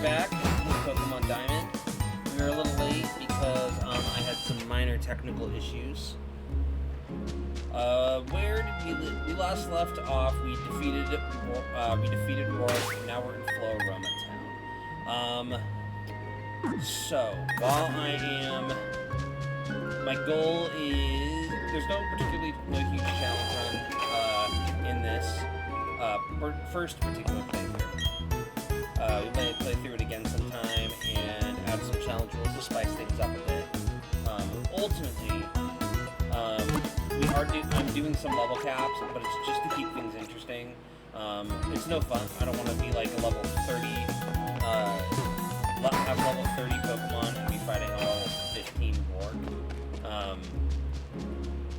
back with Pokemon Diamond. We were a little late because I had some minor technical issues. Where did we last left off? We defeated Roark. Now we're in Floaroma Town. So while my goal is there's no huge challenge run in this first particular playthrough. We may play through it again sometime and add some challenge rules to spice things up a bit. Ultimately, I'm doing some level caps, but it's just to keep things interesting. It's no fun. I don't want to be like a level 30, have level 30 Pokemon and be fighting all 15 Roark.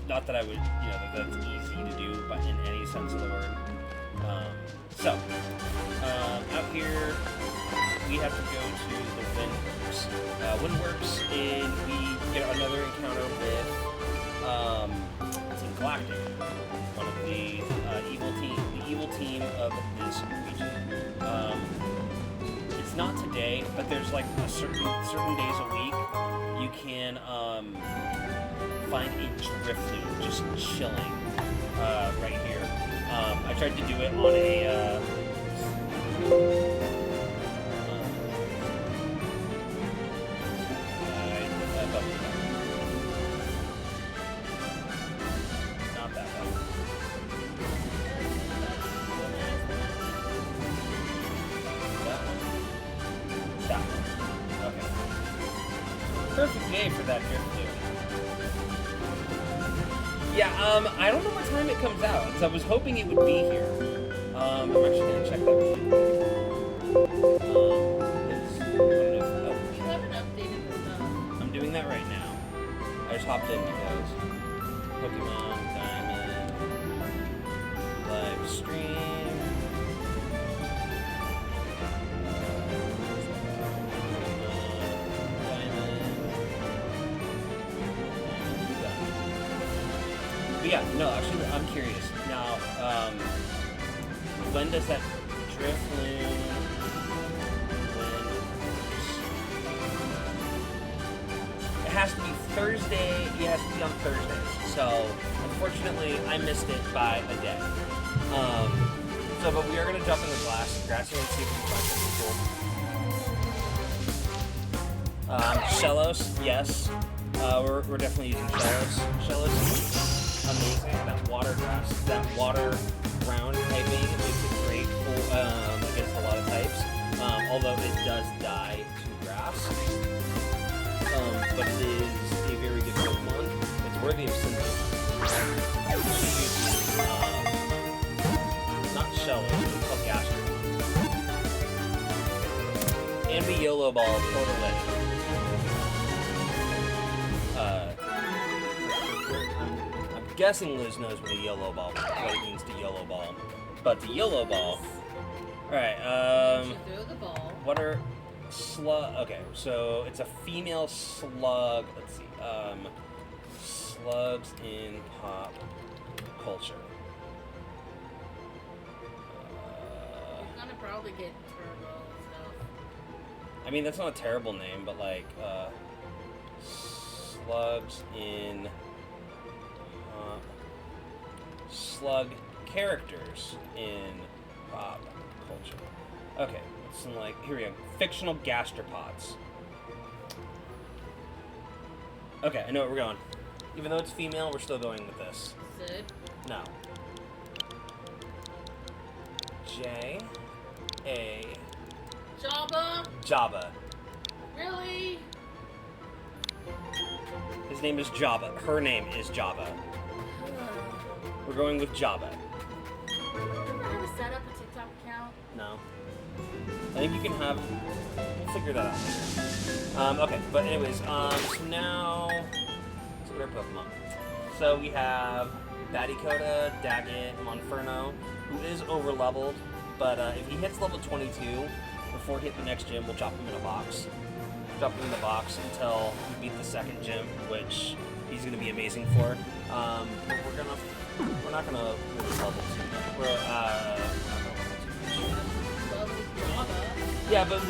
Not that I would, that's easy to do, but in any sense of the word. Out here, we have to go to the Windworks. Windworks, we get another encounter with, Team Galactic, one of the evil team of this region. It's not today, but there's like certain days a week you can find a Drifloon just chilling right here. I tried to do it on a not that bad. That one. Okay. Perfect day for that Drifloon. Yeah, I don't know what time it comes out, because I was hoping it would be here. I'm actually going to check that real quick. You haven't updated the stuff. I'm doing that right now. I just hopped in because Pokemon Diamond live stream. But yeah, no, actually, I'm curious. Now, when does that Drifloon... It has to be Thursday. It has to be on Thursdays. So, unfortunately, I missed it by a day. But we are going to jump in the grassy and see if we can find something cool. Shellos, yes. We're definitely using Shellos. Shellos is amazing. That water ground typing makes it great against a lot of types. Although it does die to grass. But it is a very good Pokemon. It's worthy of Cinder. Not Shellos, it's called Gastrodon. And we YOLO Ball Portal Legend. I'm guessing Liz knows what it means to YOLO Ball. But the YOLO Ball. Alright, Throw the ball. what are slug? Okay, so it's a female slug. Let's see. Slugs in pop culture. You're gonna probably get turbo and stuff. I mean, that's not a terrible name, but like, slugs in slug characters in pop culture. Okay, it's in like, here we go. Fictional gastropods. Okay, I know where we're going. Even though it's female, we're still going with this. Sid? No. J-A... Jabba? Jabba. Really? His name is Jabba. Her name is Jabba. We're going with Jabba. Ever have to set up a TikTok account? No. I think you can have... We'll figure that out later. Okay, but anyways, so now... Let's look at our Pokemon. So we have Battycoda, Daggett, Monferno, who is over-leveled, but if he hits level 22, before he hit the next gym, we'll drop him in a box. Drop him in the box until we beat the second gym, which he's going to be amazing for. But we're not gonna level 2. We're Lovely Jabba. yeah, but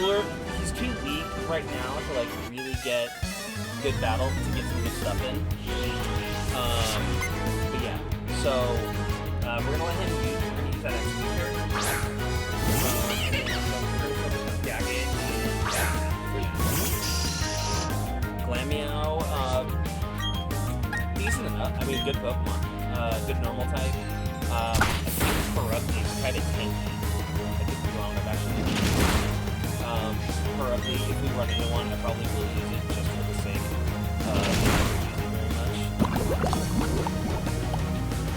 too weak right now to like really get good battle to get some good stuff in. But yeah, so we're gonna let him use. We're gonna use that XP here. Daggett and Glameow, decent enough. I mean, good Pokemon. Good normal type. I think Corruptly is kind of tanky. I could be wrong. I've actually Corruptly, if we run into one, I probably will use it just for the sake of using very much.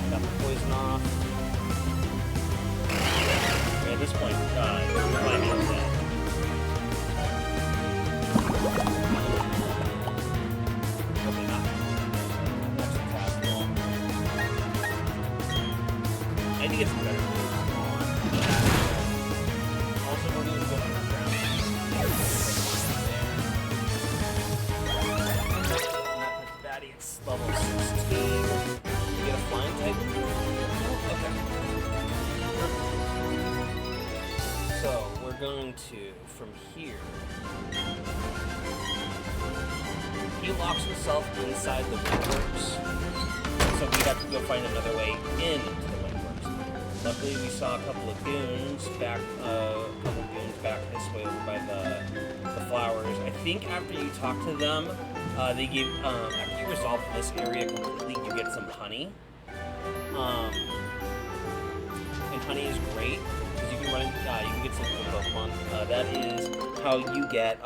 Got the poison off. At this point, Glameow's dead. Okay, not. That's a fast ball. I need to get some better moves on that. Also, we're doing good underground. And that puts Batty at level 16. We get a flying type. Okay. So, we're going to, from here, he locks himself inside the Windworks, so we have to go find another way into the Windworks. Luckily, we saw a couple of goons back this way over by the flowers. I think after you talk to them, they give after you resolve this area completely, you get some honey. And honey is great because you can run, you can get some cool Pokemon. That is how you get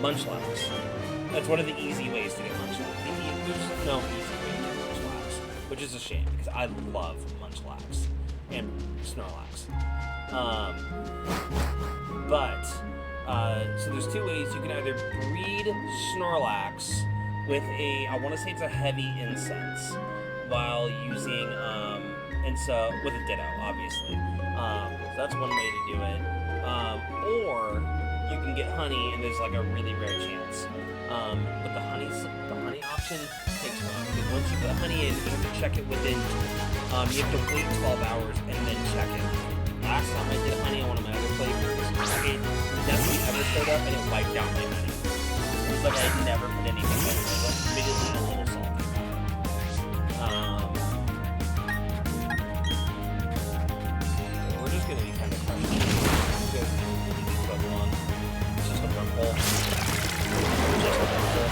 Munchlax. That's one of the easy ways to get Munchlax. There's no easy way to get Munchlax, which is a shame because I love Munchlax and Snorlax. So there's two ways. You can either breed Snorlax with I want to say it's a heavy incense, while using, with a Ditto, obviously. So that's one way to do it. Or you can get honey, and there's like a really rare chance. But the honey option takes a while, because once you put honey in, you have to check it within, you have to wait 12 hours and then check it. Last time I did honey on one of my other playthroughs, it nothing ever showed up and it wiped out my honey. It was like I had never put anything in. It was admittedly a little salty. We're just gonna be kind of crushing it. Because we really need Pokemon. It's just a wormhole. Just a wormhole.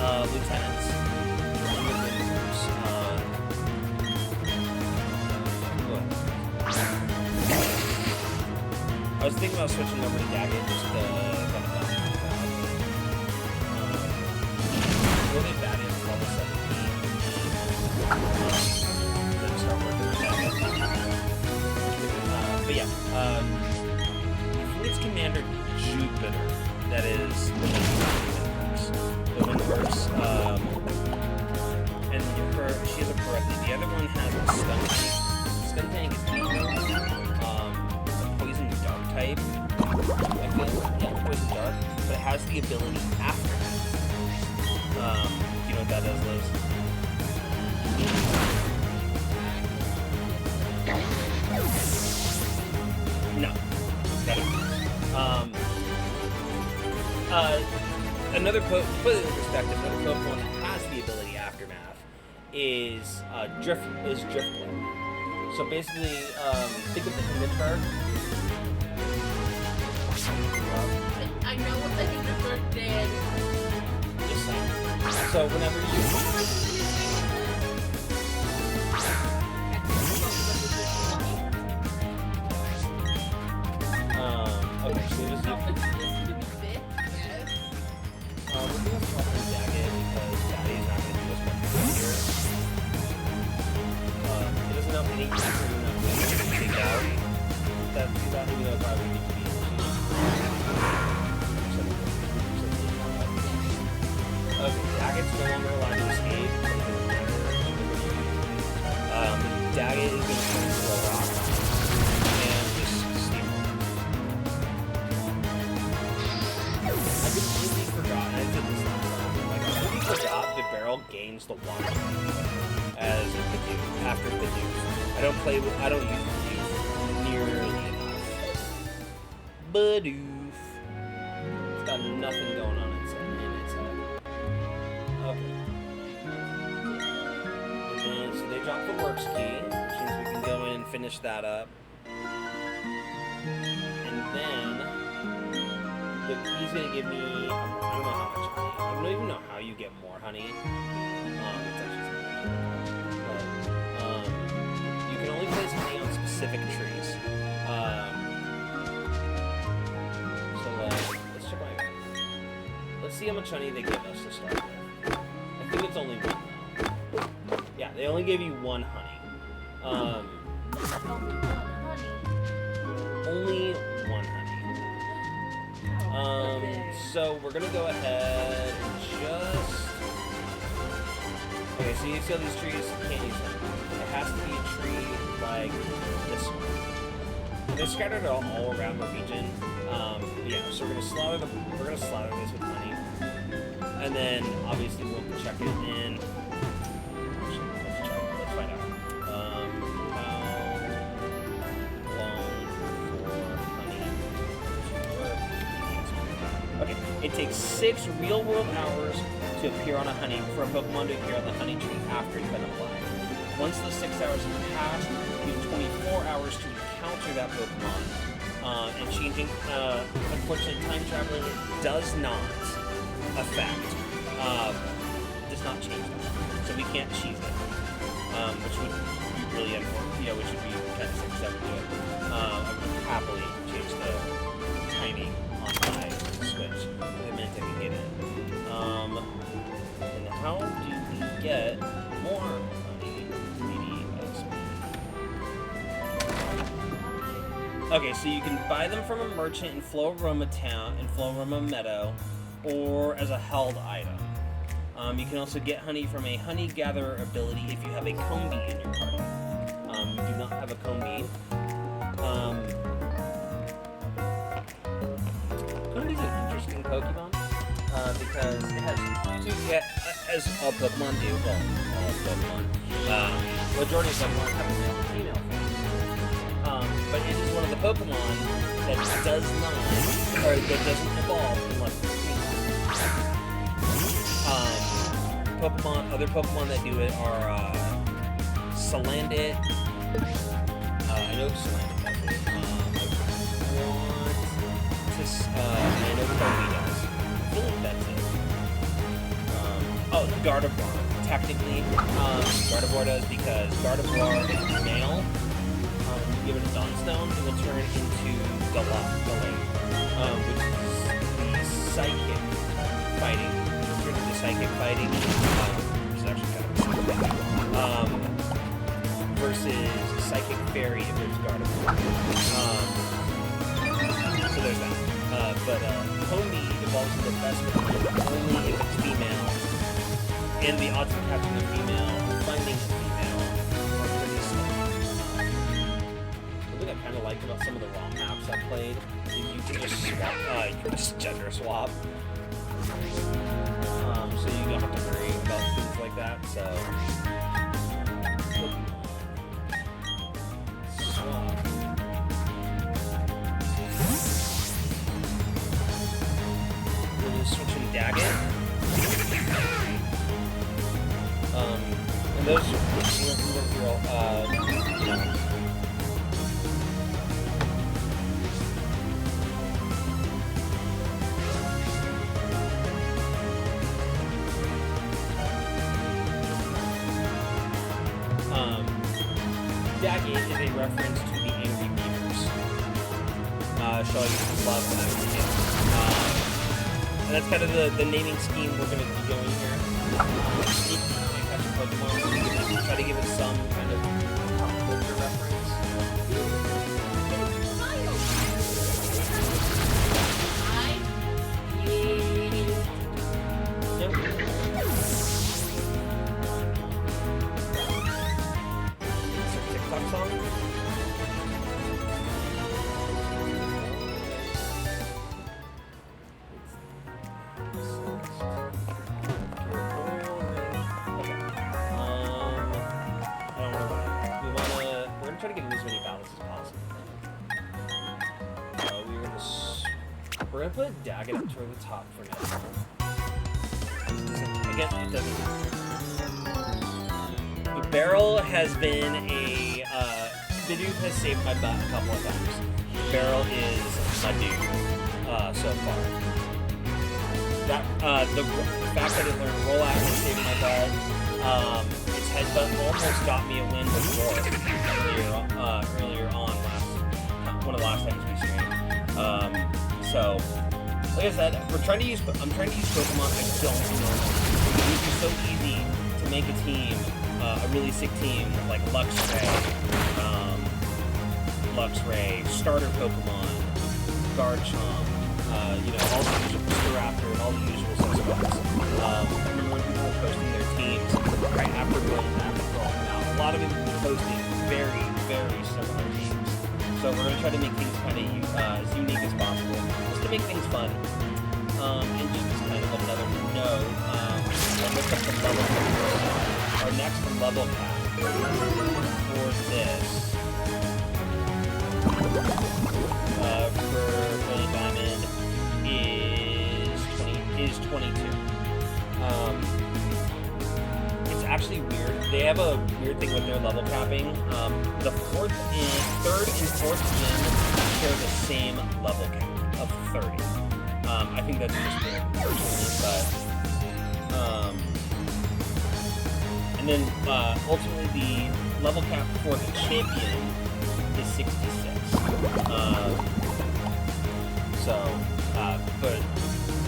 Lieutenants. I was thinking about switching over to Daggett just to kind of balance things out. Really bad at level 17. Then start working on Daggett. But yeah, it's Commander Jupiter that is the Windworks, and she has a Corruptly. The other one has a Skuntank. Skuntank is it's a poison dark type. I feel poison dark, but it has the ability after. You know what that does, Liz? No, that another put it in perspective, another Pokemon that has the ability Aftermath is Drifblim. So basically, think of the Inventor. I know what the Inventor did. Just saying. So whenever you okay, so this is we're going to swap in Daggett because Daddy's not going to do as much here. It doesn't have any enough to take out. That even though probably need to be okay, Daggett's no longer allowed to escape. Daggett is going to turn into a rock and just steamroll. I could really gains the water as a Bidoof, after Bidoof. I don't use Bidoof nearly enough. Bidoof. It's got nothing going on in its head. Okay. And then, so they drop the works key, which means we can go in and finish that up. And then, he's gonna give me, I don't know how much honey. I don't even know how you get more honey. It's actually but, you can only place honey on specific trees. So let's check my. Let's see how much honey they give us to start with. I think it's only one though. Yeah, they only give you one honey. Only one honey. So we're gonna go ahead and just. Okay, so you see all these trees? You can't use them. It has to be a tree like this one. They're scattered all around the region. Yeah, so we're gonna slaughter this with honey, and then obviously we'll check it in. Let's find out. How long for honey to work? Okay, it takes 6 real-world hours to appear on a honey for a Pokemon to appear on the honey tree after it's been applied. Once the 6 hours have passed, you have 24 hours to encounter that Pokemon. And changing, unfortunately, time traveling does not change that. So we can't cheese it, which would be really unfortunate. Which would be kind of sick to do it. I would happily change the timing on my Switch the minute I can get it. And how do we get more honey? Okay, so you can buy them from a merchant in Floaroma Town, in Floaroma Meadow, or as a held item. You can also get honey from a honey gatherer ability if you have a Combee in your party. You do not have a Combee. Combee's an interesting Pokemon because it has as all Pokemon do. Well, all Pokemon. Majority of Pokemon have a male and female form. But it is one of the Pokemon that doesn't evolve unless it's female. Other Pokemon that do it are Salandit. I know Salandit does it. I know Combee does. I feel like that's it. Gardevoir. Technically, Gardevoir does because Gardevoir is male. Give it a Dawnstone, it will turn into Gallade, which is the psychic fighting. Turn into psychic fighting, which is actually kind of versus Psychic Fairy if there's Gardevoir. So there's that. But Combee evolves into the best Pokemon only if it's female, and the odds of catching a female, finding a female, are pretty slim. Something I kind of liked about some of the ROM maps I played is you can just swap, you can just gender swap. So you don't have to worry about things like that, so. Swap. We'll just switch in Daggett. And those, Daggett is a reference to the Angry Beavers. Showing love and everything. And that's kind of the naming scheme we're going to be going here. Catch a Pokemon, try to give it some kind of pop culture reference. TikTok song? We're gonna put Daggett up toward the top for now. Again, it doesn't. But Barrel has been a Bidoof has saved my butt a couple of times. Barrel is my dude so far. That the fact that it learned roll out has saved my butt. Its headbutt almost got me a win with Roar earlier on one of the last times we streamed. So, like I said, I'm trying to use Pokemon I don't know. It would be so easy to make a team, a really sick team like Luxray, starter Pokemon, Garchomp, all the usual Staraptor and all the usual suspects. I remember when people were posting their teams right after Brilliant rolling out. A lot of people were posting very, very similar teams. So we're going to try to make things kind of as unique as possible, just to make things fun. And just kind of another note, we'll look up the level cap. Our next level cap for this, for Brilliant Diamond, is 22. It's actually weird. They have a weird thing with their level capping. The third and fourth gym share the same level cap of 30. I think that's just weird, but and then ultimately the level cap for the champion is 66. But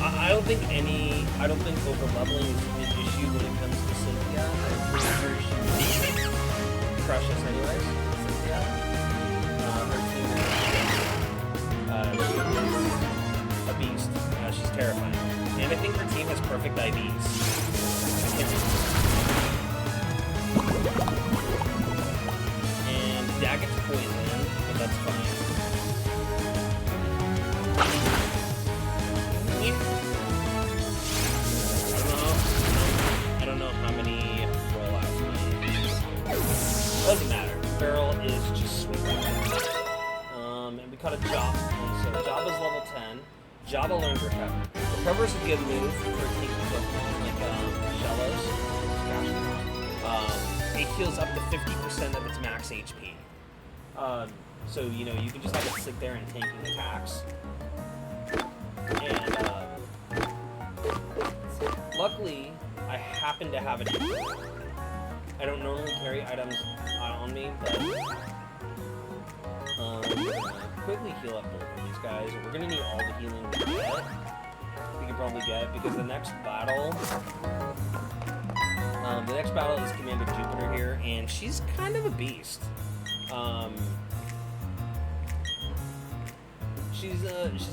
I don't think over leveling is an issue when it comes to Cynthia. I'm pretty sure she would crush us anyways. Cynthia, her team is a beast. She's terrifying, and I think her team has perfect IVs. And Daggett's poison, but that's fine. I don't know how many rollouts doesn't matter. Barrel is just sweet. And we caught a Job. So Jabba's level 10. Jabba learned Recover. Recover's a good move for taking Pokemon like Shellos. It heals up to 50% of its max HP. So you can just have it sit there and tanking attacks. And luckily, I happen to have it. I don't normally carry items on me, but quickly heal up both of these guys. We're gonna need all the healing we can probably get, because the next battle is Commander Jupiter here, and she's kind of a beast. She's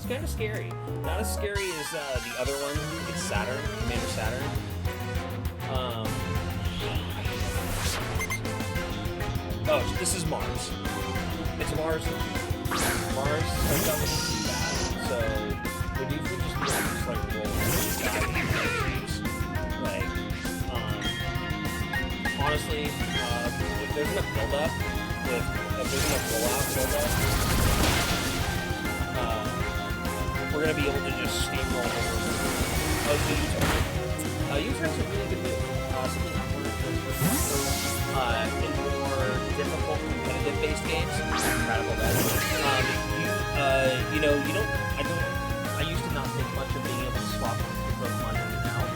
kind of scary. Not as scary as the other one. It's Saturn, Commander Saturn. This is Mars. It's Mars. Mars has got this bad, so we do just like roll like honestly, if there's enough build-up, if there's enough rollout build-up, we're gonna be able to just steamroll over. U-turns are really good move. Something in more difficult competitive-based games, incredible guys. I used to not think much of being able to swap your Pokemon in and out.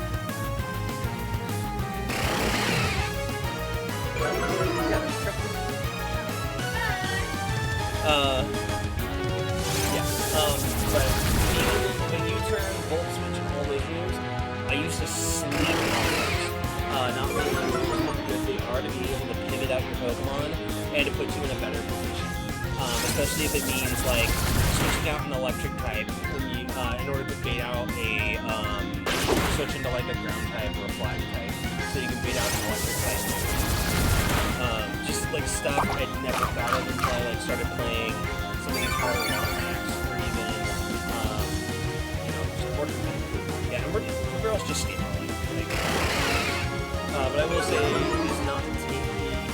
But when you turn Volt Switch and all those moves, I used to sleep on those. Not really how good they are to be able to pivot out your Pokemon and to put you in a better position. Especially if it means like switching out an electric type when you, in order to bait out a switch into like a ground type or a flying type, so you can bait out an electric type. Just like stuff I'd never thought of until I like started playing some of these harder Max or even just more competitive. Yeah, and we're else just steamrolling. But I will say he's not taking.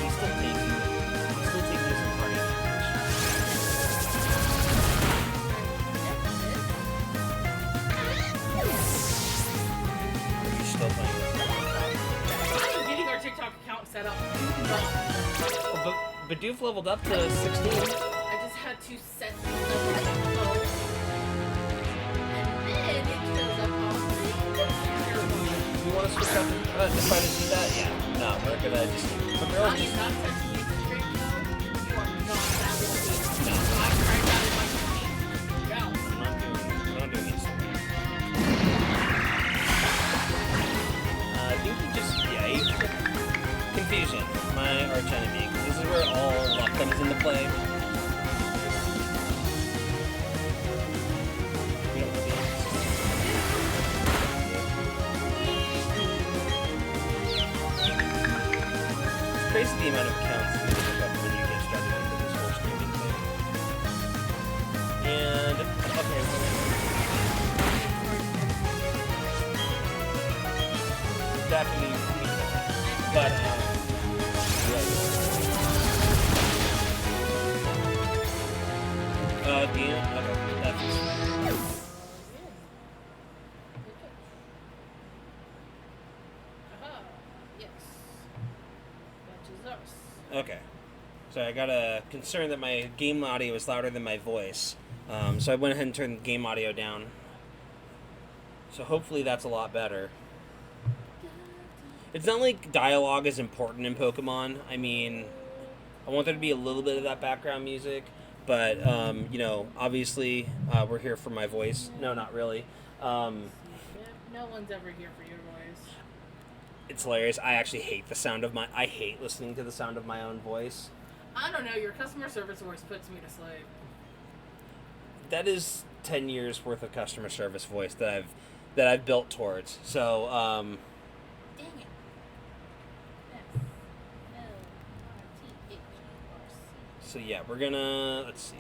He's still taking some party damage. Bidoof leveled up to 16. I just had to set the level. And then it shows up on the computer one. You want to switch up and decide to do that? Yeah. No, we're gonna just. But they're all I'm just. not touching the straight though. You are not that way. No, I tried that in my screen. Go. I'm not doing these. I think he just. Yeah, confusion. My arch enemy. This is where all luck comes into play. We don't really. It's crazy the amount of accounts that you pick up when you get started into this whole streaming thing. And okay, that can be pretty cool. But yeah. Yeah, okay, that's Yes. That is us. okay. So I got a concern that my game audio is louder than my voice. So I went ahead and turned the game audio down. So hopefully that's a lot better. It's not like dialogue is important in Pokemon. I mean, I want there to be a little bit of that background music, but, you know, obviously we're here for my voice. No, not really. No one's ever here for your voice. It's hilarious. I actually hate the sound of I hate listening to the sound of my own voice. I don't know, your customer service voice puts me to sleep. That is 10 years worth of customer service voice that I've built towards. So, Dang it. so yeah, we're gonna, let's see.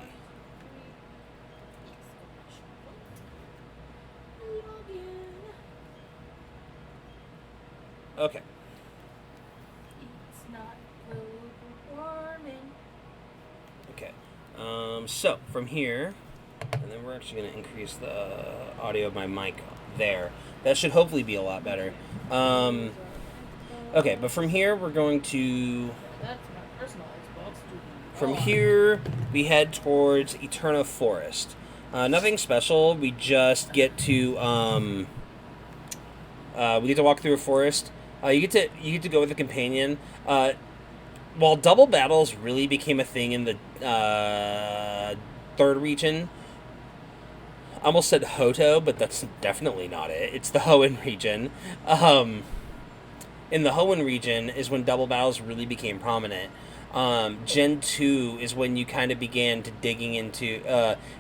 Okay. It's not global warming. Okay. So from here, and then we're actually going to increase the audio of my mic there. That should hopefully be a lot better. Okay, but from here we're going to. That's my personal Xbox. From here we head towards Eterna Forest. Nothing special. We just get to walk through a forest. You get to go with a companion. While double battles really became a thing in the third region, I almost said Hoto, but that's definitely not it. It's the Hoenn region. In the Hoenn region is when double battles really became prominent. Gen 2 is when you kind of began to digging into,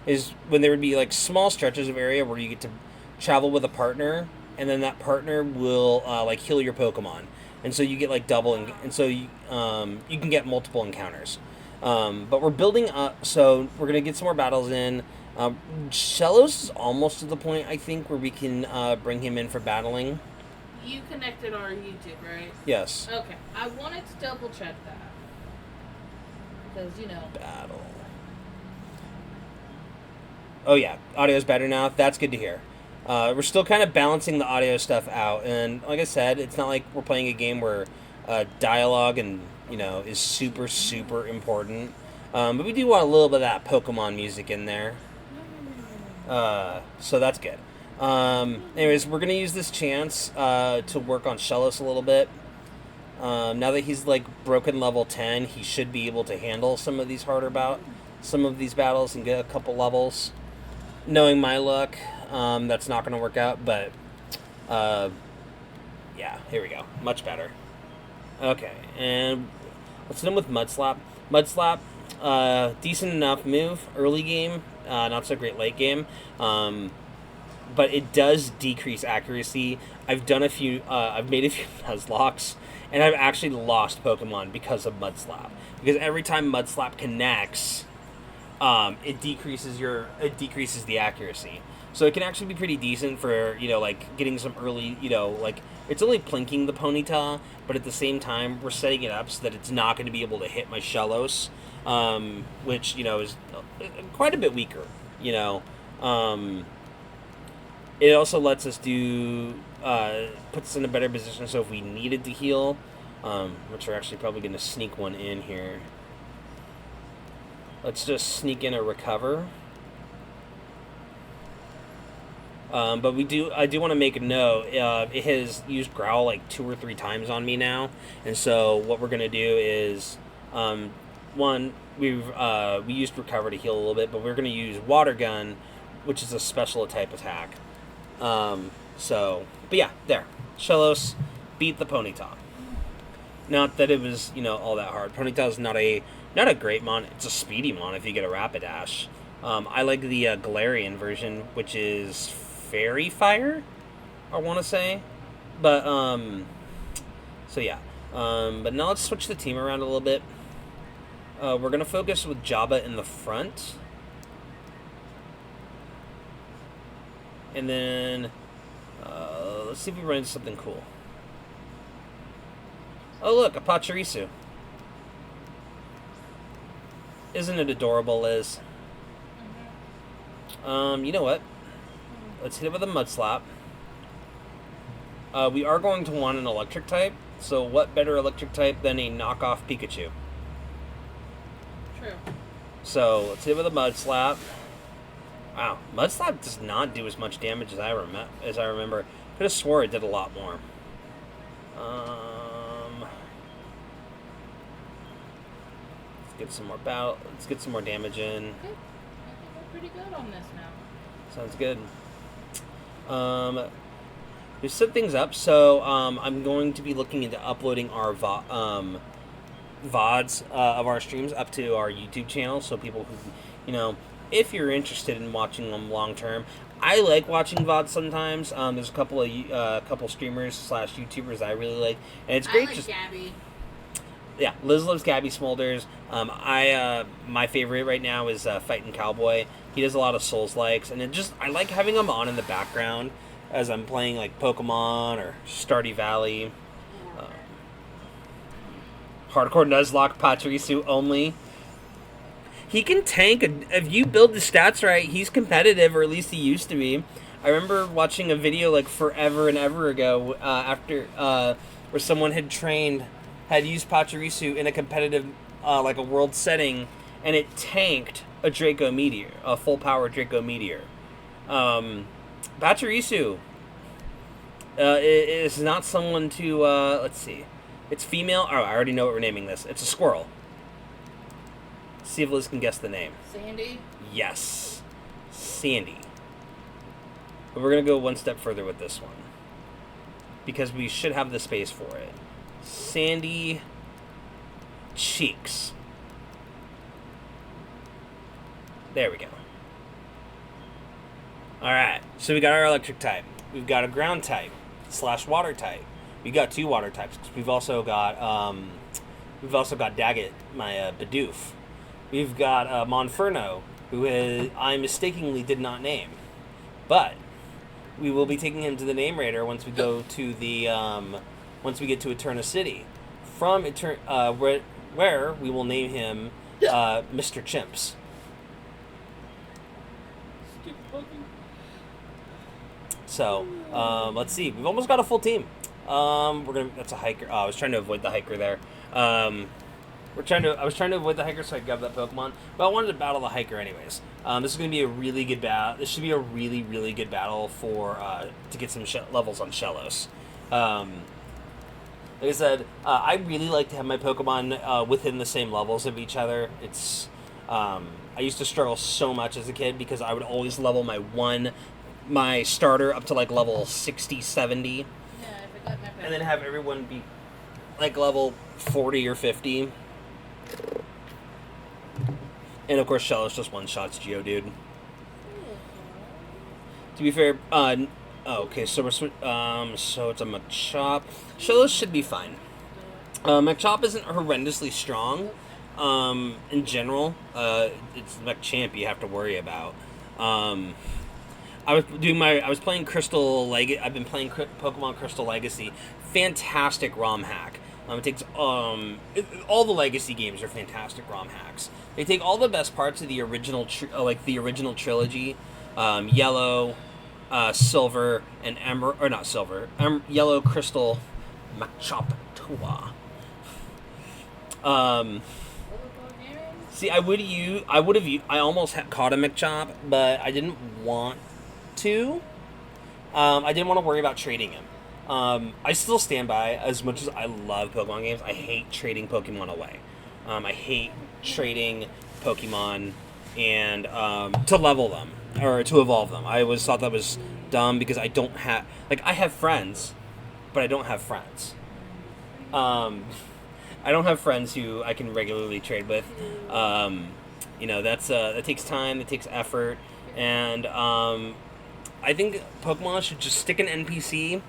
is when there would be like small stretches of area where you get to travel with a partner, and then that partner will like heal your Pokemon. And so you get like double, and so you can get multiple encounters. But we're building up, so we're going to get some more battles in. Shellos is almost to the point, I think, where we can bring him in for battling. You connected our YouTube, right? Yes. Okay. I wanted to double check that. Because, you know. Battle. Oh yeah, audio's better now. That's good to hear. We're still kind of balancing the audio stuff out, and like I said, it's not like we're playing a game where dialogue and is super super important. But we do want a little bit of that Pokemon music in there. So that's good. Anyways, we're gonna use this chance to work on Shellos a little bit. Now that he's like broken level 10, he should be able to handle some of these battles and get a couple levels. Knowing my luck, that's not going to work out, but yeah, here we go. Much better. Okay, and let's hit him with Mudslap. Mudslap, decent enough move early game, not so great late game, but it does decrease accuracy. I've made a few Nuzlocks, and I've actually lost Pokemon because of Mudslap. Because every time Mudslap connects, it decreases the accuracy. So it can actually be pretty decent for, like getting some early, it's only plinking the Ponyta, but at the same time, we're setting it up so that it's not going to be able to hit my Shellos, which, is quite a bit weaker, It also lets us puts us in a better position, so if we needed to heal, which we're actually probably going to sneak one in here. Let's just sneak in a recover. But I do want to make a note. It has used Growl like 2 or 3 times on me now, and so what we're gonna do is, one, we used Recover to heal a little bit, but we're gonna use Water Gun, which is a special type attack. But yeah, there, Shellos beat the Ponyta. Not that it was all that hard. Ponyta is not a great mon. It's a speedy mon if you get a Rapidash. I like the Galarian version, which is Fairy Fire, I want to say. But, so yeah. But now let's switch the team around a little bit. We're going to focus with Jabba in the front. And then, let's see if we run into something cool. Oh look, a Pachirisu. Isn't it adorable, Liz? You know what? Let's hit it with a Mud Slap. We are going to want an electric type, so what better electric type than a knockoff Pikachu? True. So, let's hit it with a Mud Slap. Wow, Mud Slap does not do as much damage as I remember. Could have swore it did a lot more. Let's get some more Let's get some more damage in. Okay. I think we're pretty good on this now. Sounds good. We set things up, so I'm going to be looking into uploading our VODs of our streams up to our YouTube channel, so people who, if you're interested in watching them long term. I like watching VODs sometimes. There's a couple streamers / YouTubers I really like, and it's great. I like Gabby. Yeah, Liz loves Gabby Smolders. My favorite right now is Fighting Cowboy. He does a lot of Souls likes, and I like having him on in the background as I'm playing like Pokemon or Stardew Valley. Hardcore Nuzlocke Pachirisu only. He can tank. If you build the stats right, he's competitive, or at least he used to be. I remember watching a video like forever and ever ago after where someone had used Pachirisu in a competitive, like a world setting, and it tanked a Draco Meteor, a full power Draco Meteor. Pachirisu is not someone to, let's see. It's female. Oh, I already know what we're naming this. It's a squirrel. See if Liz can guess the name. Sandy? Yes. Sandy. But we're going to go one step further with this one, because we should have the space for it. Sandy Cheeks. There we go. Alright, so we got our electric type. We've got a ground type / water type. We got 2 water types. We've also got Daggett, my Bidoof. We've got Monferno, who I mistakenly did not name. But we will be taking him to the Name Raider once we go to the once we get to Eterna City. From where we will name him Mr. Chimps. So, let's see. We've almost got a full team. That's a hiker. Oh, I was trying to avoid the hiker there. I was trying to avoid the hiker so I could grab that Pokemon, but I wanted to battle the hiker anyways. This is going to be a really good battle. This should be a really, really good battle for to get some levels on Shellos. Like I said, I really like to have my Pokemon within the same levels of each other. It's I used to struggle so much as a kid because I would always level my starter up to like level 60, 70. Yeah, I forgot my And then have everyone be like level 40 or 50. And of course, Shellos just one-shots Geodude. To be fair, okay, so so it's a Machop. Shellos should be fine. Machop isn't horrendously strong. In general, it's Machamp you have to worry about. I was playing Crystal Legacy. I've been playing Pokemon Crystal Legacy. Fantastic ROM hack. It takes all the Legacy games are fantastic ROM hacks. They take all the best parts of the original trilogy, Yellow, Silver, and Emerald, or not Silver, Yellow, Crystal, Machop, Tua. See, I almost caught a McChop, but I didn't want to. I didn't want to worry about trading him. I still stand by, as much as I love Pokemon games, I hate trading Pokemon away. I hate trading Pokemon and to level them or to evolve them. I always thought that was dumb because I don't have I have friends, but I don't have friends. I don't have friends who I can regularly trade with. That takes time, it takes effort, and I think Pokemon should just stick an NPC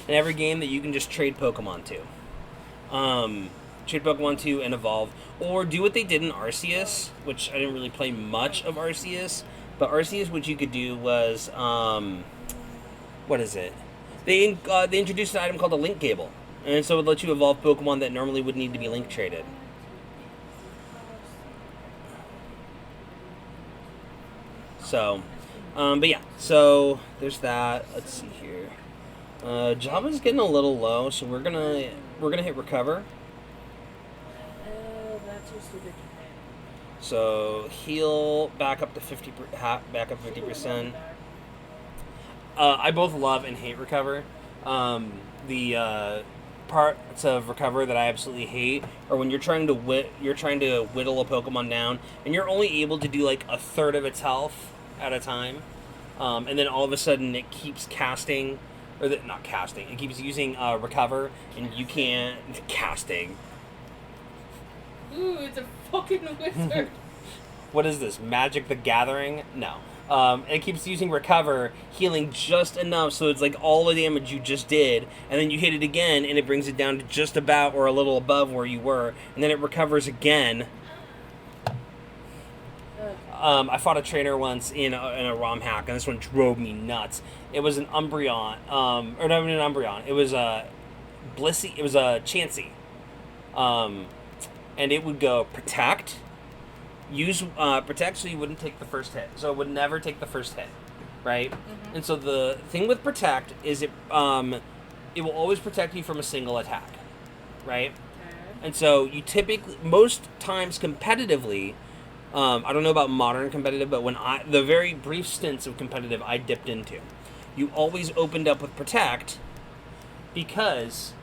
in every game that you can just trade Pokemon to. Trade Pokemon to and evolve. Or do what they did in Arceus, which I didn't really play much of Arceus, but Arceus, what you could do was, what is it? They introduced an item called a Link Cable. And so it would let you evolve Pokemon that normally would need to be Link traded. So, but yeah, so there's that. Let's see here. Java's getting a little low, so we're gonna hit recover. That's your stupid. So heal back up to 50%. I both love and hate recover. The parts of recover that I absolutely hate are when you're trying to whittle a Pokemon down, and you're only able to do like a third of its health at a time, and then all of a sudden it keeps casting, not casting, it keeps using recover, and you can't casting. Ooh, it's a fucking wizard. What is this? Magic the Gathering? No. It keeps using recover, healing just enough so it's like all the damage you just did, and then you hit it again, and it brings it down to just about or a little above where you were, and then it recovers again. I fought a trainer once in a ROM hack, and this one drove me nuts. It was an Umbreon, or not even an Umbreon. It was a Blissey. It was a Chansey, and it would go protect. Use protect so you wouldn't take the first hit. So it would never take the first hit, right? Mm-hmm. And so the thing with protect is it will always protect you from a single attack, right? Okay. And so you typically, most times competitively, I don't know about modern competitive, but the very brief stints of competitive I dipped into, you always opened up with protect because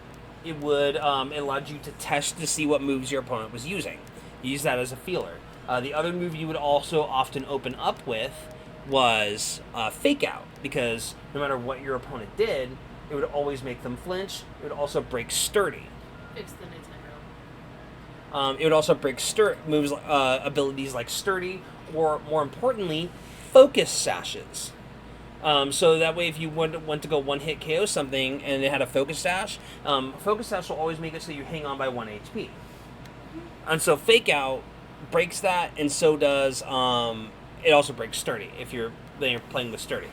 it would it allowed you to test to see what moves your opponent was using. You use that as a feeler. The other move you would also often open up with was Fake Out, because no matter what your opponent did, it would always make them flinch. It would also break Sturdy. It's the Nintendo. It would also break moves, abilities like Sturdy, or more importantly, Focus Sashes. So that way, if you want to go one-hit KO something and it had a Focus Sash will always make it so you hang on by 1 HP. And so Fake Out breaks that, and so does it also breaks Sturdy if you're playing with Sturdy.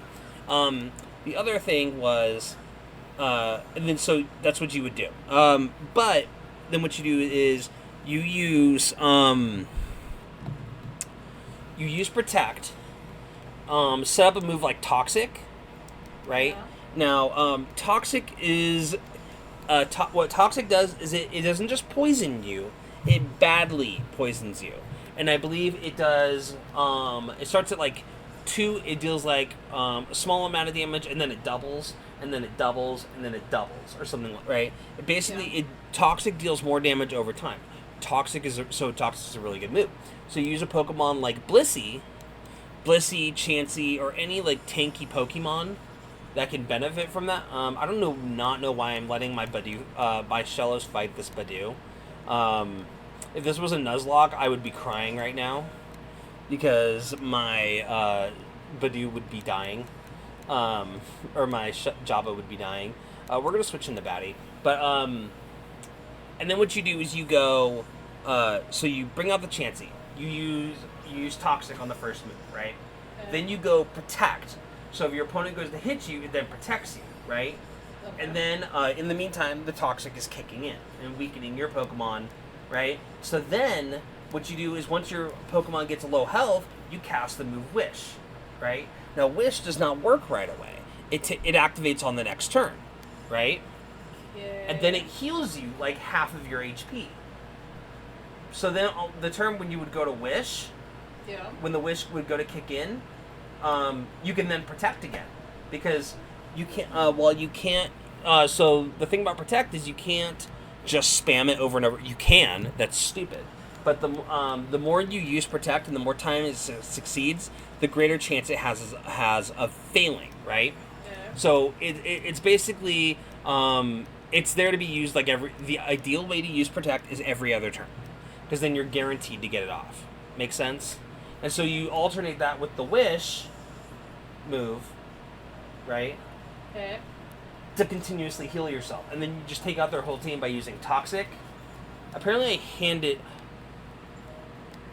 The other thing was, and then so that's what you would do. But then what you do is you use protect. Set up a move like Toxic, right? Yeah. Now, Toxic is what Toxic does is it doesn't just poison you. It badly poisons you. And I believe it does, it starts at like 2, it deals like a small amount of damage, and then it doubles, and then it doubles, and then it doubles, or something like, right? Toxic deals more damage over time. Toxic is a really good move. So you use a Pokemon like Blissey, Chansey, or any like tanky Pokemon that can benefit from that. I don't know why I'm letting my Shellos fight this Badoo. If this was a Nuzlocke, I would be crying right now because my Badoo would be dying, or my Java would be dying. We're gonna switch into Batty, but and then what you do is you go, so you bring out the Chansey. You use Toxic on the first move, right? Okay. Then you go Protect. So if your opponent goes to hit you, it then protects you, right? Okay. And then in the meantime, the Toxic is kicking in and weakening your Pokemon. Right? So then, what you do is once your Pokemon gets low health, you cast the move Wish. Right? Now, Wish does not work right away. It activates on the next turn. Right? Yeah. And then it heals you like half of your HP. So then the turn when you would go to wish, Yeah. when the wish would go to kick in, you can then protect again, because you can't. You can't. So the thing about protect is you can't just spam it over and over. You can. That's stupid. But the more you use protect and the more time it succeeds, the greater chance it has of failing. Right. Yeah. So it's basically it's there to be used like the ideal way to use protect is every other turn, because then you're guaranteed to get it off. Make sense? And so you alternate that with the wish move, right? Okay. To continuously heal yourself, and then you just take out their whole team by using toxic. Apparently, I handed.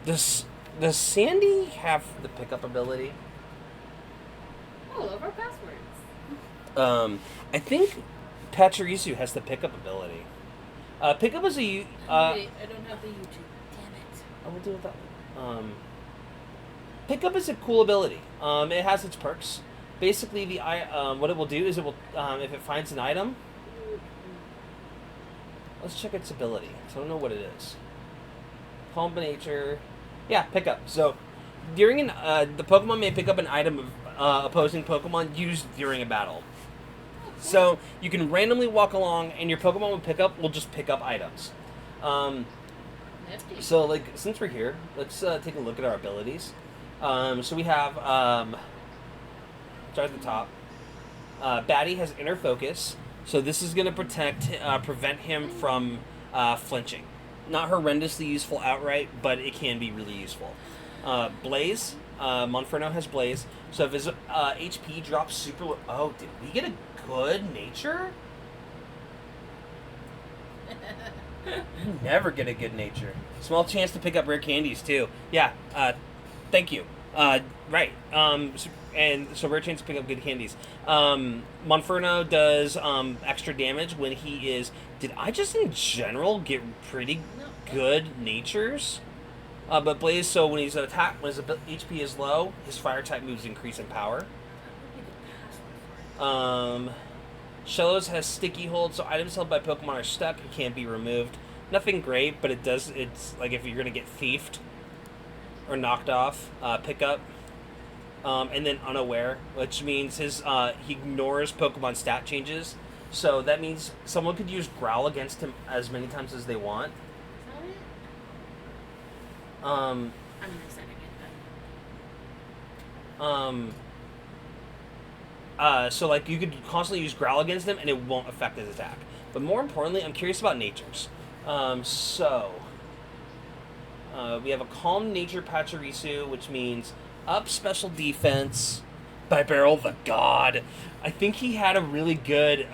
Does Sandy have the pickup ability? All of our passwords. I think Pachirisu has the pickup ability. Pickup is a. Wait, I don't have the YouTube. Damn it. I will do it that way. Pickup is a cool ability. It has its perks. Basically, what it will do is it will if it finds an item. Let's check its ability. So I don't know what it is. Calm by nature. Yeah, pickup. So during the Pokemon may pick up an item of opposing Pokemon used during a battle. So you can randomly walk along, and your Pokemon will just pick up items. Nifty. So like since we're here, let's take a look at our abilities. So we have start at the top. Batty has inner focus, so this is going to prevent him from flinching. Not horrendously useful outright, but it can be really useful. Blaze, Monferno has Blaze, so if his HP drops super low... Oh, did we get a good nature? You never get a good nature. Small chance to pick up rare candies, too. Yeah, thank you. Right. And so rare chance to pick up good candies. Monferno does extra damage when he is... Did I just in general get pretty good natures? But Blaze, so when he's attacked, when his HP is low, his fire type moves increase in power. Shellos has sticky hold, so items held by Pokemon are stuck. It can't be removed. Nothing great, but it does. It's like if you're gonna get thiefed or knocked off, pick up. And then unaware, which means he ignores Pokemon stat changes. So that means someone could use Growl against him as many times as they want. Is that it? Um, I'm resetting it so like you could constantly use Growl against him and it won't affect his attack. But more importantly, I'm curious about natures. We have a Calm Nature Pachirisu, which means up special defense by Beryl the God. I think he had a really good...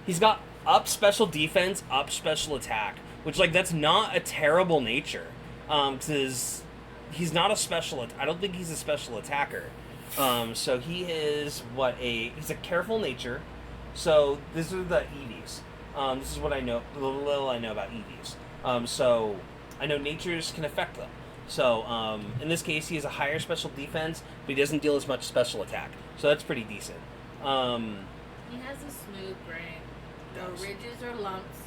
he's got up special defense, up special attack, which like that's not a terrible nature. Because he's not a special... I don't think he's a special attacker. So he is he's a careful nature. So these are the EVs. This is what I know, the little I know about EVs. So I know natures can affect them. So in this case, he has a higher special defense, but he doesn't deal as much special attack. So that's pretty decent. He has a smooth brain. No ridges or lumps.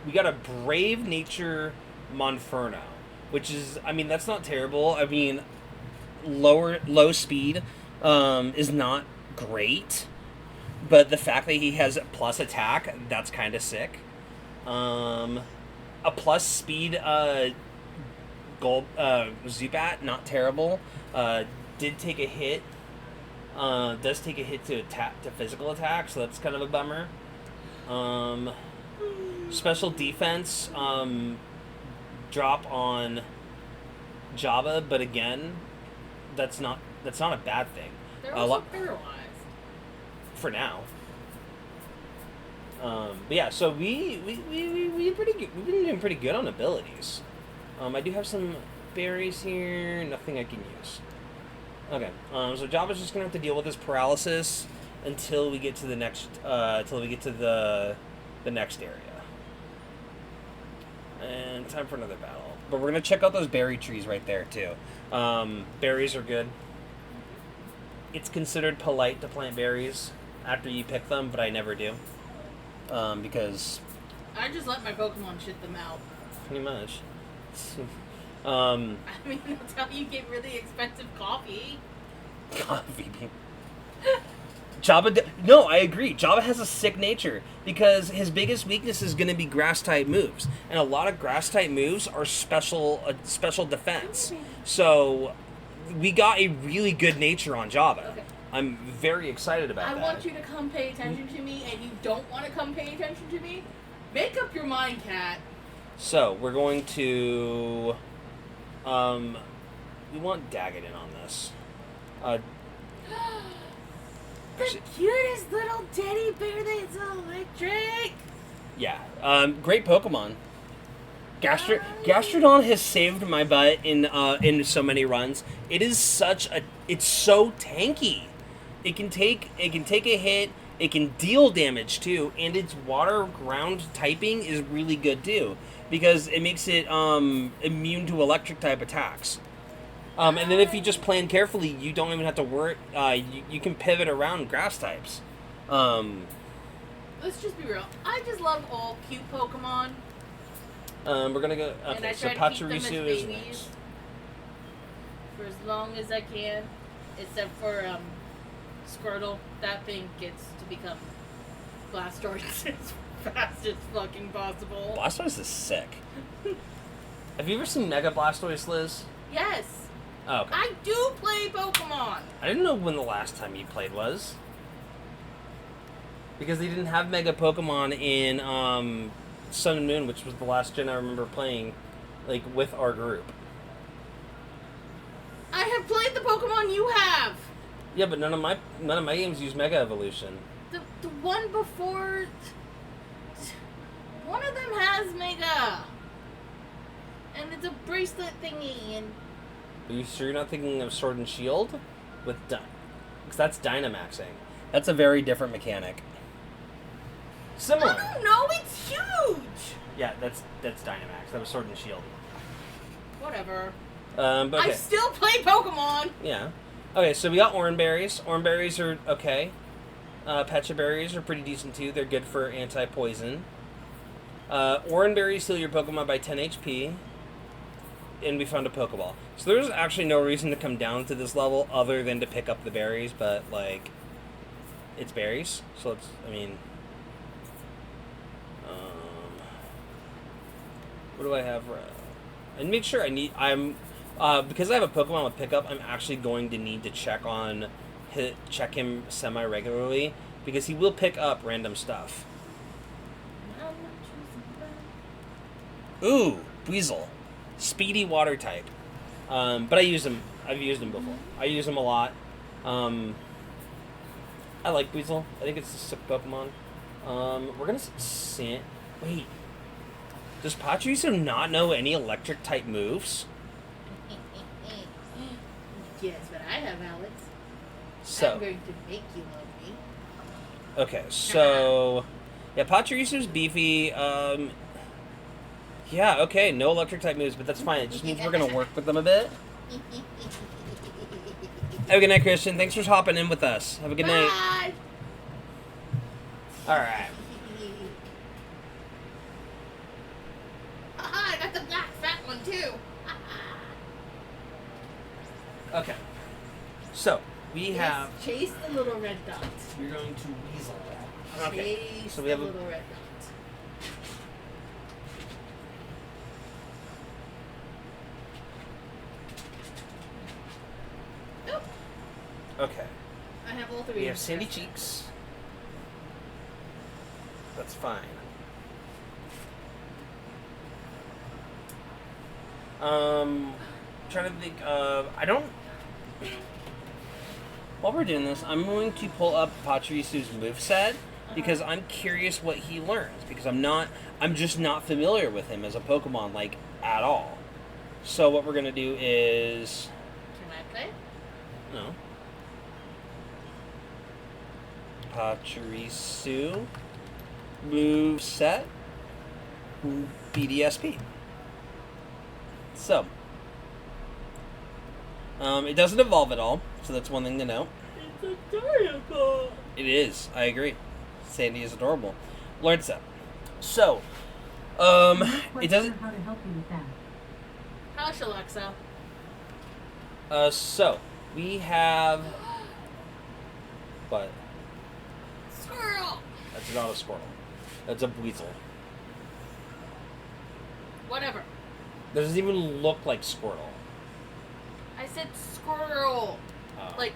We got a Brave Nature Monferno, which is, I mean, that's not terrible. I mean, low speed is not great, but the fact that he has plus attack, that's kind of sick. A plus speed Zubat, not terrible. Did take a hit. Does take a hit to physical attack, so that's kind of a bummer. Special defense drop on Java, but again, that's not a bad thing. They're also paralyzed. For now. But yeah, so we pretty good. We've been doing pretty good on abilities. I do have some berries here. Nothing I can use. Okay. So Java's just gonna have to deal with this paralysis until we get to the next. The next area. And time for another battle. But we're gonna check out those berry trees right there too. Berries are good. It's considered polite to plant berries after you pick them, but I never do. Because I just let my Pokemon shit them out. pretty much. I mean, that's how you get really expensive coffee. Coffee bean. No, I agree. Java has a sick nature because his biggest weakness is going to be grass type moves, and a lot of grass type moves are special defense. So we got a really good nature on Java. Okay. I'm very excited about that. I want you to come pay attention to me, and you don't want to come pay attention to me. Make up your mind, Cat. So we're going to, we want Dagadin on this. The cutest little teddy bear that's electric. Yeah, great Pokemon. Gastrodon has saved my butt in so many runs. It is it's so tanky. It can take a hit. It can deal damage too, and its water ground typing is really good too because it makes it immune to electric type attacks. And then if you just plan carefully, you don't even have to worry. You can pivot around grass types. Let's just be real. I just love all cute Pokemon. We're gonna go. And Okay, I so try to keep them as Pachirisu is babies next. for as long as I can, except for Squirtle. That thing gets to become Blastoise as fast as fucking possible. Blastoise is sick. Have you ever seen Mega Blastoise, Liz? Yes, Oh, okay. I do play Pokemon. I didn't know when the last time you played was. Because they didn't have Mega Pokemon in Sun and Moon, which was the last gen I remember playing, like, with our group. I have played the Pokemon you have. Yeah, but none of my games use Mega Evolution. The one before, one of them has Mega, and it's a bracelet thingy, and Are you sure you're not thinking of Sword and Shield? Because that's Dynamaxing. That's a very different mechanic. Similar. I don't know. It's huge. Yeah, that's Dynamax. That was Sword and Shield. Whatever. But okay. I still play Pokemon. Yeah. Okay, so we got Oranberries. Oranberries are okay. Pecha Berries are pretty decent too. They're good for anti-poison. Oranberries heal your Pokemon by 10 HP. And we found a Pokeball. So there's actually no reason to come down to this level other than to pick up the berries, but, like, it's berries. So it's, I mean... what do I have? And make sure because I have a Pokemon with pickup, I'm actually going to need to check him semi-regularly, because he will pick up random stuff. Ooh, Weasel. Speedy water type. But I've used him before. I use him a lot. I like Weasel. I think it's a sick Pokemon. We're gonna wait. Does Pachirisu not know any electric type moves? Yes, but I have Alex. So I'm going to make you love me. okay, so yeah, Pachirisu's beefy. Yeah, okay, no electric type moves, but that's fine. It just means we're gonna work with them a bit. Have a good night, Christian. Thanks for hopping in with us. Have a good night. Bye. All right. Aha, I got the black fat one too. Okay. So we have. Chase the little red dot. We're going to weasel that. Okay. Chase So we have the a. little red dot. Nope. Okay. I have all three. We have Sandy Cheeks. That's fine. Trying to think of. While we're doing this, I'm going to pull up Pachirisu's moveset because I'm curious what he learns, because I'm just not familiar with him as a Pokemon, like, at all. So what we're gonna do is. Can I play? No. Pachirisu moveset BDSP. So, it doesn't evolve at all, so that's one thing to note. It's adorable. It is, I agree. Sandy is adorable. Learn set. So, It doesn't. How to help you with that. Hush, Alexa. So we have. What? Squirrel. That's not a squirrel. That's a weasel. Whatever. Doesn't even look like Squirtle. I said squirrel. Oh. Like,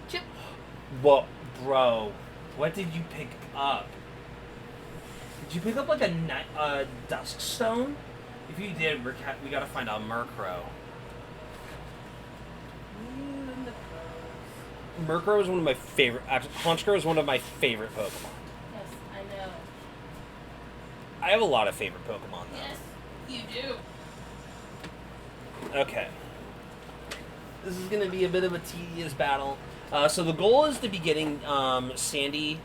chip. What, bro? What did you pick up? Did you pick up like a dusk stone? If you did, we gotta find out Murkrow. Murkrow is one of my favorite. Actually, Honchkrow is one of my favorite Pokemon. Yes, I know. I have a lot of favorite Pokemon though. Yes, you do. Okay. This is going to be a bit of a tedious battle. So the goal is to be getting Sandy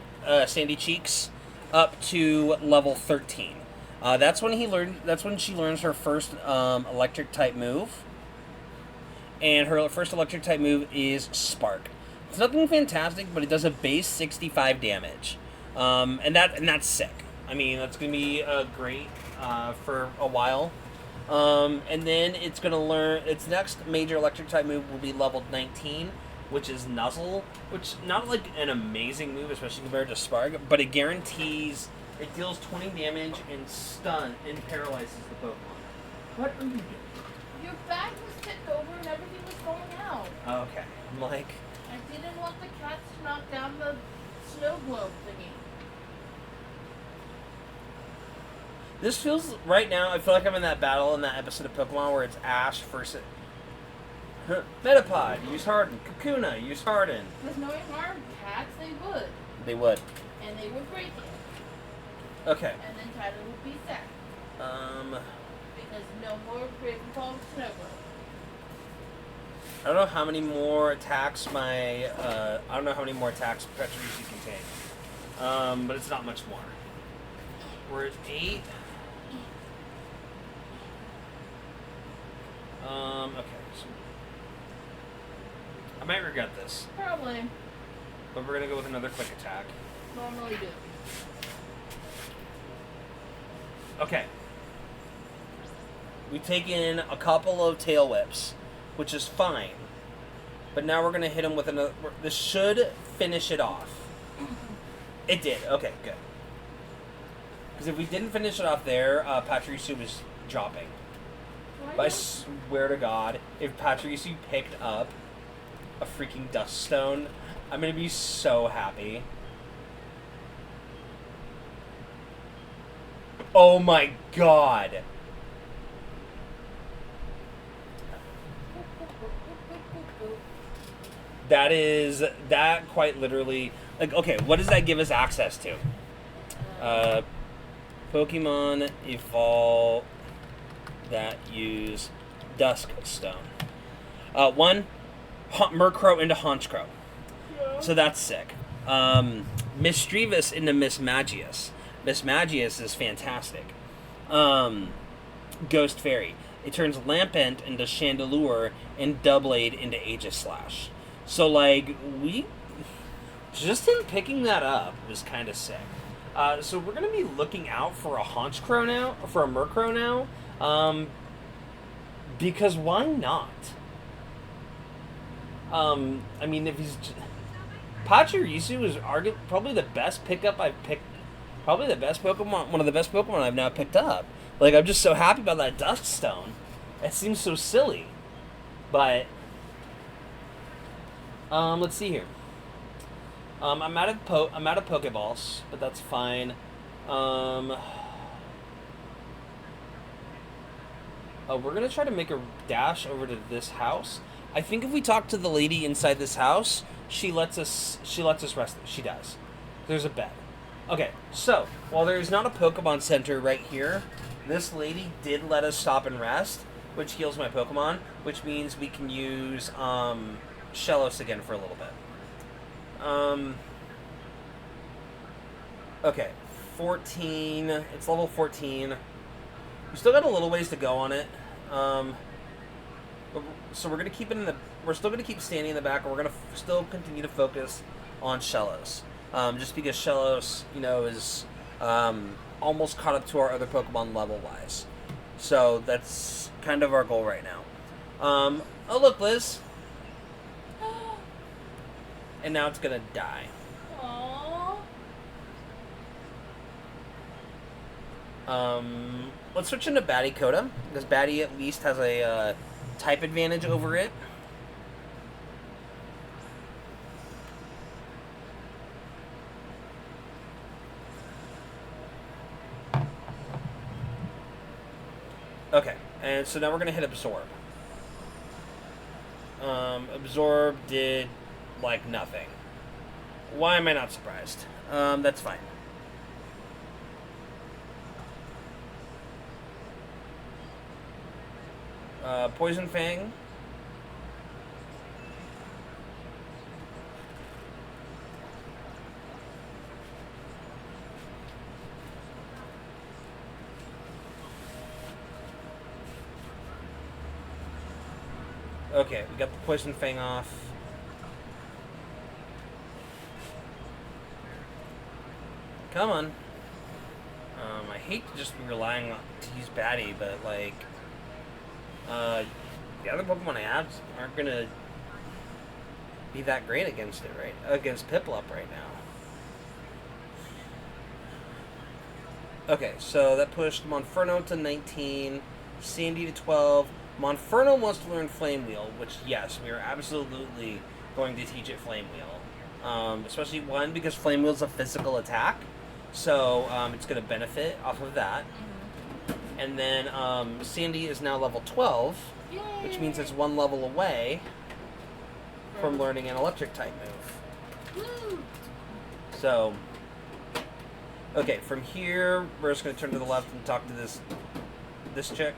Cheeks up to level 13. That's when she learns her first electric type move. And her first electric type move is Spark. It's nothing fantastic, but it does a base 65 damage. And that's sick. I mean, that's going to be great for a while. And then it's going to learn... Its next major electric type move will be level 19, which is Nuzzle. Which, not like an amazing move, especially compared to Spark, but it guarantees... It deals 20 damage and paralyzes the Pokemon. What are you doing? Your bag was tipped over and everything was falling out. Okay. I'm like... I didn't want the cats to knock down the snow globe thingy. This feels... Right now, I feel like I'm in that battle in that episode of Pokemon where it's Ash versus... Metapod, use Harden. Kakuna, use Harden. With no harm cats, they would. They would. And they would break it. Okay. And then Tyler would be sad. Because no more Ravenfall snow globe. I don't know how many more attacks Pachirisu can take. But it's not much more. We're at 8. Okay. So I might regret this, Probably. but we're gonna go with another quick attack. Normally do. Okay. We take in a couple of tail whips, which is fine. But now we're gonna hit him with another. This should finish it off. It did. Okay, good. Because if we didn't finish it off there, Pachirisu was dropping. But I swear to God, if Pachirisu picked up a freaking Dust Stone, I'm gonna be so happy. Oh my God! That quite literally, like, okay, what does that give us access to? Pokemon evolve that use Dusk Stone. One, Murkrow into Honchkrow. Yeah. So that's sick. Misdreavus into Mismagius. Mismagius is fantastic. Ghost Fairy. It turns Lampent into Chandelure and Doublade into Aegislash. So, like, just him picking that up was kind of sick. So we're going to be looking out for a Honchkrow now, for a Murkrow now, because why not? I mean, if he's... Pachirisu is probably the best pickup I've picked, probably the best Pokemon, one of the best Pokemon I've now picked up. Like, I'm just so happy about that Dusk Stone. It seems so silly, but... let's see here. I'm out of Pokeballs, but that's fine. We're gonna try to make a dash over to this house. I think if we talk to the lady inside this house, she lets us rest. She does. There's a bet. Okay, so while there's not a Pokemon Center right here, this lady did let us stop and rest, which heals my Pokemon, which means we can use Shellos again for a little bit. Okay, 14. It's level 14. We still got a little ways to go on it. So we're gonna keep it in the. We're still gonna keep standing in the back, and we're gonna still continue to focus on Shellos. Just because Shellos, is almost caught up to our other Pokemon level-wise. So that's kind of our goal right now. Oh look, Liz. And now it's gonna die. Aww. Let's switch into Batty Coda, because Batty at least has a type advantage over it. Okay, and so now we're gonna hit Absorb. Absorb did, like, nothing. Why am I not surprised? That's fine. Poison Fang. Okay, we got the Poison Fang off. Come on. I hate to just be relying on to use Batty, but like, the other Pokemon I have aren't gonna be that great against it, right? Against Piplup right now. Okay, so that pushed Monferno to 19, Sandy to 12. Monferno wants to learn Flame Wheel, which, yes, we are absolutely going to teach it Flame Wheel. Especially, one, because Flame Wheel is a physical attack, so it's going to benefit off of that. Mm-hmm. And then Sandy is now level 12, Yay. Which means it's one level away from learning an electric type move. Woo. So, okay, from here, we're just going to turn to the left and talk to this chick.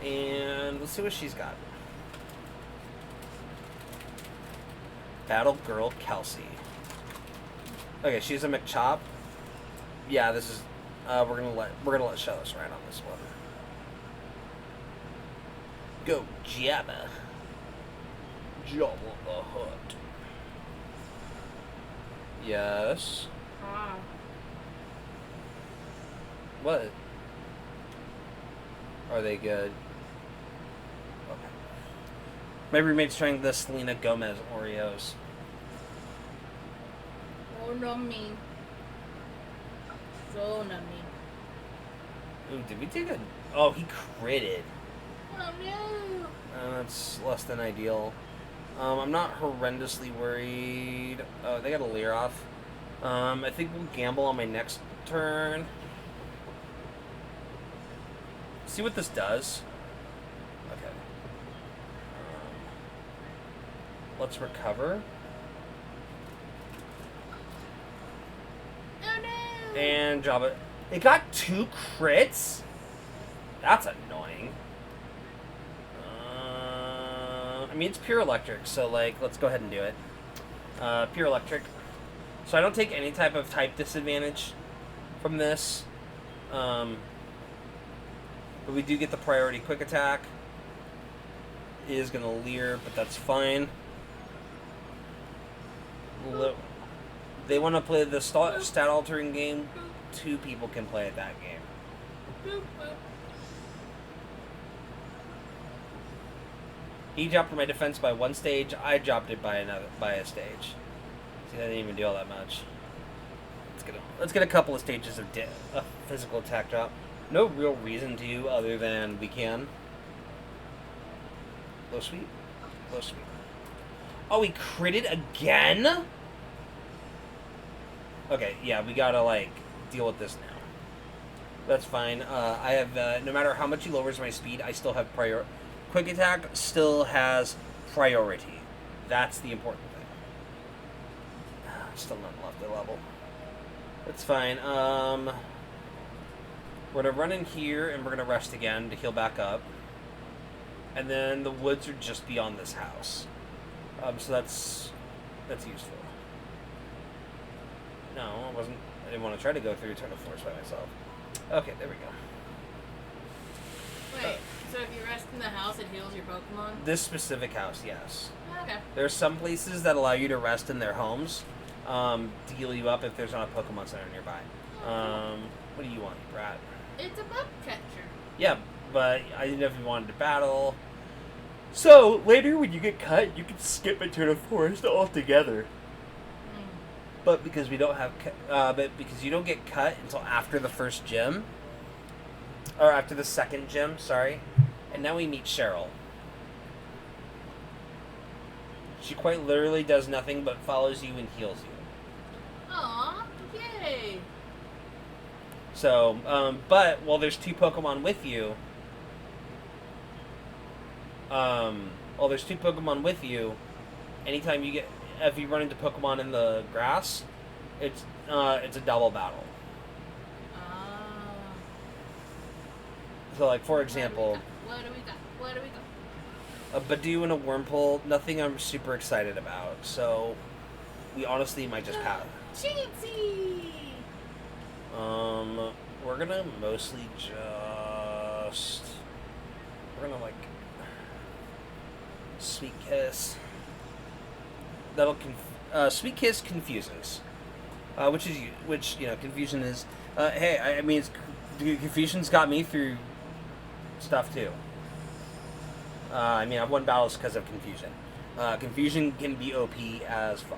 And let's see what she's got. Battle Girl Kelsey. Okay, she's a Machop. Yeah, this is. We're gonna let Shellos ride on this one. Go Jabba. Jabba the Hutt. Yes. Ah. What? Are they good? Okay. My roommate's trying the Selena Gomez Oreos. Oh, no me. So no me. Ooh, did we take a... Oh, he critted. Oh, no. That's less than ideal. I'm not horrendously worried. Oh, they got a Leer off. I think we'll gamble on my next turn. See what this does. Okay. Let's recover. Oh no! And drop it. It got 2 crits? That's annoying. I mean, it's pure electric, so, like, let's go ahead and do it. Pure electric. So I don't take any type of type disadvantage from this. But we do get the priority quick attack. It is going to Leer, but that's fine. They want to play the stat altering game. 2 people can play at that game. He dropped my defense by 1 stage. I dropped it by a stage. See, I didn't even do all that much. Let's get a couple of stages of physical attack drop. No real reason to, other than we can. Low sweep. Low sweep. Oh, he critted again? Okay, yeah, we gotta, like, deal with this now. That's fine. I have, no matter how much he lowers my speed, I still have priority. Quick attack still has priority. That's the important thing. Still not left the level. That's fine. We're going to run in here, and we're going to rest again to heal back up. And then the woods are just beyond this house. So that's useful. No, I didn't want to try to go through Eternal Force by myself. Okay, there we go. Wait, so if you rest in the house, it heals your Pokemon? This specific house, yes. Okay. There's some places that allow you to rest in their homes, heal you up if there's not a Pokemon Center nearby. What do you want, you brat? It's a bug catcher. Yeah, but I didn't know if you wanted to battle. So, later when you get cut, you can skip into the forest altogether. But because we don't have, because you don't get cut until after the first gym, or after the second gym, sorry. And now we meet Cheryl. She quite literally does nothing but follows you and heals you. Aw, yay! So, but while there's two Pokemon with you, anytime you get, if you run into Pokemon in the grass, it's a double battle. So, like, for example, What do we got? a Badoo and a Wurmple, nothing I'm super excited about. So, we honestly might just pass. Chansey! We're gonna mostly just... We're gonna, like... Sweet Kiss. That'll Sweet Kiss confuses. Which, you know, confusion is... hey, I mean, confusion's got me through stuff, too. I mean, I've won battles because of confusion. Confusion can be OP as fuck.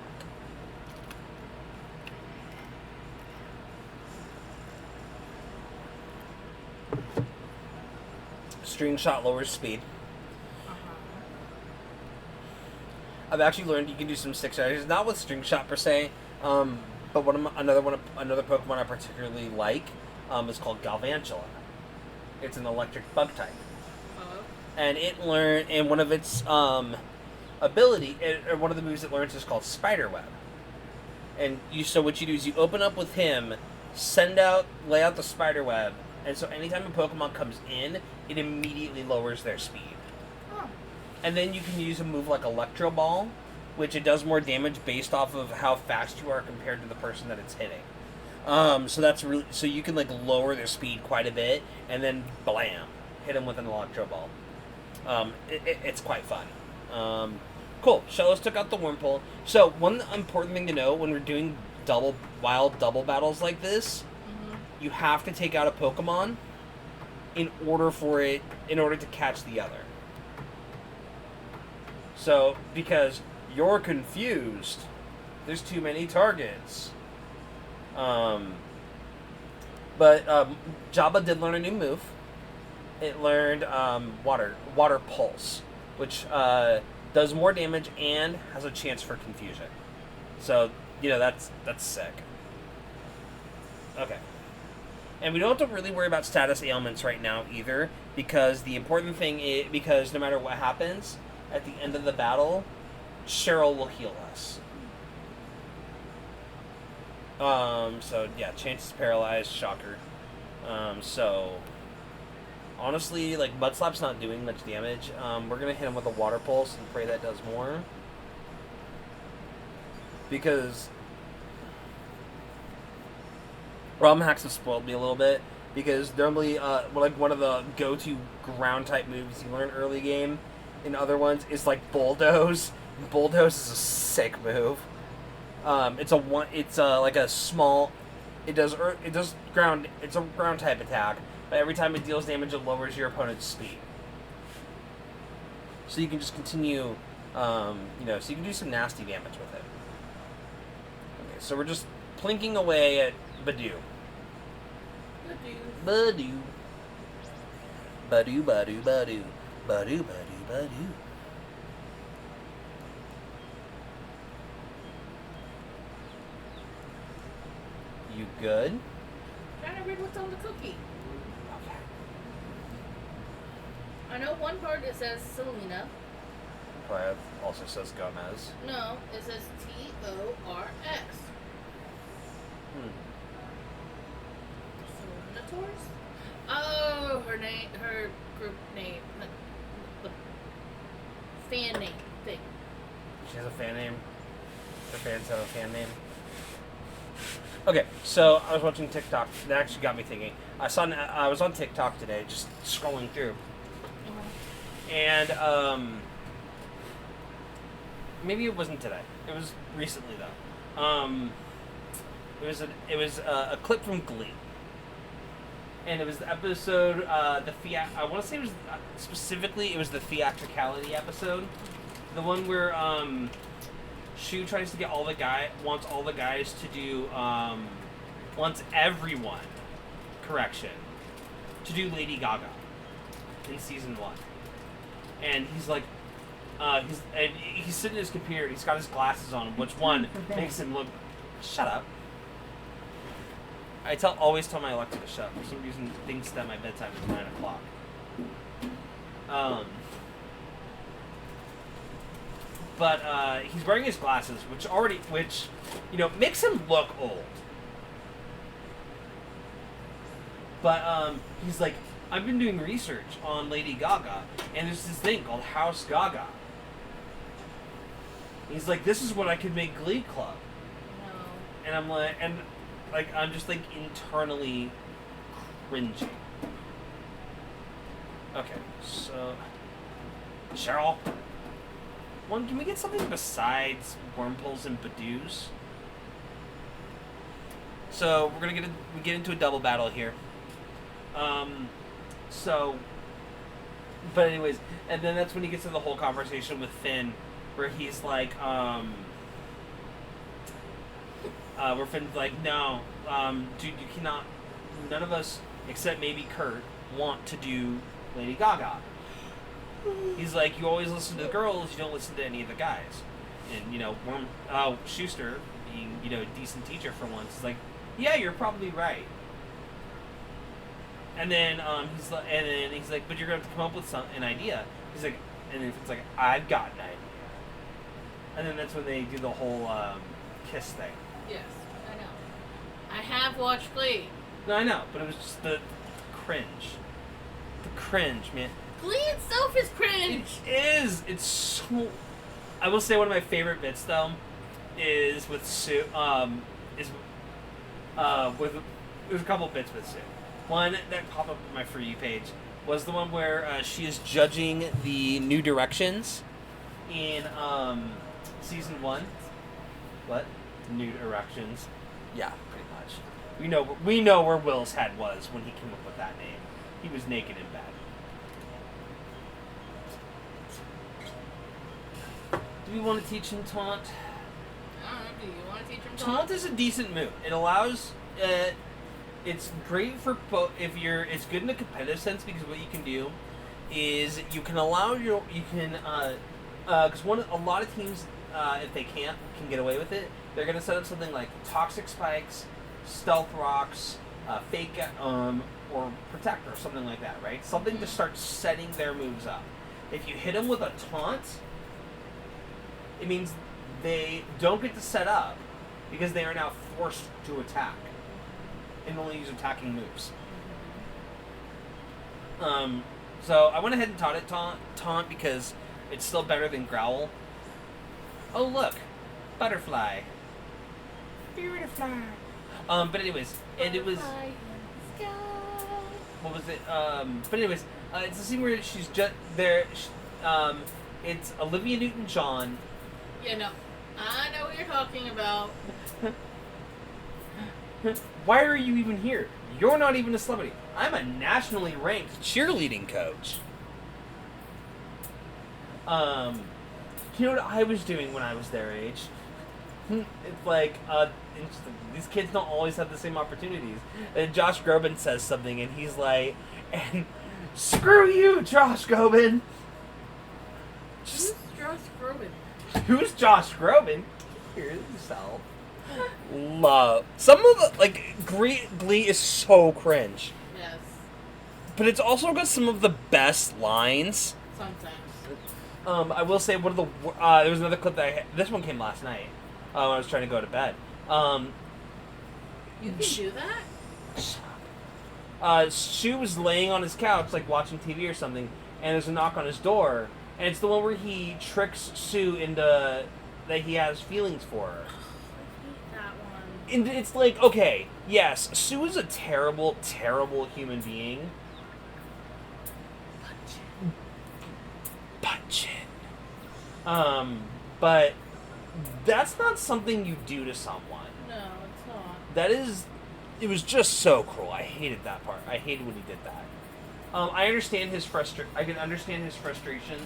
String Shot lowers speed. I've actually learned you can do some stick strategies, not with String Shot per se, but another Pokemon I particularly like is called Galvantula. It's an electric bug type. And and one of its one of the moves it learns is called Spider Web. And so what you do is you open up with him, lay out the Spider Web, and so anytime a Pokemon comes in, it immediately lowers their speed. Oh. And then you can use a move like Electro Ball, which it does more damage based off of how fast you are compared to the person that it's hitting. So you can like lower their speed quite a bit, and then blam, hit them with an Electro Ball. It's quite fun. Cool. Shellos took out the Wurmple. So one important thing to know when we're doing wild double battles like this, you have to take out a Pokemon in order to catch the other. So because you're confused, there's too many targets. But Jabba did learn a new move. It learned Water Pulse, which does more damage and has a chance for confusion. So, you know, that's sick. Okay. And we don't have to really worry about status ailments right now either, because the important thing is, because no matter what happens, at the end of the battle, Cheryl will heal us. So, yeah, Chance is paralyzed, shocker. So... Honestly, like, Mud Slap's not doing much damage. We're going to hit him with a Water Pulse and pray that does more. Because ROM hacks have spoiled me a little bit. Because normally, like, one of the go-to ground-type moves you learn early game in other ones is, like, Bulldoze. Bulldoze is a sick move. It's a ground-type attack. But every time it deals damage, it lowers your opponent's speed. So you can just continue, so you can do some nasty damage with it. Okay, so we're just plinking away at Badoo. Badoo. Badoo, Badoo, Badoo. Badoo, Badoo, Badoo. You good? Trying to read what's on the cookie. I know one part it says Selena. Probably also says Gomez. No, it says T-O-R-X. Selena Taurus? Oh, her group name. The fan name thing. She has a fan name? Her fans have a fan name? Okay, so I was watching TikTok. That actually got me thinking. I was on TikTok today, just scrolling through. And, maybe it wasn't today. It was recently, though. It was a clip from Glee, and it was the episode I want to say it was specifically it was the theatricality episode, the one where Shu tries to get wants all the guys to do wants everyone to do Lady Gaga in season 1, and he's like. He's sitting at his computer. He's got his glasses on. Which one makes him look? Shut up. I always tell my Alexa to shut up. For some reason, it thinks that my bedtime is 9 o'clock. But he's wearing his glasses, which makes him look old. But he's like, I've been doing research on Lady Gaga, and there's this thing called House Gaga. He's like, this is what I could make Glee Club. No. And I'm just like internally cringing. Okay, so Cheryl, can we get something besides Wormples and Badoos? So we get into a double battle here. But anyways, and then that's when he gets to the whole conversation with Finn, where he's like, where Finn's like, no, dude, you cannot, none of us, except maybe Kurt, want to do Lady Gaga. He's like, you always listen to the girls, you don't listen to any of the guys. And, Schuster, being, a decent teacher for once, is like, yeah, you're probably right. And then he's like, but you're going to have to come up with an idea. He's like, and it's like, I've got an idea. And then that's when they do the whole kiss thing. Yes, I know. I have watched Glee. No, I know, but it was just the cringe. The cringe, man. Glee itself is cringe. It is. It's so. I will say one of my favorite bits though is with Sue. There's a couple bits with Sue. One that popped up on my For You page was the one where she is judging the New Directions in season 1. What? New Directions. Yeah, pretty much. We know where Will's head was when he came up with that name. He was naked in bed. Do we want to teach him taunt? I don't know. Do you want to teach him Taunt is a decent move. It allows. It's great for if you're. It's good in a competitive sense because what you can do is you can allow because a lot of teams if they can get away with it, they're gonna set up something like toxic spikes, stealth rocks, fake or protect or something like that, right? Something to start setting their moves up. If you hit them with a taunt, it means they don't get to set up because they are now forced to attack and only use attacking moves. So I went ahead and taught it taunt because it's still better than growl. Oh look, butterfly. Butterfly. But anyways, and it was. What was it? But anyways, it's the scene where she's just there. It's Olivia Newton-John. Yeah, no. I know what you're talking about. Why are you even here? You're not even a celebrity. I'm a nationally ranked cheerleading coach. You know what I was doing when I was their age? It's like, these kids don't always have the same opportunities. And Josh Groban says something, and he's like, and screw you, Josh Groban. Who's Josh Groban? Who's Josh Groban? Hear yourself. Love. Some of the, Glee is so cringe. Yes. But it's also got some of the best lines. Sometimes. I will say one of the there was another clip that this one came last night when I was trying to go to bed. You can do that? Shu was laying on his couch, like watching TV or something, and there's a knock on his door, and it's the one where he tricks Sue into that he has feelings for her. I hate that one. And it's like, okay, yes, Sue is a terrible, terrible human being. But that's not something you do to someone. No, it's not. That is, it was just so cruel. I hated that part. I hated when he did that. I understand his I can understand his frustration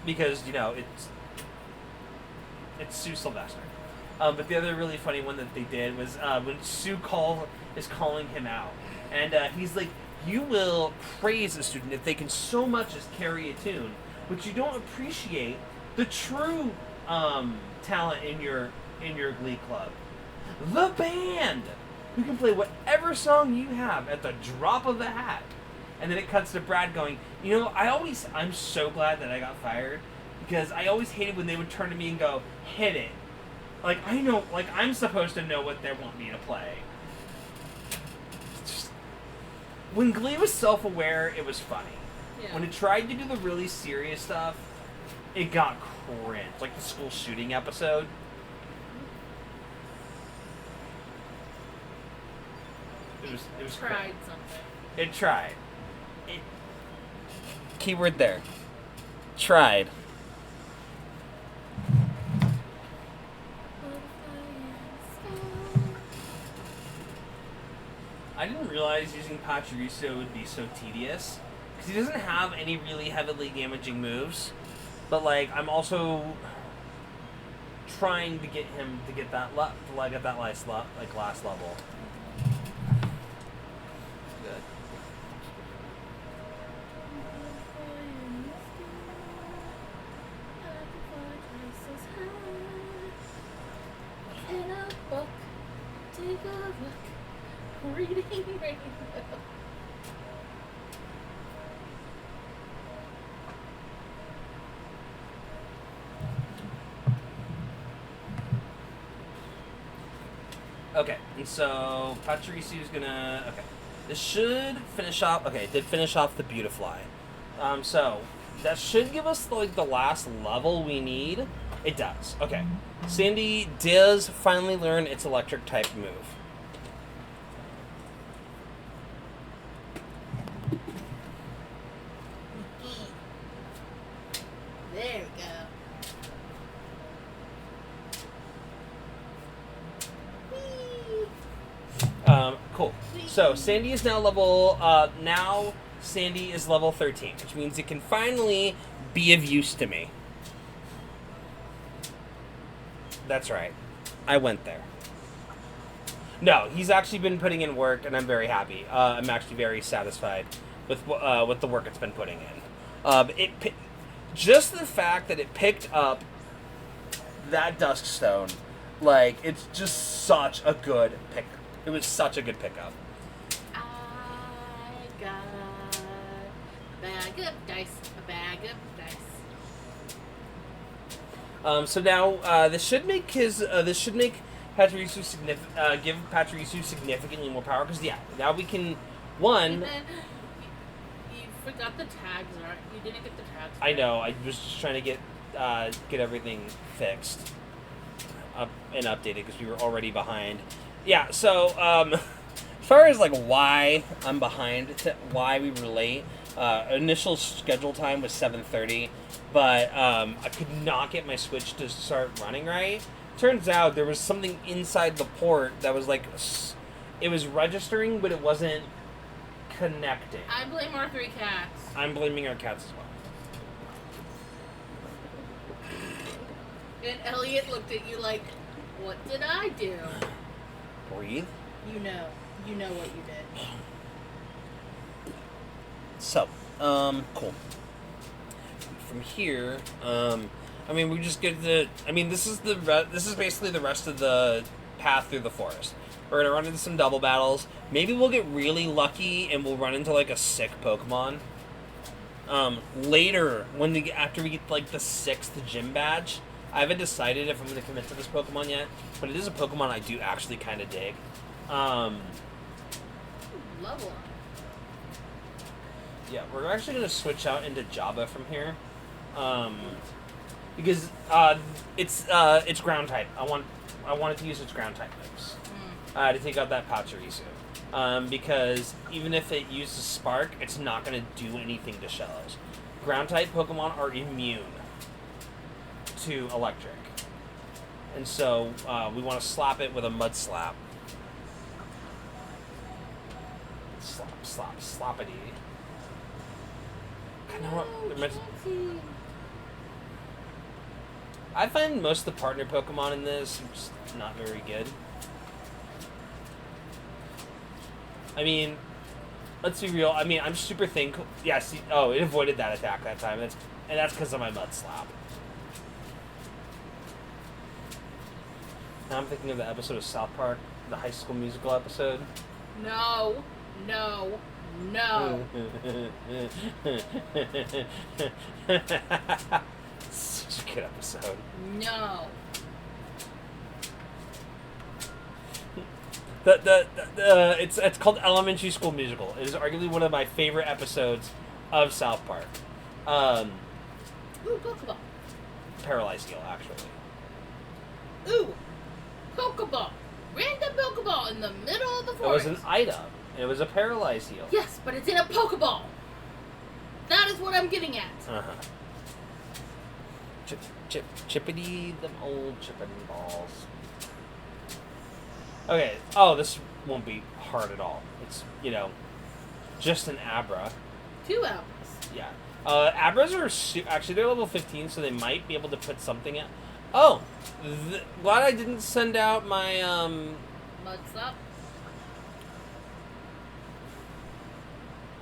because it's Sue Sylvester. But the other really funny one that they did was when Sue is calling him out, and he's like, "You will praise a student if they can so much as carry a tune, but you don't appreciate the true talent in your glee club, the band, who can play whatever song you have at the drop of a hat." And then it cuts to Brad going, I'm so glad that I got fired, because I always hated when they would turn to me and go, "Hit it." Like, I know, like, I'm supposed to know what they want me to play. When Glee was self-aware, it was funny. Yeah. When it tried to do the really serious stuff, it got cringe. Like the school shooting episode. It was tried cringe. something. It tried. Keyword there. Tried. I didn't realize using Pachirisu would be so tedious, because he doesn't have any really heavily damaging moves, but like I'm also trying to get him to get that at that last level. Good. In a book, take a look. Reading rainbow. Okay, and so Pachirisu is gonna. Okay, this should finish off. Okay, it did finish off the Beautifly. So that should give us like the last level we need. It does. Okay, Sandy does finally learn its electric type move. There we go. Cool. So Sandy is now Sandy is level 13, which means it can finally be of use to me. That's right. I went there. No, he's actually been putting in work, and I'm very happy. I'm actually very satisfied with the work it's been putting in. Just the fact that it picked up that Duskstone, like, it's just such a good pick. It was such a good pickup. I got a bag of dice. So now this should make Pachirisu give Pachirisu significantly more power, because now we can You forgot the tags, right? You didn't get the tags. I know. I was just trying to get everything fixed and updated, because we were already behind. Yeah. So as far as like why I'm behind, why we were late. Initial schedule time was 7:30, but I could not get my Switch to start running right. Turns out there was something inside the port that was like, it was registering, but it wasn't connecting. I blame our 3 cats. I'm blaming our cats as well. And Elliot looked at you like, what did I do? Breathe. You know what you did. So, cool. From here, we just get this is basically the rest of the path through the forest. We're gonna run into some double battles. Maybe we'll get really lucky and we'll run into like a sick Pokemon. Later, after we get like the 6th gym badge, I haven't decided if I'm gonna commit to this Pokemon yet, but it is a Pokemon I do actually kind of dig. Level up. Yeah, we're actually gonna switch out into Jabba from here, because it's ground type. I want it to use its ground type moves to take out that Pachirisu, because even if it uses Spark, it's not gonna do anything to Shellos. Ground type Pokemon are immune to Electric. And so we want to slap it with a mud slap. Sloppity. I know I find most of the partner Pokemon in this just not very good. I mean, let's be real. I mean, I'm super thin. Yeah, see, oh, it avoided that attack that time. And that's because of my mud slap. Now I'm thinking of the episode of South Park, the High School Musical episode. No. Such a good episode. No. It's called Elementary School Musical. It is arguably one of my favorite episodes of South Park. Ooh, Pokeball. Paralyzed Eel, actually. Ooh, Pokeball. Random Pokeball in the middle of the forest. It was an item. It was a paralyzed eel. Yes, but it's in a Pokeball. That is what I'm getting at. Uh-huh. Chippity, them old chippity balls. Okay. Oh, this won't be hard at all. It's, just an Abra. 2 Abras. Yeah. Abras are actually they're level 15, so they might be able to put something in. Oh, glad I didn't send out my Mud Slap.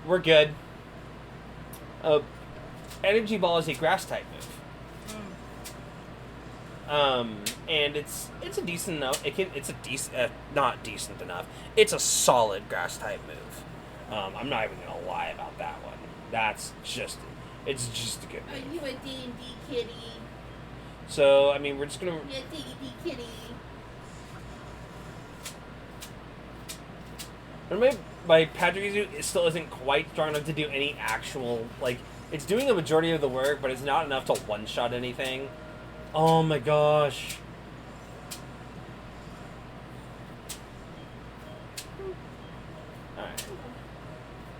We're good. Energy Ball is a grass type move. And it's a decent enough. It's a decent, not decent enough. It's a solid grass type move. I'm not even gonna lie about that one. It's just a good move. Are you a D&D kitty? So I mean, we're just gonna. Yeah, D&D kitty. My Pachirisu still isn't quite strong enough to do any actual It's doing the majority of the work, but it's not enough to one-shot anything. Oh my gosh. Alright.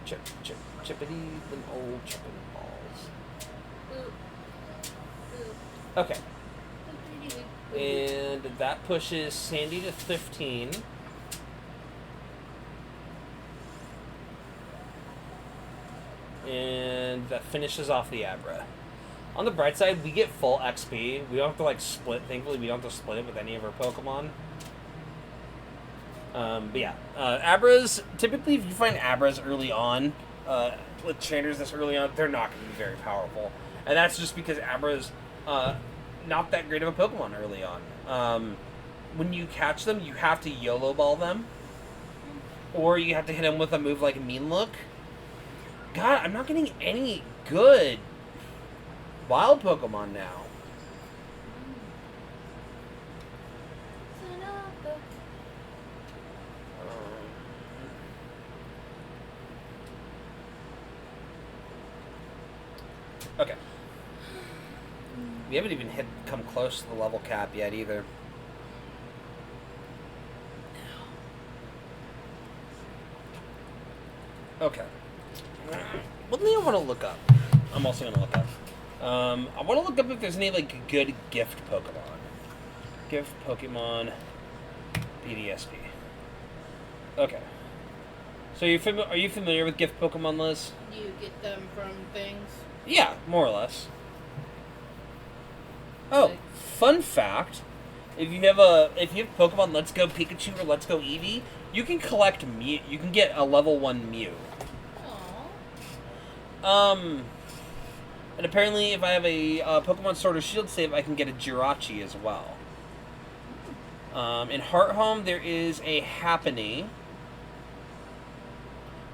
Chippity, them old chippity balls. Okay. And that pushes Sandy to 15. And that finishes off the Abra. On the bright side, we get full XP. We don't have to split. Thankfully, we don't have to split it with any of our Pokemon. But yeah, Abras. Typically, if you find Abras early on, with trainers this early on, they're not going to be very powerful, and that's just because Abras, not that great of a Pokemon early on. When you catch them, you have to YOLO ball them, or you have to hit them with a move like Mean Look. God, I'm not getting any good wild Pokemon now. Okay. We haven't even come close to the level cap yet either. Okay. What do you want to look up? I'm also going to look up. I want to look up if there's any good gift Pokemon. Gift Pokemon PDSP. Okay. So are you familiar with gift Pokemon, Liz? You get them from things? Yeah, more or less. Oh, fun fact. If you have Pokemon Let's Go Pikachu or Let's Go Eevee, you can collect Mew. You can get a level 1 Mew. Aww. And apparently if I have a Pokemon Sword or Shield save, I can get a Jirachi as well. In Hearthome, there is a Happiny.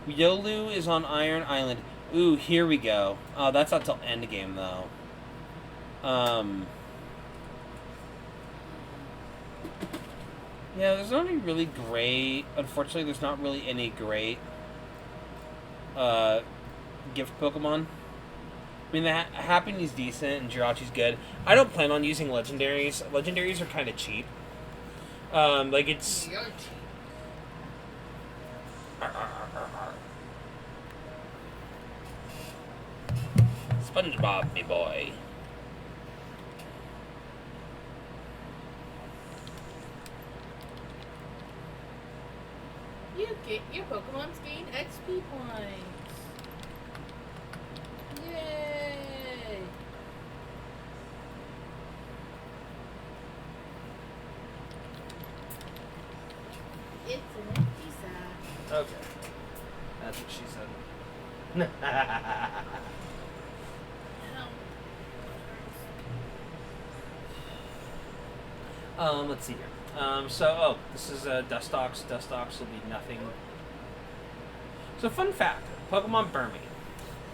Yolu is on Iron Island. Ooh, here we go. That's not till endgame, though. Yeah, there's not any really great... Unfortunately, there's not really any great gift Pokemon. I mean, the Happiny's decent and Jirachi's good. I don't plan on using Legendaries. Legendaries are kind of cheap. It's... You're cheap. SpongeBob, me boy. Your Pokemon's gained XP points. Yay! It's an empty sack. Okay. That's what she said. Let's see here. This is Dustox. Dustox will be nothing. So, fun fact: Pokemon Burmy.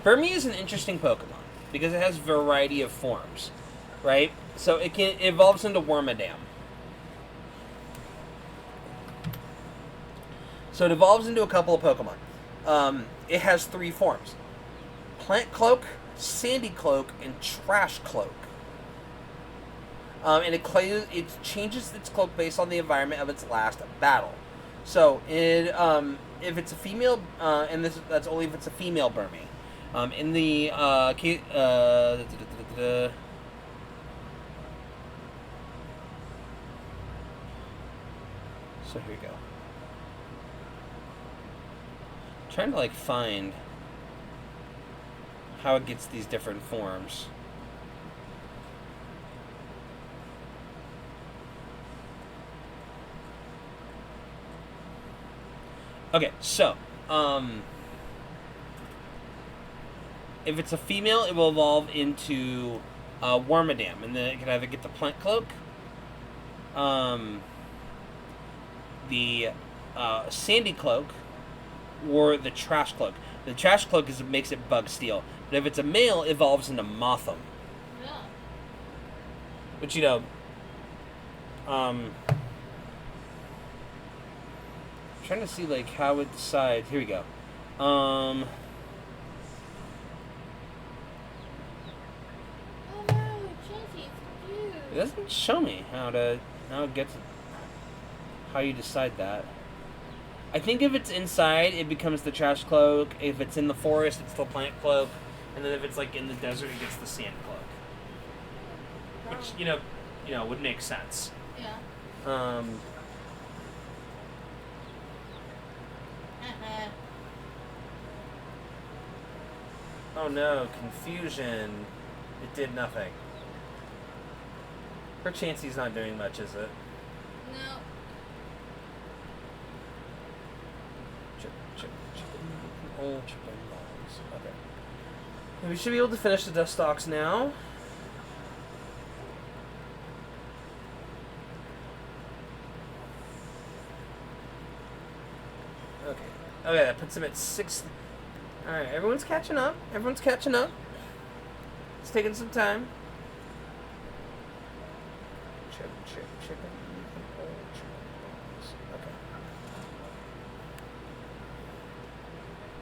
Burmy is an interesting Pokemon because it has a variety of forms, right? So it evolves into Wormadam. So it evolves into a couple of Pokemon. It has 3 forms: Plant Cloak, Sandy Cloak, and Trash Cloak. And it changes its cloak based on the environment of its last battle. So if it's a female, and that's only if it's a female Burmy. In the so here we go. Trying to find how it gets these different forms. Okay, so if it's a female, it will evolve into Wormadam, and then it can either get the Plant Cloak, the Sandy Cloak, or the Trash Cloak. The Trash Cloak makes it Bug Steel, but if it's a male, it evolves into Mothim. Yeah. Which, trying to see how it decides. Here we go. Oh no, Chansey's confused. It doesn't show me how it gets how you decide that. I think if it's inside, it becomes the Trash Cloak. If it's in the forest, it's the Plant Cloak, and then if it's in the desert, it gets the Sand Cloak. Which would make sense. Yeah. Oh no, confusion. It did nothing. Her Chansey's not doing much, is it? No. Oh, chicken balls. Okay. We should be able to finish the Dustox now. Okay. Okay, that puts him at 6. Alright, everyone's catching up. It's taking some time. Chicken. Okay.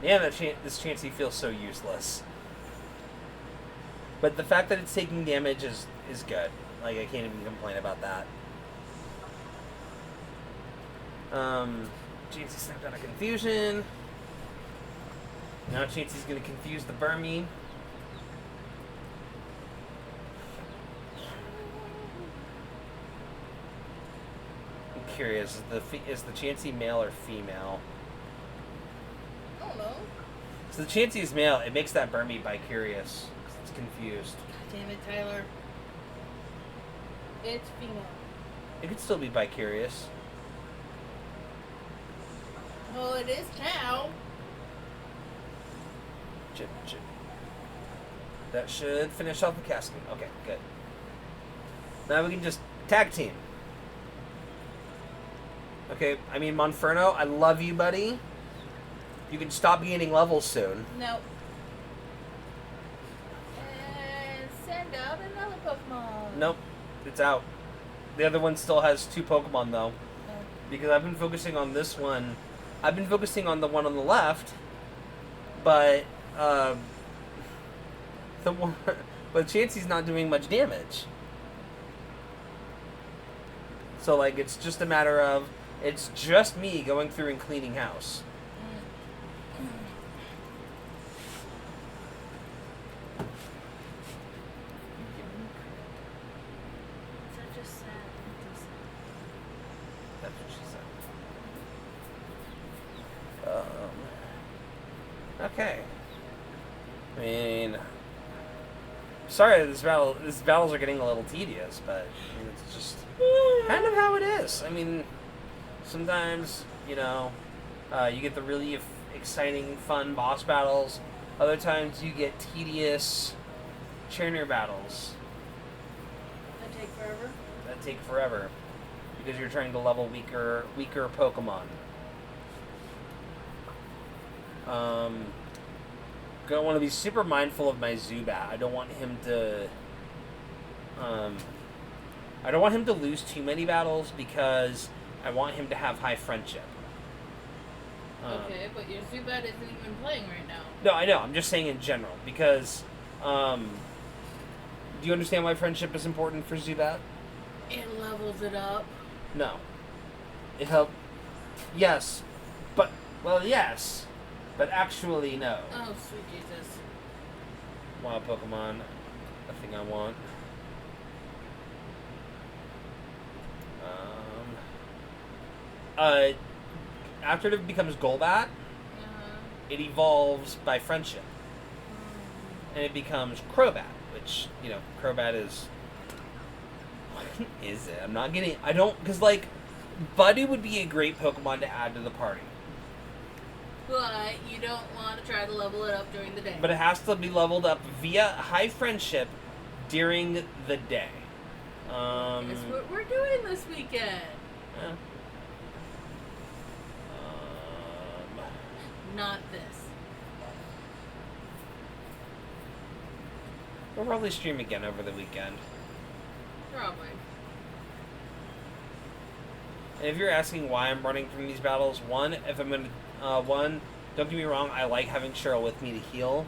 Yeah, this Chansey feels so useless. But the fact that it's taking damage is good. I can't even complain about that. Chansey snapped out of confusion. Now Chansey's going to confuse the Burmy. I'm curious, is the Chansey male or female? I don't know. So the Chansey is male. It makes that Burmy bi-curious. It's confused. God damn it, Tyler. It's female. It could still be bi-curious. Well, it is now. Chip. That should finish off the casting. Okay, good. Now we can just tag team. Okay, Monferno, I love you, buddy. You can stop gaining levels soon. No. And send out another Pokemon. Nope, it's out. The other one still has 2 Pokemon, though. No. Because I've been focusing on this one. I've been focusing on the one on the left, but Chansey's not doing much damage. So it's just a matter of it's just me going through and cleaning house. Such a sad. That's what she said. Okay. I mean, sorry, these battles are getting a little tedious, but I mean, it's just kind of how it is. I mean, sometimes you get the really exciting, fun boss battles. Other times you get tedious trainer battles that take forever because you're trying to level weaker Pokemon. Gonna want to be super mindful of my Zubat. I don't want him to lose too many battles because I want him to have high friendship. Okay, but your Zubat isn't even playing right now. No, I know. I'm just saying in general because do you understand why friendship is important for Zubat? It levels it up. No. It helps. Yes. Yes. But actually, no. Oh, sweet Jesus. Wild Pokemon. I think I want. After it becomes Golbat, it evolves by friendship. And it becomes Crobat, which, Crobat is... What is it? I'm not getting... I don't... Because, Buddy would be a great Pokemon to add to the party. But you don't want to try to level it up during the day. But it has to be leveled up via high friendship during the day. That's what we're doing this weekend. Yeah. Not this. We'll probably stream again over the weekend. Probably. And if you're asking why I'm running from these battles, don't get me wrong, I like having Cheryl with me to heal.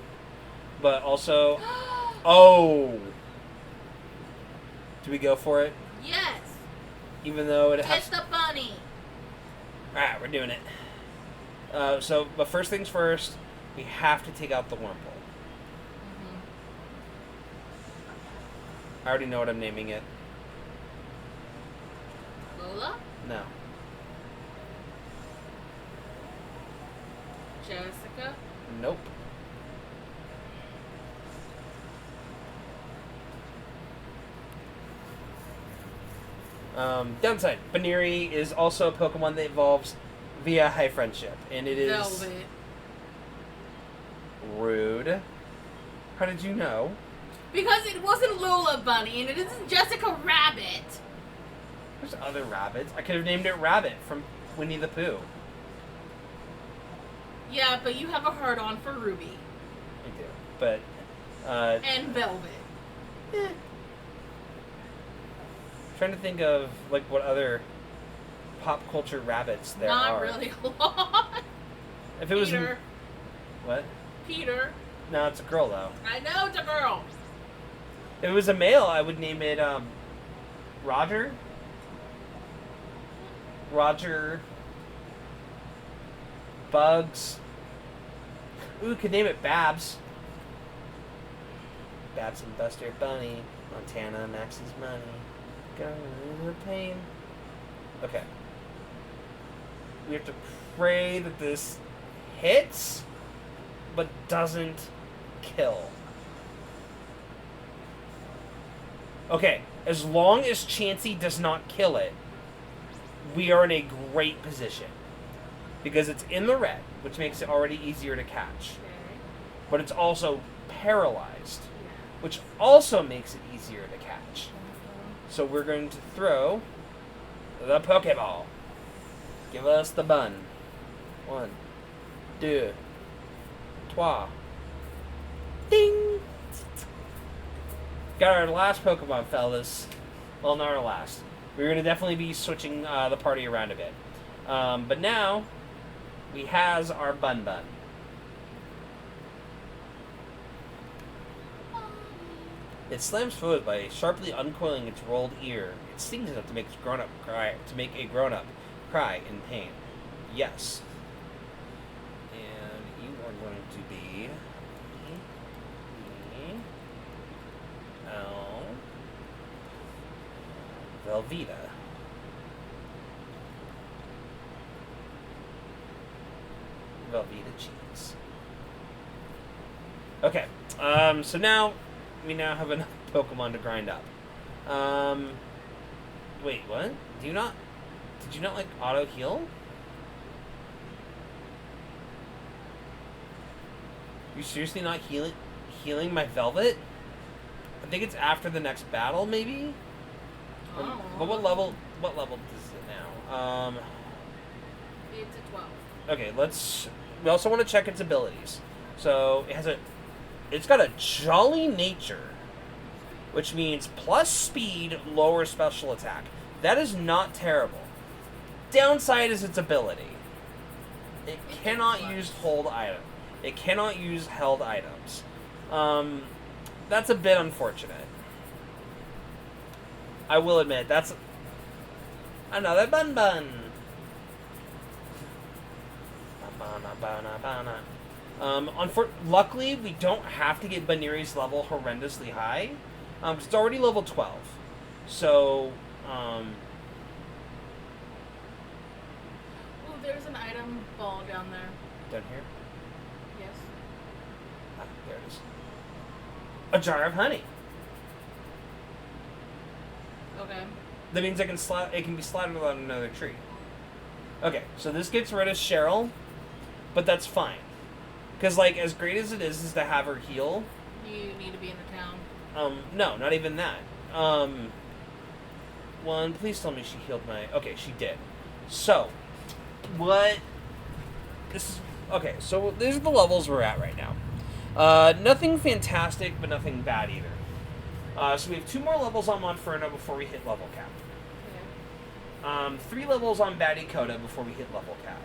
But also... Oh! Do we go for it? Yes! Even though it has... It's the bunny! Alright, we're doing it. But first things first, we have to take out the Wurmple. I already know what I'm naming it. Lola? No. Jessica? Nope. Downside. Baneri is also a Pokemon that evolves via high friendship. And it is... Velvet. Rude. How did you know? Because it wasn't Lola Bunny, and it isn't Jessica Rabbit. There's other rabbits. I could have named it Rabbit from Winnie the Pooh. Yeah, but you have a hard-on for Ruby. I do. But, And Velvet. Trying to think of, what other pop culture rabbits there are. Not really a lot. If it was... Peter. What? Peter. No, it's a girl, though. I know it's a girl. If it was a male, I would name it, Roger. Roger. Bugs. Ooh, could name it Babs. Babs and Buster Bunny. Montana, Max's money. Going the pain. Okay. We have to pray that this hits, but doesn't kill. Okay, as long as Chansey does not kill it, we are in a great position. Because it's in the red, which makes it already easier to catch. But it's also paralyzed, which also makes it easier to catch. So we're going to throw the Pokeball. Give us the bun. 1, 2, 3. Ding! Got our last Pokemon, fellas. Well, not our last. We're going to definitely be switching the party around a bit. But now, we has our Bun Bun. It slams foes by sharply uncoiling its rolled ear. It stings enough to make a grown-up cry in pain. Yes. And you are going to be Velveeta. Velveeta cheese. Okay. So now we now have enough Pokemon to grind up. Wait, what? Do you not? Did you not like auto heal? You seriously not healing my Velvet? I think it's after the next battle, maybe. Oh. But what level? What level is it now? It's a 12. Okay, let's. We also want to check its abilities. So it's got a Jolly Nature, which means plus speed, lower special attack. That is not terrible. Downside is its ability. It cannot use hold item. It cannot use held items. That's a bit unfortunate. I will admit, that's another bun bun. Luckily, we don't have to get Baneri's level horrendously high. It's already level 12. So, Oh, there's an item ball down there. down here. Yes. Ah, there it is. A jar of honey. Okay. That means it can be slotted on another tree. Okay, so this gets rid of Cheryl, but that's fine. Because, like, as great as it is to have her heal... You need to be in the town. No, not even that. One, please tell me she healed my... Okay, she did. So, what... This is... Okay, so these are the levels we're at right now. Nothing fantastic, but nothing bad either. So we have 2 more levels on Monferno before we hit level cap. Okay. 3 levels on Batty-Coda before we hit level cap.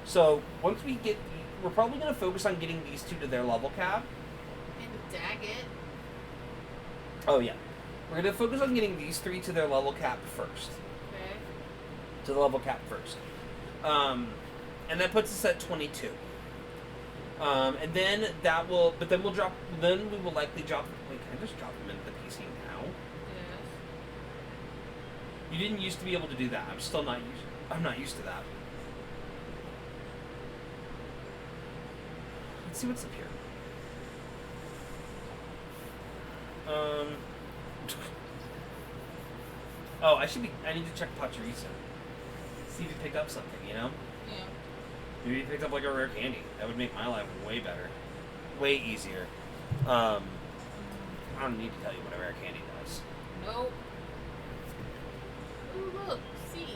So, once we get... We're probably going to focus on getting these 2 to their level cap. And Daggett. Oh, yeah. We're going to focus on getting these 3 to their level cap first. Okay. To the level cap first. And that puts us at 22. And then that will... But then we'll drop... Then we will likely drop... Wait, can I just drop them into the PC now? Yes. You didn't used to be able to do that. I'm not used to that. Let's see what's up here. Oh, I need to check Pachirisu. See if he picked up something, you know? Yeah. Maybe he picked up like a rare candy. That would make my life way better. Way easier. I don't need to tell you what a rare candy does. Nope. Ooh, look. Seeds.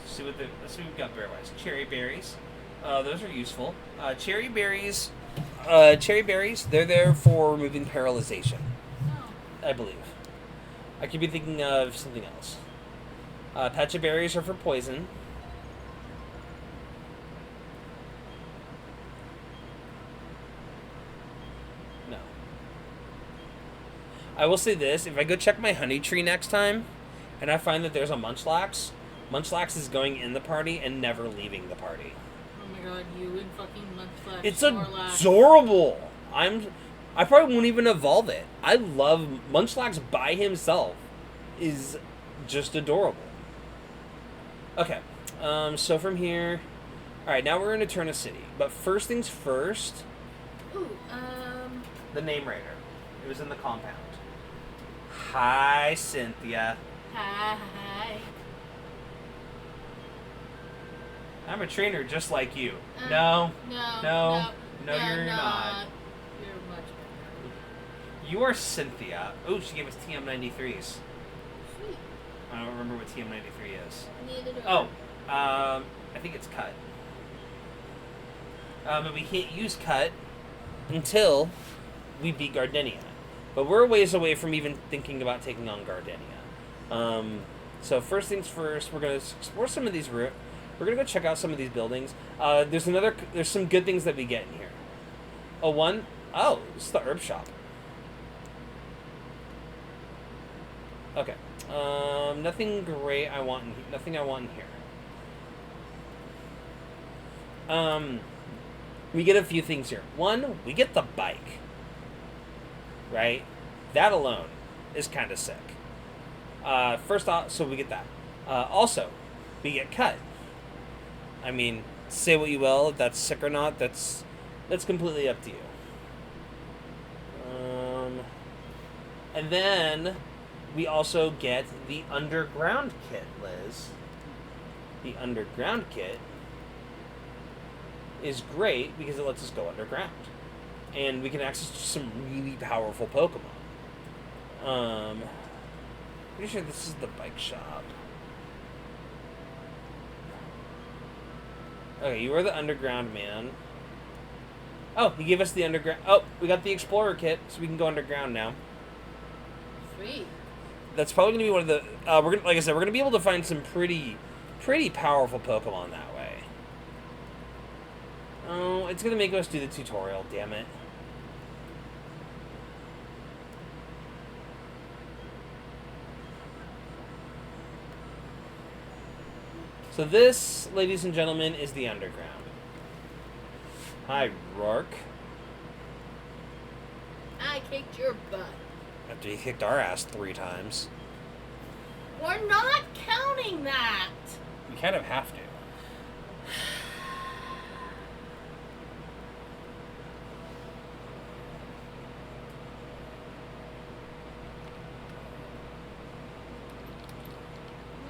Let's see what we've got berry-wise. Cherry berries. Those are useful. Cherry berries, they're there for removing paralyzation, Oh. I believe. I could be thinking of something else. Patcha berries are for poison. No. I will say this, if I go check my honey tree next time, and I find that there's a Munchlax, Munchlax is going in the party and never leaving the party. Oh my god, you and fucking Munchlax. It's Snorlax. adorable. I probably won't even evolve it. I love Munchlax by himself. Is just adorable. Okay, so from here, all right. Now we're in Eterna City, but first things first. Ooh, The name Raider. It was in the compound. Hi, Cynthia. Hi. I'm a trainer just like you. No, No, you're you're not. You're much better. You are Cynthia. Oh, she gave us TM93s. Sweet. I don't remember what TM93 is. Neither do Oh, I think it's cut. But we can't use cut until we beat Gardenia. But we're a ways away from even thinking about taking on Gardenia. So first things first, we're going to explore some of these routes. We're going to go check out some of these buildings. There's some good things that we get in here. Oh, this is the herb shop. Okay. Nothing great I want nothing I want in here. We get a few things here. One, we get the bike. Right? That alone is kind of sick. First off, so we get that. Also, we get cut. I mean, say what you will. If that's sick or not, that's completely up to you. And then we also get the underground kit, Liz. The underground kit is great because it lets us go underground. And we can access some really powerful Pokemon. Pretty sure this is the bike shop. Okay, you are the underground man. Oh, he gave us the underground. Oh, we got the Explorer kit, so we can go underground now. Sweet. That's probably gonna be one of the. We're gonna, like I said, we're gonna be able to find some pretty powerful Pokemon that way. Oh, it's gonna make us do the tutorial. Damn it. So this, ladies and gentlemen, is the underground. Hi, Rourke. I kicked your butt. After you kicked our ass 3 times. We're not counting that. We kind of have to.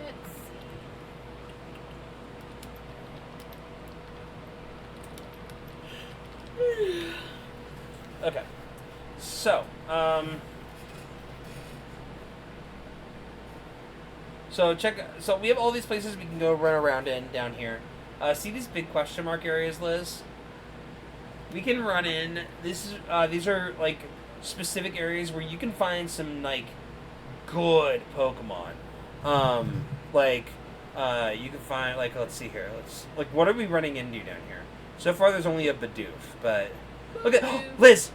Let's see. Okay. So, So we have all these places we can go run around in down here. See these big question mark areas, Liz? We can run in. These are like specific areas where you can find some like good Pokemon. You can find like, let's see here. What are we running into down here? So far, there's only a Bidoof, but look at Liz.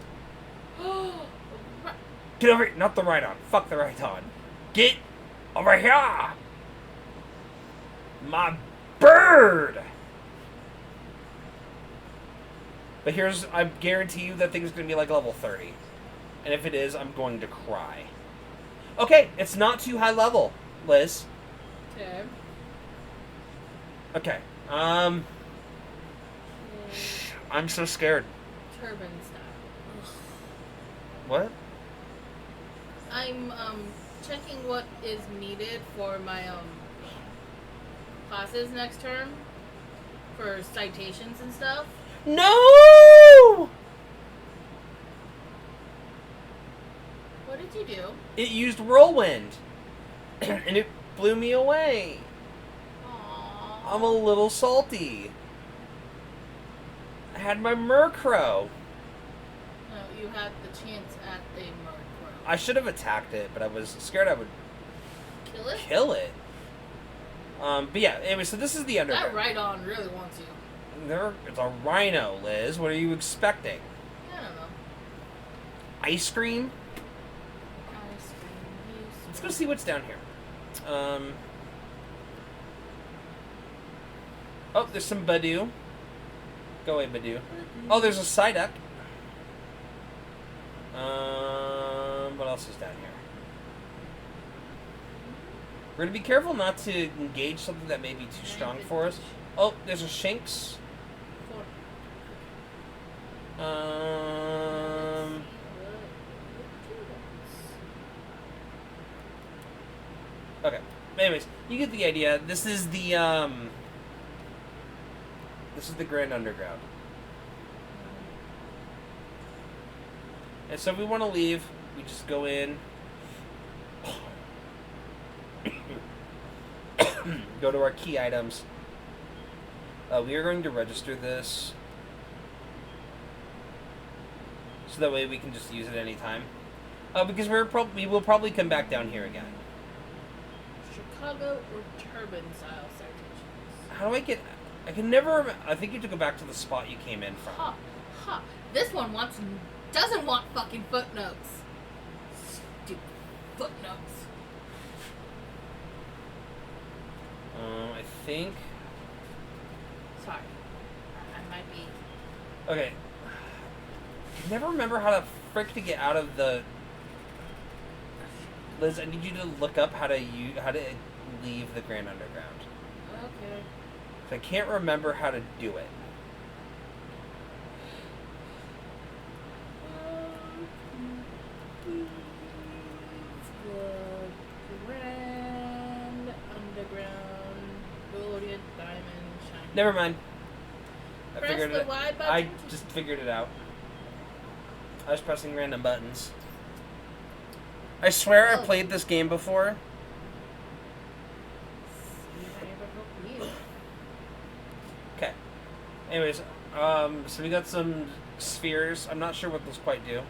Get over here. Not the Rhydon. Fuck the Rhydon. Get over here. My bird. But I guarantee you that thing's going to be like level 30. And if it is, I'm going to cry. Okay, it's not too high level, Liz. Okay. Okay. I'm so scared. Turban style. What? I'm checking what is needed for my classes next term for citations and stuff. No! What did you do? It used Whirlwind. And it blew me away. Aww. I'm a little salty. I had my Murkrow. No, you had the chance at the Murkrow. I should have attacked it, but I was scared I would Kill it? kill it. But yeah, anyway, so this is the underground. That Rhydon really wants you. It's a rhino, Liz. What are you expecting? I don't know. Ice cream? Ice cream. Let's go see what's down here. Oh, there's some Badoo. Go away, Badoo. Oh, there's a Psyduck. What else is down here? We're gonna be careful not to engage something that may be too strong for us. Oh, there's a Shinx. Okay. Anyways, you get the idea. This is the Grand Underground. And so if we want to leave, we just go in. Go to our key items. We are going to register this. So that way we can just use it anytime. Because we will probably come back down here again. Chicago or Turban style citations? How do I get... I can never remember. I think you have to go back to the spot you came in from. Ha! Ha! This one doesn't want fucking footnotes. Stupid footnotes. I think... Sorry. I might be... Okay. I never remember how to frick to get out of the... Liz, I need you to look up how to leave the Grand Underground. Okay. I can't remember how to do it. Grand underground brilliant diamond shine. Never mind. I Press figured the it. Y button. I just figured it out. I was pressing random buttons. I swear I played this game before. Okay. Anyways, so we got some spheres. I'm not sure what those quite do.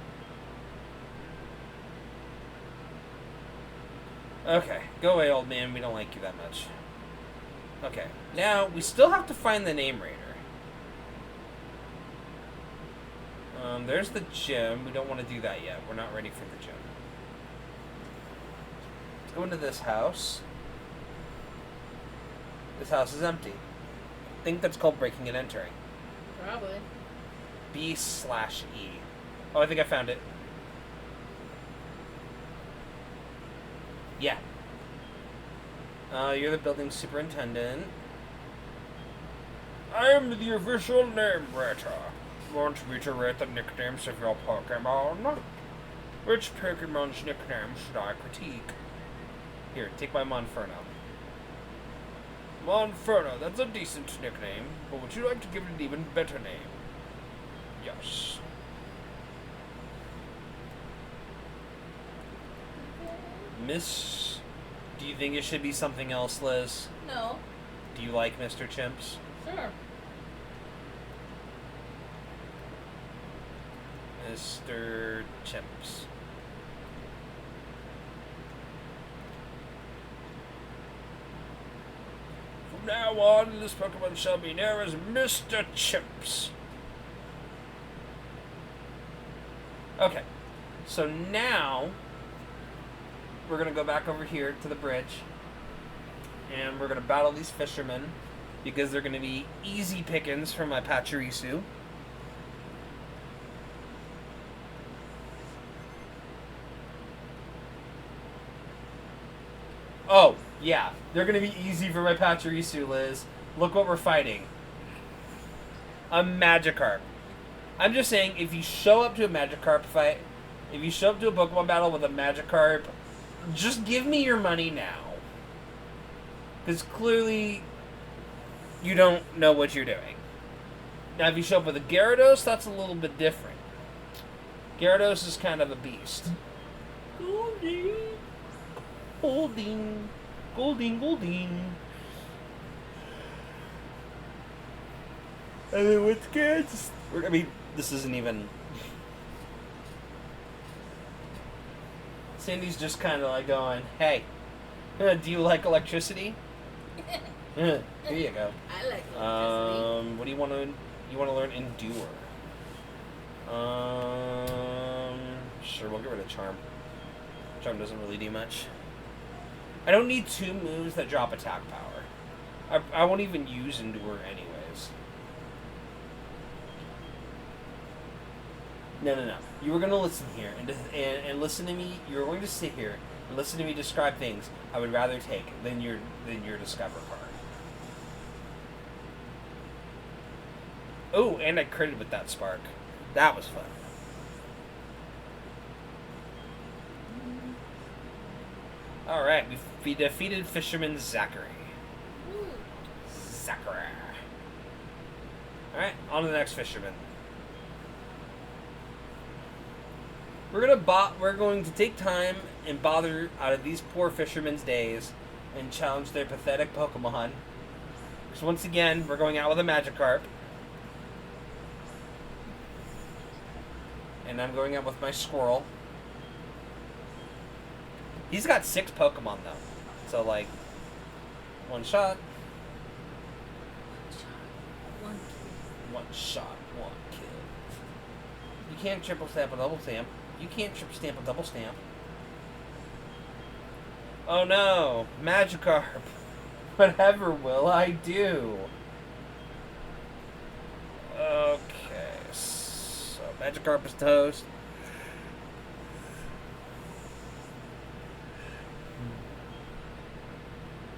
Okay, go away, old man. We don't like you that much. Okay, now we still have to find the name raider. There's the gym. We don't want to do that yet. We're not ready for the gym. Let's go into this house. This house is empty. I think that's called breaking and entering. Probably. B/E. Oh, I think I found it. Yeah. You're the building superintendent. I am the official name writer. Want me to rate the nicknames of your Pokemon? Which Pokemon's nickname should I critique? Here, take my Monferno. Monferno, that's a decent nickname, but would you like to give it an even better name? Yes. Miss... Do you think it should be something else, Liz? No. Do you like Mr. Chimps? Sure. Mr. Chimps. From now on, this Pokemon shall be known as Mr. Chimps. Okay, so now we're going to go back over here to the bridge, and we're going to battle these fishermen, because they're going to be easy pickings for my Pachirisu. Oh, yeah, they're going to be easy for my Pachirisu, Liz. Look what we're fighting. A Magikarp. I'm just saying, if you show up to a Magikarp fight, if you show up to a Pokemon battle with a Magikarp, just give me your money now. Because clearly, you don't know what you're doing. Now, if you show up with a Gyarados, that's a little bit different. Gyarados is kind of a beast. Golding. Golding. Golding, Golding. And then what's good? I mean, this isn't even... Cindy's just kind of like going, hey, do you like electricity? Here you go. I like electricity. What do you want to... You want to learn Endure. Sure, we'll get rid of Charm. Charm doesn't really do much. I don't need 2 moves that drop attack power. I won't even use Endure anyways. No. You were going to listen here and listen to me. You were going to sit here and listen to me describe things I would rather take than your Discover card. Oh, and I critted with that Spark. That was fun. Alright, we defeated Fisherman Zachary. Zachary. Alright, on to the next Fisherman. We're going to take time and bother out of these poor fishermen's days and challenge their pathetic Pokemon. So once again, we're going out with a Magikarp. And I'm going out with my Squirrel. He's got 6 Pokemon though. So like, 1 shot. 1 shot, 1 kill. You can't triple stamp a double stamp. You can't triple stamp a double stamp. Oh no, Magikarp. Whatever will I do? Okay, so Magikarp is toast.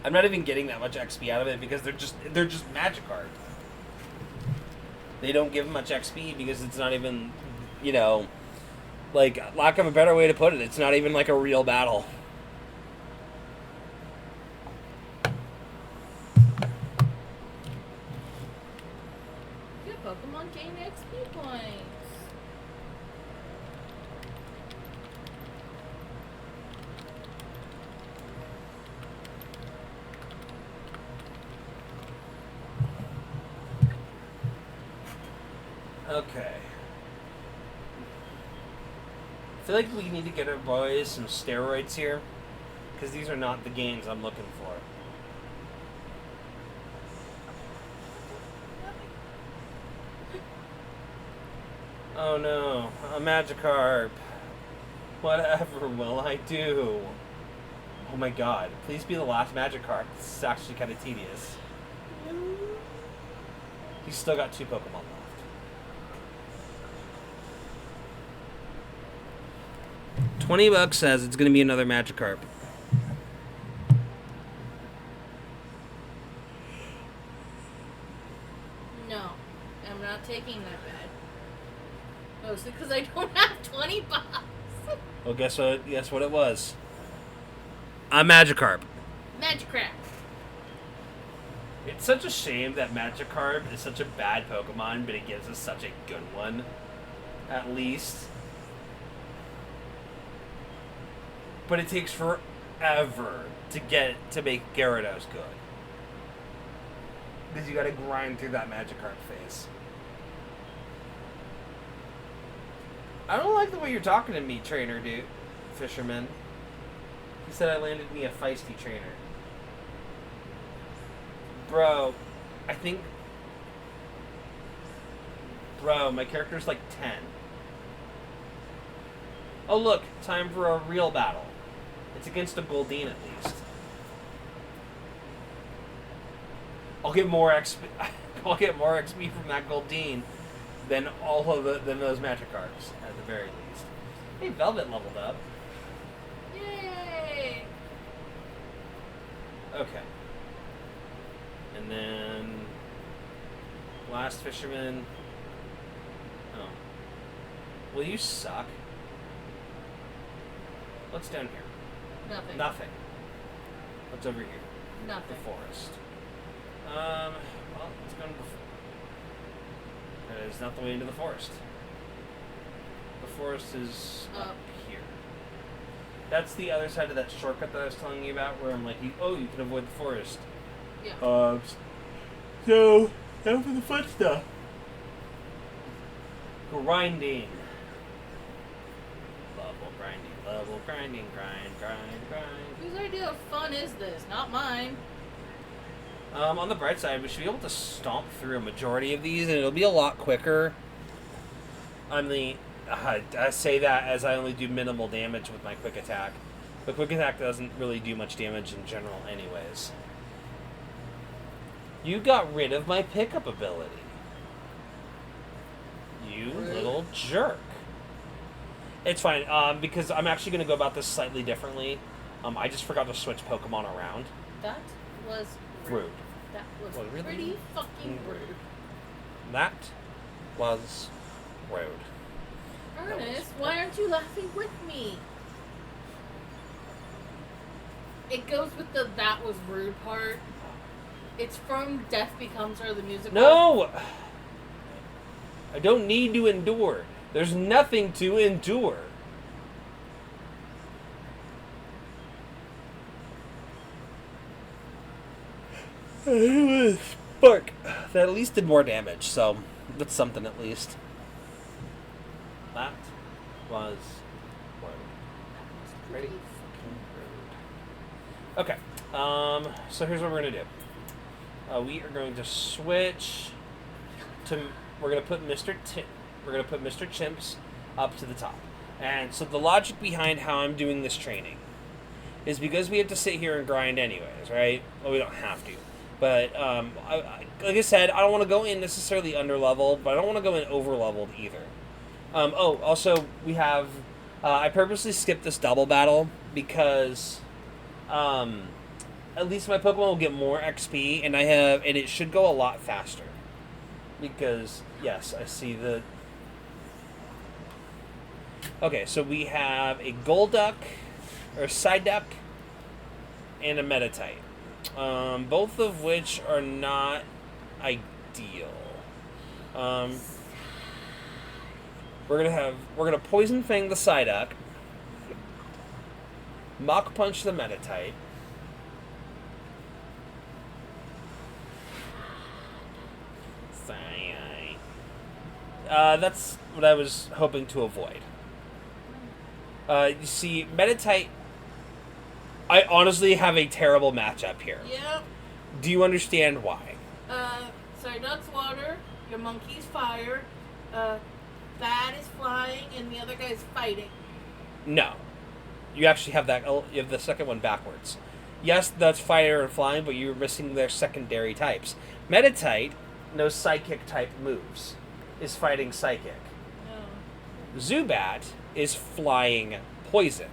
I'm not even getting that much XP out of it because they're just Magikarp. They don't give much XP because it's not even, like, lack of a better way to put it, it's not even like a real battle. Good Pokemon gain XP points. Okay. I feel like we need to get our boys some steroids here, because these are not the gains I'm looking for. Oh no, a Magikarp. Whatever will I do? Oh my god, please be the last Magikarp. This is actually kind of tedious. He's still got 2 Pokemon left. $20 says it's going to be another Magikarp. No, I'm not taking that bad. Mostly because I don't have $20. Well, guess what? Guess what it was? A Magikarp. Magikarp. It's such a shame that Magikarp is such a bad Pokemon, but it gives us such a good one. At least. But it takes forever to make Gyarados good. Because you gotta grind through that Magikarp phase. I don't like the way you're talking to me, trainer, dude. Fisherman. He said I landed me a feisty trainer. Bro, I think... Bro, my character's like 10. Oh look, time for a real battle. It's against a Goldeen at least. I'll get more XP. I'll get more XP from that Goldeen than than those Magikarps at the very least. Hey, Velvet leveled up. Yay! Okay. And then last fisherman. Oh. Well, you suck. What's down here? Nothing. Nothing. What's over here? Nothing. The forest. Well, let's go to the forest. It's not the way into the forest. The forest is up here. That's the other side of that shortcut that I was telling you about, where I'm like, you can avoid the forest. Yeah. So, now for the fun stuff. Grinding. Level grinding, grind. Whose idea of fun is this? Not mine. On the bright side, we should be able to stomp through a majority of these, and it'll be a lot quicker. I say that as I only do minimal damage with my quick attack. But quick attack doesn't really do much damage in general anyways. You got rid of my pickup ability. You little jerk. It's fine, because I'm actually going to go about this slightly differently. I just forgot to switch Pokemon around. That was rude. That was Well, really? pretty fucking rude. That was rude. Ernest, why aren't you laughing with me? It goes with the "that was rude" part. It's from Death Becomes Her, the musical. No! I don't need to endure. There's nothing to endure. Spark. That at least did more damage, so that's something at least. That was rude. Pretty fucking rude. Okay. So here's what we're gonna do. We are going to switch to. We're gonna put Mr. Chimps up to the top. And so the logic behind how I'm doing this training is because we have to sit here and grind anyways, right? Well, we don't have to. But, like I said, I don't want to go in necessarily underleveled, but I don't want to go in overleveled either. Also, we have... I purposely skipped this double battle because at least my Pokemon will get more XP, and it should go a lot faster. Because, yes, I see the... Okay, so we have a Golduck, or Psyduck, and a Meditite. Both of which are not ideal. We're gonna Poison Fang the Psyduck, Mach Punch the Meditite, that's what I was hoping to avoid. You see, Meditite, I honestly have a terrible matchup here. Yep. Do you understand why? Psyduck's water, your monkey's fire, Bat is flying, and the other guy's fighting. No. You actually have you have the second one backwards. Yes, that's fire and flying, but you're missing their secondary types. Meditite knows psychic type moves, is fighting psychic. No. Zubat is flying poison.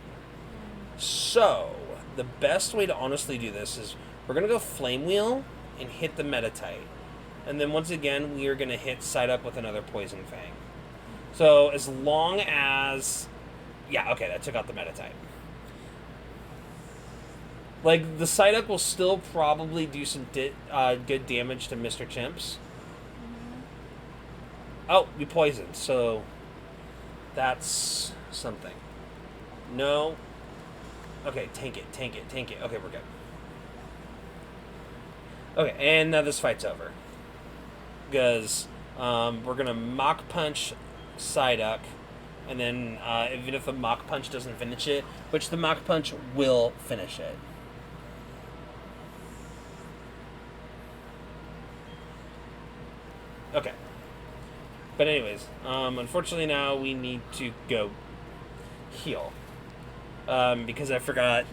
So, the best way to honestly do this is we're going to go Flame Wheel and hit the Meditite. And then once again, we are going to hit Psyduck with another Poison Fang. So, as long as... Yeah, okay, that took out the Meditite. Like, the Psyduck will still probably do some good damage to Mr. Chimps. Oh, we poisoned, so that's something. No. Okay, tank it. Okay, we're good. Okay, and now this fight's over. Because we're going to Mach Punch Psyduck, and then even if the Mach Punch doesn't finish it, which the Mach Punch will finish it. Okay. But anyways, unfortunately now we need to go heal. Because I forgot.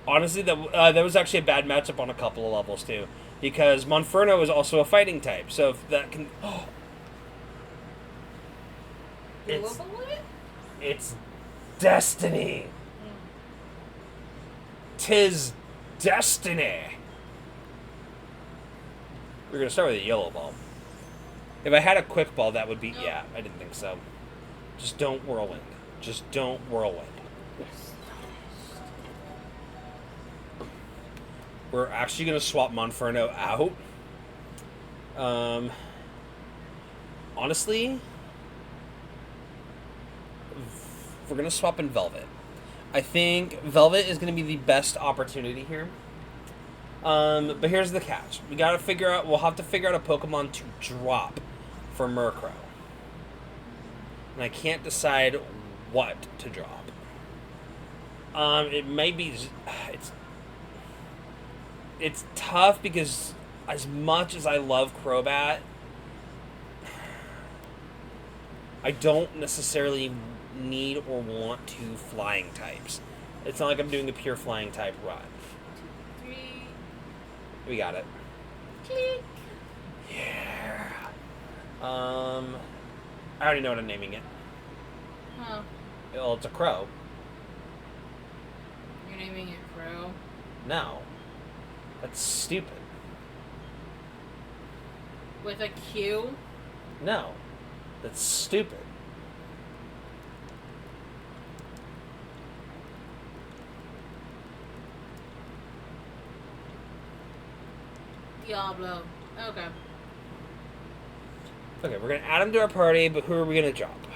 Honestly, that was actually a bad matchup on a couple of levels too. Because Monferno is also a fighting type, so if that can... Oh, it's destiny. Tis destiny. We're going to start with a yellow ball. If I had a quick ball, that would be... No. Yeah, I didn't think so. Just don't whirlwind. Just don't whirlwind. We're actually going to swap Monferno out. Honestly, we're going to swap in Velvet. I think Velvet is going to be the best opportunity here. But here's the catch. We'll have to figure out a Pokemon to drop for Murkrow. And I can't decide what to drop. It may be... It's tough because as much as I love Crobat, I don't necessarily need or want to flying types. It's not like I'm doing a pure flying type run. 2, 3. We got it. Click. Yeah. I already know what I'm naming it. Oh. Well, it's a crow. You're naming it Crow? No. That's stupid. With a Q? No. That's stupid. Diablo. Okay. Okay, we're going to add him to our party, but who are we going to drop?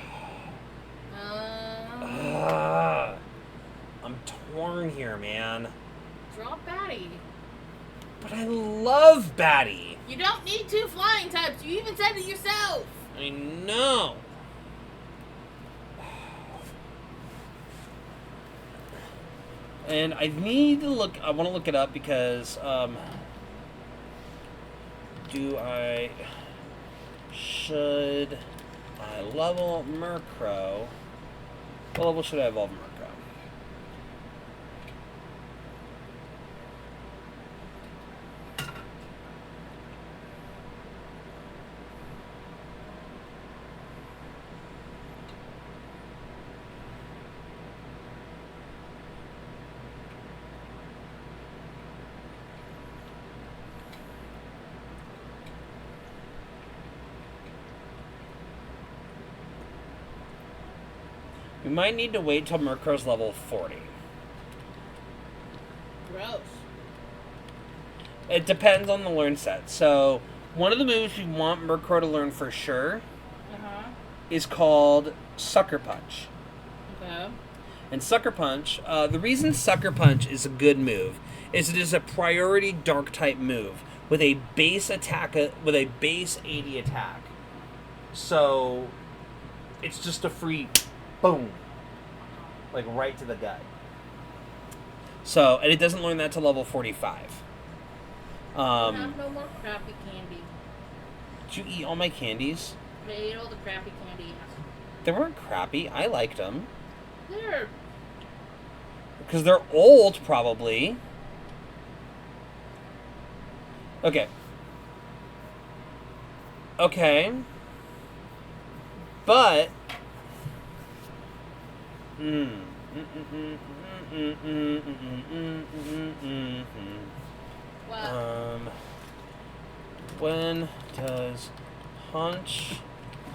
I'm torn here, man. Drop Batty. But I love Batty. You don't need 2 flying types. You even said it yourself. I know. And I need to look... I want to look it up because... Should I level Murkrow? What level should I evolve Murkrow? We might need to wait till Murkrow's level 40. Gross. It depends on the learn set. So, one of the moves we want Murkrow to learn for sure is called Sucker Punch. Okay. And Sucker Punch, the reason Sucker Punch is a good move is it is a priority dark type move with a base attack, with a base 80 attack. So, it's just a free boom. Like right to the gut. So, and it doesn't learn that to level 45. I have no more crappy candy. Did you eat all my candies? I ate all the crappy candy. They weren't crappy. I liked them. They're... Because they're old, probably. Okay. Okay. But... Wow. When does Hunch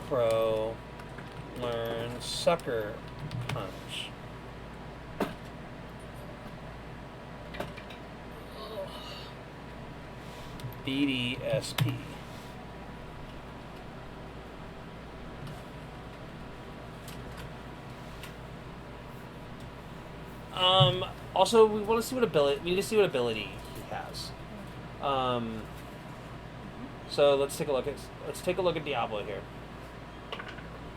Crow learn Sucker Punch? BDSP. Also, we want to see what ability. We need to see what ability he has. So let's take a look at Diablo here.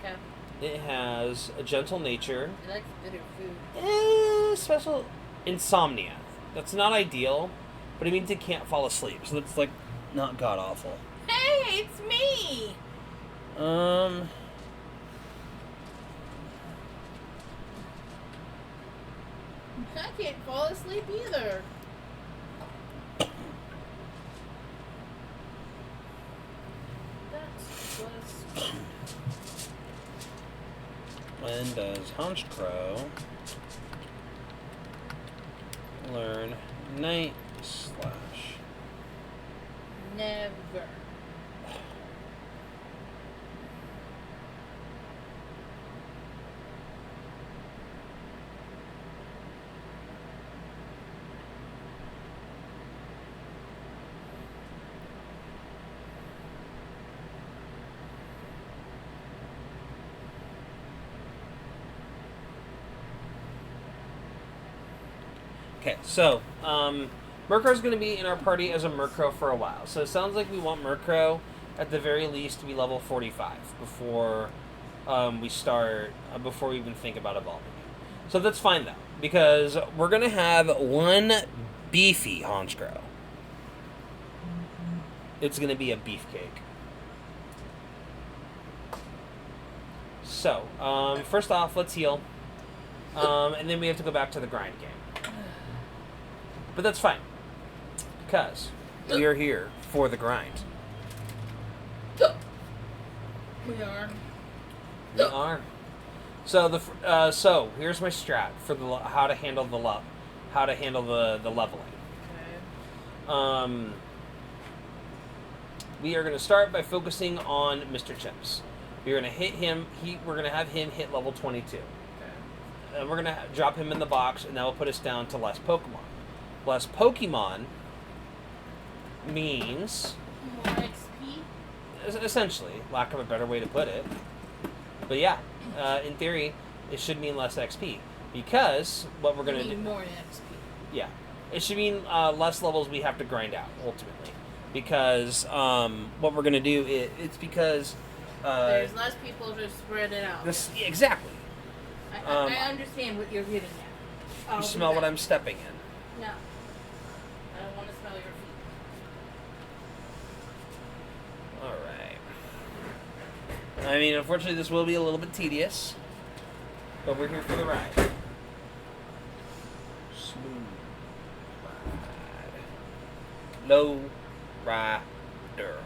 Okay. It has a gentle nature. It likes bitter food. Special insomnia. That's not ideal, but it means it can't fall asleep. So that's like not god awful. Hey, it's me. I can't fall asleep either. That's just... When does Hunched Crow learn Night Slash? Never. Okay, so, Murkrow's going to be in our party as a Murkrow for a while. So it sounds like we want Murkrow, at the very least, to be level 45 before we start, before we even think about evolving. So that's fine, though, because we're going to have one beefy Honchkrow. It's going to be a beefcake. So, first off, let's heal. And then we have to go back to the grind game. But that's fine, because we are here for the grind. We are. We are. So so here's my strat for how to handle the leveling. Okay. We are going to start by focusing on Mr. Chimps. We're going to hit him. We're going to have him hit level 22. Okay. And we're going to drop him in the box, and that will put us down to less Pokemon. Less Pokemon means... More XP? Essentially, lack of a better way to put it. But yeah, in theory, it should mean less XP. Because what we're going to do... More XP. Yeah. It should mean less levels we have to grind out, ultimately. Because what we're going to do, it's because... there's less people to spread it out. Exactly. I understand what you're getting at. You smell what I'm stepping in. No. I don't want to smell your feet. Alright. I mean, unfortunately, this will be a little bit tedious. But we're here for the ride. Smooth ride. Low rider.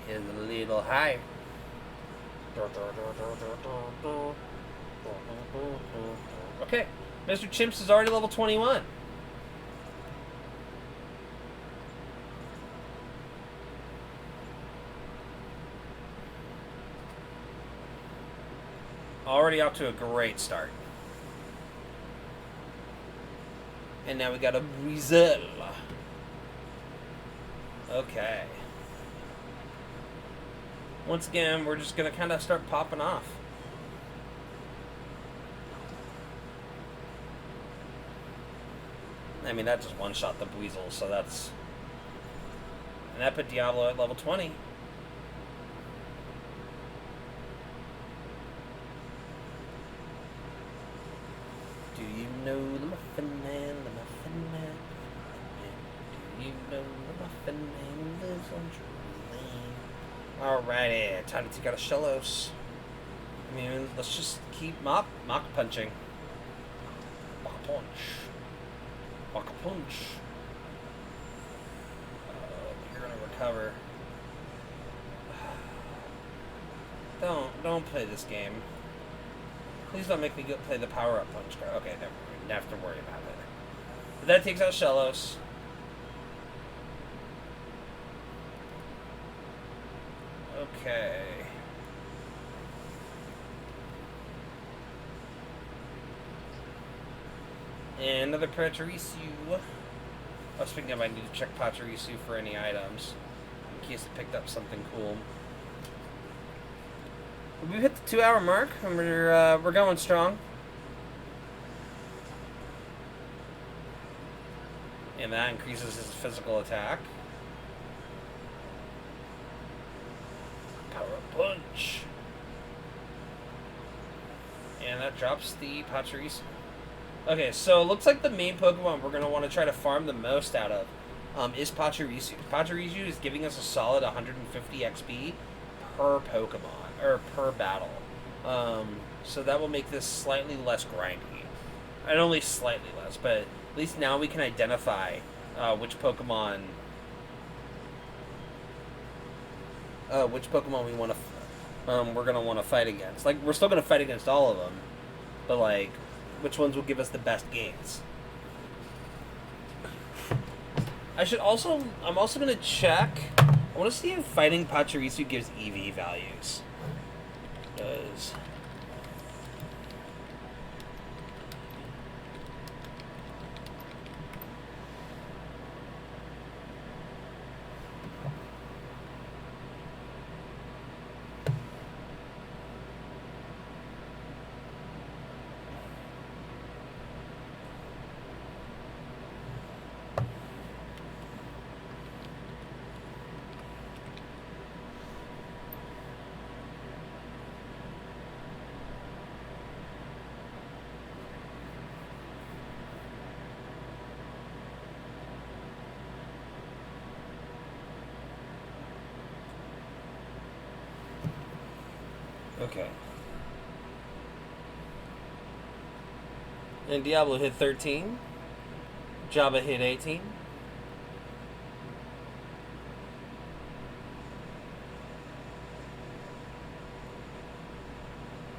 Is a little higher. Okay. Mr. Chimps is already level 21. Already off to a great start. And now we got a Breezel. Okay. Once again, we're just going to kind of start popping off. I mean, that just one-shot the Weasel, so that's... And that put Diablo at level 20. Do you know the Muffin Man, the Muffin Man? Do you know the Muffin Man lives on Drury Lane? Alrighty, time to take out a Shellos. I mean, let's just keep mock punching. Mock punch. Mock punch. You're gonna recover. Don't play this game. Please don't make me go play the power-up punch card. Okay, never mind. Don't have to worry about it. But that takes out Shellos. Okay. And another Pachirisu. Oh, speaking of, I need to check Pachirisu for any items. In case I picked up something cool. We've hit the 2-hour mark, and we're going strong. And that increases his physical attack. Power punch. And that drops the Pachirisu. Okay, so it looks like the main Pokemon we're going to want to try to farm the most out of is Pachirisu. Pachirisu is giving us a solid 150 XP per Pokemon, or per battle. So that will make this slightly less grindy. And only slightly less, but at least now we can identify which Pokemon we want to we're going to want to fight against. Like, we're still going to fight against all of them, but like which ones will give us the best gains. I'm also going to check. I want to see if fighting Pachirisu gives EV values. Does. Okay. And Diablo hit 13. Jabba hit 18.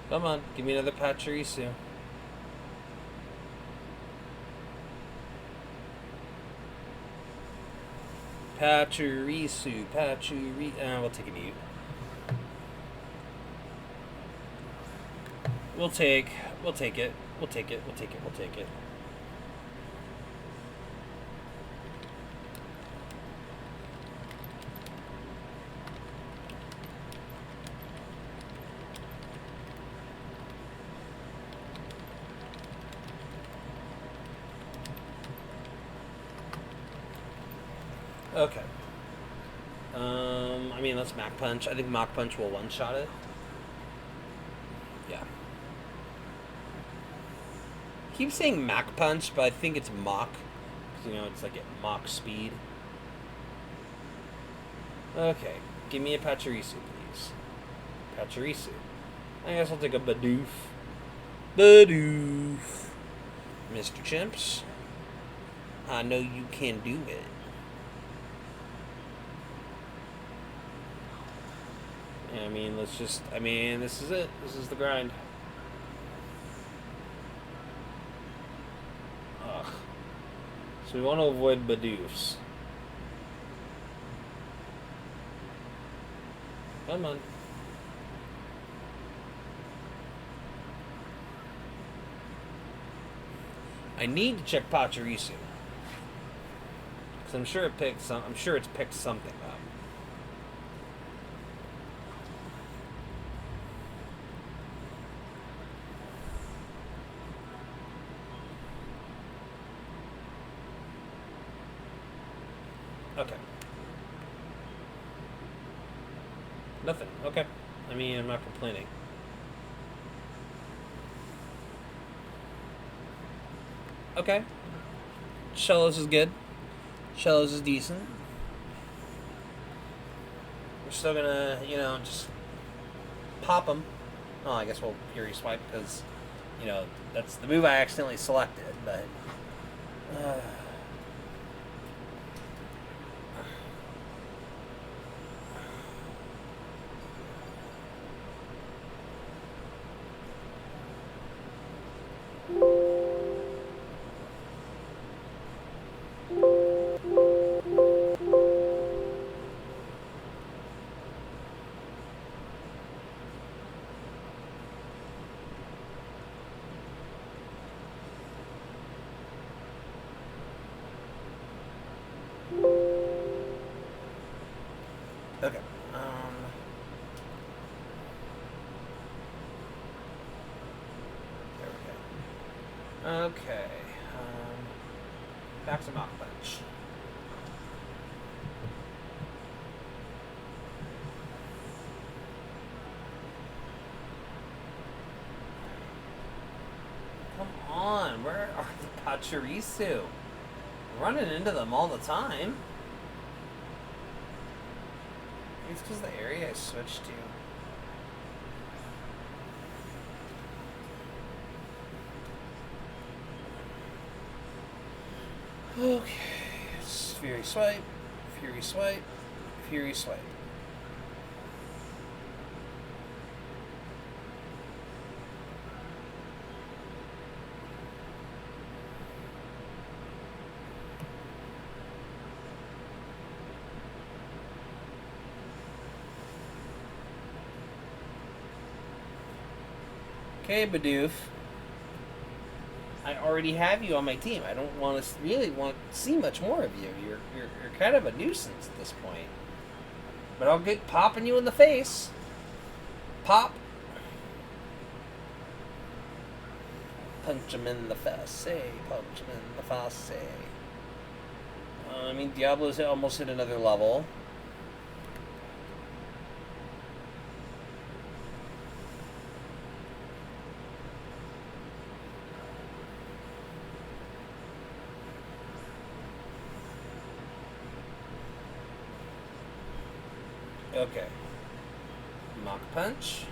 Come on, give me another Pachirisu. Pachirisu. We'll take a mute. We'll take it. Okay. I mean, let's Mach Punch. I think Mach Punch will one-shot it. Yeah. Keep saying Mach Punch, but I think it's Mach. Because, you know, it's like at Mach speed. Okay. Give me a Pachirisu, please. Pachirisu. I guess I'll take a Bidoof. Mr. Chimps. I know you can do it. I mean, this is it. This is the grind. Ugh. So we want to avoid Bidoofs. Come on. I need to check Pachirisu. Because I'm sure it picked some. I'm sure it's picked something up. Okay. Nothing. Okay. I mean, I'm not complaining. Okay. Shellos is good. Shellos is decent. We're still gonna, just pop them. Oh, I guess we'll Fury Swipe because, that's the move I accidentally selected, but... Okay. There we go. Okay. Back to Mach Punch. Come on, where are the Pachirisu? Running into them all the time. It's because the area I switched to. Okay. It's Fury Swipe, Fury Swipe, Fury Swipe. Okay, Bidoof. I already have you on my team. I don't want to really want to see much more of you. You're kind of a nuisance at this point. But I'll get popping you in the face. Pop. Punch him in the face. Punch him in the face. I mean, Diablo's almost hit another level. Okay. Mach Punch.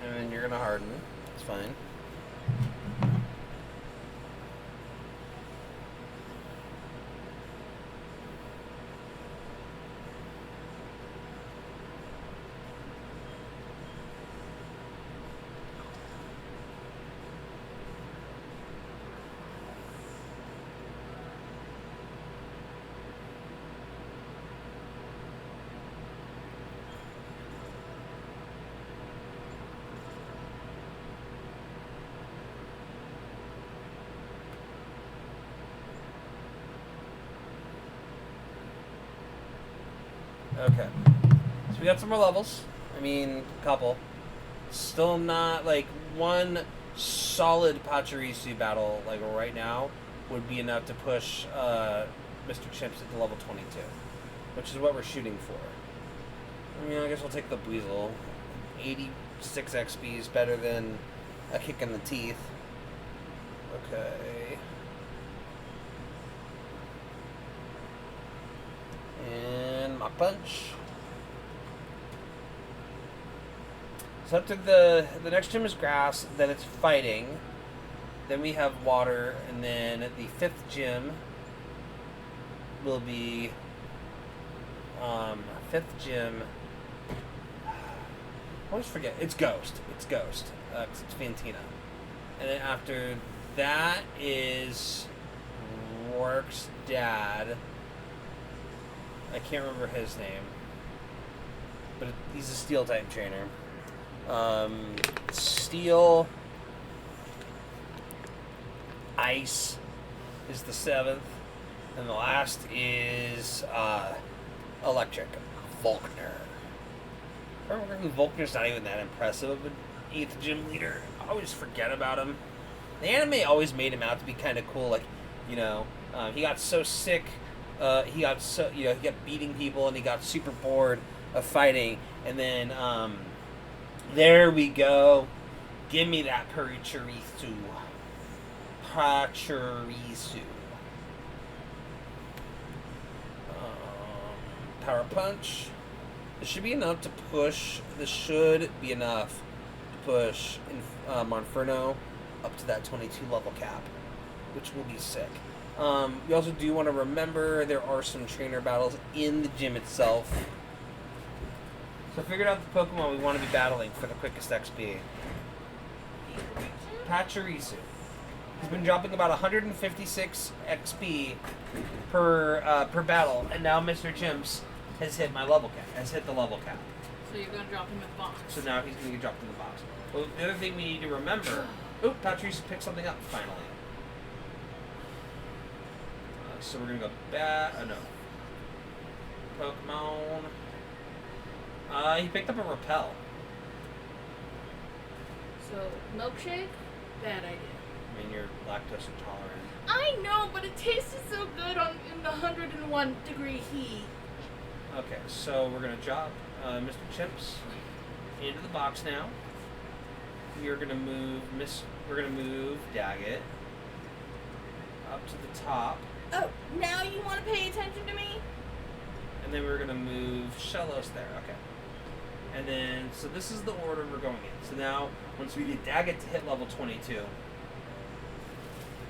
And then you're gonna harden. It's fine. Okay. So we got some more levels. I mean, a couple. Still not, like, one solid Pachirisu battle, like, right now, would be enough to push Mr. Chips into level 22. Which is what we're shooting for. I mean, I guess we'll take the Buizel. 86 XP is better than a kick in the teeth. Okay. And Mach Punch. So after the next gym is grass, then it's fighting. Then we have water, and then the fifth gym will be fifth gym. I always forget. It's Ghost. It's Ghost. 'Cause it's Fantina. And then after that is Rourke's dad. I can't remember his name, but he's a steel type trainer. Steel. Ice is the 7th. And the last is Electric. Volkner. Volkner's not even that impressive of an 8th gym leader. I always forget about him. The anime always made him out to be kind of cool. Like, he got so sick. He kept beating people, and he got super bored of fighting. And then, there we go. Give me that Pachirisu. Power Punch. This should be enough to push. This should be enough to push Monferno up to that 22 level cap, which will be sick. We also do want to remember there are some trainer battles in the gym itself. So figured out the Pokemon we want to be battling for the quickest XP. Pachirisu. He's been dropping about 156 XP per battle, and now Mr. Chimps has hit my level cap. Has hit the level cap. So you're gonna drop him in the box. So now he's gonna get dropped in the box. Well, the other thing we need to remember. Oh, Pachirisu picked something up finally. So we're gonna go no. Pokemon. He picked up a Repel. So milkshake, bad idea. I mean, you're lactose intolerant. I know, but it tasted so good in the 101 degree heat. Okay, so we're gonna drop Mr. Chimps into the box now. We're gonna move Daggett up to the top. Oh, now you want to pay attention to me? And then we're gonna move Shellos there. Okay. And then, so this is the order we're going in. So now, once we get Daggett to hit level 22,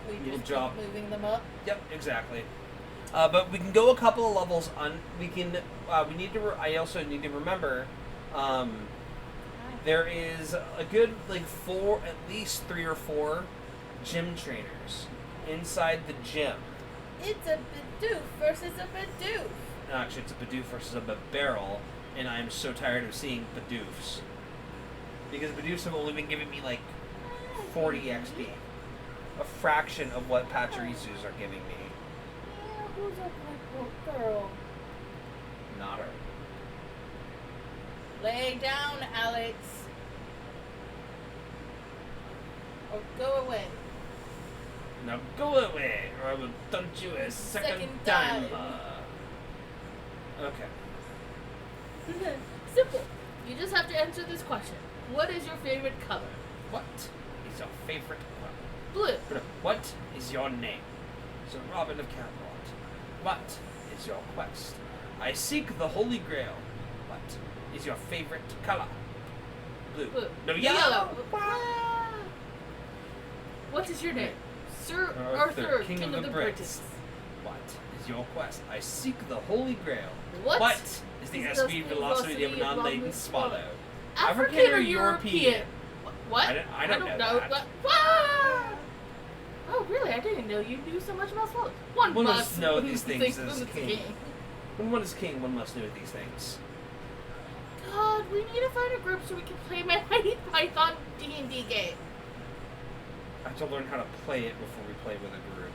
we just keep moving them up. Yep, exactly. But we can go a couple of levels on. I also need to remember. There is a good at least 3 or 4 gym trainers inside the gym. It's a Bidoof versus a Bidoof. Actually, it's a Bidoof versus a Barrel, and I am so tired of seeing Bidoofs. Because Bidoofs have only been giving me 40 XP. A fraction of what Pachirisus are giving me. Yeah, who's a black girl? Not her. Lay down, Alex. Or go away. Now go away, or I will dump you a second time. Okay. Simple. You just have to answer this question. What is your favorite color? What is your favorite color? Blue. What is your name? Sir Robin of Camelot. What is your quest? I seek the Holy Grail. What is your favorite color? Blue. No, yellow. What is your name? Sir Arthur, King of the Brits. What is your quest? I seek the Holy Grail. What is the speed velocity of a non-laden swallow? African or European? What? I don't know that. Oh, really? I didn't know you knew so much about swallows. One must know these things as king. When one is king, one must know these things. God, we need to find a group so we can play my Mighty Python D&D game. I have to learn how to play it before we play with a group.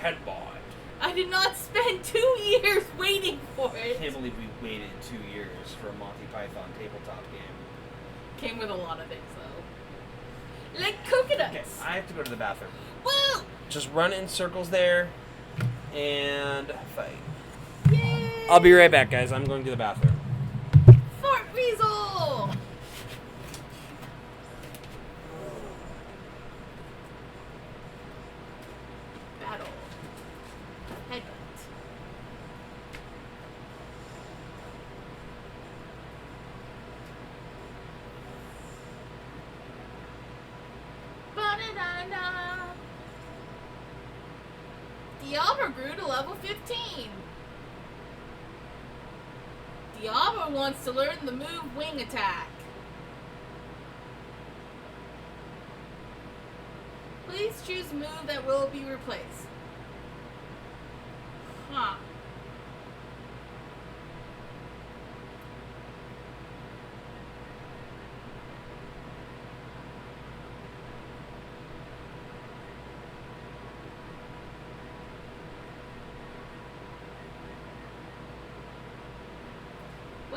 Headbot. I did not spend 2 years waiting for it. I can't believe we waited 2 years for a Monty Python tabletop game. Came with a lot of things, though. Like coconuts. Okay, I have to go to the bathroom. Woo! Just run in circles there and fight. Yay! I'll be right back, guys. I'm going to the bathroom. Fort Weasel! Battle. Headbutt. Ba-da-da-da. Diablo grew to level 15. Diablo wants to learn the move Wing Attack. Please choose move that will be replaced. Huh.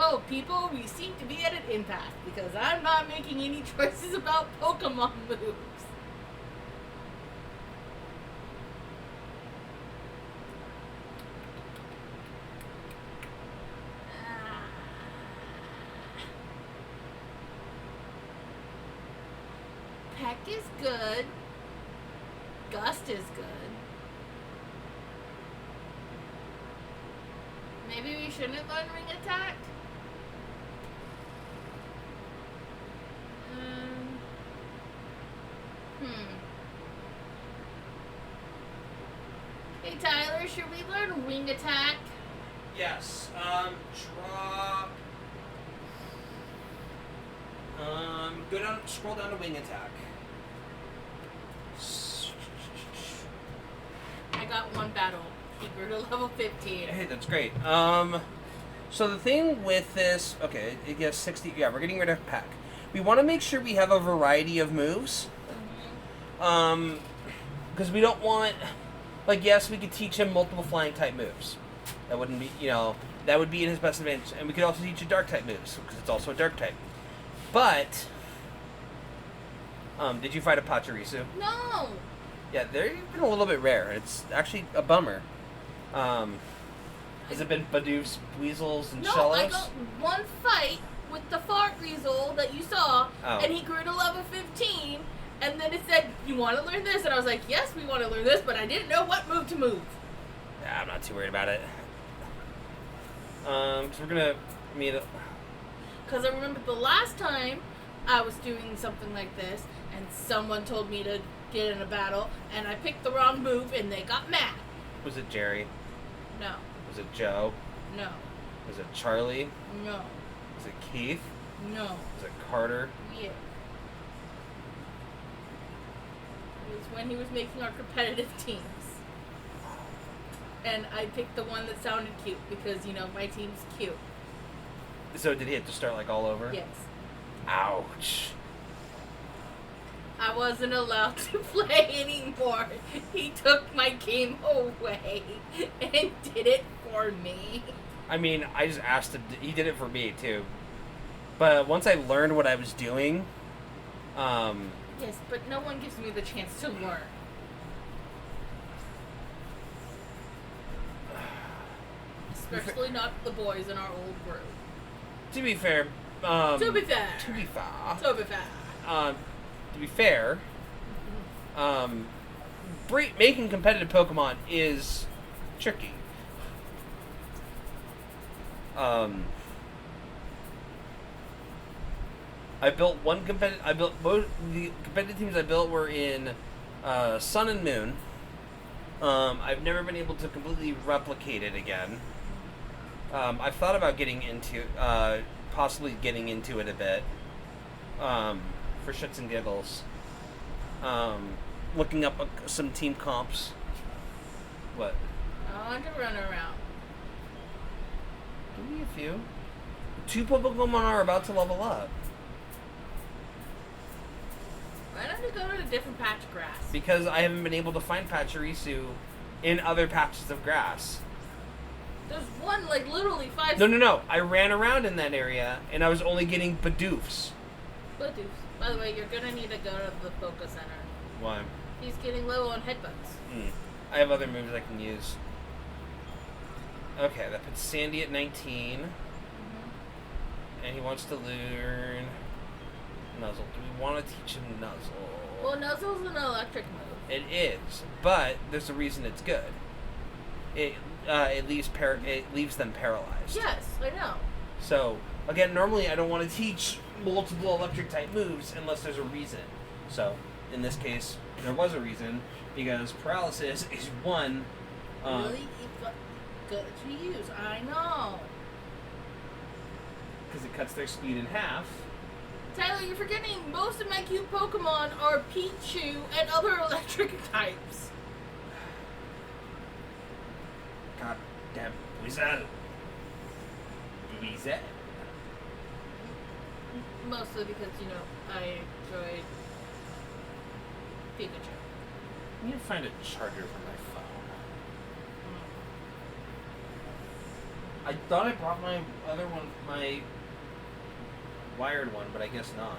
Whoa, people, we seem to be at an impasse because I'm not making any choices about Pokemon moves. Peck is good. Gust is good. Maybe we shouldn't learn Ring Attack? Hey Tyler, should we learn Wing Attack? Yes. Drop. Go down. Scroll down to Wing Attack. I got one battle. He grew to level 15. Hey, that's great. So the thing with this, okay, it gets 60. Yeah, we're getting rid of Peck. We want to make sure we have a variety of moves. Because we don't want, like, yes, we could teach him multiple flying type moves. That wouldn't be, that would be in his best advantage. And we could also teach you dark type moves because it's also a dark type. But, did you fight a Pachirisu? No. Yeah, they've been a little bit rare. It's actually a bummer. Has it been Bidoofs, Weasels, and No, Shellos? I got one fight with the Fart Weasel that you saw, Oh. and he grew to level 15, and then it said, you want to learn this? And I was like, yes, we want to learn this, but I didn't know what move to move. Yeah, I'm not too worried about it. So we're gonna meet up. Because I remember the last time I was doing something like this, and someone told me to get in a battle, and I picked the wrong move, and they got mad. Was it Jerry? No. Was it Joe? No. Was it Charlie? No. Was it Keith? No. Was it Carter? Yeah. It was when he was making our competitive teams. And I picked the one that sounded cute because, my team's cute. So did he have to start like all over? Yes. Ouch. I wasn't allowed to play anymore. He took my game away and did it for me. I mean, I just asked him. He did it for me too. But once I learned what I was doing, Yes, but no one gives me the chance to learn. Especially not the boys in our old group. to be fair, To be fair. to be fair, To be fair. to be fair, making competitive Pokemon is tricky. I built one competitive. I built both the competitive teams I built were in Sun and Moon. I've never been able to completely replicate it again. I've thought about getting into, possibly getting into it a bit, for shits and giggles. Looking up some team comps. What? I want to run around. Give me a few. 2 Pokemon are about to level up. Why don't we go to a different patch of grass? Because I haven't been able to find Pachirisu in other patches of grass. There's one, literally 5... No. I ran around in that area, and I was only getting Bidoofs. Bluetooth. By the way, you're gonna need to go to the Focus Center. Why? He's getting low on headbutts. I have other moves I can use. Okay, that puts Sandy at 19. And he wants to learn Nuzzle. Do we want to teach him Nuzzle? Well, Nuzzle's an electric move. It is, but there's a reason it's good. It leaves them paralyzed. Yes, I know. So again, normally I don't want to teach multiple electric type moves unless there's a reason. So in this case, there was a reason because paralysis is one. Really good to use. I know. Because it cuts their speed in half. Tyler, you're forgetting most of my cute Pokemon are Pichu and other electric types. God damn Weasel. Weasel. Mostly because, I enjoyed Pikachu. I need to find a charger for my phone. I thought I brought my other one, my wired one, but I guess not.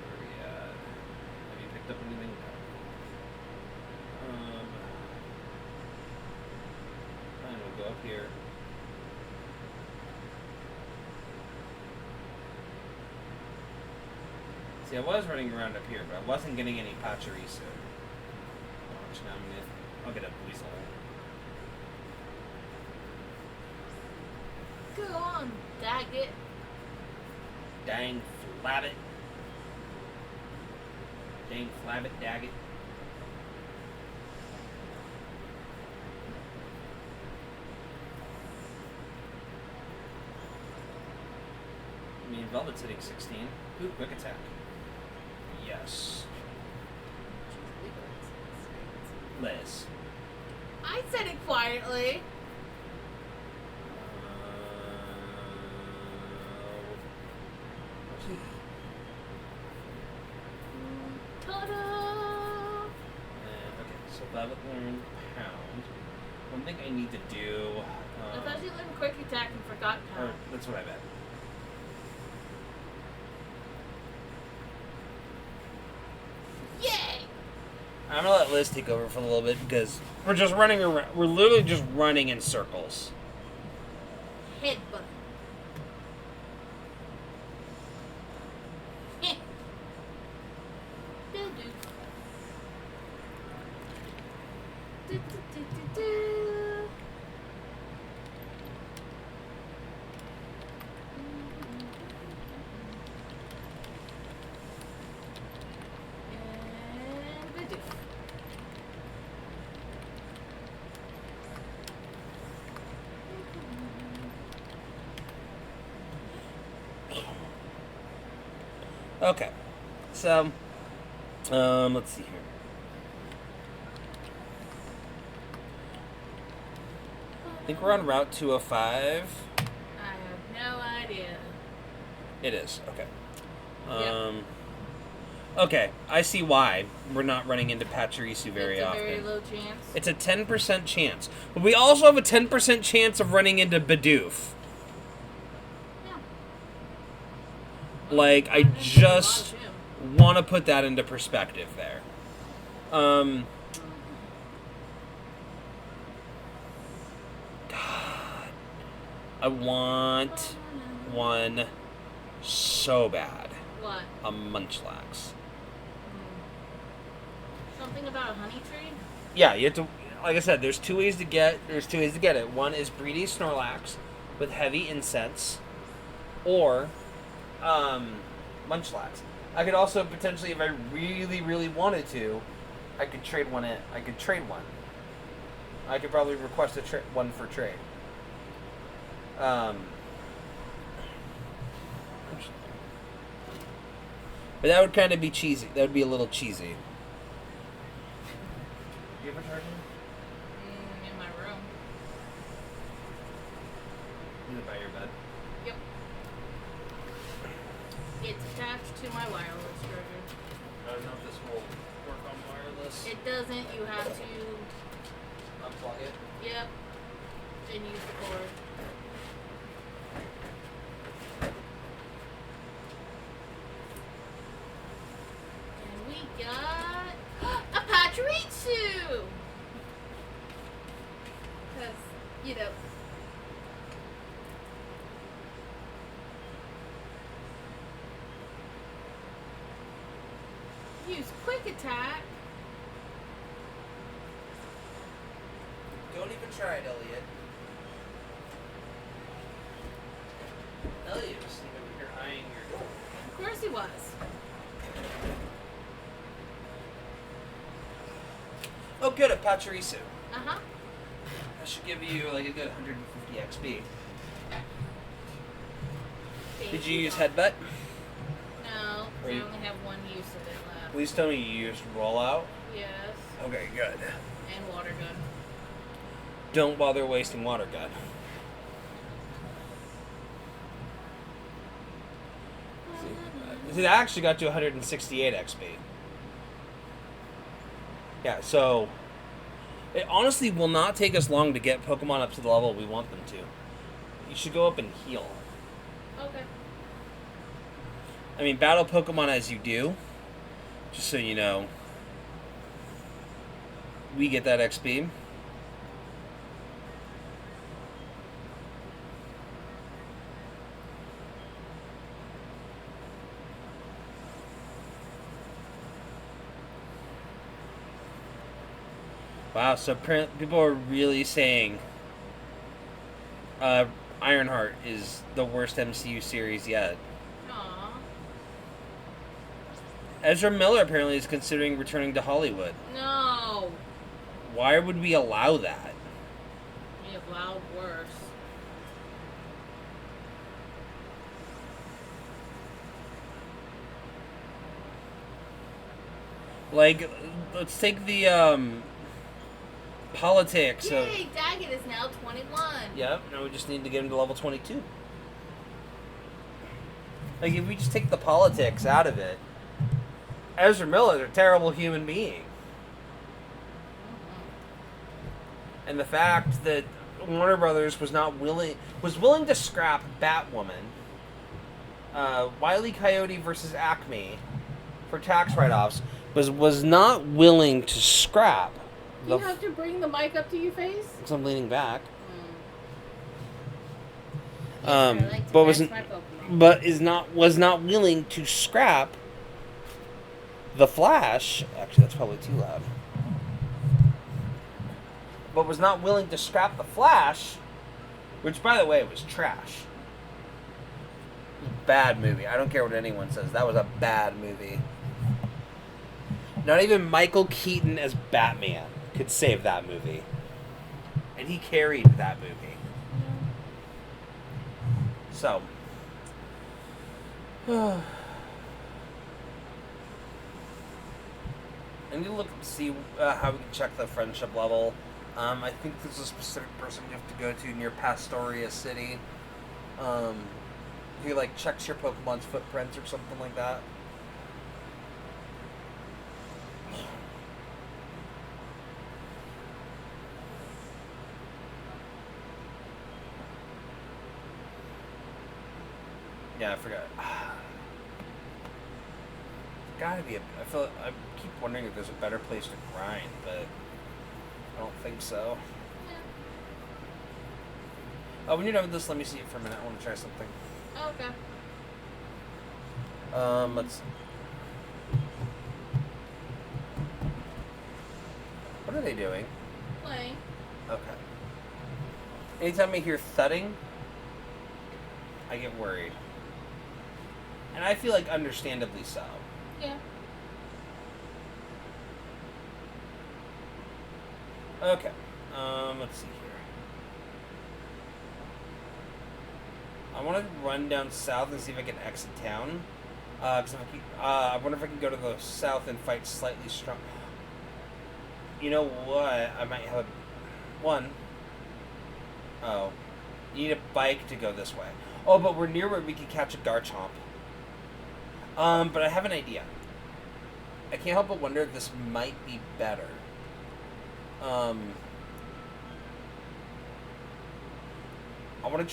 Where are we at? Have you picked up anything? Fine, we'll go up here. See, I was running around up here, but I wasn't getting any Pachirisu. Watch, now I'll get a weasel. Go on, Daggett. Dang flabbit. Dang flabbit, Daggett. I mean, Velvet's hitting 16. Ooh, quick attack. Yes. Liz. I said it quietly. Ta-da! Okay, so Velvet learned Pound. One thing I need to do. I thought you learned Quick Attack and forgot Or, Pound. that's what I bet. Yay! I'm gonna let Liz take over for a little bit because we're just running around. We're literally just running in circles. Headbutt. Heh. Do-do. Do-do-do-do-do. And do-do. Okay, so let's see here. I think we're on Route 205. I have no idea. It is okay. Yep. Okay, I see why we're not running into Pachirisu very It's a often. very low chance. It's a 10% chance, but we also have a 10% chance of running into Bidoof. Yeah. Like, I just want to put that into perspective there. God. I want one so bad. What? A Munchlax. Something about a honey tree? Yeah, you have to. Like I said, there's two ways to get it. One is Breedy Snorlax with heavy incense, or Munchlax. I could also potentially, if I really, really wanted to, I could trade one in. I could trade one. I could probably request one for trade. But that would kind of be cheesy. That would be a little cheesy. You have a charger? In my room. Is it by your bed? Yep. It's attached to my wireless charger. I don't know if this will work on wireless. It doesn't. You have to. Unplug it. Yep. And use the cord. And we got a Pachirisu! Because, you know. Use Quick Attack. Don't even try it, Elliot. Elliot was sitting over here eyeing your door. Of course he was. Oh, good, a Pachirisu. Uh-huh. That should give you like a good 150 XP. Did you use Headbutt? No, Or I you- only have one use of it left. Please tell me you used Rollout. Yes. Okay, good. And Water Gun. Don't bother wasting Water Gun. See, that actually got to 168 XP. Yeah, so It honestly will not take us long to get Pokemon up to the level we want them to. You should go up and heal. Okay. I mean, battle Pokemon as you do, just so you know. We get that XP. Wow, so people are really saying Ironheart is the worst MCU series yet. Aww. Ezra Miller apparently is considering returning to Hollywood. No. Why would we allow that? We have allowed worse. Like, let's take the politics of. Yay, Daggett is now 21. Yep, now we just need to get him to level 22. Like, if we just take the politics out of it, Ezra Miller is a terrible human being. And the fact that Warner Brothers was willing to scrap Batwoman, Wile E. Coyote versus Acme for tax write-offs, was not willing to scrap. Do you have to bring the mic up to your face? Because I'm leaning back. I like to but catch my Pokemon. was not willing to scrap the Flash. Actually, that's probably too loud. But was not willing to scrap the Flash, which, by the way, was trash. Bad movie. I don't care what anyone says. That was a bad movie. Not even Michael Keaton as Batman could save that movie. And he carried that movie. So. I need to look and see how we can check the friendship level. I think there's a specific person you have to go to near Pastoria City. Who like checks your Pokemon's footprints or something like that. Yeah, I forgot. Gotta be I keep wondering if there's a better place to grind, but I don't think so. Yeah. Oh, when you're done with this, let me see it for a minute. I want to try something. Okay. Let's see. What are they doing? Playing. Okay. Anytime I hear thudding, I get worried. And I feel like understandably so. Yeah. Okay. Let's see here. I want to run down south and see if I can exit town. Cause I wonder if I can go to the south and fight slightly strong. You know what? I might have one. Oh. You need a bike to go this way. Oh, but we're near where we can catch a Garchomp. But I have an idea. I can't help but wonder if this might be better. I'm gonna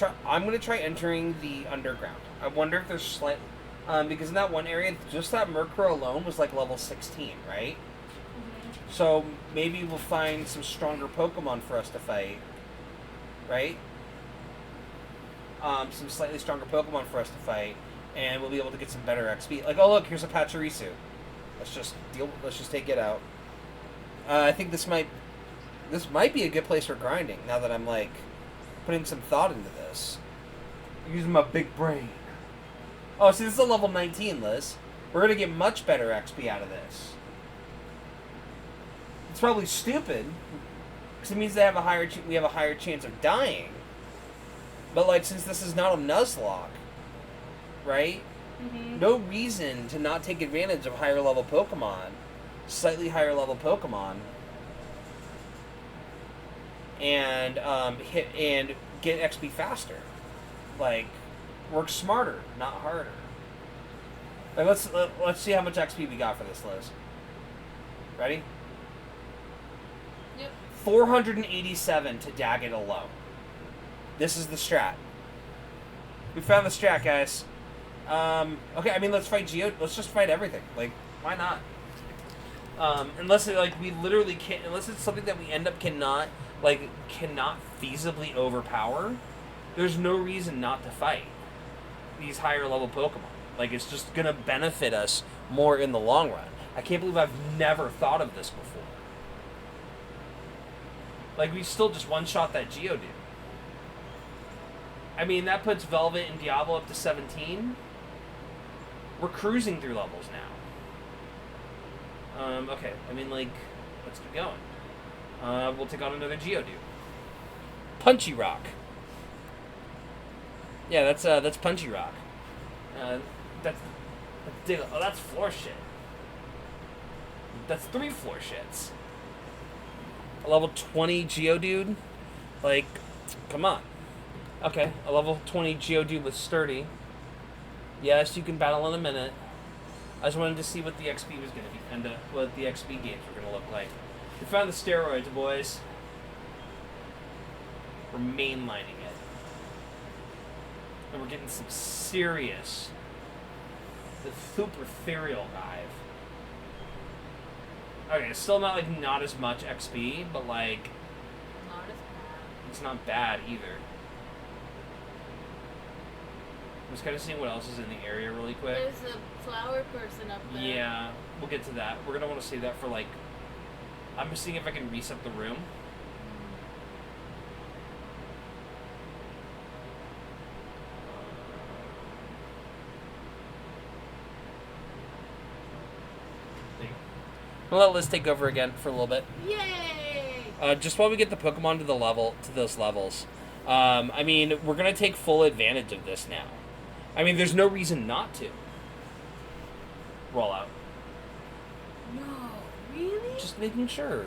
try entering the underground. I wonder if there's because in that one area, just that Murkrow alone was like level 16, right? Mm-hmm. So maybe we'll find some stronger Pokemon for us to fight, right? Some slightly stronger Pokemon for us to fight, and we'll be able to get some better XP. Like, oh look, here's a Pachirisu. Let's just take it out. I think this might be a good place for grinding. Now that I'm like putting some thought into this, using my big brain. Oh, see, this is a level 19, Liz. We're gonna get much better XP out of this. It's probably stupid, because it means we have a higher chance of dying. But like, since this is not a Nuzlocke, right? Mm-hmm. No reason to not take advantage of higher level Pokemon, slightly higher level Pokemon, and and get XP faster. Like, work smarter, not harder. Like, let's see how much XP we got for this, Liz. Ready? Yep. 487 to Daggett alone. This is the strat. We found the strat, guys. Okay, I mean, let's fight Geo. Let's just fight everything. Like, why not? Unless we literally can't. Unless it's something that we end up cannot feasibly overpower. There's no reason not to fight these higher level Pokemon. Like, it's just gonna benefit us more in the long run. I can't believe I've never thought of this before. Like, we still just one-shot that Geodude. I mean, that puts Velvet and Diablo up to 17. We're cruising through levels now. Okay, I mean, like, let's keep going. We'll take on another Geodude. Punchy Rock. Yeah, that's Punchy Rock. That's floor shit. That's 3 floor shits. A level 20 Geodude? Like, come on. Okay, a level 20 Geodude with Sturdy. Yes, you can battle in a minute. I just wanted to see what the XP was going to be, and what the XP games were going to look like. We found the steroids, boys. We're mainlining it. And we're getting some serious, the super ethereal dive. Okay, it's still not as much XP, but like, Not as bad. it's not bad either. I'm just kind of seeing what else is in the area really quick. There's a flower person up there. Yeah, we'll get to that. We're gonna want to save that for like. I'm just seeing if I can reset the room. We'll let Liz take over again for a little bit. Yay! Just while we get the Pokemon to those levels. I mean, we're gonna take full advantage of this now. I mean, there's no reason not to. Roll out. No, really? Just making sure.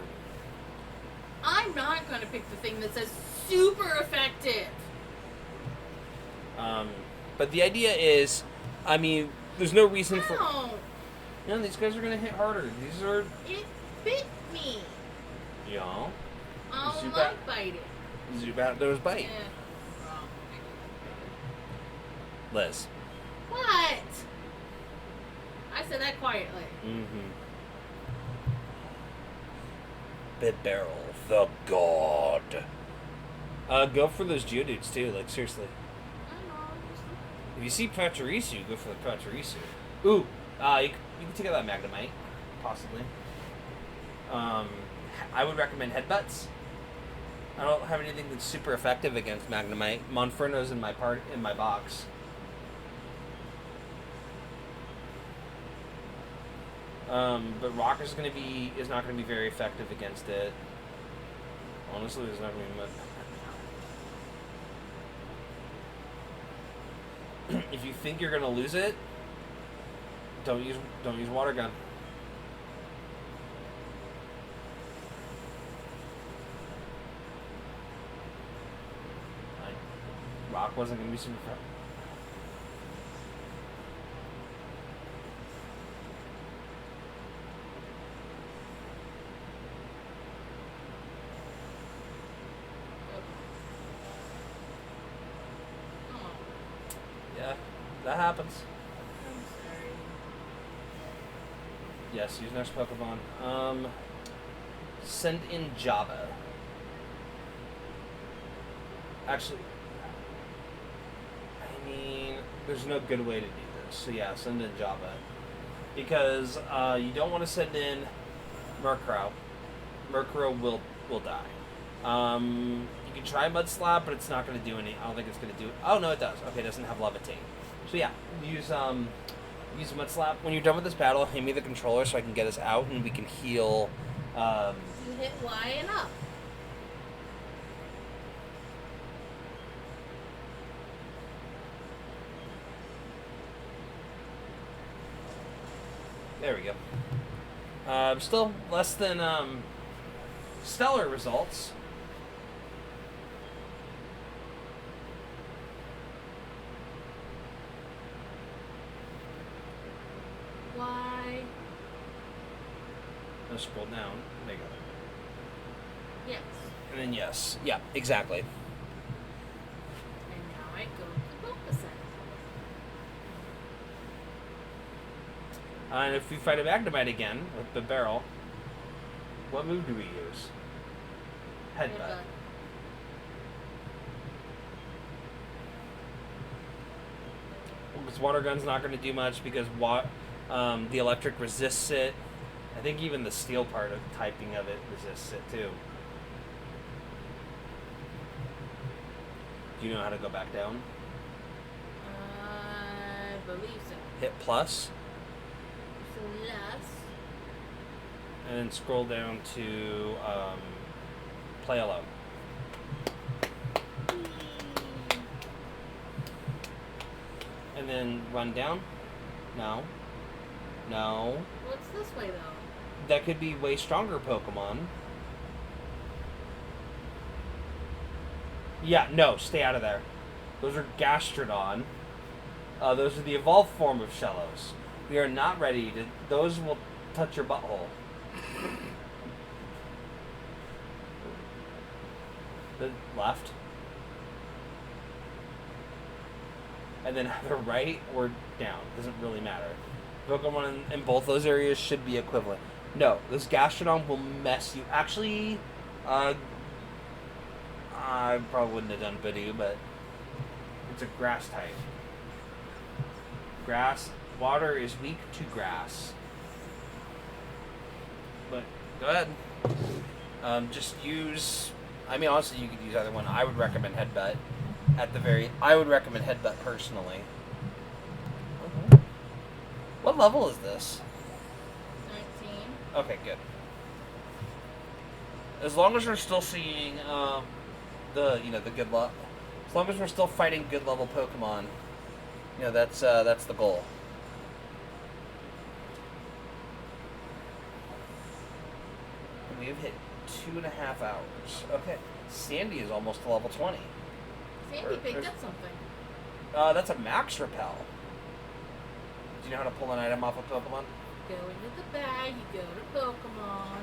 I'm not going to pick the thing that says super effective. But the idea is, I mean, there's no reason for. No, You know, these guys are gonna hit harder. These are. it bit me. Yeah. I don't Zubat- like biting. Zubat those bite. Yeah. Wrong. Liz. What? I said that quietly. Mm-hmm. Bibarel, the god. Go for those Geodudes too, like seriously. I know. If you see Pachirisu, go for the Pachirisu. Ooh, you can take out that Magnemite, possibly. I would recommend Headbutts. I don't have anything that's super effective against Magnemite. Monferno's in my box. But Rock is not gonna be very effective against it. Honestly, there's not gonna be much. If you think you're gonna lose it, don't use Water Gun. Rock wasn't gonna be super effective. Oh, Yeah, that happens. I'm sorry. Yes, use next Pokemon. Send in Java. Actually, I mean, there's no good way to do this. So yeah, send in Java. Because you don't want to send in Murkrow. Murkrow will die. You can try Mud Slap, but it's not going to do any. I don't think it's going to do it. Oh no, it does. Okay, it doesn't have Levitate. So yeah, use Mud Slap. When you're done with this battle, hand me the controller so I can get us out and we can heal. You hit Y and up. There we go. Still less than stellar results. Y. Let's scroll down. There you go. Yes. And then yes. Yeah, exactly. And now I go to Bulbasaur. And if we fight a Magnemite again with the barrel, what move do we use? Headbutt. Because water gun's not going to do much because the electric resists it. I think even the steel part of typing of it resists it too. Do you know how to go back down? I believe so. Hit plus, So yes. and then scroll down to play alone. And then run down. No. No. What's this way though? That could be way stronger Pokemon. Yeah, no, stay out of there. Those are Gastrodon. Those are the evolved form of Shellos. We are not ready to... Those will touch your butthole. The left. And then either right or down. Doesn't really matter. Pokemon in both those areas should be equivalent. No, this Gastrodon will mess you. Actually, I probably wouldn't have done Bidoof, but it's a grass type. Water is weak to grass. But go ahead. Just use. I mean, honestly, you could use either one. I would recommend Headbutt. I would recommend Headbutt personally. What level is this? 19. Okay, good. As long as we're still seeing the good level, as long as we're still fighting good level Pokemon, that's the goal. And we have hit 2.5 hours. Okay, Sandy is almost to level 20. Sandy picked up something. That's a Max Repel. Do you know how to pull an item off a Pokemon? Go into the bag, you go to Pokemon.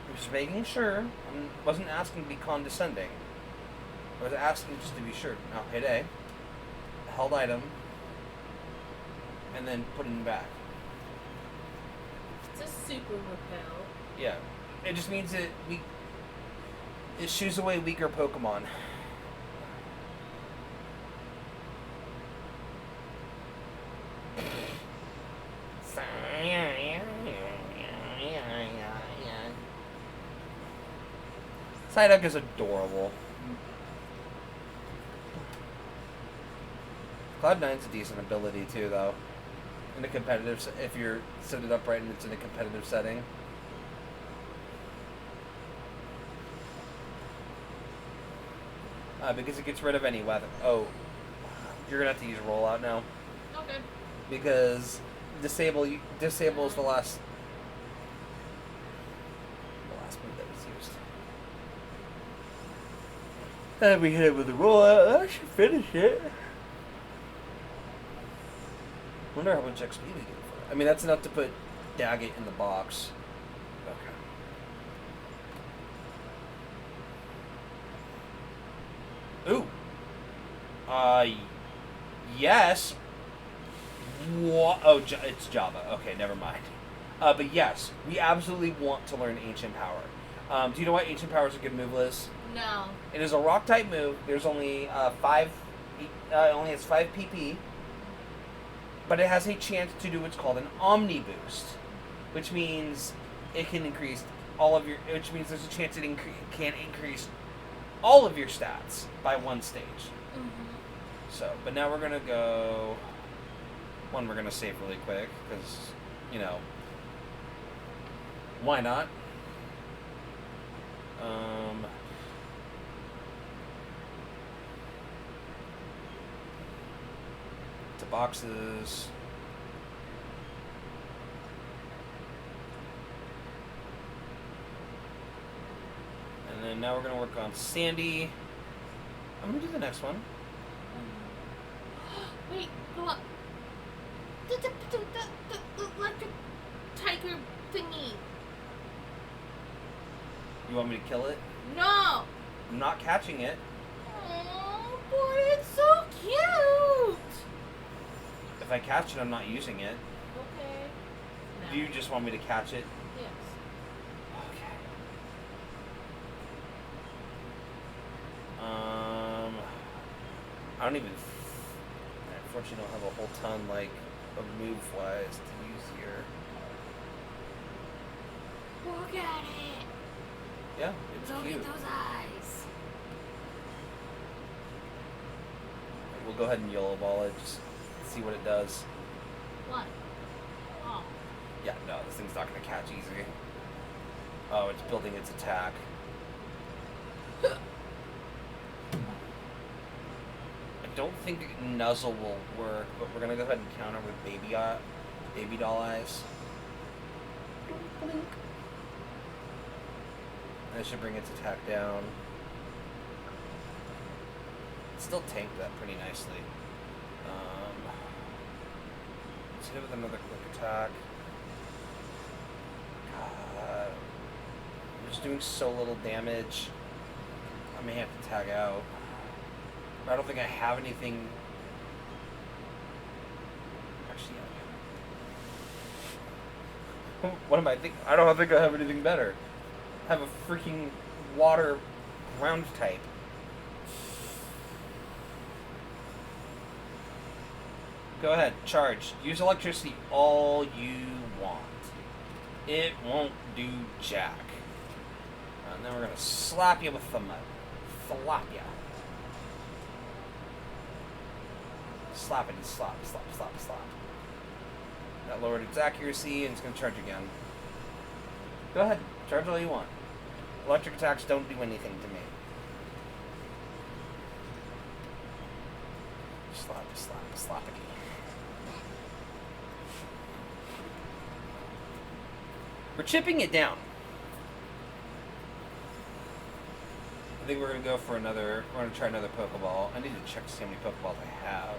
I'm just making sure. I wasn't asking to be condescending. I was asking just to be sure. Now, hit A, held item, and then put it in the bag. It's a super repel. Yeah. It just means it shoos away weaker Pokemon. Psyduck is adorable. Cloud9's a decent ability too, though. In a competitive, if you're set it up right and it's in a competitive setting. Because it gets rid of any weapon. Oh, you're gonna have to use rollout now. Okay. Because disable is the last move that was used. And we hit it with a rollout. That should finish it. Wonder how much XP we get for it. I mean, that's enough to put Daggett in the box. Okay. Ooh. Yes. What? Oh, it's Java. Okay, never mind. But yes, we absolutely want to learn Ancient Power. Do you know why Ancient Power is a good move, Liz? No. It is a rock type move. There's only it only has 5 PP, but it has a chance to do what's called an Omni Boost, which means it can increase which means there's a chance it can increase all of your stats by 1 stage. Mm-hmm. So, but now we're gonna go. We're gonna save really quick because, why not? To boxes. And then now we're gonna work on Sandy. I'm gonna do the next one. Wait, go up. The electric tiger thingy. You want me to kill it? No! I'm not catching it. Oh, boy, it's so cute! If I catch it, I'm not using it. Okay. No. Do you just want me to catch it? Yes. Okay. I don't even. I unfortunately don't have a whole ton like of move wise to use here. Look at it! Yeah, it's Look cute. at those eyes. We'll go ahead and yellow ball it. Just see what it does. What? Oh. Yeah, no, this thing's not gonna catch easy. Oh, it's building its attack. I don't think Nuzzle will work, but we're gonna go ahead and counter with baby doll eyes. And it should bring its attack down. It still tanked that pretty nicely. Let's hit it with another quick attack. God, I'm just doing so little damage. I may have to tag out. I don't think I have anything. Actually, yeah. What am I thinking? I don't think I have anything better. I have a freaking water ground type. Go ahead, charge. Use electricity all you want. It won't do jack. And then we're gonna slap you with the mud. Slap ya. Slap it, slap. That lowered its accuracy and it's gonna charge again. Go ahead, charge all you want. Electric attacks don't do anything to me. Slap it. We're chipping it down. I think we're gonna go for another. We're gonna try another Pokeball. I need to check to see how many Pokeballs I have.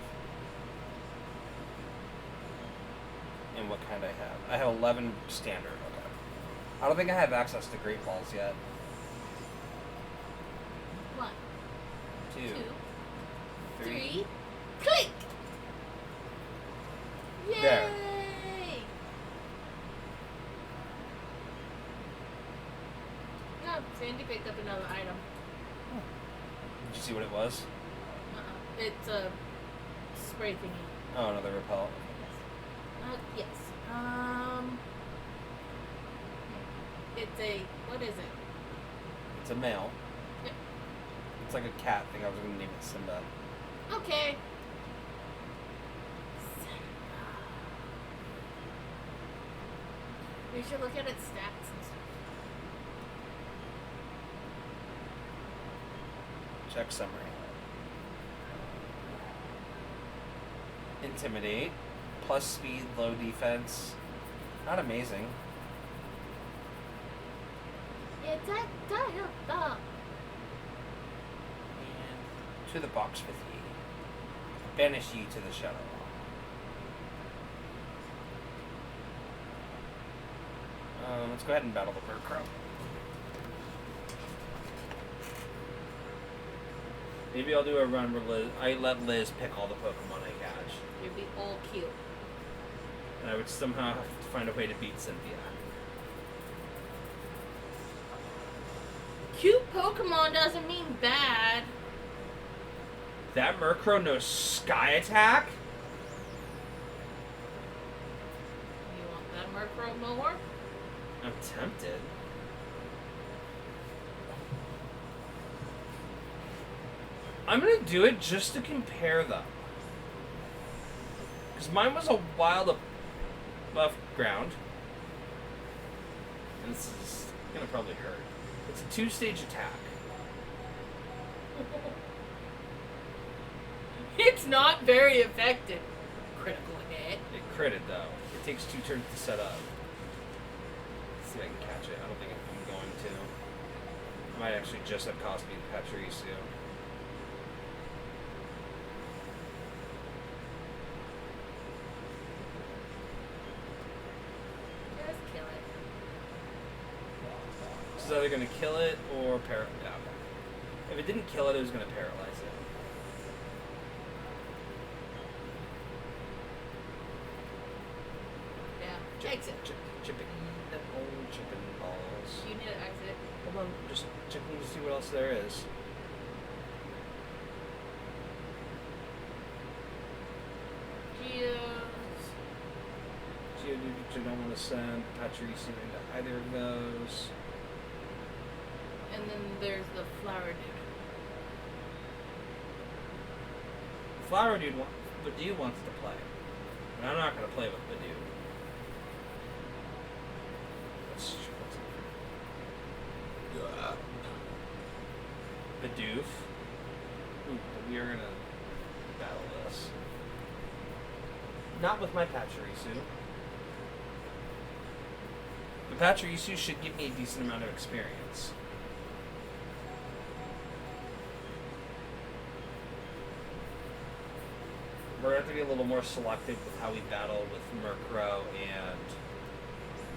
And what kind I have. I have 11 standard. Okay. I don't think I have access to Great Balls yet. 1, 2, 2, 3. 3. Click! Yay! There. Yeah, Sandy picked up another item. Did you see what it was? It's a spray thingy. Oh, another repel. Yes. It's a, what is it? It's a male. Yep. It's like a cat thing. I was gonna name it Simba. Okay. We should look at its stats and stuff. Check summary. Intimidate. Plus speed, low defense. Not amazing. It's a dial. And to the box with ye. Banish ye to the shadow. Let's go ahead and battle the Murkrow. Maybe I'll do a run where I let Liz pick all the Pokemon I catch. You'd be all cute. And I would somehow have to find a way to beat Cynthia. Cute Pokemon doesn't mean bad. That Murkrow knows Sky Attack? You want that Murkrow more? I'm tempted. I'm gonna do it just to compare them. Because mine was a wild above ground. And this is gonna probably hurt. It's a 2-stage attack. It's not very effective. Critical hit. It critted though. It takes 2 turns to set up. Let's see if I can catch it. I don't think I'm going to. I might actually just have cost me the Pachirisu. Just kill it. So either going to kill it or paralyze it. Okay. If it didn't kill it, it was going to paralyze it. Yeah. Exit. Chipping that old chipping balls. You need to exit. Hold on, just checking to see what else there is. Geodude, which I don't want to send. Pachirisu into either of those. And then there's the flower dude. Flower Dude, Badoo wants to play. And I'm not going to play with Badoo. Bidoof. Ooh, we are going to battle this. Not with my Pachirisu. The Pachirisu should give me a decent amount of experience. We're going to have to be a little more selective with how we battle with Murkrow and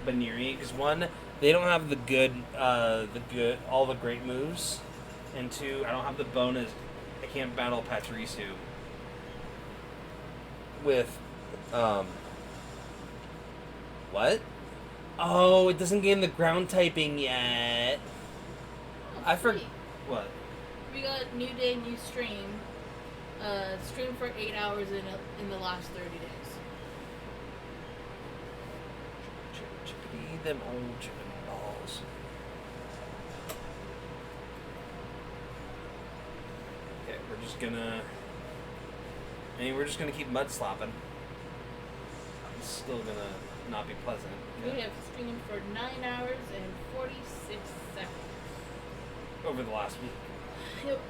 Baniri, because one, they don't have all the great moves, and two, I don't have the bonus. I can't battle Pachirisu with what? Oh, it doesn't gain the ground typing yet. Oh, I sweet. What? We got new day, new stream. Stream for 8 hours in the last 30 days. Chippity them old chipping balls. Okay, we're just gonna keep mud slopping. It's still gonna not be pleasant. We have streamed for 9 hours and 46 seconds. Over the last week. Yep.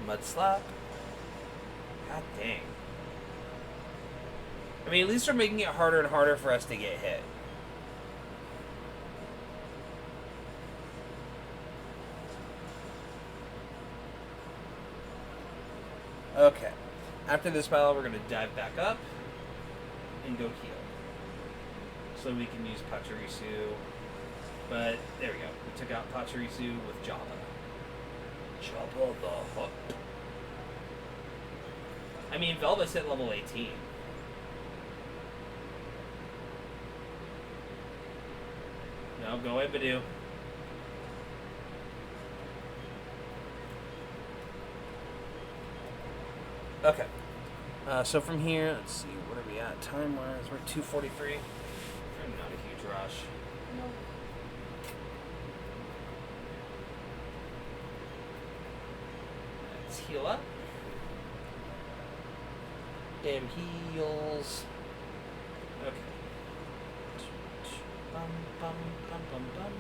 Mud slap. God dang. I mean, at least they're making it harder and harder for us to get hit. Okay. After this battle, we're going to dive back up and go heal. So we can use Pachirisu. But, there we go. We took out Pachirisu with Java. Java the Hutt. I mean, Velvet's hit level 18. No, go away, Badoo. Okay. So from here, let's see, what are we at? Time-wise, we're 2:43. We're not a huge rush. No. Let's heal up. Damn heals. Okay. Bum, bum, bum, bum, bum.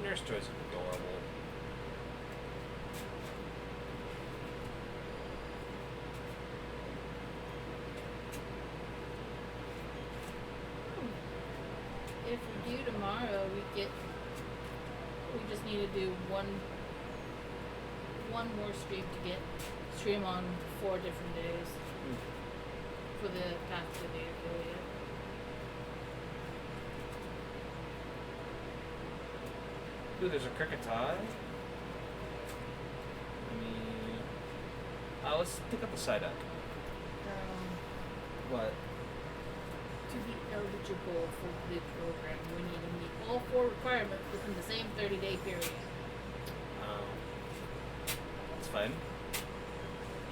Nurse Joy's adorable. If we do tomorrow, we just need to do one more stream to get stream on 4 different days for the Path to the affiliate. Ooh, there's a Kricketai. Let's pick up the side up. What? To be eligible for the program, we need to meet all 4 requirements within the same 30-day period. That's fine.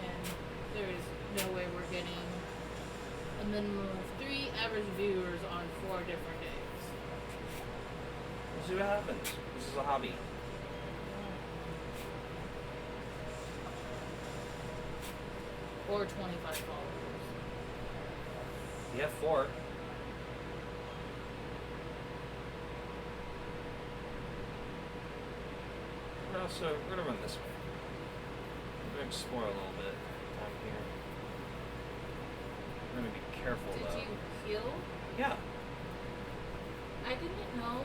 And there is no way we're getting a minimum of 3 average viewers on 4 different days. We'll see what happens. This is a hobby. Or 25 followers. You have 4. We're gonna run this way. We're gonna explore a little bit down here. We're gonna be careful though. Did you heal? Yeah. I didn't know.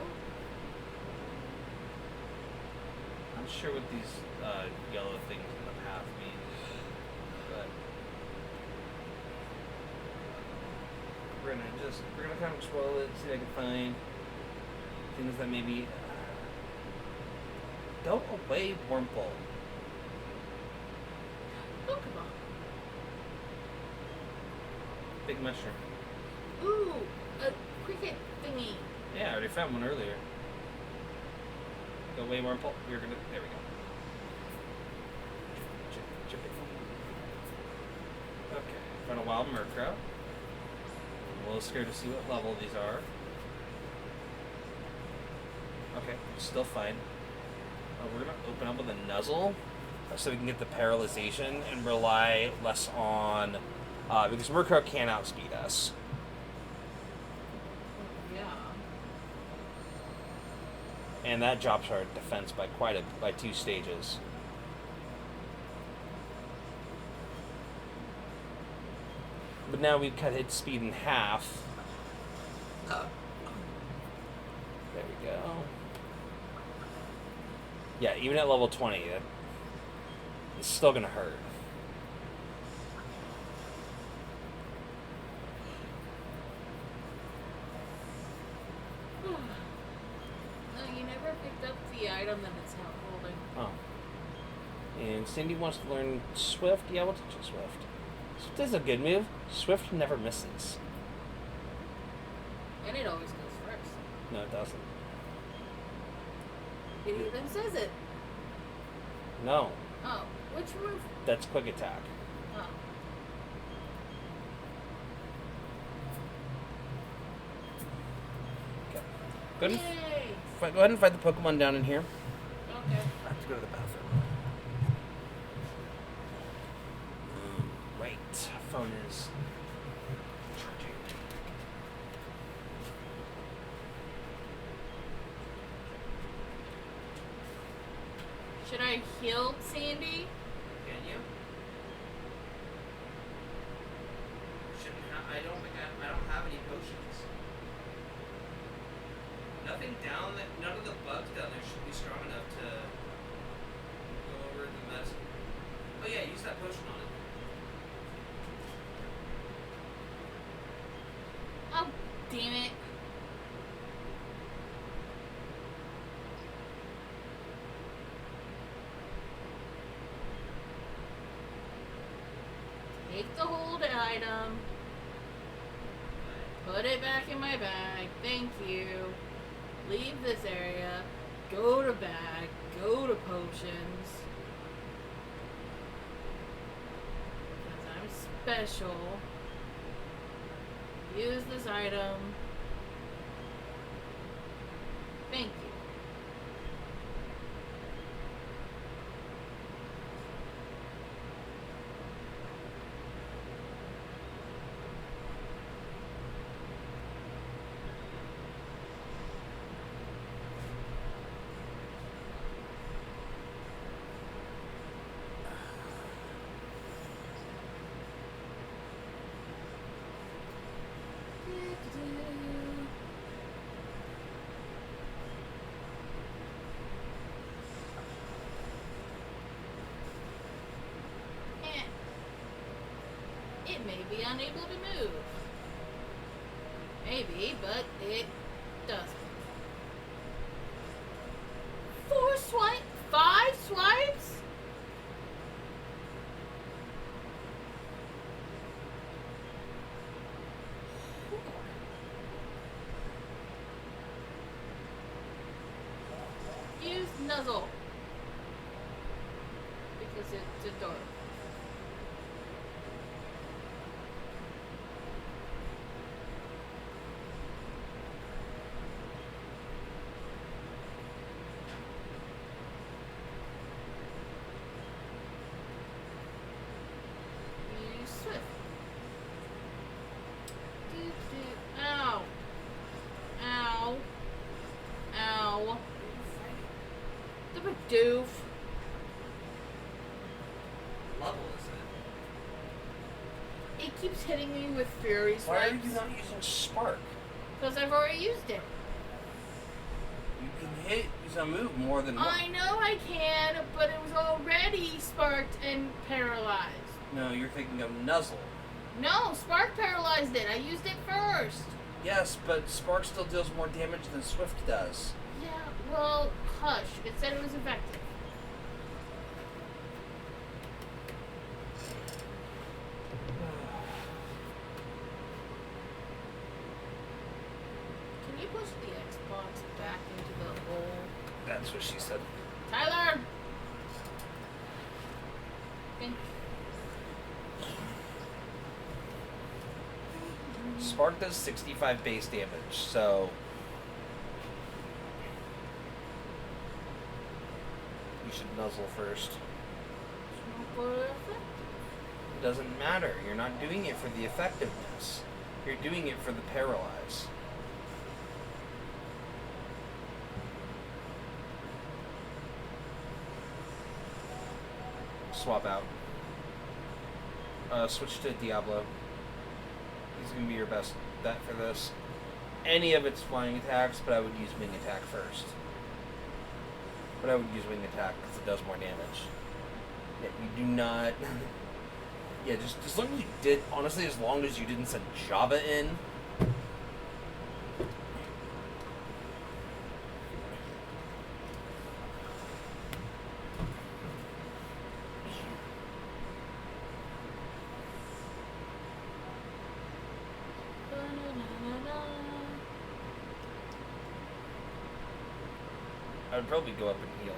I'm not sure what these yellow things in the path mean, but we're gonna kind of explore it, see if I can find things that maybe go away, Wurmple. Pokemon. Big mushroom. Ooh, a cricket thingy. Yeah, I already found one earlier. Go away, Wurmple. We're gonna. There we go. Chip it. Okay, found a wild Murkrow. I'm a little scared to see what level these are. Okay, still fine. We're gonna open up with a Nuzzle so we can get the paralyzation and rely less on because Murkrow can't outspeed us. Yeah. And that drops our defense by by 2 stages. But now we've cut its speed in half. There we go. Yeah, even at level 20, it's still gonna hurt. No, you never picked up the item that it's not holding. Oh. And Cindy wants to learn Swift. Yeah, we'll teach her Swift. Swift is a good move. Swift never misses. And it always goes first. No, it doesn't. It even says it. No, Oh, which move? that's quick attack. Oh. Okay. Go ahead, Yay! go ahead and fight the Pokemon down in here. Okay. I have to go to the bathroom. Right. Phone is charging. Should I heal Sandy? Can you? Shouldn't have. I don't have any potions. Nothing down there. None of the bugs down there should be strong enough to go over the medicine. Oh yeah, use that potion on it. Oh, damn it. Take the hold item. Put it back in my bag. Thank you. Leave this area. Go to bag. Go to potions. Because I'm special. Use this item. Thank you. It may be unable to move. Maybe, but it doesn't. 4 swipes? 5 swipes? Use Nuzzle. Because it's adorable. Use Swift. Ow. Ow. Ow. The Bidoof. Level is It keeps hitting me with Fury it? Why are Swipes. you not using Spark? Because I've already used it. You can use a move more than one. I know I can, but it was already sparked and paralyzed. No, you're thinking of Nuzzle. No, Spark paralyzed it. I used it first. Yes, but Spark still deals more damage than Swift does. Yeah, well, hush. It said it was effective. Can you push the Xbox back into the hole? That's what she said. Tyler! Okay. Spark does 65 base damage, so you should nuzzle first. It doesn't matter. You're not doing it for the effectiveness. You're doing it for the paralyze. Swap out. Switch to Diablo. He's going to be your best bet for this. Any of its flying attacks, but I would use wing attack first. But I would use wing attack because it does more damage. Yeah, you do not... yeah, just as long as you did... Honestly, as long as you didn't send Java in... I would probably go up and heal.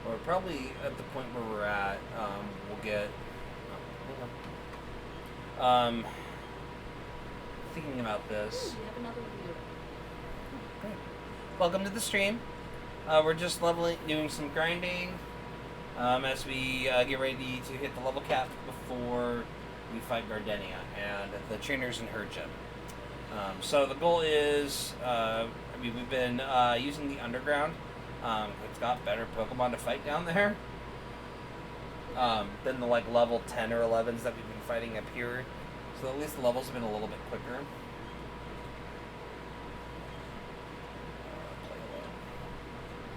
We're probably at the point where we're at. We'll get. Thinking about this. Ooh, we have another view. Great. Welcome to the stream. We're just doing some grinding as we get ready to hit the level cap before we fight Gardenia and the trainers in her gym. So the goal is, we've been using the underground. It's got better Pokemon to fight down there than the level 10 or 11s that we've been fighting up here. So at least the levels have been a little bit quicker.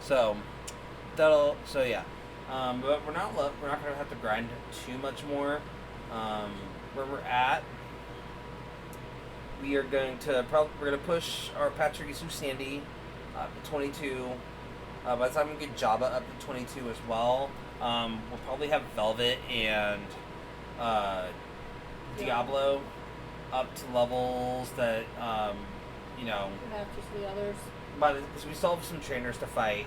So yeah. But we're not gonna have to grind too much more. Where we're at, we are going to push our Pachirisu Sandy up to 22. By the time we get Java up to 22 as well, we'll probably have Velvet and Diablo up to levels that We have just the others. because we still have some trainers to fight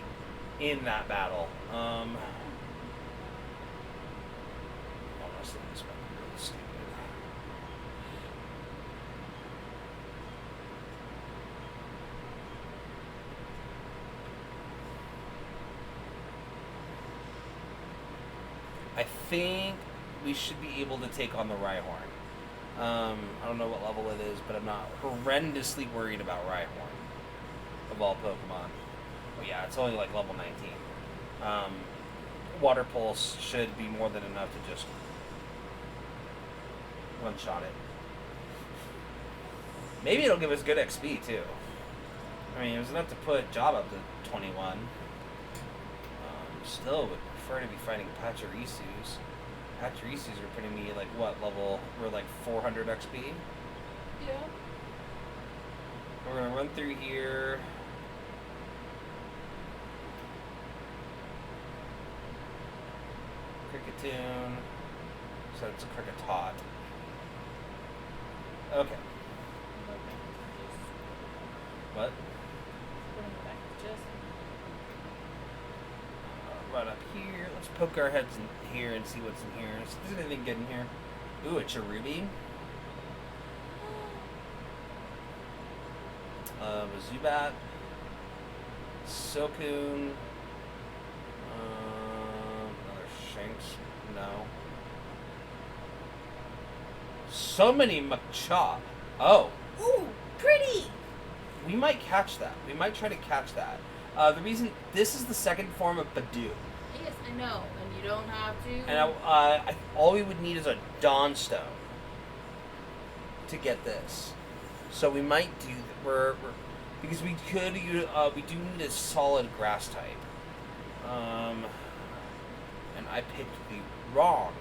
in that battle. Honestly, this might be really stupid. I think we should be able to take on the Rhyhorn. I don't know what level it is, but I'm not horrendously worried about Rhyhorn of all Pokemon. Oh yeah, it's only level 19. Water Pulse should be more than enough to just one-shot it. Maybe it'll give us good XP too. I mean, it was enough to put Job up to 21. Still would prefer to be fighting Pachirisus. Pachirisus are putting me what level? We're 400 XP. Yeah. We're gonna run through here. Cricketune. So it's a Cricketot. Okay. What? Right up here. Let's poke our heads in here and see what's in here. Is there anything good in here? Ooh, a Cherubi. A Zubat. Silcoon. Another Shanks. No. So many Machop. Oh. Ooh, pretty! We might catch that. We might try to catch that. The reason... This is the second form of Badoo. Yes, I know, and you don't have to. And all we would need is a Dawnstone to get this. So we might do we're because we could we do need a solid grass type. And I picked the wrong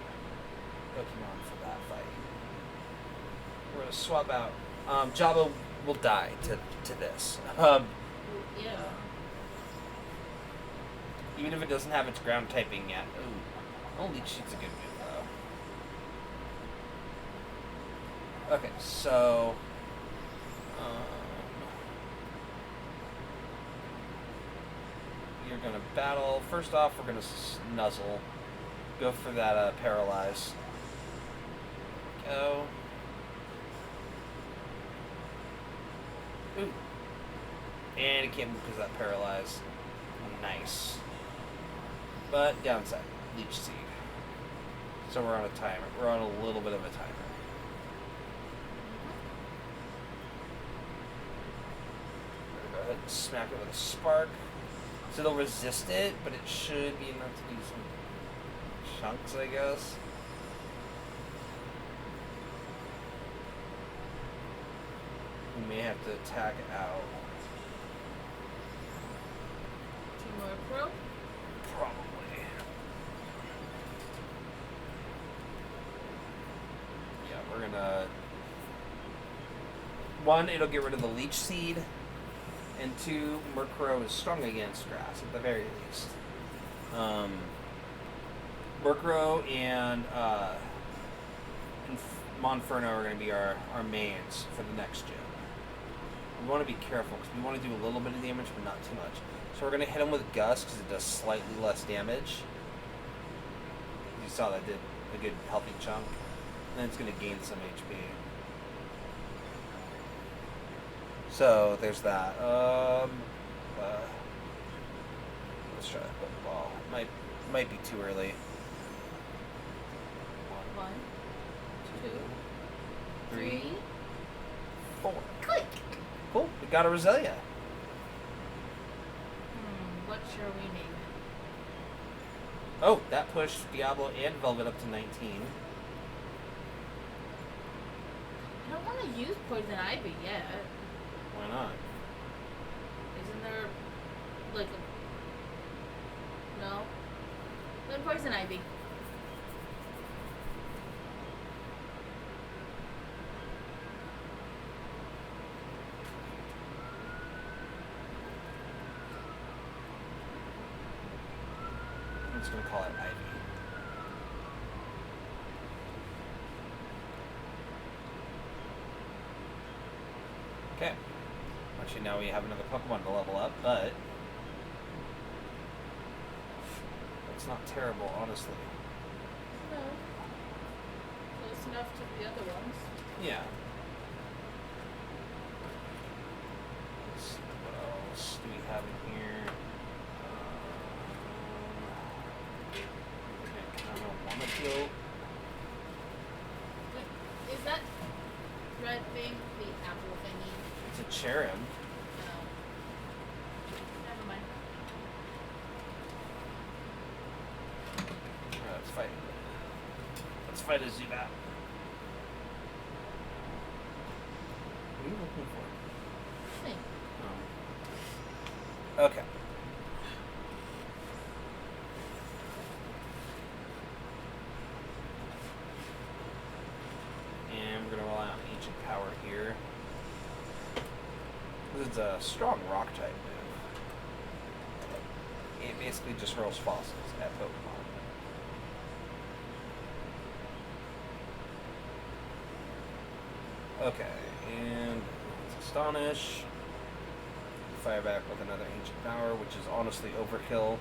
Pokemon for that fight. We're gonna swap out. Jabba will die to this. Yeah. Even if it doesn't have its ground typing yet. Ooh. Oh, Leech Seed's a good move, though. Okay, so... you're gonna battle. First off, we're gonna nuzzle. Go for that paralyze. Go. Ooh. And it can't move because of that paralyze. Nice. But downside, Leech Seed. So we're on a timer. We're on a little bit of a timer. Go ahead and smack it with a spark. So it'll resist it, but it should be enough to do some chunks, I guess. We may have to attack out. Two more pro. Probably. Yeah, we're gonna... One, it'll get rid of the Leech Seed. And two, Murkrow is strong against grass, at the very least. Murkrow and Monferno are going to be our mains for the next gen. We want to be careful, because we want to do a little bit of damage, but not too much. So we're going to hit him with Gust, because it does slightly less damage. You saw that did a good healthy chunk. And then it's going to gain some HP. So there's that. Let's try to put the ball. Might be too early. 1, 2, 3, 3. 4. Click. Cool. We got a Roselia. What shall we name it? Oh, that pushed Diablo and Velvet up to 19. I don't want to use Poison Ivy yet. Why not? Isn't there like a... No? Then Poison Ivy. I'm just going to call it Ivy. Okay. Actually, now we have another Pokemon to level up, but it's not terrible, honestly. No. Close enough to the other ones. Yeah. Let's see, what else do we have in here? I don't want to kill. Wait, is that red thing the apple thingy? It's a Cherrim. No. Never mind. Alright, let's fight. Let's fight a Zubat. What are you looking for? Thing. Okay. And we're going to rely on Ancient Power here. This is a strong rock type move. It basically just hurls fossils at Pokemon. Okay, and let's Astonish. Fire back with another Ancient Power, which is honestly overkill.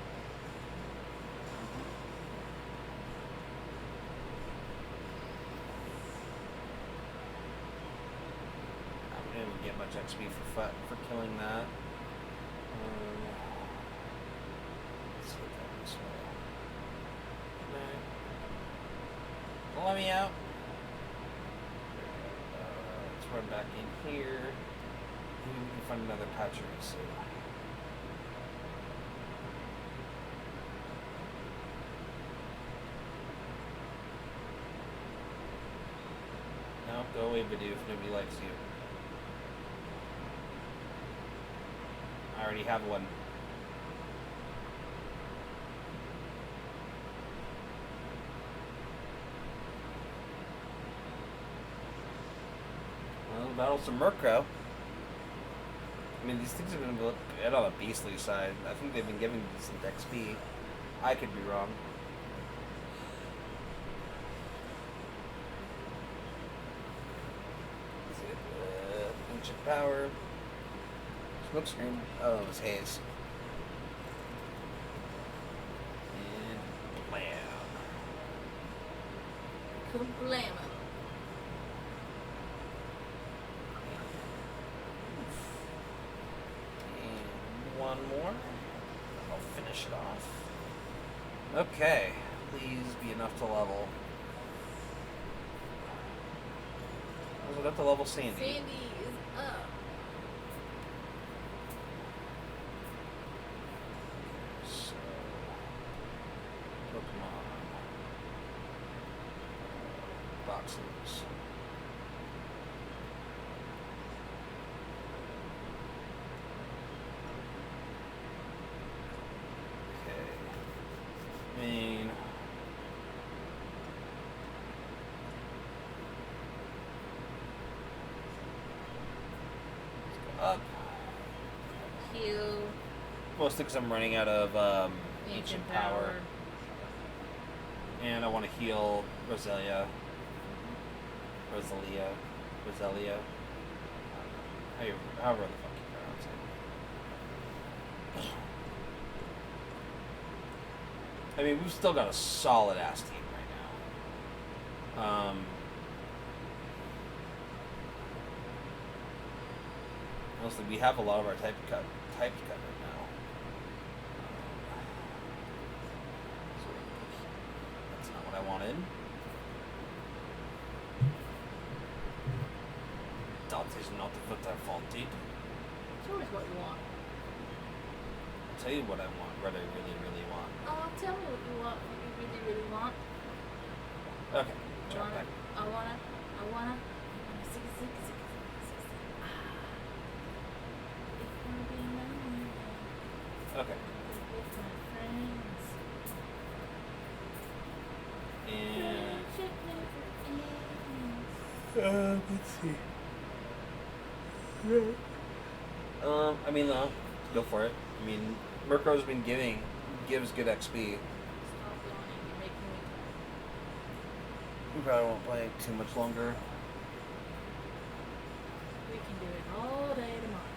I didn't get much XP for killing that. Let's hit that this way. No. Let me out. Let's run back in here. Maybe we can find another Pachirisu. Go away, Bidoof. Nobody likes you. I already have one. Well, battle some Murkrow. I mean, these things have been good on a beastly side. I think they've been giving decent XP. I could be wrong. Ancient Power. Smokescreen. Oh, it was Haze. And blam. Kablamo. And one more. I'll finish it off. Okay. Please be enough to level. Was it up to level Sandy? Sandy is up. So, Pokemon. Boxes. Okay. I mean, up. Heal. Mostly because I'm running out of Ancient Power. And I want to heal Roselia. However the fuck you pronounce it. I mean, we've still got a solid ass team right now. Mostly, we have a lot of our types covered now. So that's not what I wanted. That is not what I wanted. It's always what you want. I'll tell you what I want, what I really, really want. Oh, tell me what you want, what you really, really want. Okay, jump back. I wanna sing. It's gonna be lonely Okay. with my friends. And Friendship never ends. let's see. I mean, go for it. I mean, Murkrow's been gives good XP. Stop yawning, you're making me tired. We probably won't play too much longer. We can do it all day tomorrow.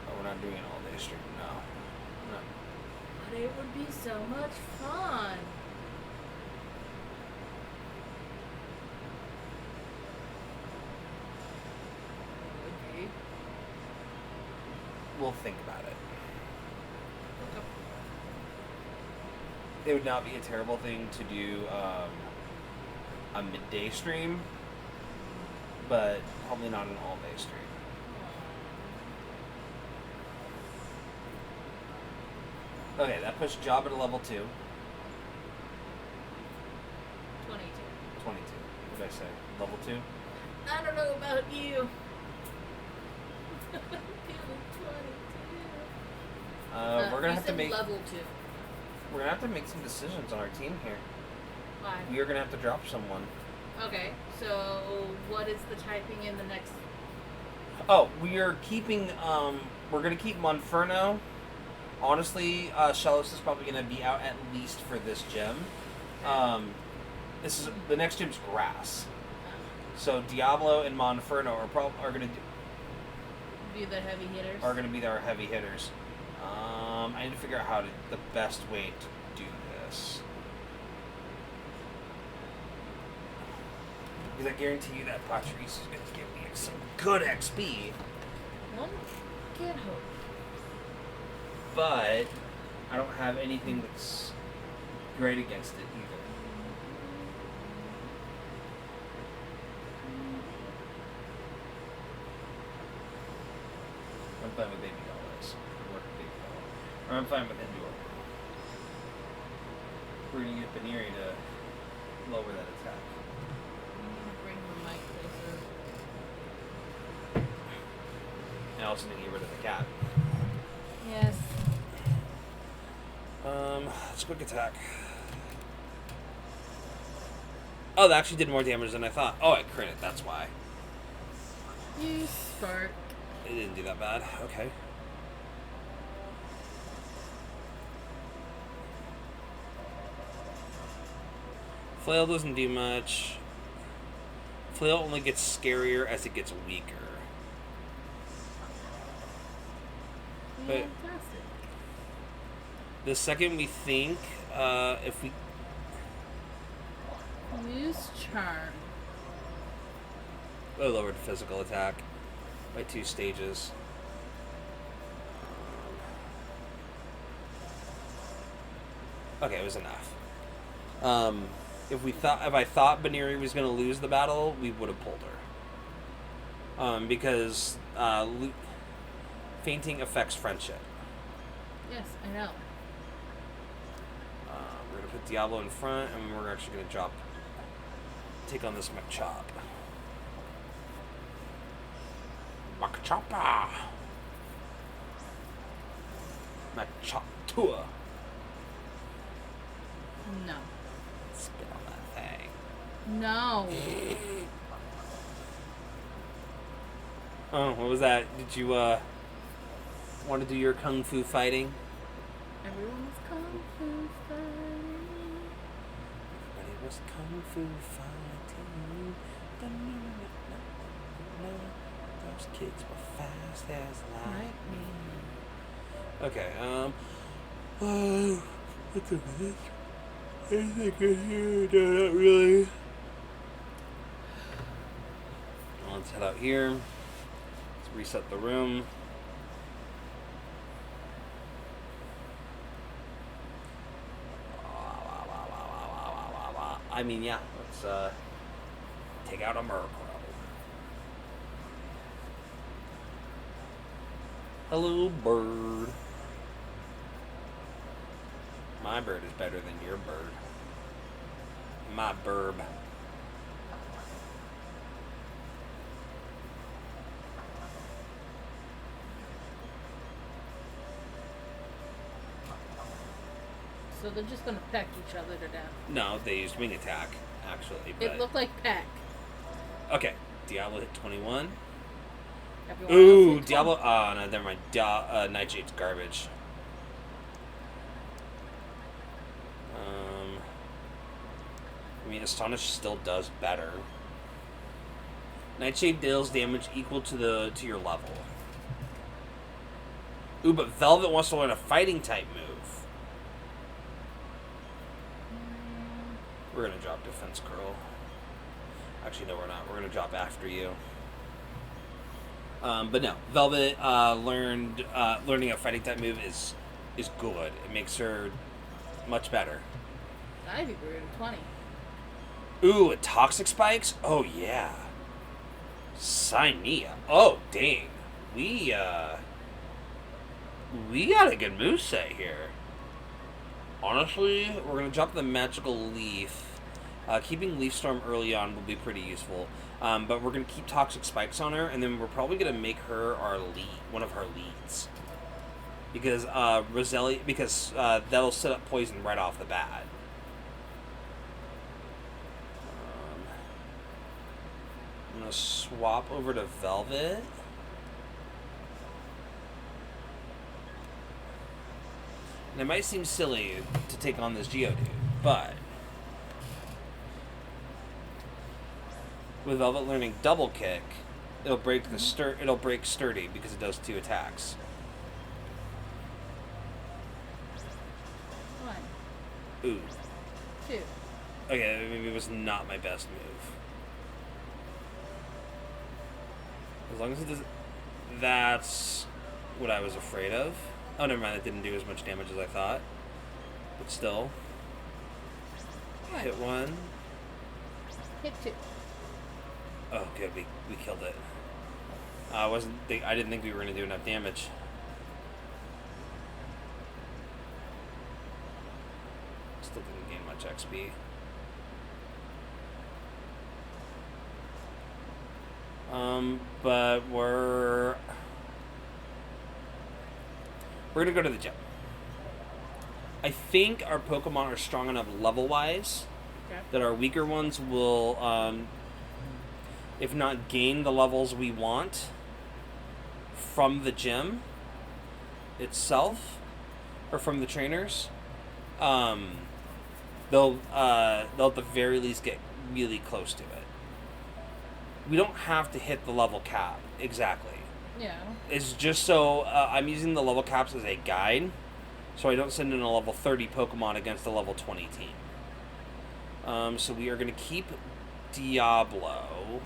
Oh, we're not doing an all-day stream. No. But it would be so much fun. It would be. We'll think about it. Okay. It would not be a terrible thing to do a midday stream, but probably not an all-day stream. Okay, that pushed Jabba to level 2. 22. 22. What did I say? Level 2? I don't know about you. Feeling 22. We're gonna you have to said make level 2. we're gonna have to make some decisions on our team here. Why? We are gonna have to drop someone. Okay, so what is the typing in the next? Oh, we are keeping we're gonna keep Monferno. Honestly, Shellos is probably gonna be out at least for this gym. This is the next gym's grass. So Diablo and Monferno are gonna Be the heavy hitters. are gonna be our heavy hitters. I need to figure out the best way to do this. Because I guarantee you that Patrice is gonna give me some good XP. One can't hope. But I don't have anything that's great against it either. I'm fine with Baby Doll. Work with Baby Doll. Or I'm fine with Endure. We're gonna get Baneri to lower that attack. I'm gonna bring the mic closer. else and then get rid of the cat. Yes. Let's quick attack. Oh, that actually did more damage than I thought. Oh, I crit it, that's why. You spark. It didn't do that bad. Okay. Flail doesn't do much. Flail only gets scarier as it gets weaker. But Fantastic. the second we think, if we... Use charm. I lowered physical attack by 2 stages. Okay, it was enough. If I thought Baniri was going to lose the battle, we would have pulled her. Because fainting affects friendship. Yes, I know. We're going to put Diablo in front, and we're actually going to take on this Machop. Machoppa! Machoptua! No. Spit on that thing. No. Oh, what was that? Did you, want to do your kung fu fighting? Everyone's kung fu fighting. Everybody was kung fu fighting. Those kids were fast as lightning. Okay, what's a minute? Anything good here? No, not really. Let's head out here. Let's reset the room. I mean, yeah, let's take out a Murkrow. Hello, bird. My bird is better than your bird. My burb. So they're just gonna peck each other to death. No, they used wing attack, actually. But... It looked like peck. Okay, Diablo hit 21. Everyone Ooh, else hit Diablo. Oh, no, never mind. Nightshade's garbage. I mean, Astonish still does better. Nightshade deals damage equal to your level. Ooh, but Velvet wants to learn a fighting type move. We're gonna drop Defense Curl. Actually, no, we're not. We're gonna drop after you. But no, Velvet learning a fighting type move is good. It makes her much better. Ivy Brood 20. Ooh, a Toxic Spikes? Oh yeah. Sign me up. Oh dang. We got a good moveset here. Honestly, we're gonna drop the Magical Leaf. Keeping Leaf Storm early on will be pretty useful. But we're gonna keep Toxic Spikes on her, and then we're probably gonna make her our lead, one of her leads. Because Roselia, that'll set up poison right off the bat. I'm gonna swap over to Velvet. And it might seem silly to take on this Geodude, but with Velvet learning Double Kick, it'll break it'll break Sturdy because it does 2 attacks. 1. Ooh. 2. Okay, maybe it was not my best move. As long as it does, that's what I was afraid of. Oh, never mind. It didn't do as much damage as I thought. But still. What? Hit 1. Hit 2. Oh, good. We killed it. I didn't think we were going to do enough damage. Still didn't gain much XP. But we're We're gonna go to the gym. I think our Pokemon are strong enough level-wise Okay. that our weaker ones will, if not gain the levels we want from the gym itself, or from the trainers, they'll at the very least get really close to it. We don't have to hit the level cap exactly. Yeah. It's just so I'm using the level caps as a guide, so I don't send in a level 30 Pokemon against a level 20 team. So we are going to keep Diablo.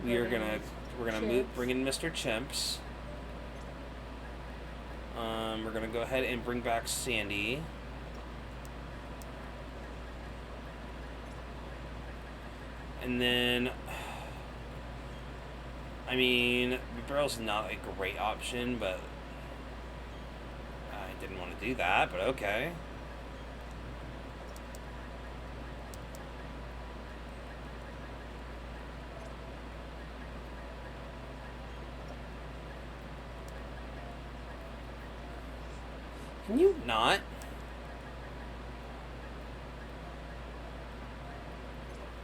And We're gonna Chimps. bring in Mr. Chimps. We're gonna go ahead and bring back Sandy. And then, I mean, Barrel's not a great option, but I didn't want to do that, but okay. Can you not?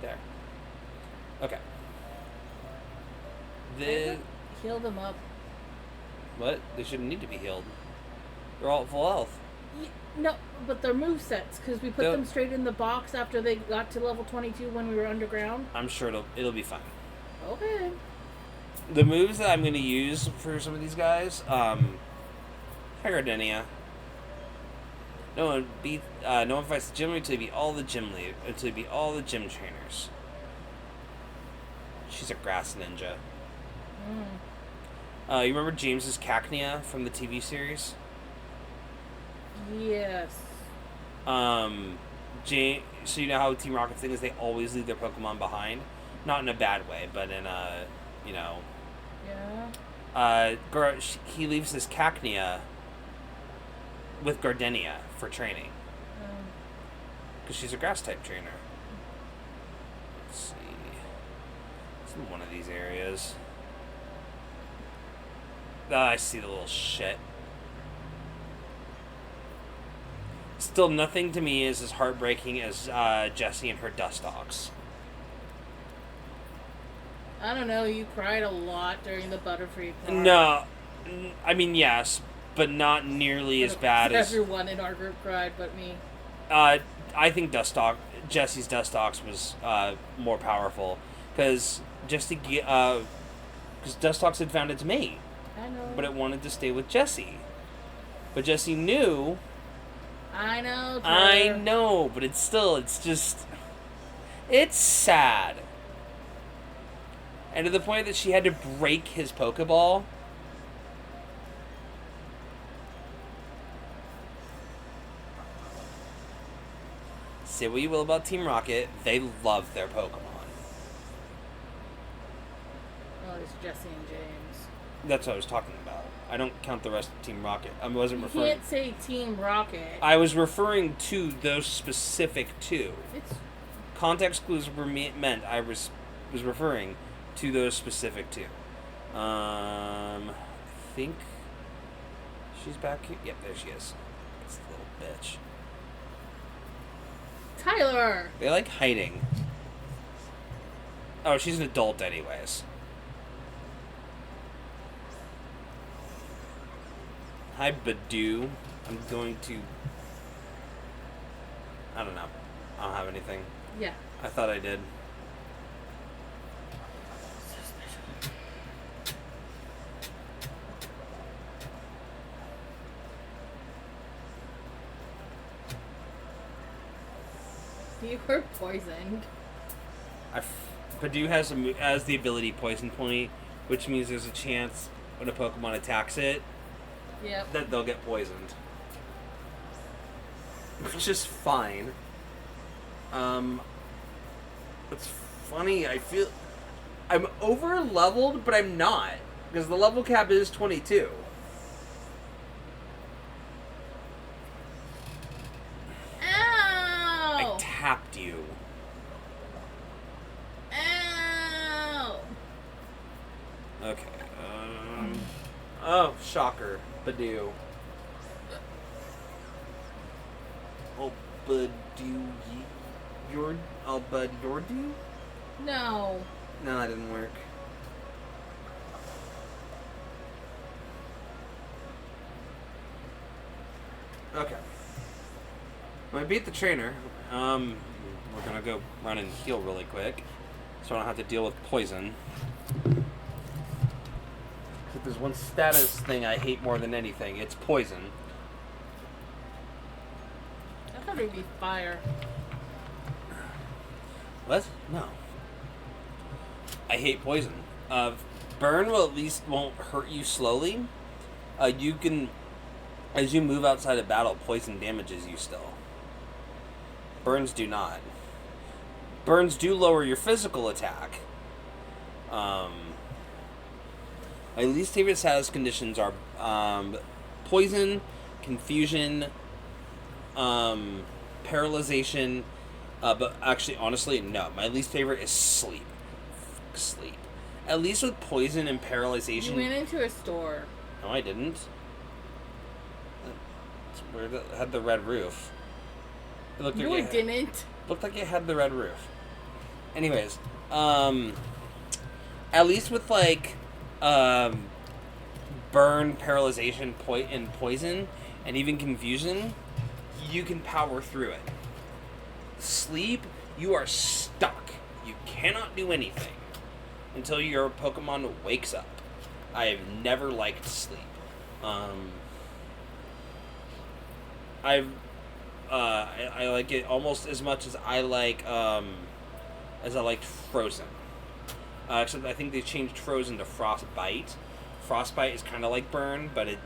There. Okay. Heal them up. What? They shouldn't need to be healed. They're all at full health. No, but their movesets, because we put They'll- them straight in the box after they got to level 22 when we were underground. I'm sure it'll be fine. Okay. The moves that I'm going to use for some of these guys, Gardenia. No one fights the gym until you beat all the gym trainers. She's a grass ninja. You remember James's Cacnea from the TV series? Yes. So you know how Team Rocket's thing is they always leave their Pokemon behind? Not in a bad way, but in a, Yeah. he leaves his Cacnea with Gardenia for training. Because she's a grass type trainer. Let's see. It's in one of these areas. I see the little shit. Still, nothing to me is as heartbreaking as Jessie and her Dustox. I don't know, you cried a lot during the Butterfree part. No. I mean, yes, but not nearly as bad as... Everyone in our group cried but me. I think Jessie's Dustox was more powerful. Because Dustox had found its mate. I know. But it wanted to stay with Jessie. But Jessie knew... I know, I Trevor. know, but it's sad. And to the point that she had to break his Pokeball. Say what you will about Team Rocket, they love their Pokemon. Well, it's Jesse and James. That's what I was talking about. I don't count the rest of Team Rocket. I wasn't You referring... can't say Team Rocket. I was referring to those specific two. It's Context clues were meant. I was referring to those specific two. I think she's back here. Yep, there she is. This little bitch. Tyler. They like hiding. Oh, she's an adult anyways. Hi, Badoo. I'm going to... I don't know. I don't have anything. Yeah. I thought I did. So special. You were poisoned. Badoo has the ability Poison Point, which means there's a chance when a Pokemon attacks it Yep. that they'll get poisoned. Which is fine. It's funny, I feel... I'm over-leveled, but I'm not. Because the level cap is 22. I Ow! tapped you. Ow! Okay, Oh, shocker. Badoo. Oh, Badoo. Bud Yordu? No. No, that didn't work. Okay. When I beat the trainer, we're gonna go run and heal really quick, so I don't have to deal with poison. If there's one status thing I hate more than anything, it's poison. I thought it would be fire. What? No. I hate poison. Burn will at least won't hurt you slowly. You can, as you move outside of battle, poison damages you still. Burns do not. Burns do lower your physical attack. My least favorite status conditions are poison, confusion, paralyzation. But actually, honestly, no. My least favorite is sleep. Sleep. At least with poison and paralyzation. You went into a store. No, I didn't. It's weird. It had the red roof. It looked No, like it didn't. Looked like it had the red roof. Anyways, at least with like, burn, paralyzation, and poison, and even confusion, you can power through it. Sleep, you are stuck. You cannot do anything until your Pokemon wakes up. I have never liked sleep. I like it almost as much as I liked Frozen. Except I think they changed Frozen to Frostbite. Frostbite is kind of like Burn, but it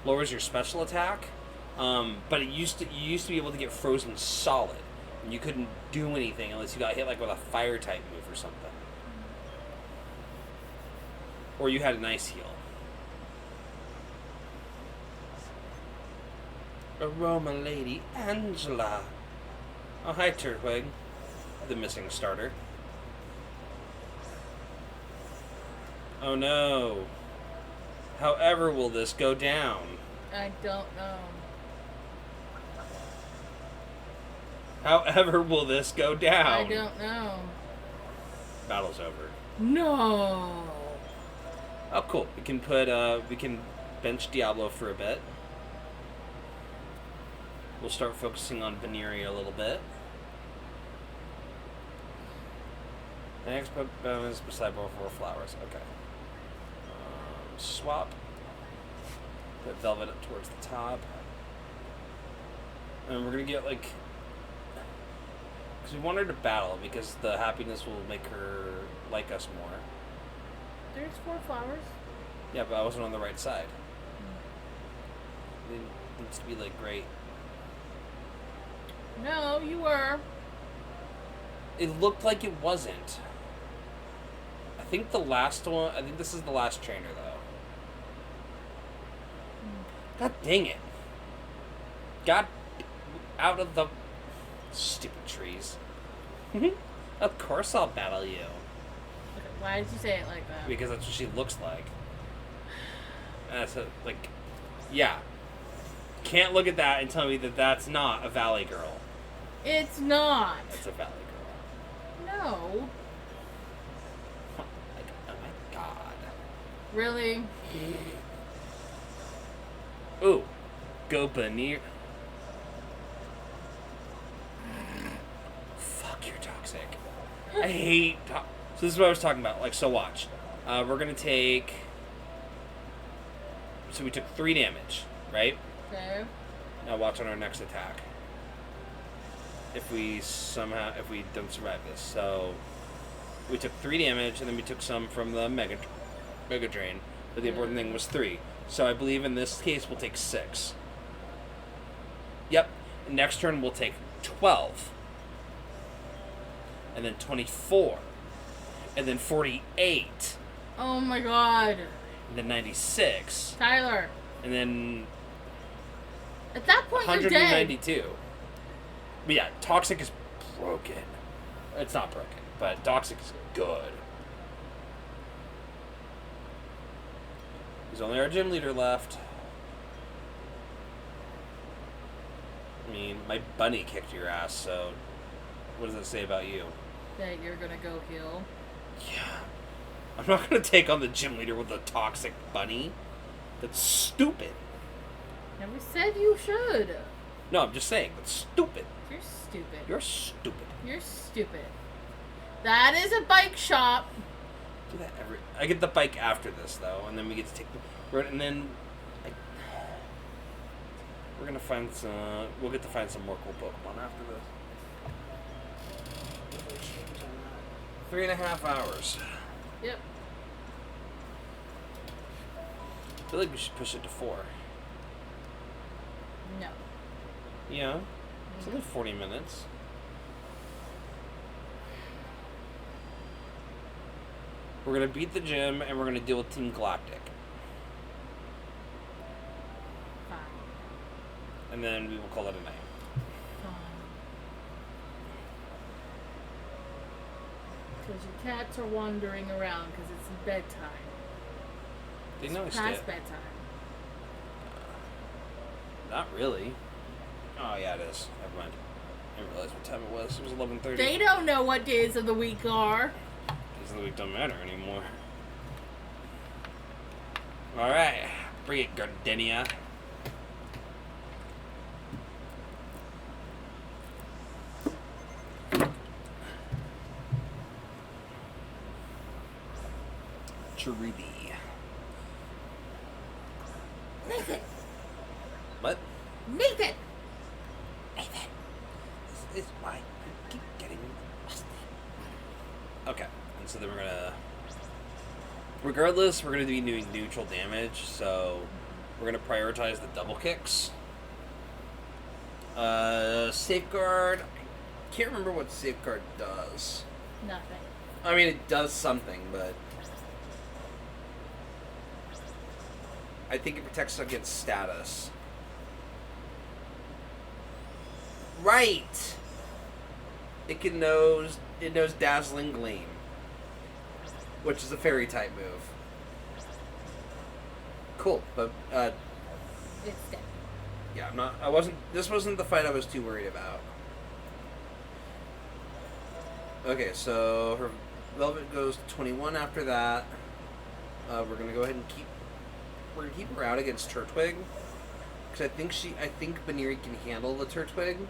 lowers your special attack. But you used to be able to get Frozen solid, and you couldn't do anything unless you got hit like with a fire type move or something, or you had an Ice Heal. Aroma Lady Angela. Oh, hi, Turtwig. The missing starter. Oh no. However will this go down? I don't know. However will this go down? I don't know. Battle's over. No. Oh, cool. We can bench Diablo for a bit. We'll start focusing on Veneria a little bit. The next bonus beside both 4 flowers. Okay. Swap. Put Velvet up towards the top. And we're gonna get like... Because we want her to battle, because the happiness will make her like us more. There's 4 flowers. Yeah, but I wasn't on the right side. It needs to be like great. No, you were. It looked like it wasn't. I think the last one... I think this is the last trainer, though. God dang it. God... Out of the... Stupid trees. Of course I'll battle you. Okay, why did you say it like that? Because that's what she looks like. And that's a, like... Yeah. Can't look at that and tell me that that's not a Valley Girl. It's not. It's a Valley Girl. No. Like, oh my god. Really? Ooh. Go Banir. Fuck, you're toxic. I hate... So this is what I was talking about. Like, so watch. We're gonna take... So we took 3 damage, right? Okay. Now watch on our next attack. If we don't survive this. So we took 3 damage, and then we took some from the Mega Drain. But the important thing was 3. So I believe in this case we'll take 6. Yep. Next turn we'll take 12. And then 24. And then 48. Oh my god. And then 96. Tyler. And then At that point, you're dead. 192. But yeah, Toxic is broken. It's not broken, but Toxic is good. He's only our gym leader left. I mean, my bunny kicked your ass, so what does that say about you? That you're gonna go heal. Yeah. I'm not gonna take on the gym leader with a toxic bunny. That's stupid. Never said you should. No, I'm just saying, that's stupid. You're stupid. You're stupid. You're stupid. That is a bike shop. Do that every. I get the bike after this though, and then we get to take the. And then. We're gonna find some. We'll get to find some more cool Pokemon after this. 3.5 hours. Yep. I feel like we should push it to 4. No. Yeah. It's only 40 minutes. We're gonna beat the gym and we're gonna deal with Team Galactic. Fine. And then we will call it a night. Fine. Because your cats are wandering around because it's bedtime. They know It's I past stay. bedtime. Not really. Oh yeah, it is. Never mind. I didn't realize what time it was. It was 11:30. They don't know what days of the week are. Days of the week don't matter anymore. Alright. Bring it, Gardenia. Cherubi. Nathan! What? Nathan! Nathan. This is why I keep getting busted. Okay. And so then we're gonna... Regardless, we're gonna be doing neutral damage, so we're gonna prioritize the double kicks. Safeguard. I can't remember what Safeguard does. Nothing. I mean, it does something, but I think it protects against status. Right. It knows Dazzling Gleam, which is a fairy type move. Cool, but It's dead. yeah, this wasn't the fight I was too worried about. Okay, so her Velvet goes to 21 after that. We're gonna go ahead and keep her out against Turtwig, because I think Baniri can handle the Turtwig.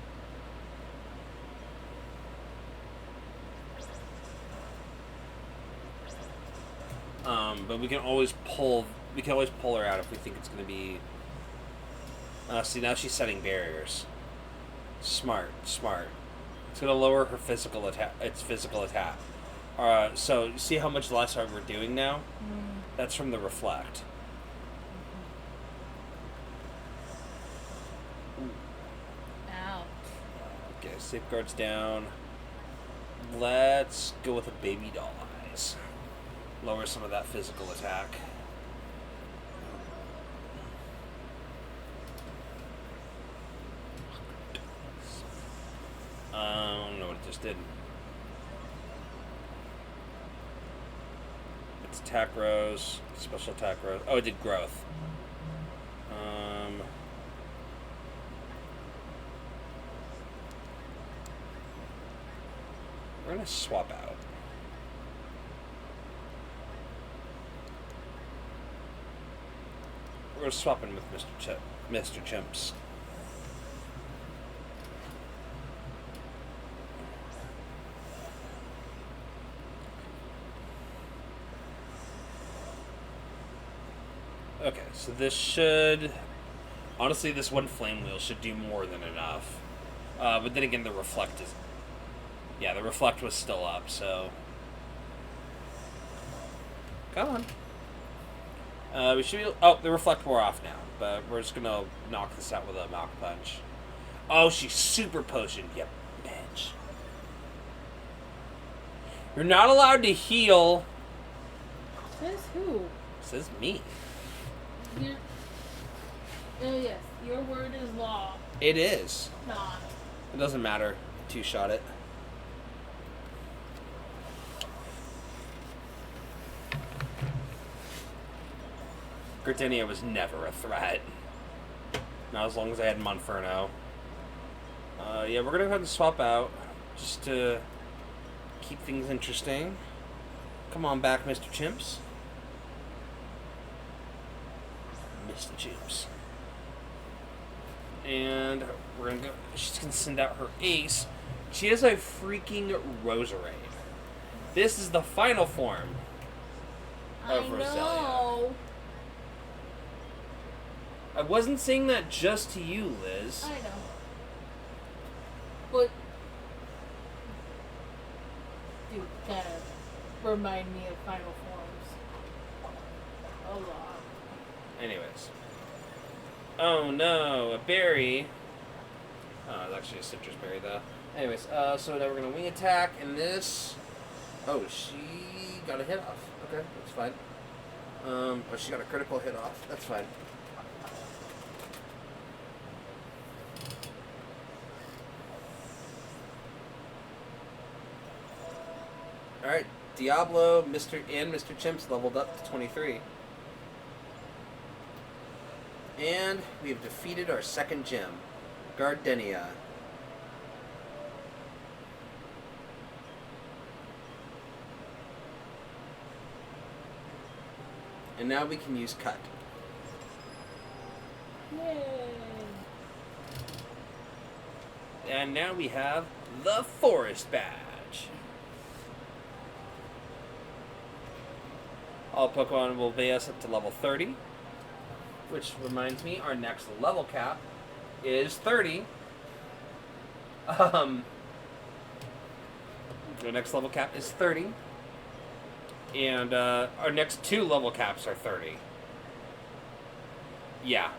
But we can always pull her out if we think it's gonna be. See, now she's setting barriers. Smart. It's gonna lower her physical attack. So see how much less we're doing now? That's from the reflect. Ouch. Okay, safeguard's down. Let's go with a baby doll eyes. Lower some of that physical attack. I don't know what it just did. It's attack rose, special attack rose. Oh, it did growth. We're gonna swap out. We're gonna swap in with Mr. Chimps. Okay, so this should... Honestly, this one Flame Wheel should do more than enough. But then again, the Reflect is... Yeah, the Reflect was still up, so... Come on. We should be... Oh, the Reflect wore off now. But we're just gonna knock this out with a Mach Punch. Oh, she's super potioned. Yep, bitch. You're not allowed to heal. Says who? Says me. Oh yes, your word is law. It is. Not. It doesn't matter. Two-shot it. Gardenia was never a threat. Not as long as I had Monferno. Yeah, we're gonna go ahead and swap out just to keep things interesting. Come on back, Mr. Chimps. Mr. Chimps. And we're gonna go. She's gonna send out her ace. She has a freaking Roserade. This is the final form of Roselia. know. I wasn't saying that just to you, Liz. I know. But do kind of remind me of Final Forms a lot. Anyways. Oh no, a berry. Oh, it's actually a citrus berry though. Anyways, so now we're gonna wing attack, and this. Oh, she got a hit off. Okay, that's fine. Oh, she got a critical hit off. That's fine. Alright, Diablo, Mr. Chimps leveled up to 23. And we have defeated our second gym, Gardenia. And now we can use Cut. Yay! And now we have the Forest Badge. All Pokemon will obey us up to level 30. Which reminds me, our next level cap is 30. The next level cap is 30. And our next two level caps are 30. Yeah.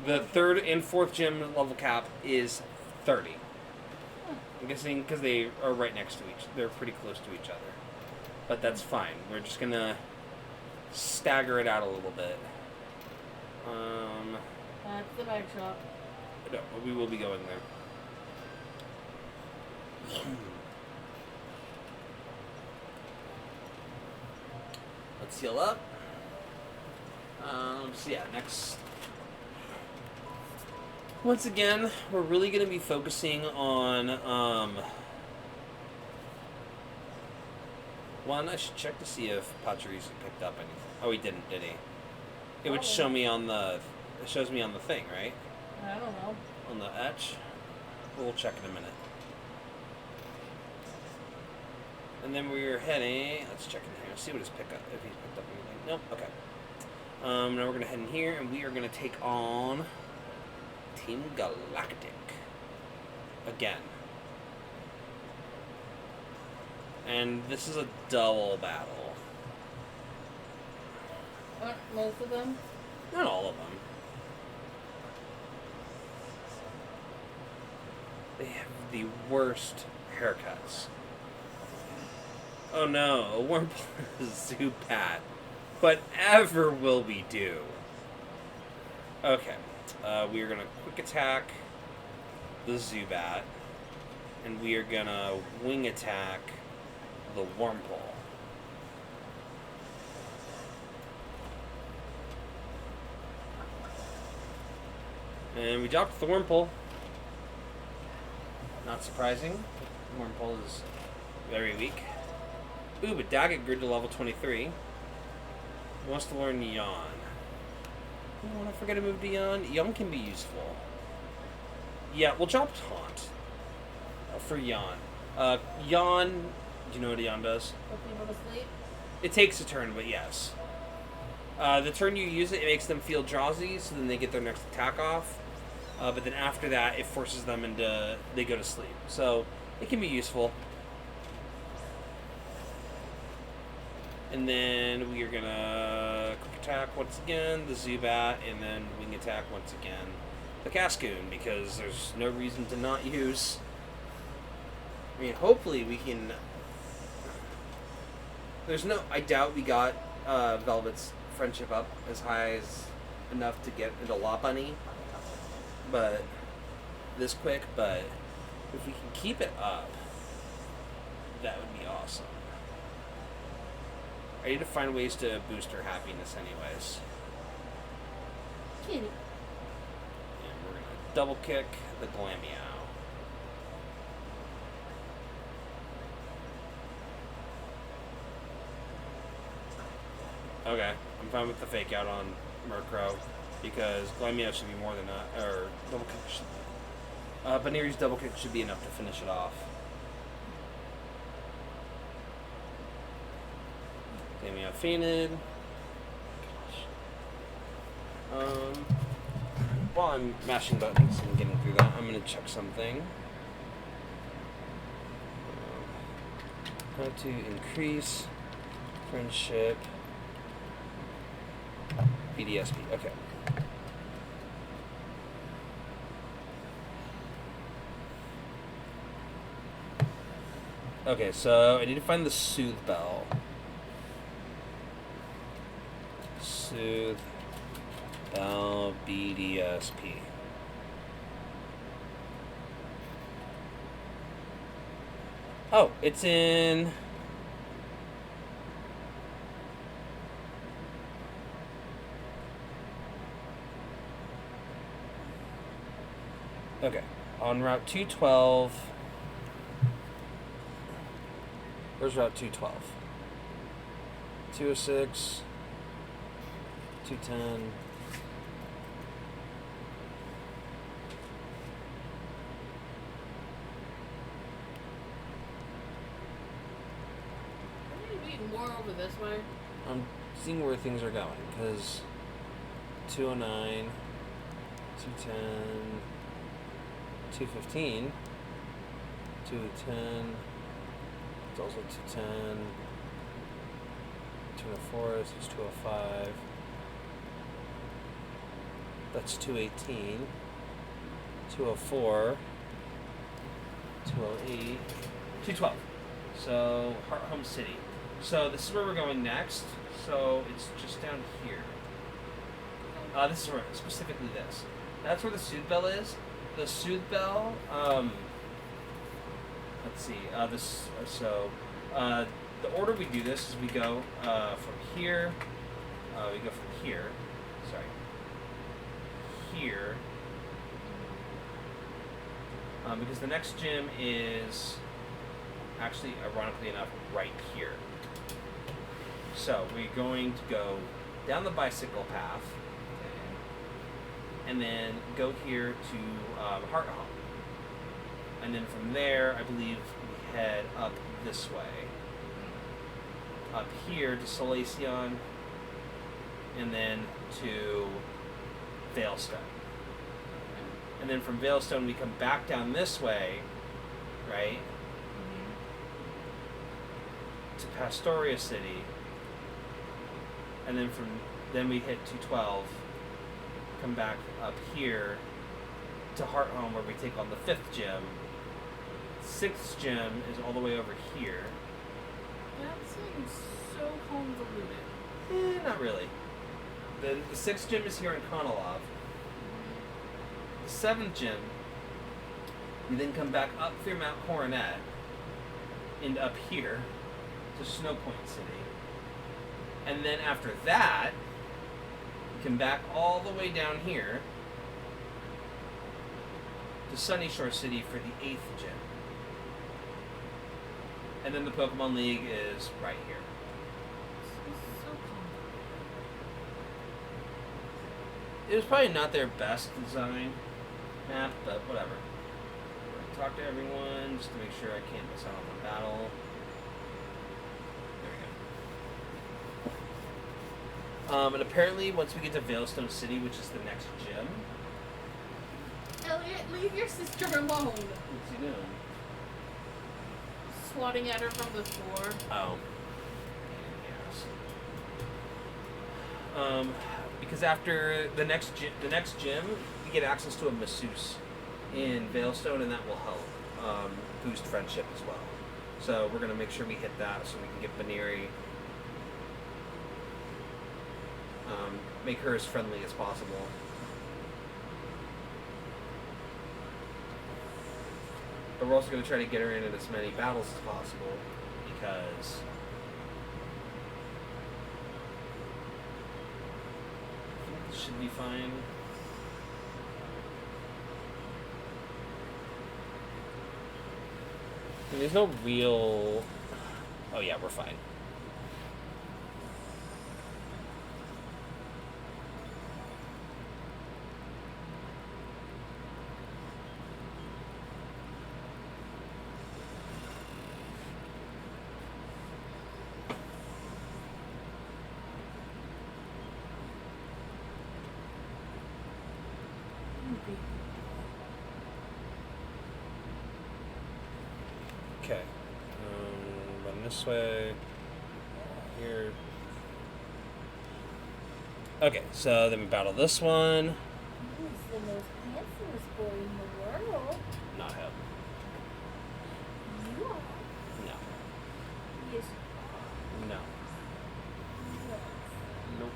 The third and fourth gym level cap is 30. I'm guessing because they are right next to they're pretty close to each other. But that's fine. We're just gonna stagger it out a little bit. That's the bag shop. No, we will be going there. Let's heal up. So yeah, next. Once again, we're really going to be focusing on, one, I should check to see if Pachirisu picked up anything. Oh, he didn't, did he? It would show me on the, it shows me on the thing, right? I don't know. On the etch. We'll check in a minute. And then we're heading, let's check in here, see what his pickup, if he's picked up anything. Nope, okay. Now we're going to head in here, and we are going to take on Team Galactic. Again. And this is a double battle. Aren't most of them? Not all of them. They have the worst haircuts. Oh no, a Wurmple is Zubat. But ever will we do. Okay. We are going to quick attack the Zubat. And we are going to wing attack the Wurmple. And we dropped the Wurmple. Not surprising. Wurmple is very weak. Ooh, but Daggett grew to level 23. He wants to learn Yawn. Oh, don't forget to move to Yawn. Yawn can be useful. Yeah, we'll drop Taunt for Yawn. Yawn, do you know what Yawn does? Put people to sleep? It takes a turn, but yes. The turn you use it, it makes them feel drowsy, so then they get their next attack off. But then after that, it forces them into, they go to sleep. So, it can be useful. And then we are going to quick attack once again, the Zubat, and then wing attack once again, the Cascoon, because there's no reason to not use. I mean, hopefully we can. I doubt we got Velvet's friendship up as high as enough to get into Lopunny, but this quick, but if we can keep it up, that would be awesome. I need to find ways to boost her happiness anyways. Kitty. And we're gonna double kick the Glameow. Okay, I'm fine with the fake out on Murkrow because Glameow should be more than or double kick should. Baneri's double kick should be enough to finish it off. Glameow fainted. While I'm mashing buttons and getting through that, I'm gonna check something. How to increase friendship. BDSP. Okay. Okay, so I need to find the Soothe Bell. Soothe Bell BDSP. Oh, it's in. Okay, on Route 212. Where's Route 212? 206, 210. Are you more over this way? I'm seeing where things are going because 209, 210, 215, 210. It's also 210, 204, so it's 205. That's 218, 204, 208, 212. So, Heart Home City. So, this is where we're going next. So, it's just down here. This is where, specifically this. That's where the Soothe Bell is. The Soothe Bell, let's see. The order we do this is we go from here. We go from here. Sorry. Here. Because the next gym is actually, ironically enough, right here. So we're going to go down the bicycle path, and then go here to Heart Home. And then from there, I believe we head up this way. Up here to Solaceon, and then to Veilstone. And then from Veilstone, we come back down this way, right? To Pastoria City. And then we hit 212, come back up here to Heart Home where we take on the 5th gym. 6th gym is all the way over here. That seems so convoluted. Not really. The 6th gym is here in Konalov. The 7th gym, we then come back up through Mount Coronet and up here to Snow Point City. And then after that, we come back all the way down here to Sunyshore City for the 8th gym. And then the Pokemon League is right here. This is so convoluted. It was probably not their best design map, but whatever. We're gonna talk to everyone just to make sure I can't miss out on the battle. There we go. And apparently, once we get to Veilstone City, which is the next gym. Elliot, leave your sister alone. What's he doing? Swatting at her from the floor. Oh. Yes. Because after the next gym, we get access to a masseuse in Veilstone, and that will help boost friendship as well. So we're gonna make sure we hit that so we can get Baneri, make her as friendly as possible. But we're also going to try to get her in as many battles as possible, because should be fine. And there's no real... Oh yeah, we're fine. Okay. Run this way. Here. Okay, so then we battle this one. Who's the most handsomest boy in the world? Not him. You are. No. Yes. No. Yes. Nope.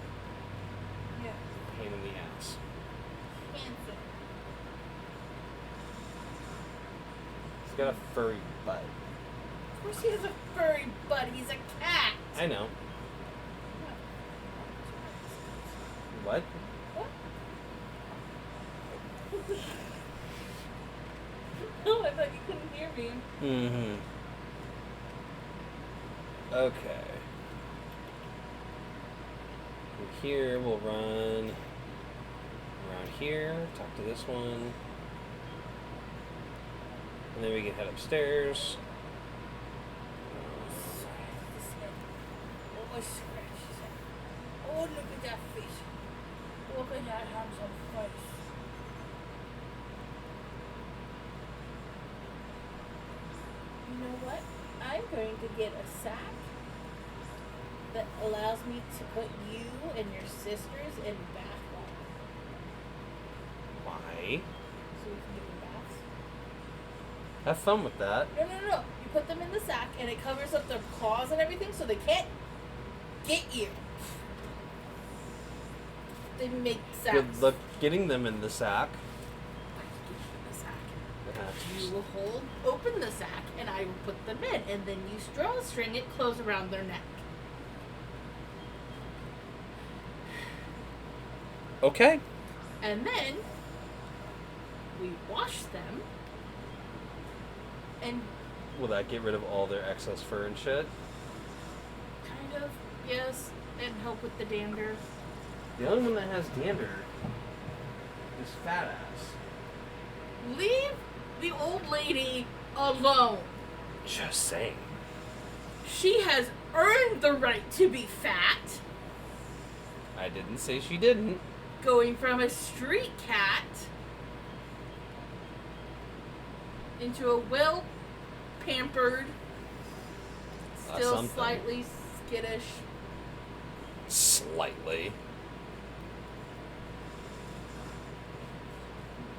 Yes. Pain in the ass. Handsome. He's got a furry butt. Of course he has a furry butt. He's a cat. I know. What? What? No, I thought you couldn't hear me. Mm-hmm. Okay. From here, we'll run around here, talk to this one. And then we can head upstairs. Oh, scratch his head. Oh, look at that face. Look at that handsome face. You know what? I'm going to get a sack that allows me to put you and your sisters in bath water. Why? So we can give them baths. Have fun with that. No. You put them in the sack and it covers up their claws and everything so they can't get you. They make sacks. Good luck getting them in the sack. The sack. Yeah. You will hold open the sack and I will put them in and then you string it close around their neck. Okay. And then we wash them and Will that get rid of all their excess fur and shit? kind of, yes, and help with the dander. The only one that has dander is Fat Ass. Leave the old lady alone. Just saying. She has earned the right to be fat, I didn't say she didn't. going from a street cat into a well pampered, still Something. slightly skittish. Slightly.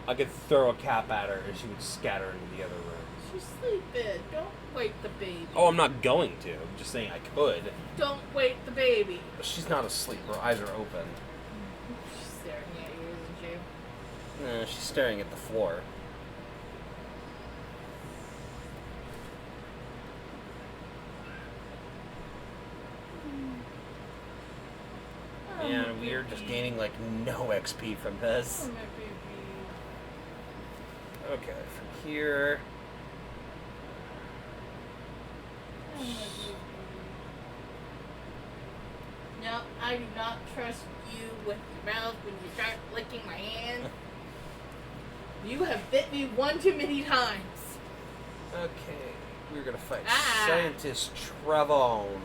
I could throw a cap at her and she would scatter into the other room. She's sleeping. Don't wake the baby. Oh, I'm not going to. I'm just saying I could. Don't wake the baby. She's not asleep. Her eyes are open. She's staring at you, isn't she? No, she's staring at the floor. Oh, Man, my we are just baby. gaining like no XP from Oh, this. my baby. Okay, from here. Oh, my baby. No, I do not trust you with your mouth when you start licking my hand. You have bit me one too many times. Okay, we're gonna fight Ah. Scientist Trevon.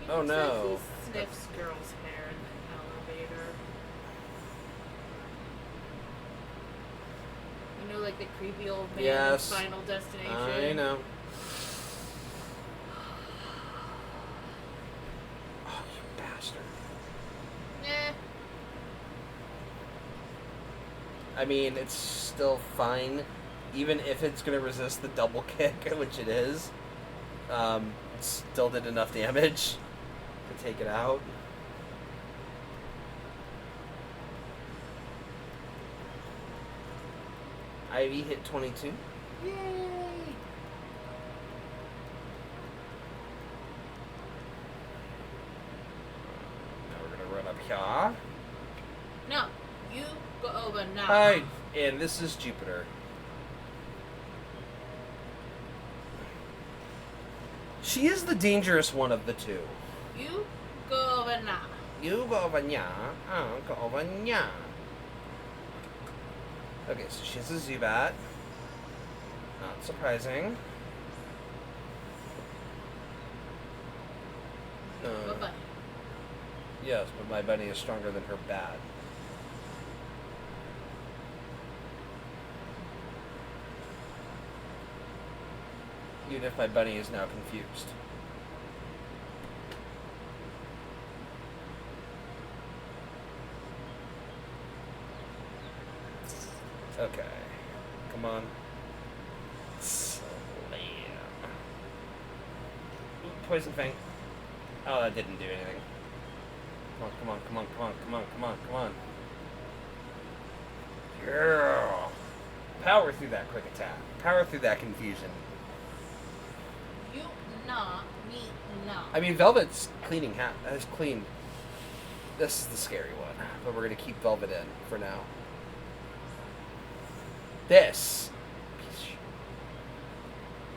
Oh, Looks no. Like he sniffs girls' hair in the elevator. You know, like the creepy old man Yes. in Final Destination. I know. Oh, you bastard. Eh. I mean, it's still fine, even if it's gonna resist the double kick, which it is. It still did enough damage to take it out. Ivy hit 22. Yay! Now we're gonna run up here. No, you go over now. Hi, and this is Jupiter. She is the dangerous one of the two. You go over now. You go over nya, I'll go over nya. Okay, so she's a Zubat. Not surprising. Bye-bye. Yes, but my bunny is stronger than her bat. Even if my bunny is now confused. Okay. Come on. Slam. Ooh, Poison Fang. Oh, that didn't do anything. Come on, come on, come on, come on, come on, come on. Yeah. Power through that quick attack. Power through that confusion. You nah, me nah. I mean, Velvet's cleaning has cleaned. This is the scary one, but we're gonna keep Velvet in for now. This,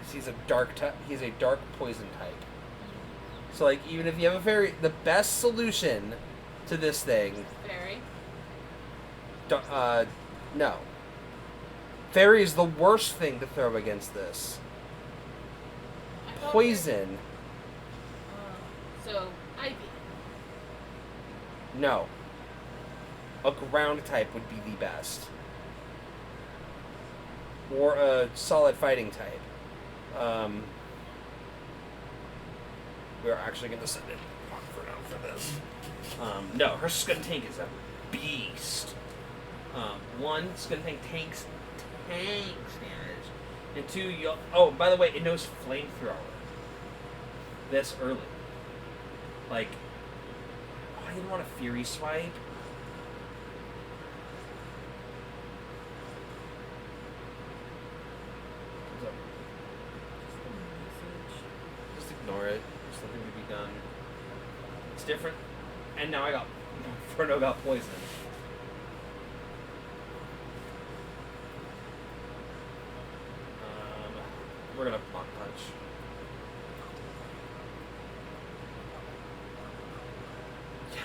because he's a dark poison type. So like, even if you have the best solution to this thing, Fairy. no. Fairy is the worst thing to throw against this. I thought Poison, So, Ivy. no. A ground type would be the best. Or a solid fighting type. We're actually going to send it for now for this. No, her Skuntank is a beast. One, Skuntank tanks damage. And two, oh, by the way, it knows Flamethrower. This early. Like, oh, I didn't want a Fury Swipe. Just ignore it. There's nothing to be done. It's different. And now I got Inferno got poisoned. We're gonna Mach Punch. Yeah,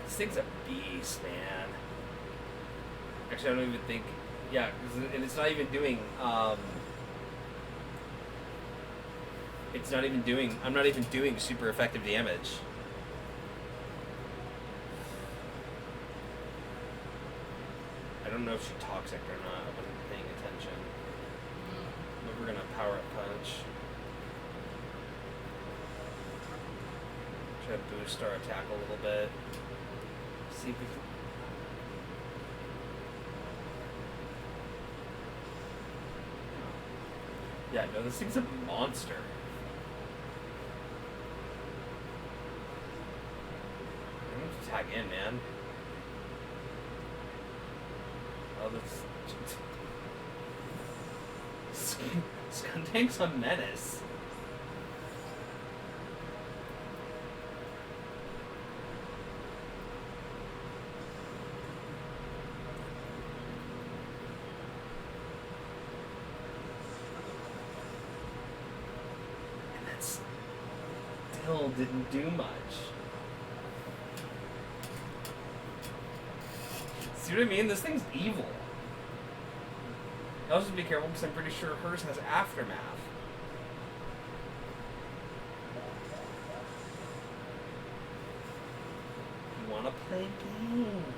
this thing's a beast, man. Actually, I don't even think. Yeah, and it's not even doing. It's not even doing. I'm not even doing super effective damage. I don't know if she's toxic or not. I wasn't paying attention. But we're gonna power up punch. Try to boost our attack a little bit. See if we can. Yeah, no, this thing's a monster. I'm gonna tag in, man. Oh, that's. Skuntank's a menace. And that still didn't do much. See what I mean? This thing's evil. I'll just be careful because I'm pretty sure hers has Aftermath. You want to play games.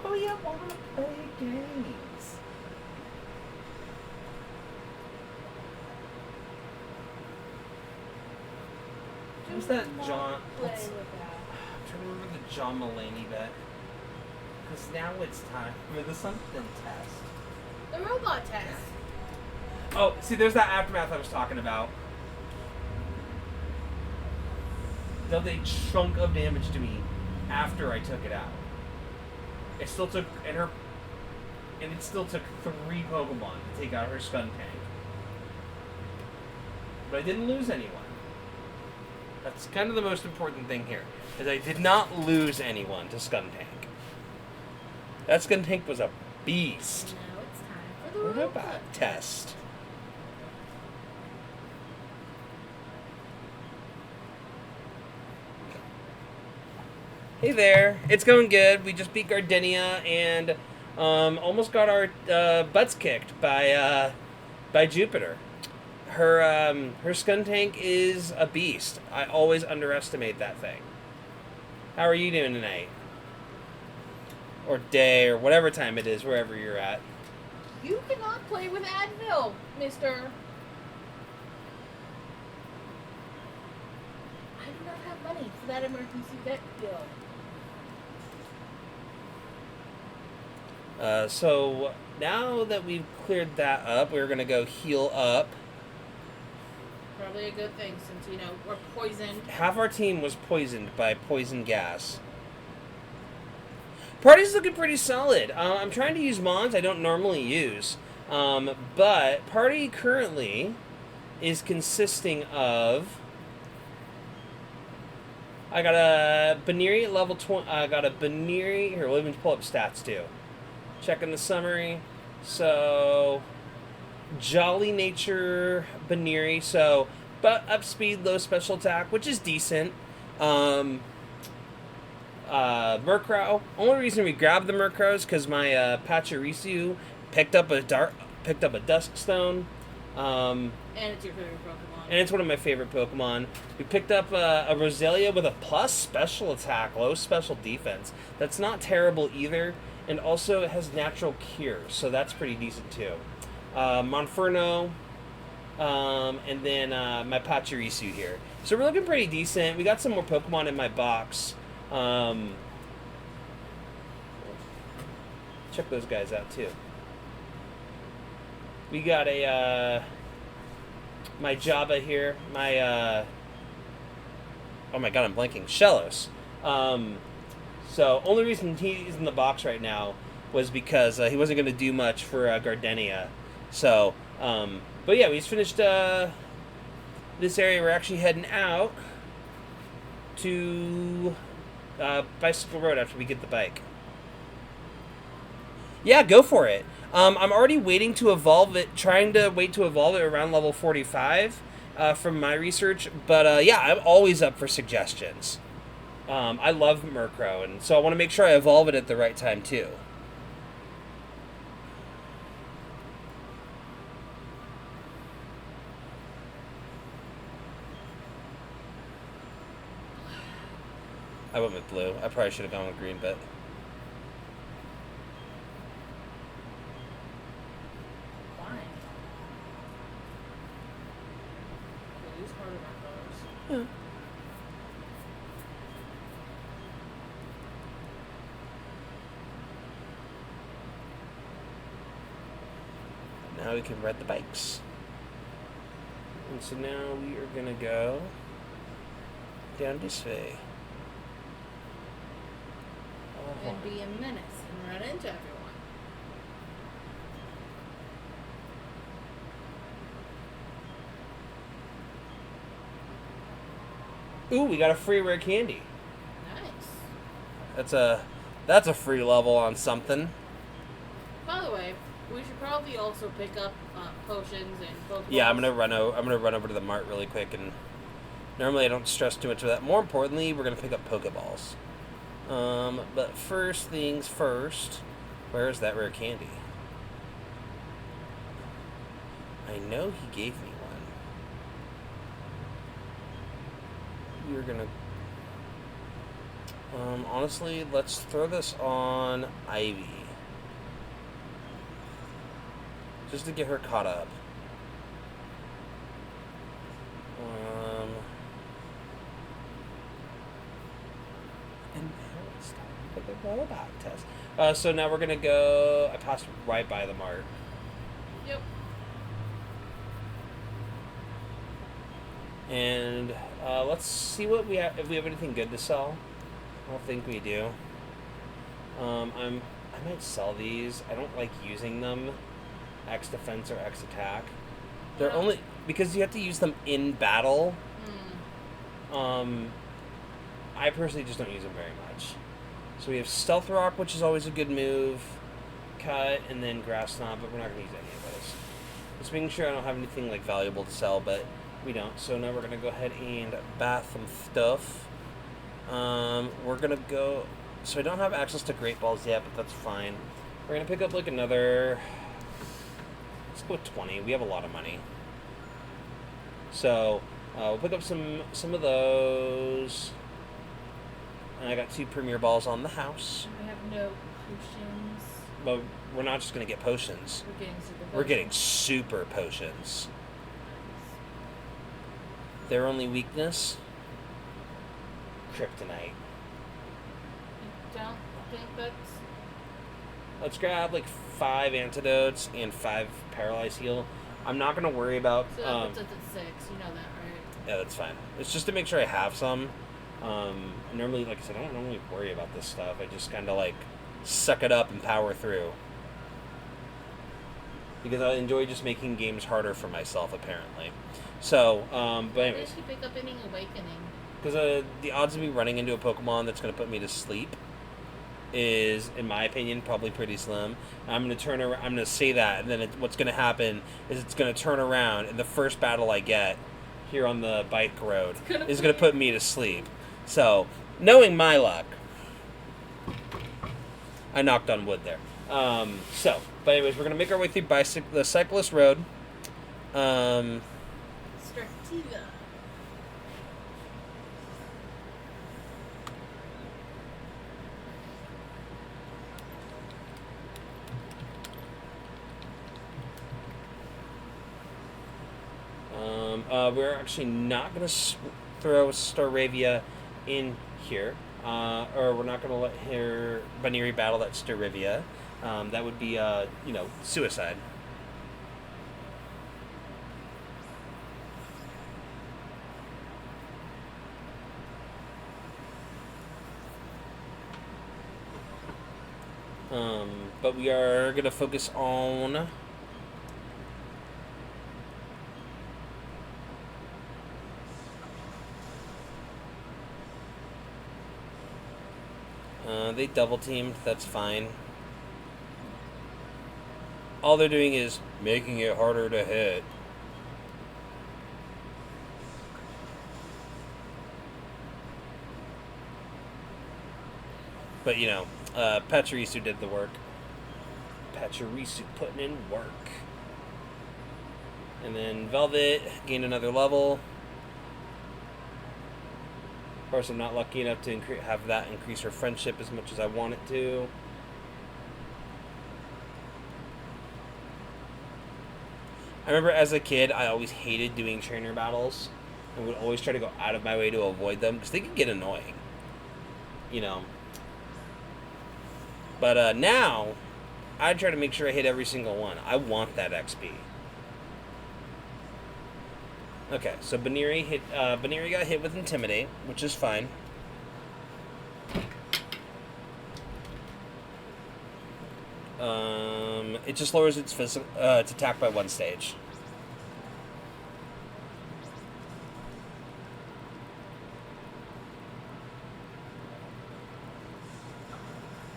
So you want to play games. Who's that John? Play What's, with that. I'm trying to remember the John Mulaney bet. Because now it's time for the something test. The robot test. Oh, see, there's that Aftermath I was talking about. Dealt a chunk of damage to me after I took it out. It still took, and it still took 3 Pokemon to take out her Skuntank. But I didn't lose anyone. That's kind of the most important thing here, is I did not lose anyone to Skuntank. That Skuntank was a beast. Now it's time for the What robot about test? Hey there, it's going good. We just beat Gardenia and almost got our butts kicked by Jupiter. Her Skuntank is a beast. I always underestimate that thing. How are you doing tonight? Or day, or whatever time it is, wherever you're at. You cannot play with Advil, mister. I do not have money for that emergency vet bill. So now that we've cleared that up, we're gonna go heal up. Probably a good thing since, we're poisoned. Half our team was poisoned by poison gas. Party's looking pretty solid. I'm trying to use Mons I don't normally use. But Party currently is consisting of... I got a Baniri at level 20. I got a Baniri... Here, let me pull up stats too. Checking the summary. So... Jolly Nature Baniri. So, but up speed, low special attack, which is decent. Murkrow. Only reason we grabbed the Murkrow is because my Pachirisu picked up a Duskstone. And it's your favorite Pokemon. And it's one of my favorite Pokemon. We picked up a Roselia with a plus special attack, low special defense. That's not terrible either. And also it has natural cure, so that's pretty decent too. Monferno, and then my Pachirisu here. So we're looking pretty decent. We got some more Pokemon in my box. Check those guys out too. We got a my Jabba here, my oh my god, I'm blanking. Shellos. So only reason he's in the box right now was because he wasn't going to do much for Gardenia. So, but yeah, we just finished this area. We're actually heading out to Bicycle Road after we get the bike. Yeah, go for it. I'm already waiting to evolve it, trying to wait to evolve it around level 45 from my research. But yeah, I'm always up for suggestions. I love Murkrow, and so I want to make sure I evolve it at the right time too. I went with blue. I probably should have gone with green, but... Fine. Blue's part of our colors. Yeah. Now we can ride the bikes. And so now we are going to go down this way. And be a menace and run into everyone. Ooh, we got a free rare candy. Nice. That's a free level on something. By the way, we should probably also pick up potions and Pokeballs. Yeah, I'm gonna run over to the mart really quick, and normally I don't stress too much of that. More importantly, we're gonna pick up Pokeballs. But first things first, where's that rare candy? I know he gave me one. We're gonna... honestly, let's throw this on Ivy. Just to get her caught up. And now it's time for the robot test. So now we're gonna go... I passed right by the mart. Yep. And let's see what we have, if we have anything good to sell. I don't think we do. I might sell these. I don't like using them. X defense or X attack. They're only because you have to use them in battle. I personally just don't use them very much. So we have Stealth Rock, which is always a good move. Cut, and then Grass Knot, but we're not going to use any of those. Just making sure I don't have anything like valuable to sell, but we don't. So now we're going to go ahead and bath some stuff. We're going to go... So I don't have access to Great Balls yet, but that's fine. We're going to pick up like another... Let's go with 20. We have a lot of money. So we'll pick up some of those. And I got 2 Premier Balls on the house. We have no potions. But we're not just going to get potions. We're getting super potions. We're getting super potions. Their only weakness? Kryptonite. You don't think that's... Let's grab like 5 antidotes and 5 paralyzed heal. I'm not going to worry about... So that puts us at 6. You know that, right? Yeah, that's fine. It's just to make sure I have some. Normally, like I said, I don't normally worry about this stuff. I just kind of like suck it up and power through. Because I enjoy just making games harder for myself, apparently. So, but anyways. Why did you pick up any Awakening? Because the odds of me running into a Pokemon that's going to put me to sleep is, in my opinion, probably pretty slim. I'm going to turn around. I'm going to say that, and then what's going to happen is it's going to turn around, and the first battle I get here on the bike road is going to put me to sleep. So, knowing my luck, I knocked on wood there. But anyways, we're going to make our way through the Cyclist Road. Strativa. We're actually not going to throw Staravia in here. Or we're not going to let Baniri battle that Staravia. That would be, suicide. But we are going to focus on... they double teamed, that's fine. All they're doing is making it harder to hit. But, Pachirisu did the work. Pachirisu putting in work. And then Velvet gained another level. Of course, I'm not lucky enough to have that increase her friendship as much as I want it to. I remember as a kid, I always hated doing trainer battles and would always try to go out of my way to avoid them because they could get annoying. But now, I try to make sure I hit every single one. I want that XP. Okay, so Baniri got hit with Intimidate, which is fine. It just lowers its attack by 1 stage.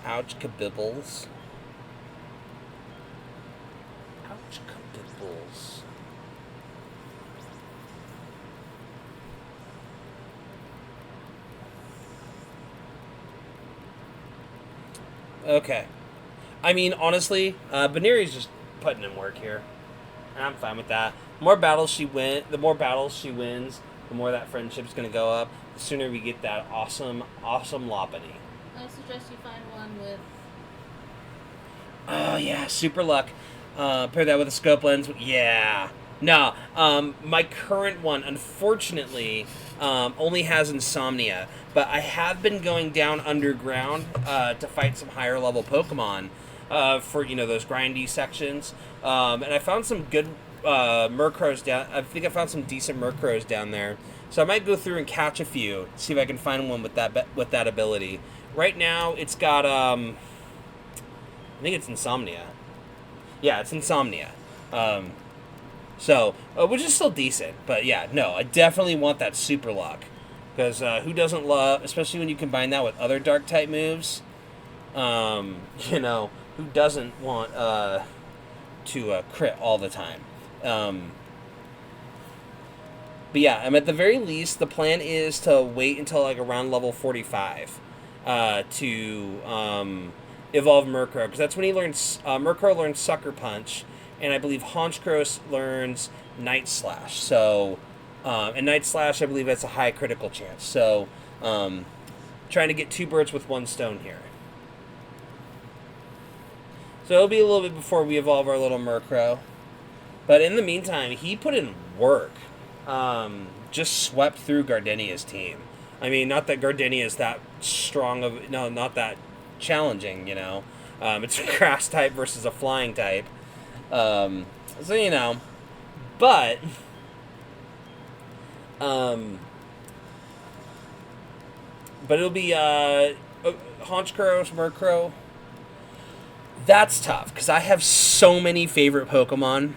Ouch, kabibbles. Ouch, kabibbles. Okay. I mean, honestly, Baniri's just putting in work here. And I'm fine with that. The more battles she wins, the more that friendship's going to go up. The sooner we get that awesome Lopunny. I suggest you find one with... Oh, yeah, Super Luck. Pair that with a Scope Lens. Yeah. No, my current one, unfortunately, only has Insomnia. But I have been going down underground to fight some higher level Pokemon for, those grindy sections. And I found some good Murkrows down. I think I found some decent Murkrows down there. So I might go through and catch a few, see if I can find one with that ability. Right now, it's got, I think it's Insomnia. Yeah, it's Insomnia. Which is still decent. But yeah, no, I definitely want that Super Luck. Because who doesn't love, especially when you combine that with other dark type moves, you know, who doesn't want to crit all the time? But yeah, at the very least, the plan is to wait until like around level 45 to evolve Murkrow, because that's when he learns, Murkrow learns Sucker Punch, and I believe Honchkrow learns Night Slash. So, and Night Slash, I believe that's a high critical chance. So, trying to get 2 birds with 1 stone here. So it'll be a little bit before we evolve our little Murkrow. But in the meantime, he put in work. Just swept through Gardenia's team. I mean, not that Gardenia is that strong of... No, not that challenging, you know. It's a grass type versus a flying type. So, you know. But... but it'll be, Honchkrow, Murkrow. That's tough, because I have so many favorite Pokemon.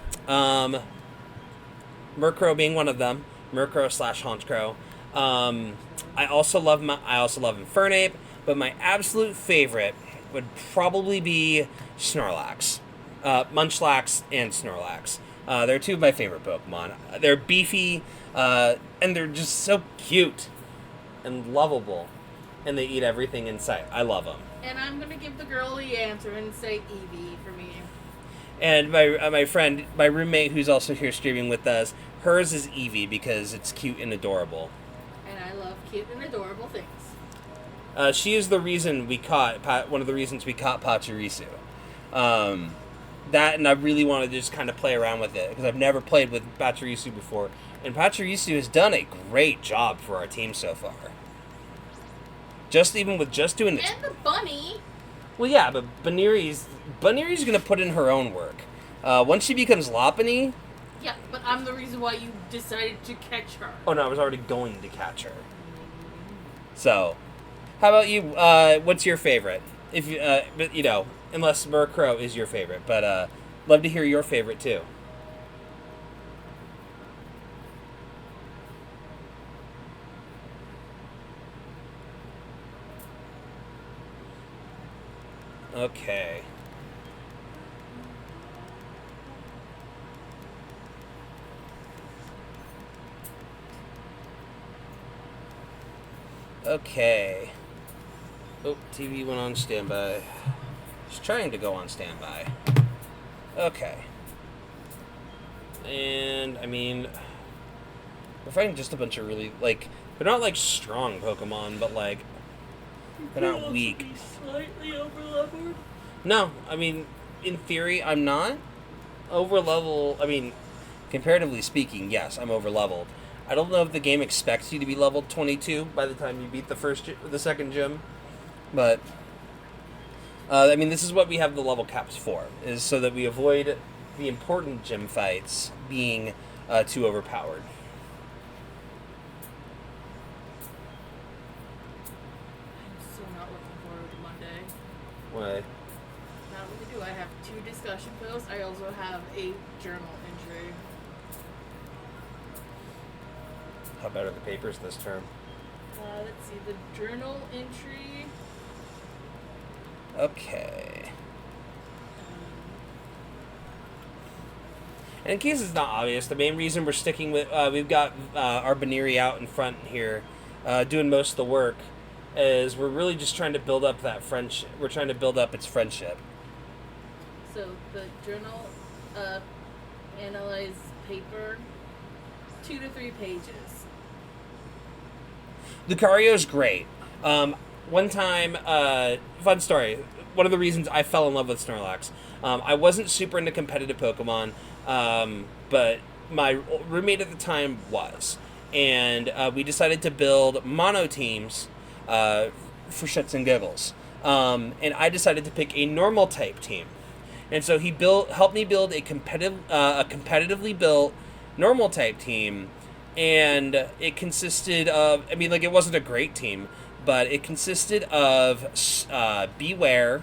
Murkrow being one of them. Murkrow / Honchkrow. I also love Infernape, but my absolute favorite would probably be Snorlax. Munchlax and Snorlax. They're 2 of my favorite Pokemon. They're beefy, and they're just so cute and lovable, and they eat everything in sight. I love them. And I'm gonna give the girl the answer and say Eevee for me. And my friend, my roommate, who's also here streaming with us, hers is Eevee because it's cute and adorable. And I love cute and adorable things. She is the reason we caught one of the reasons we caught Pachirisu. That, and I really want to just kind of play around with it because I've never played with Pachirisu before, and Pachirisu has done a great job for our team so far. Even with just doing this. And the bunny. Well, yeah, but Baniri's going to put in her own work. Once she becomes Lopunny... Yeah, but I'm the reason why you decided to catch her. Oh, no, I was already going to catch her. So, how about you? What's your favorite? If you, but, you know, unless Murkrow is your favorite. But, love to hear your favorite, too. Okay. Okay. Oh, TV went on standby. It's trying to go on standby. Okay. And, I mean, we're fighting just a bunch of really, like, they're not, like, strong Pokemon, but, like, they're not weak. Be slightly overleveled. No, I mean, in theory, I'm not. Overlevel, I mean, comparatively speaking, yes, I'm overleveled. I don't know if the game expects you to be leveled 22 by the time you beat the second gym, but, I mean, this is what we have the level caps for, is so that we avoid the important gym fights being too overpowered. I'm so not looking forward to Monday. What? Not really do. I have 2 discussion pills. I also have a journal entry. How bad are the papers this term? Let's see. The journal entry. Okay. And in case it's not obvious, the main reason we're sticking with, we've got our Baniri out in front here, doing most of the work, is we're really just trying to build up that friendship. We're trying to build up its friendship. So the journal analyze paper, 2 to 3 pages. Lucario's great. One time, fun story. One of the reasons I fell in love with Snorlax. I wasn't super into competitive Pokemon, but my roommate at the time was. And we decided to build mono teams for shits and giggles. And I decided to pick a normal type team. And so he helped me build a competitively built normal type team. And it consisted of, I mean, like, it wasn't a great team, but it consisted of Beware,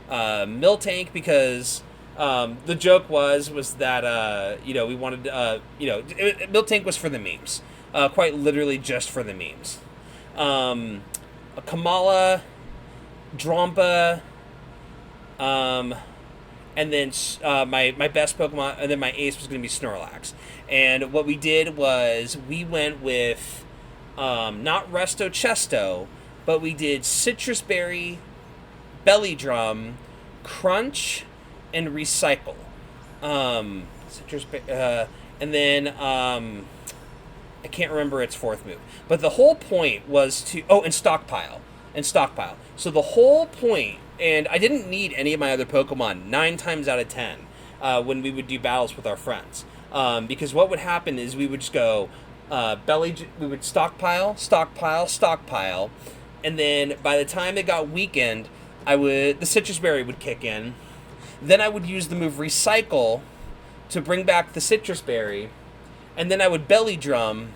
Miltank, because the joke was that, you know, we wanted, you know, Miltank was for the memes. quite literally just for the memes. A Kamala, Drampa, and then my best Pokemon, and then my ace was going to be Snorlax. And what we did was we went with not Resto Chesto, but we did Citrus Berry, Belly Drum, Crunch, and Recycle. And then I can't remember its fourth move. But the whole point was to... Oh, and Stockpile. So the whole point... And I didn't need any of my other Pokemon 9 times out of 10 when we would do battles with our friends. Because what would happen is we would just go... we would stockpile, and then by the time it got weakened, the Citrus Berry would kick in. Then I would use the move Recycle to bring back the Citrus Berry, and then I would Belly Drum,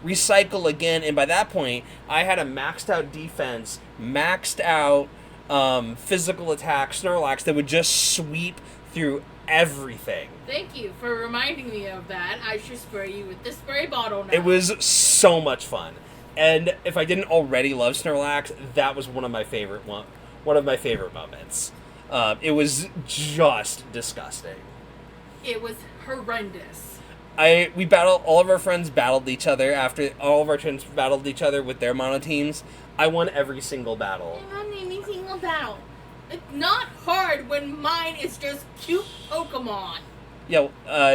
Recycle again, and by that point, I had a maxed out defense, maxed out physical attack Snorlax that would just sweep through everything. Thank you for reminding me of that. I should spray you with the spray bottle now. It was so much fun. And if I didn't already love Snorlax, that was one of my favorite moments. It was just disgusting. It was horrendous. All of our friends battled each other after all of our friends battled each other with their mono teams. I won every single battle. I won any single battle. It's not hard when mine is just cute Pokemon. Yeah,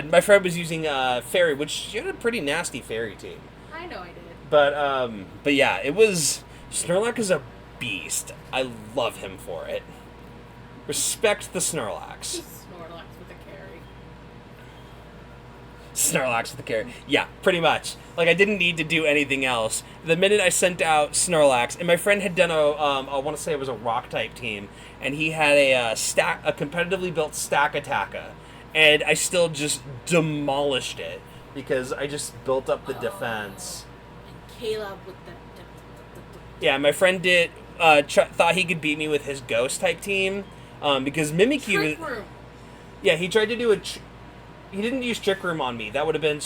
my friend was using Fairy, which she had a pretty nasty Fairy team. I know I did. But yeah, it was... Snorlax is a beast. I love him for it. Respect the Snorlax. Snorlax with a carry. Snorlax with the carry. Yeah, pretty much. Like, I didn't need to do anything else. The minute I sent out Snorlax, and my friend had done I want to say it was a Rock-type team, and he had a competitively built Stack Attacka, and I still just demolished it, because I just built up the defense. And Caleb with the... Yeah, my friend thought he could beat me with his Ghost-type team, because Mimikyu... Trick Room. Yeah, he tried to do he didn't use Trick Room on me. That would have been...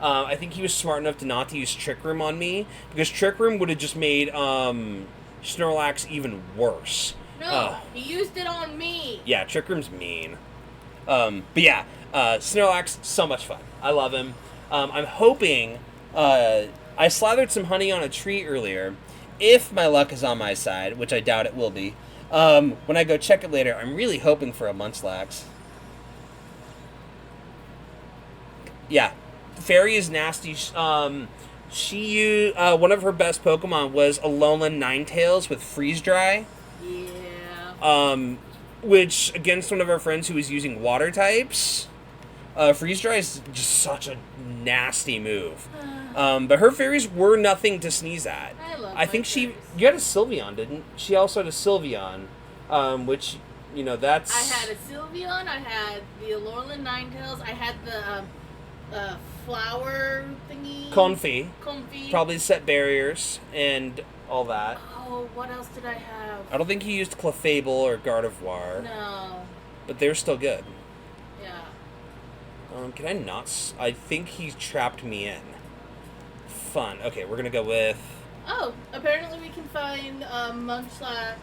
I think he was smart enough to not to use Trick Room on me, because Trick Room would have just made Snorlax even worse. No, he used it on me. Yeah, Trick Room's mean. But yeah, Snorlax, so much fun. I love him. I'm hoping... I slathered some honey on a tree earlier. If my luck is on my side, which I doubt it will be, when I go check it later, I'm really hoping for a Munchlax. Yeah, Fairy is nasty. She used one of her best Pokemon was Alolan Ninetales with Freeze Dry. Yeah. Which against one of our friends who was using water types, Freeze Dry is just such a nasty move. But her fairies were nothing to sneeze at. I think you had a Sylveon, didn't she? Also had a Sylveon, which that's. I had a Sylveon. I had the Alolan Ninetales. I had the flower thingy. Comfy. Comfy. Probably set barriers and all that. Oh, what else did I have? I don't think he used Clefable or Gardevoir. No. But they were still good. Yeah. Can I not? I think he trapped me in. Fun. Okay, we're gonna go with... Oh, apparently we can find Munchlax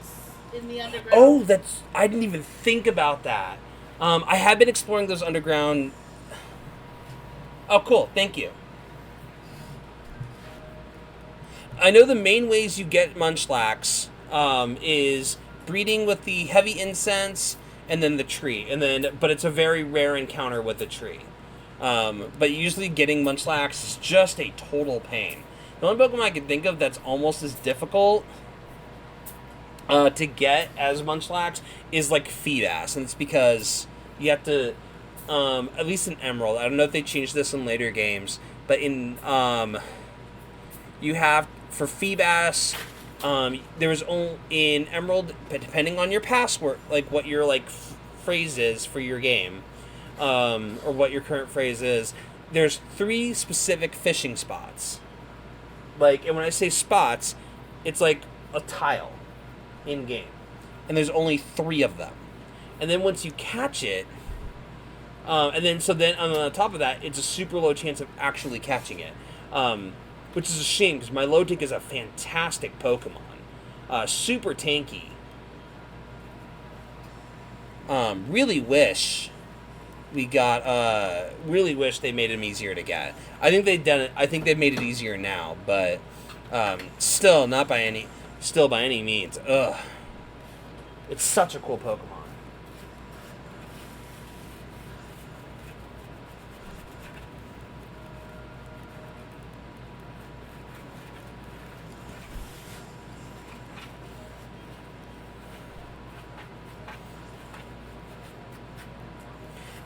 in the underground. Oh, I didn't even think about that. I have been exploring those underground... Oh, cool. Thank you. I know the main ways you get Munchlax is breeding with the heavy incense and then the tree. But it's a very rare encounter with the tree. But usually getting Munchlax is just a total pain. The only Pokemon I can think of that's almost as difficult to get as Munchlax is like Feedass, and it's because you have to, at least in Emerald, I don't know if they changed this in later games, but in you have for Feedass, there's only in Emerald, but depending on your password, like what your phrase is for your game. Or what your current phrase is, there's 3 specific fishing spots. And when I say spots, it's like a tile in game. And there's only 3 of them. And then once you catch it, and then on top of that, it's a super low chance of actually catching it. which is a shame because Milotic is a fantastic Pokemon. Super tanky. Really wish we got, really wish they made him easier to get. I think they've done it, I think they've made it easier now, but, still by any means. Ugh. It's such a cool Pokemon.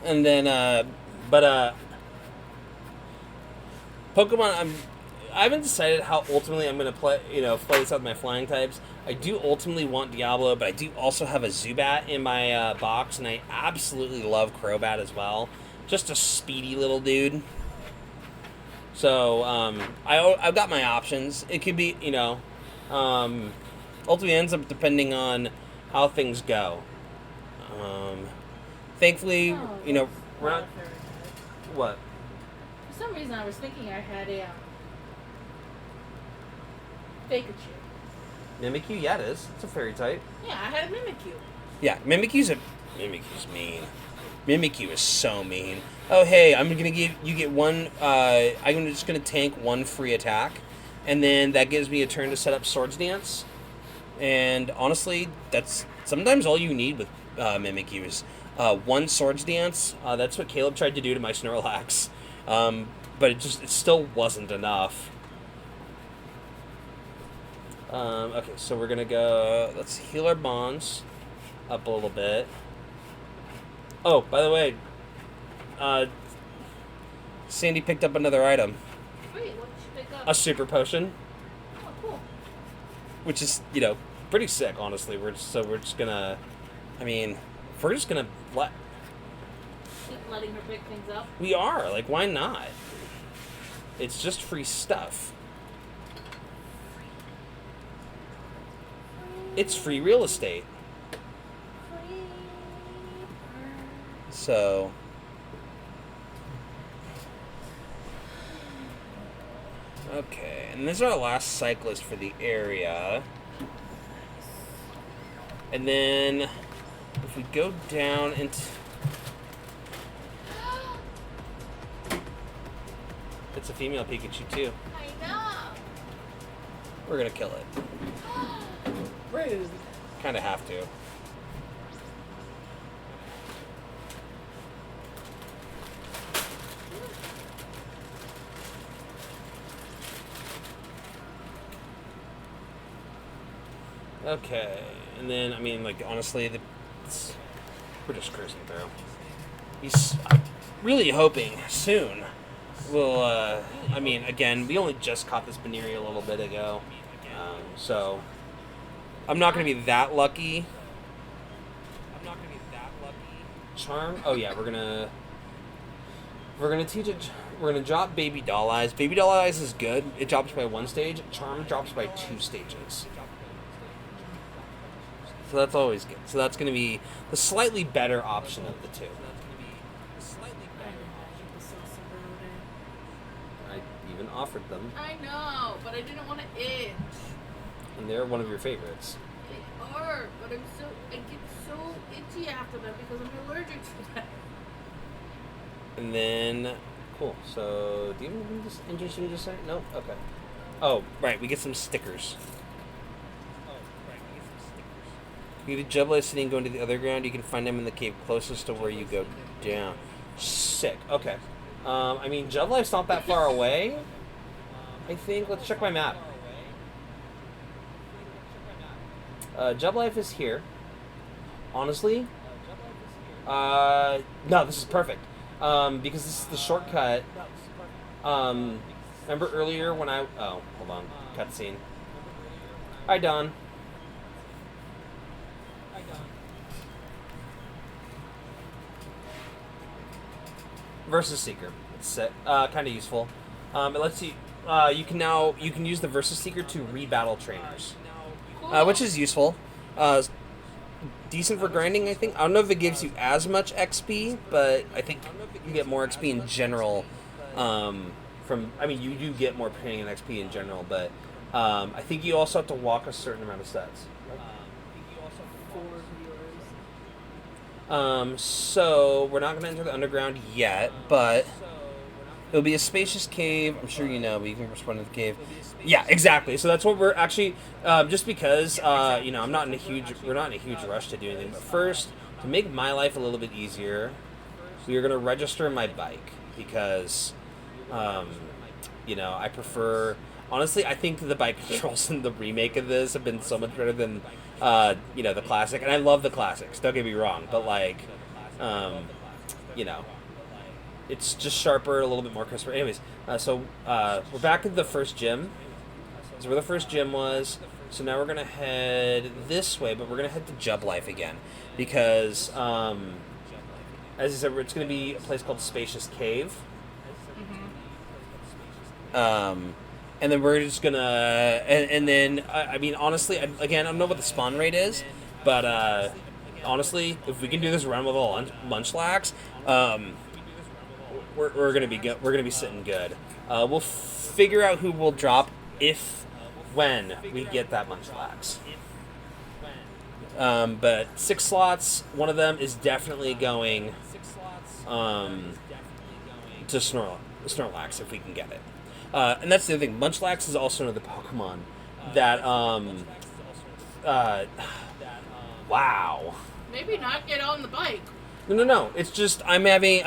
And then, Pokemon, I haven't decided how ultimately I'm going to play this out with my flying types. I do ultimately want Diablo, but I do also have a Zubat in my box, and I absolutely love Crobat as well. Just a speedy little dude. So, I've got my options. It could be, ultimately ends up depending on how things go. Thankfully, we're not... What? For some reason, I was thinking I had a Pikachu. Mimikyu? Yeah, it is. It's a fairy type. Yeah, I had a Mimikyu. Yeah, Mimikyu's mean. Mimikyu is so mean. Oh, hey, I'm gonna give you get one. I'm just gonna tank one free attack, and then that gives me a turn to set up Swords Dance. And honestly, that's sometimes all you need with Mimikyu is one Swords Dance. That's what Caleb tried to do to my Snorlax, but it still wasn't enough. Okay, so we're gonna go. Let's heal our bonds up a little bit. Oh, by the way, Sandy picked up another item. Wait, what did you pick up? A super potion. Oh, cool. Which is, pretty sick, honestly. We're just gonna, we're just gonna Keep letting her pick things up. We are, why not? It's just free stuff. It's free real estate. So, okay, and this is our last cyclist for the area. And then, if we go down into... It's a female Pikachu, too. I know. We're gonna kill it. Rude. Kinda have to. Okay, and then, honestly, we're just cruising through. I'm really hoping soon we'll, again, we only just caught this Baneri a little bit ago, so I'm not going to be that lucky. Charm? Oh yeah, we're gonna teach it. We're gonna drop Baby Doll Eyes. Baby Doll Eyes is good. It drops by 1 stage. Charm drops by 2 stages. So that's always good. So that's gonna be the slightly better option of the two. I even offered them. I know, but I didn't want to itch. And they're one of your favorites. They are, but I get so itchy after them because I'm allergic to them. And then, cool. So, do you have anything interesting to say? No? Okay. Oh, right. We get some stickers. You get a Jubilife sitting going to the other ground. You can find them in the cave closest to where you go down. Sick. Okay. Jubilife's not that far away. I think. Let's check my map. Jubilife is here. Honestly. No, this is perfect. Because this is the shortcut. Remember earlier when oh, hold on. Cutscene. Hi, Don. Versus Seeker. It's kind of useful. It lets you. You can use the Versus Seeker to rebattle trainers, which is useful. Decent for grinding, I think. I don't know if it gives you as much XP, but I think you get more XP in general I mean, you do get more painting and XP in general, but I think you also have to walk a certain amount of sets. For viewers. So we're not going to enter the underground yet, but it'll be a spacious cave. I'm sure you know, but you can respond to the cave. Yeah, exactly. So that's what we're actually, just because, we're not in a huge rush to do anything. But first, to make my life a little bit easier, we are going to register my bike because, I prefer. Honestly, I think the bike controls in the remake of this have been so much better than, the classic. And I love the classics. Don't get me wrong, but it's just sharper, a little bit more crisper. Anyways, we're back at the first gym. This is where the first gym was. So now we're going to head this way, but we're going to head to Jub Life again. Because, as I said, it's going to be a place called Spacious Cave. And then we're just going to... And then, I mean, honestly, again, I don't know what the spawn rate is. But, honestly, if we can do this run with all Munchlax... We're gonna be sitting good. We'll figure out who will drop when we get that Munchlax. But 6 slots. One of them is definitely going to Snorlax if we can get it. And that's the other thing. Munchlax is also another Pokemon that wow. Maybe not get on the bike. No. It's just I'm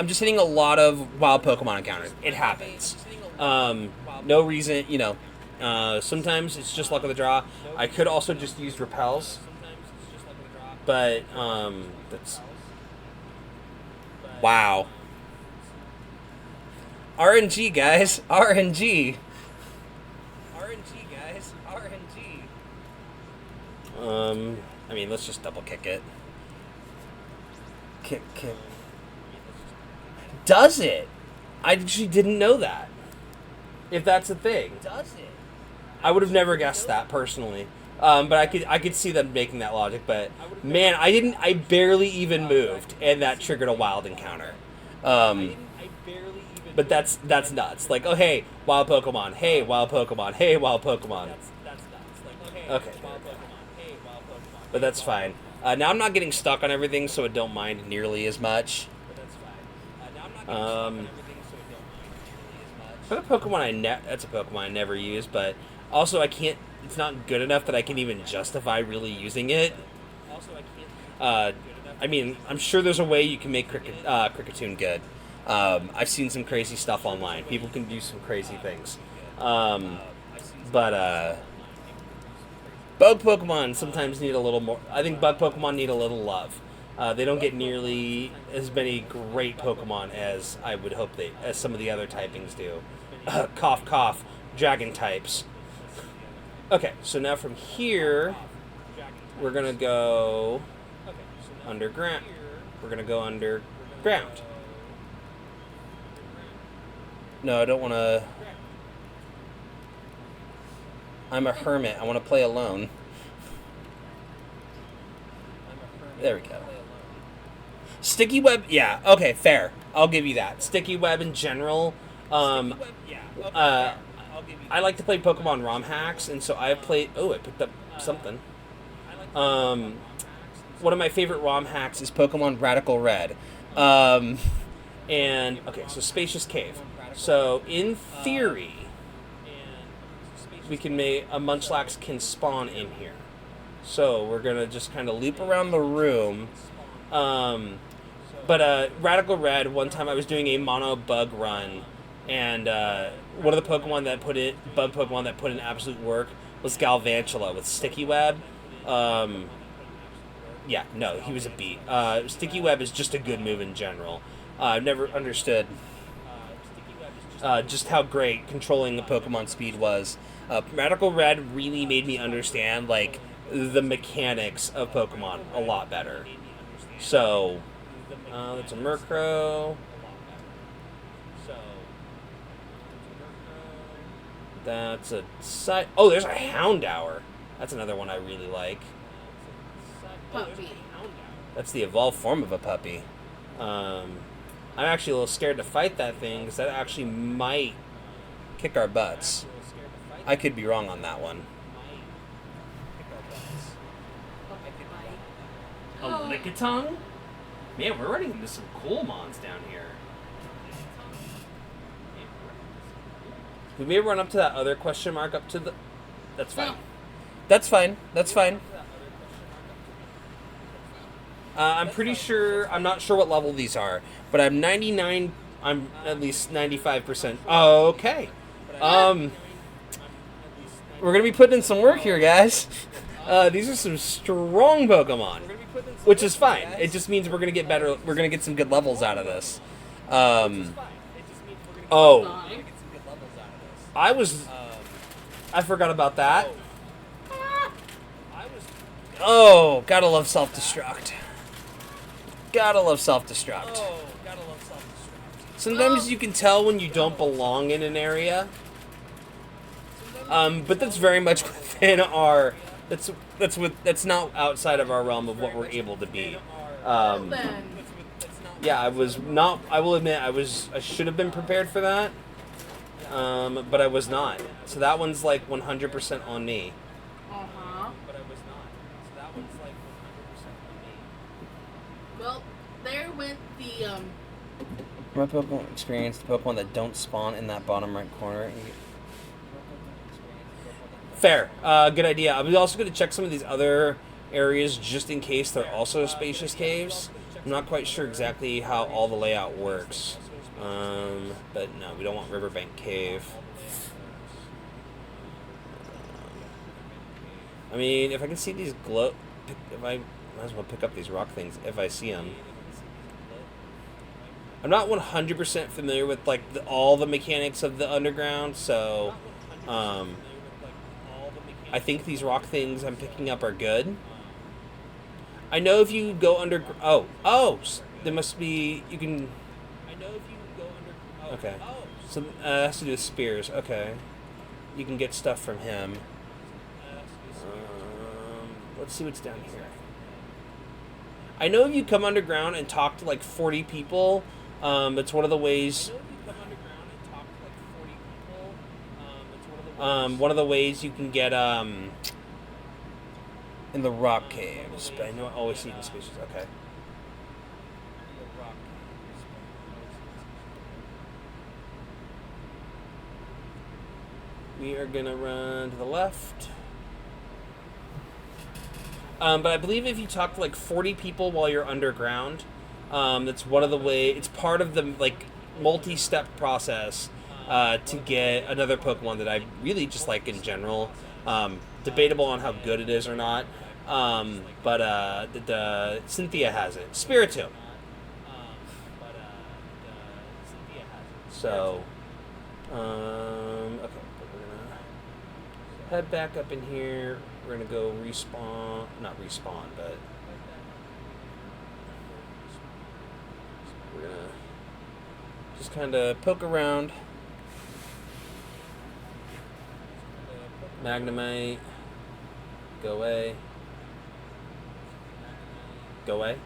just hitting a lot of wild Pokemon encounters. It happens. No reason, sometimes it's just luck of the draw. I could also just use repels. But that's wow. RNG guys, RNG. I mean, let's just double kick it. Kick. Does it? I actually didn't know that. If that's a thing. Does it? I would have never guessed that personally. But I could see them making that logic. But man, I barely even moved, and that triggered a wild encounter. But that's nuts. Like, oh hey, wild Pokemon. Hey, wild Pokemon. Hey, wild Pokemon. Okay. But that's fine. Now I'm not getting stuck on everything, so I don't mind nearly as much. That's a Pokemon I never use, but also I can't. It's not good enough that I can even justify really using it. I mean, I'm sure there's a way you can make Kricketune good. I've seen some crazy stuff online. People can do some crazy things, but bug Pokemon sometimes need a little more. I think bug Pokemon need a little love. They don't get nearly as many great Pokemon as I would hope as some of the other typings do. Cough, cough, dragon types. Okay, so now from here, we're gonna go underground. We're gonna go underground. No, I don't want to. I'm a hermit. I want to play alone. There we go. Sticky web, yeah. Okay, fair. I'll give you that. Sticky web in general. I like to play Pokemon ROM hacks, and so I've played. Oh, I picked up something. One of my favorite ROM hacks is Pokemon Radical Red. And okay, so Spacious Cave. So in theory, we can make a Munchlax can spawn in here. So we're gonna just kind of loop around the room. But Radical Red, one time I was doing a mono bug run, and one of the bug Pokemon that put in absolute work was Galvantula with Sticky Web. Yeah, no, he was a beat. Sticky Web is just a good move in general. I've never understood just how great controlling the Pokemon speed was. Radical Red really made me understand like the mechanics of Pokemon a lot better. So, that's a Murkrow. That's a oh, there's a Houndour. That's another one I really like. Puppy. That's the evolved form of a puppy. I'm actually a little scared to fight that thing because that actually might kick our butts. I could be wrong on that one. A Lickitung? Man, we're running into some cool mons down here. We may run up to that other question mark up to the... That's fine. No. That's fine. That's fine. I'm pretty sure... I'm not sure what level these are, but I'm 99... I'm at least 95%. Oh, okay. We're going to be putting in some work here, guys. These are some strong Pokemon, which is fine. It just means we're going to get better. We're going to get some good levels out of this. Oh. I forgot about that. Oh, gotta love self-destruct. Gotta love self-destruct. Sometimes you can tell when you don't belong in an area. But that's very much within our... That's not outside of our realm of what we're able to be. Yeah, I will admit, I should have been prepared for that. But I was not. So that one's like 100% on me. But I was not. So that one's like 100% on me. Well, there went the My Pokemon experience, the Pokemon that don't spawn in that bottom right corner. Fair. Good idea. I'm also going to check some of these other areas just in case they're also spacious caves. I'm not quite sure exactly how all the layout works. But no, we don't want Riverbank Cave. I mean, if I can see these I might as well pick up these rock things if I see them. I'm not 100% familiar with like all the mechanics of the underground, so I think these rock things I'm picking up are good. I know if you go under... Oh! There must be... You can... I know if you go under... Okay. So it has to do with spears. Okay. You can get stuff from him. Let's see what's down here. I know if you come underground and talk to like 40 people, it's one of the ways... one of the ways you can get in the rock caves, but I know I always see it in spaces. Okay. We are gonna run to the left. But I believe if you talk to like 40 people while you're underground, that's one of the ways. It's part of the like multi-step process to get another Pokemon that I really just like in general. Debatable on how good it is or not. But the Cynthia has it. Spiritomb. So, okay, we're gonna head back up in here. We're gonna go respawn, not respawn, but we're gonna just kind of poke around. Magnemite. Go away. Go away.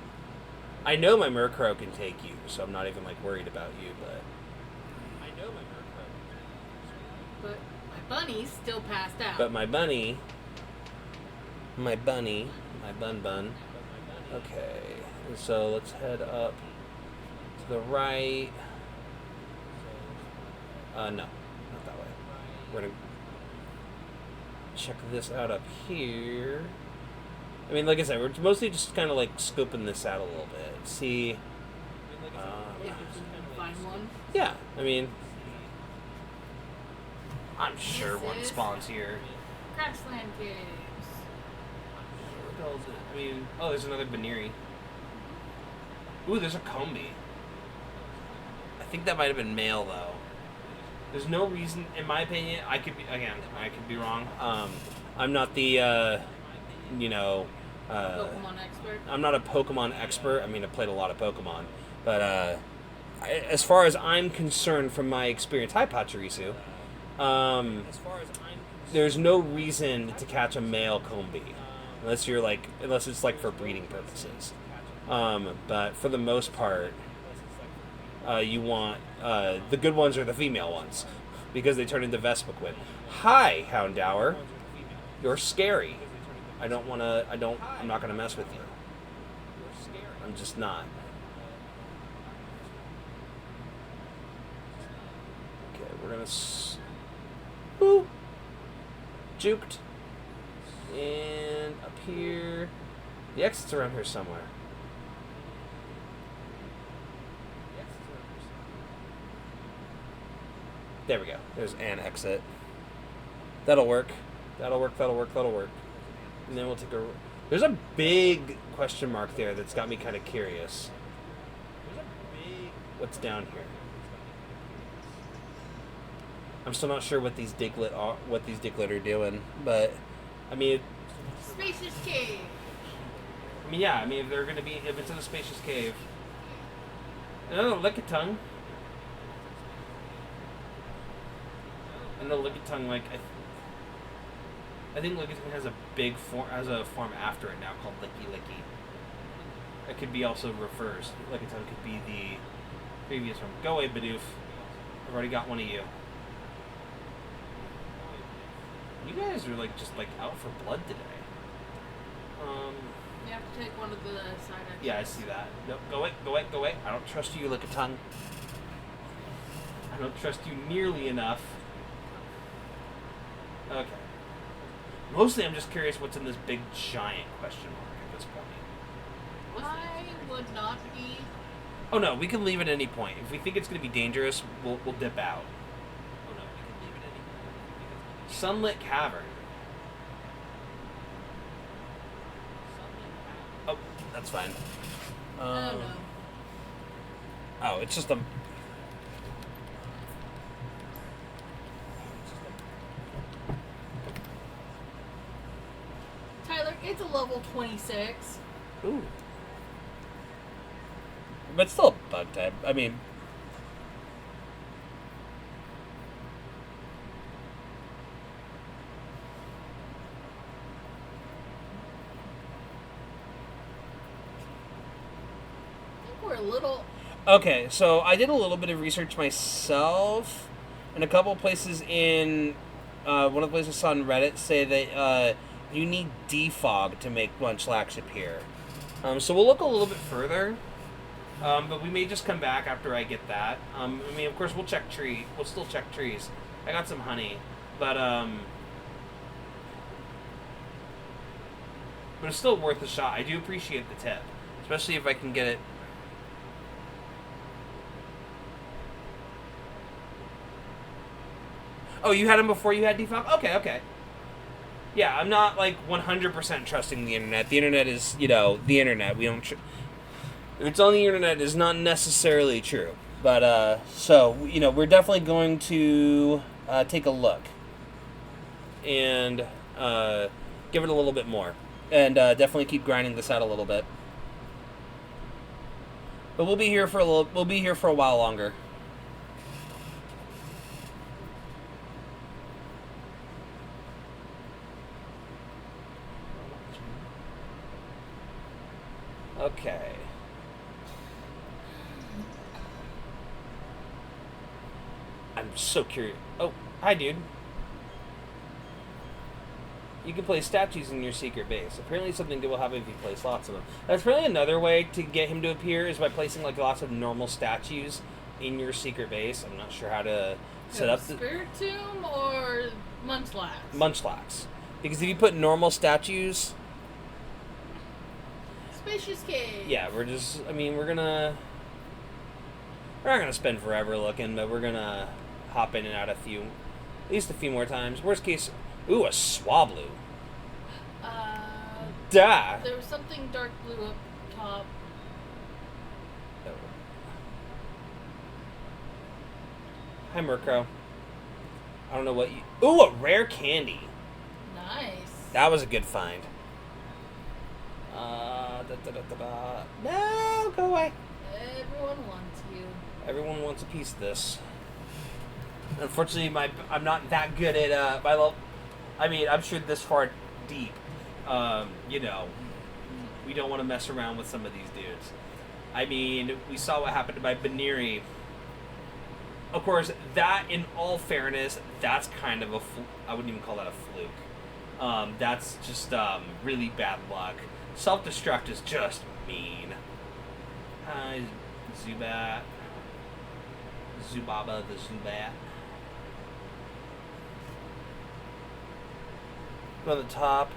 I know my Murkrow can take you, so I'm not even like worried about you, but I know my Murkrow. But my bunny's still passed out. But my bunny, my bun. Okay, and so let's head up to the right. No, not that way. We're gonna check this out up here. I mean, like I said, we're mostly just kind of like scoping this out a little bit. See. If we can find one. Yeah, I mean, I'm sure one spawns here. Grassland caves. What the hell is it? I mean, oh, there's another Baniri. Ooh, there's a Combi. I think that might have been male though. There's no reason, in my opinion, I could be wrong. I'm not the, Pokemon expert. I'm not a Pokemon expert. I mean, I've played a lot of Pokemon, but as far as I'm concerned, from my experience, hi Pachirisu. There's no reason to catch a male Combi, unless it's like for breeding purposes. But for the most part, you want the good ones are the female ones. because they turn into Vespiquen. Hi, Houndour. You're scary. I'm not gonna mess with you. I'm just not. Okay, we're gonna boop. Juked. And up here. The exit's around here somewhere. There we go. There's an exit. That'll work. That'll work. And then we'll take a... There's a big question mark there that's got me kind of curious. What's down here? I'm still not sure what these Diglett are doing, but I mean, Spacious cave. I mean, yeah. I mean, if it's in a spacious cave. Oh, Lickitung. And the Lickitung, like, I think Lickitung has a form after it now called Licky Licky. It could be also reversed. Lickitung could be the previous one. Go away, Bidoof. I've already got one of you. You guys are just out for blood today. You have to take one of the side actions. Yeah, I see that. No, go away. I don't trust you, Lickitung. I don't trust you nearly enough. Okay. Mostly I'm just curious what's in this big giant question mark at this point. I would not be. Oh no, we can leave at any point. If we think it's going to be dangerous, we'll dip out. Oh no, we can leave at any point. Sunlit Cavern. Oh, that's fine. Oh no. Oh, it's just a... Tyler, it's a level 26. Ooh. But still a bug type. I mean... I think we're a little... Okay, so I did a little bit of research myself, and a couple places in... one of the places I saw on Reddit say that you need defog to make Munchlax appear. So we'll look a little bit further, but we may just come back after I get that. I mean, of course, we'll still check trees. I got some honey, but it's still worth a shot. I do appreciate the tip, especially if I can get it. Oh, you had him before you had defog? Okay. Yeah, I'm not 100% trusting the internet. The internet is, the internet. We don't. If it's on the internet, is not necessarily true. But so we're definitely going to take a look and give it a little bit more, and definitely keep grinding this out a little bit. But we'll be here for a while longer. Okay. I'm so curious. Oh, hi, dude. You can place statues in your secret base. Apparently something good will happen if you place lots of them. That's really another way to get him to appear is by placing lots of normal statues in your secret base. I'm not sure how to set up the... Spiritomb or Munchlax? Munchlax. Because if you put normal statues... Spacious cave. Yeah, we're not gonna spend forever looking, but we're gonna hop in and out at least a few more times. Worst case, ooh, a Swablu. Duh. There was something dark blue up top. Oh. Hi, Murkrow. I don't know what you... Ooh, a rare candy. Nice. That was a good find. No, go away. Everyone wants you. Everyone wants a piece of this. Unfortunately, I'm not that good at my level. I mean, I'm sure this far deep. We don't want to mess around with some of these dudes. I mean, we saw what happened to my Baneri of course, that, in all fairness, that's kind of I wouldn't even call that a fluke. That's just really bad luck. Self-destruct is just mean. Hi, Zubat. Zubaba the Zubat. Go on the top.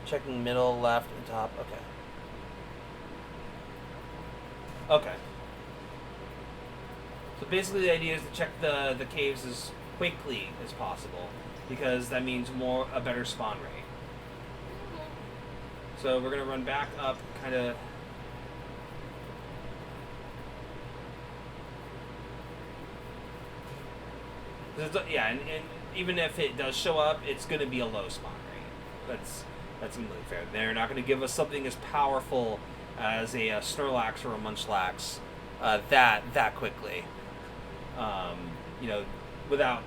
Checking middle, left, and top. Okay. Okay. So basically the idea is to check the caves as quickly as possible, because that means a better spawn rate. So we're going to run back up, kind of... Yeah, and even if it does show up, it's going to be a low spawn rate. That's completely fair. They're not going to give us something as powerful as a Snorlax or a Munchlax that quickly. You know, without,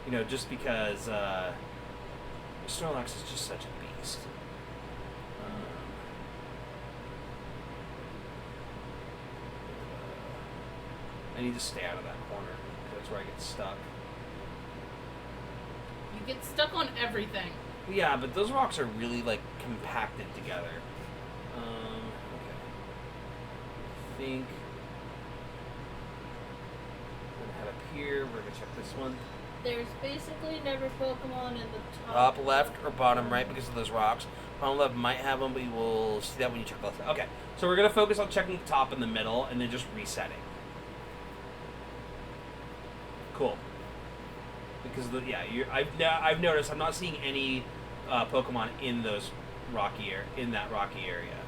you know, just because Snorlax is just such a beast. I need to stay out of that corner. That's where I get stuck. You get stuck on everything. Yeah, but those rocks are really, like, compacted together. Okay. I think... We're gonna head up here. We're gonna check this one. There's basically never Pokemon in the top left or bottom right because of those rocks. Bottom left might have them, but you will see that when you check the left. Okay, so we're gonna focus on checking the top and the middle, and then just resetting. Cool. Because I've noticed I'm not seeing any Pokemon in those that rocky area.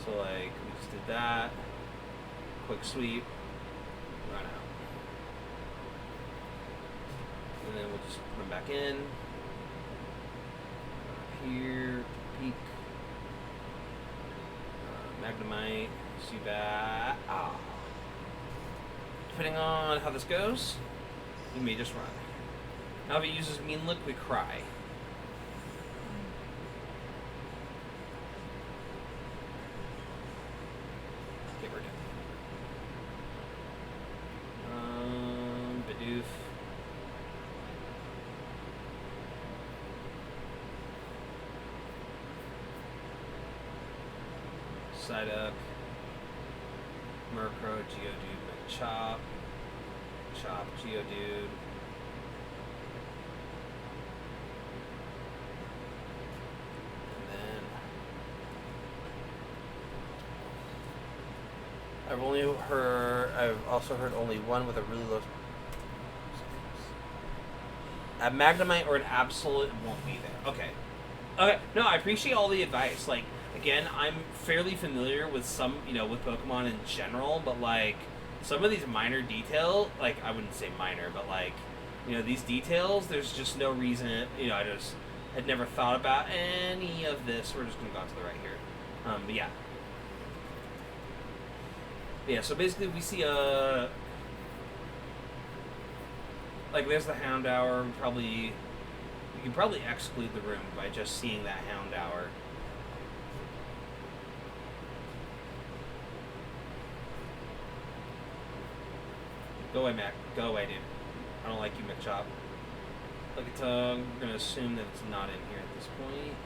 So like we just did that. Quick sweep. Run out. And then we'll just run back in. Up here, peak. Magnemite, Zubat. Ah. Depending on how this goes, we may just run. Now if it uses Mean Look, we cry. Okay, we're done. Bidoof. Psyduck. Murkrow, Geodude, Chop, Geodude. And then I've also heard only one with a really low. A Magnemite or an Absolute won't be there. Okay. Okay. No, I appreciate all the advice. Like, again, I'm fairly familiar with with Pokemon in general, but like some of these minor detail, like I wouldn't say minor, but like, these details, there's just no reason, I just had never thought about any of this. We're just going to go to the right here. But yeah. Yeah, so basically we see like there's the Houndour. We can probably exclude the room by just seeing that Houndour. Go away, Mac. Go away, dude. I don't like you, McChop. Look at tongue. We're gonna assume that it's not in here at this point.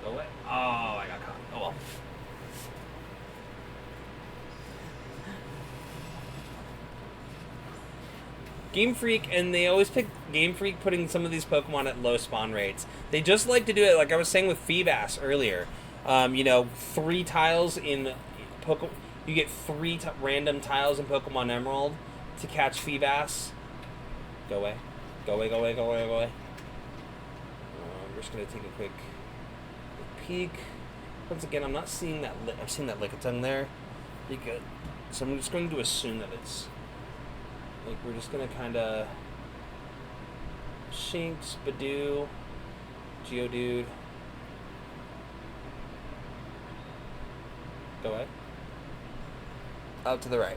Go away. Oh, I got caught. Oh well. Game Freak, and they always pick Game Freak putting some of these Pokemon at low spawn rates. They just like to do it, like I was saying with Feebas earlier. 3 tiles in Pokemon. You get 3 random tiles in Pokemon Emerald to catch Feebas. Go away. Go away, go away, go away, go away. We're just going to take a quick peek. Once again, I'm not seeing that. I'm seeing that Lickitung there. Be good. So I'm just going to assume that it's. Like, we're just going to kind of Shinx, Badoo, Geodude. Go away. Out to the right.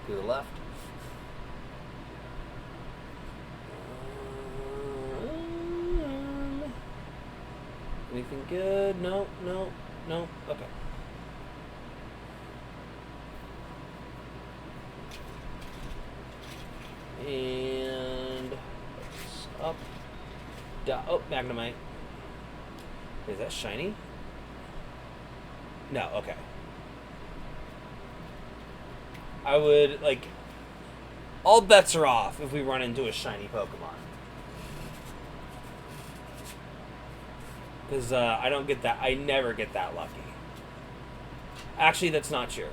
To the left. anything good? No, no, no. Okay. And up, down. Oh, Magnemite. Is that shiny? No. Okay. I would like. All bets are off if we run into a shiny Pokemon. Because I don't get that. I never get that lucky. Actually, that's not true.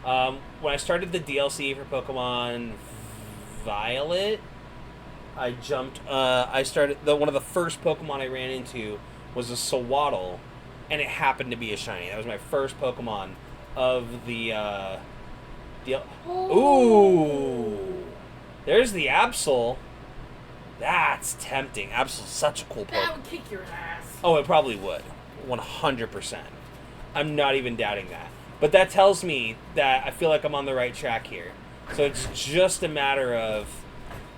When I started the DLC for Pokemon Violet, I jumped. I started one of the first Pokemon I ran into was a Sewaddle, and it happened to be a shiny. That was my first Pokemon of the deal. Ooh, there's the Absol. That's tempting. Absol's such a cool Pokemon. That would kick your ass. Oh, it probably would. 100%. I'm not even doubting that. But that tells me that I feel like I'm on the right track here. So it's just a matter of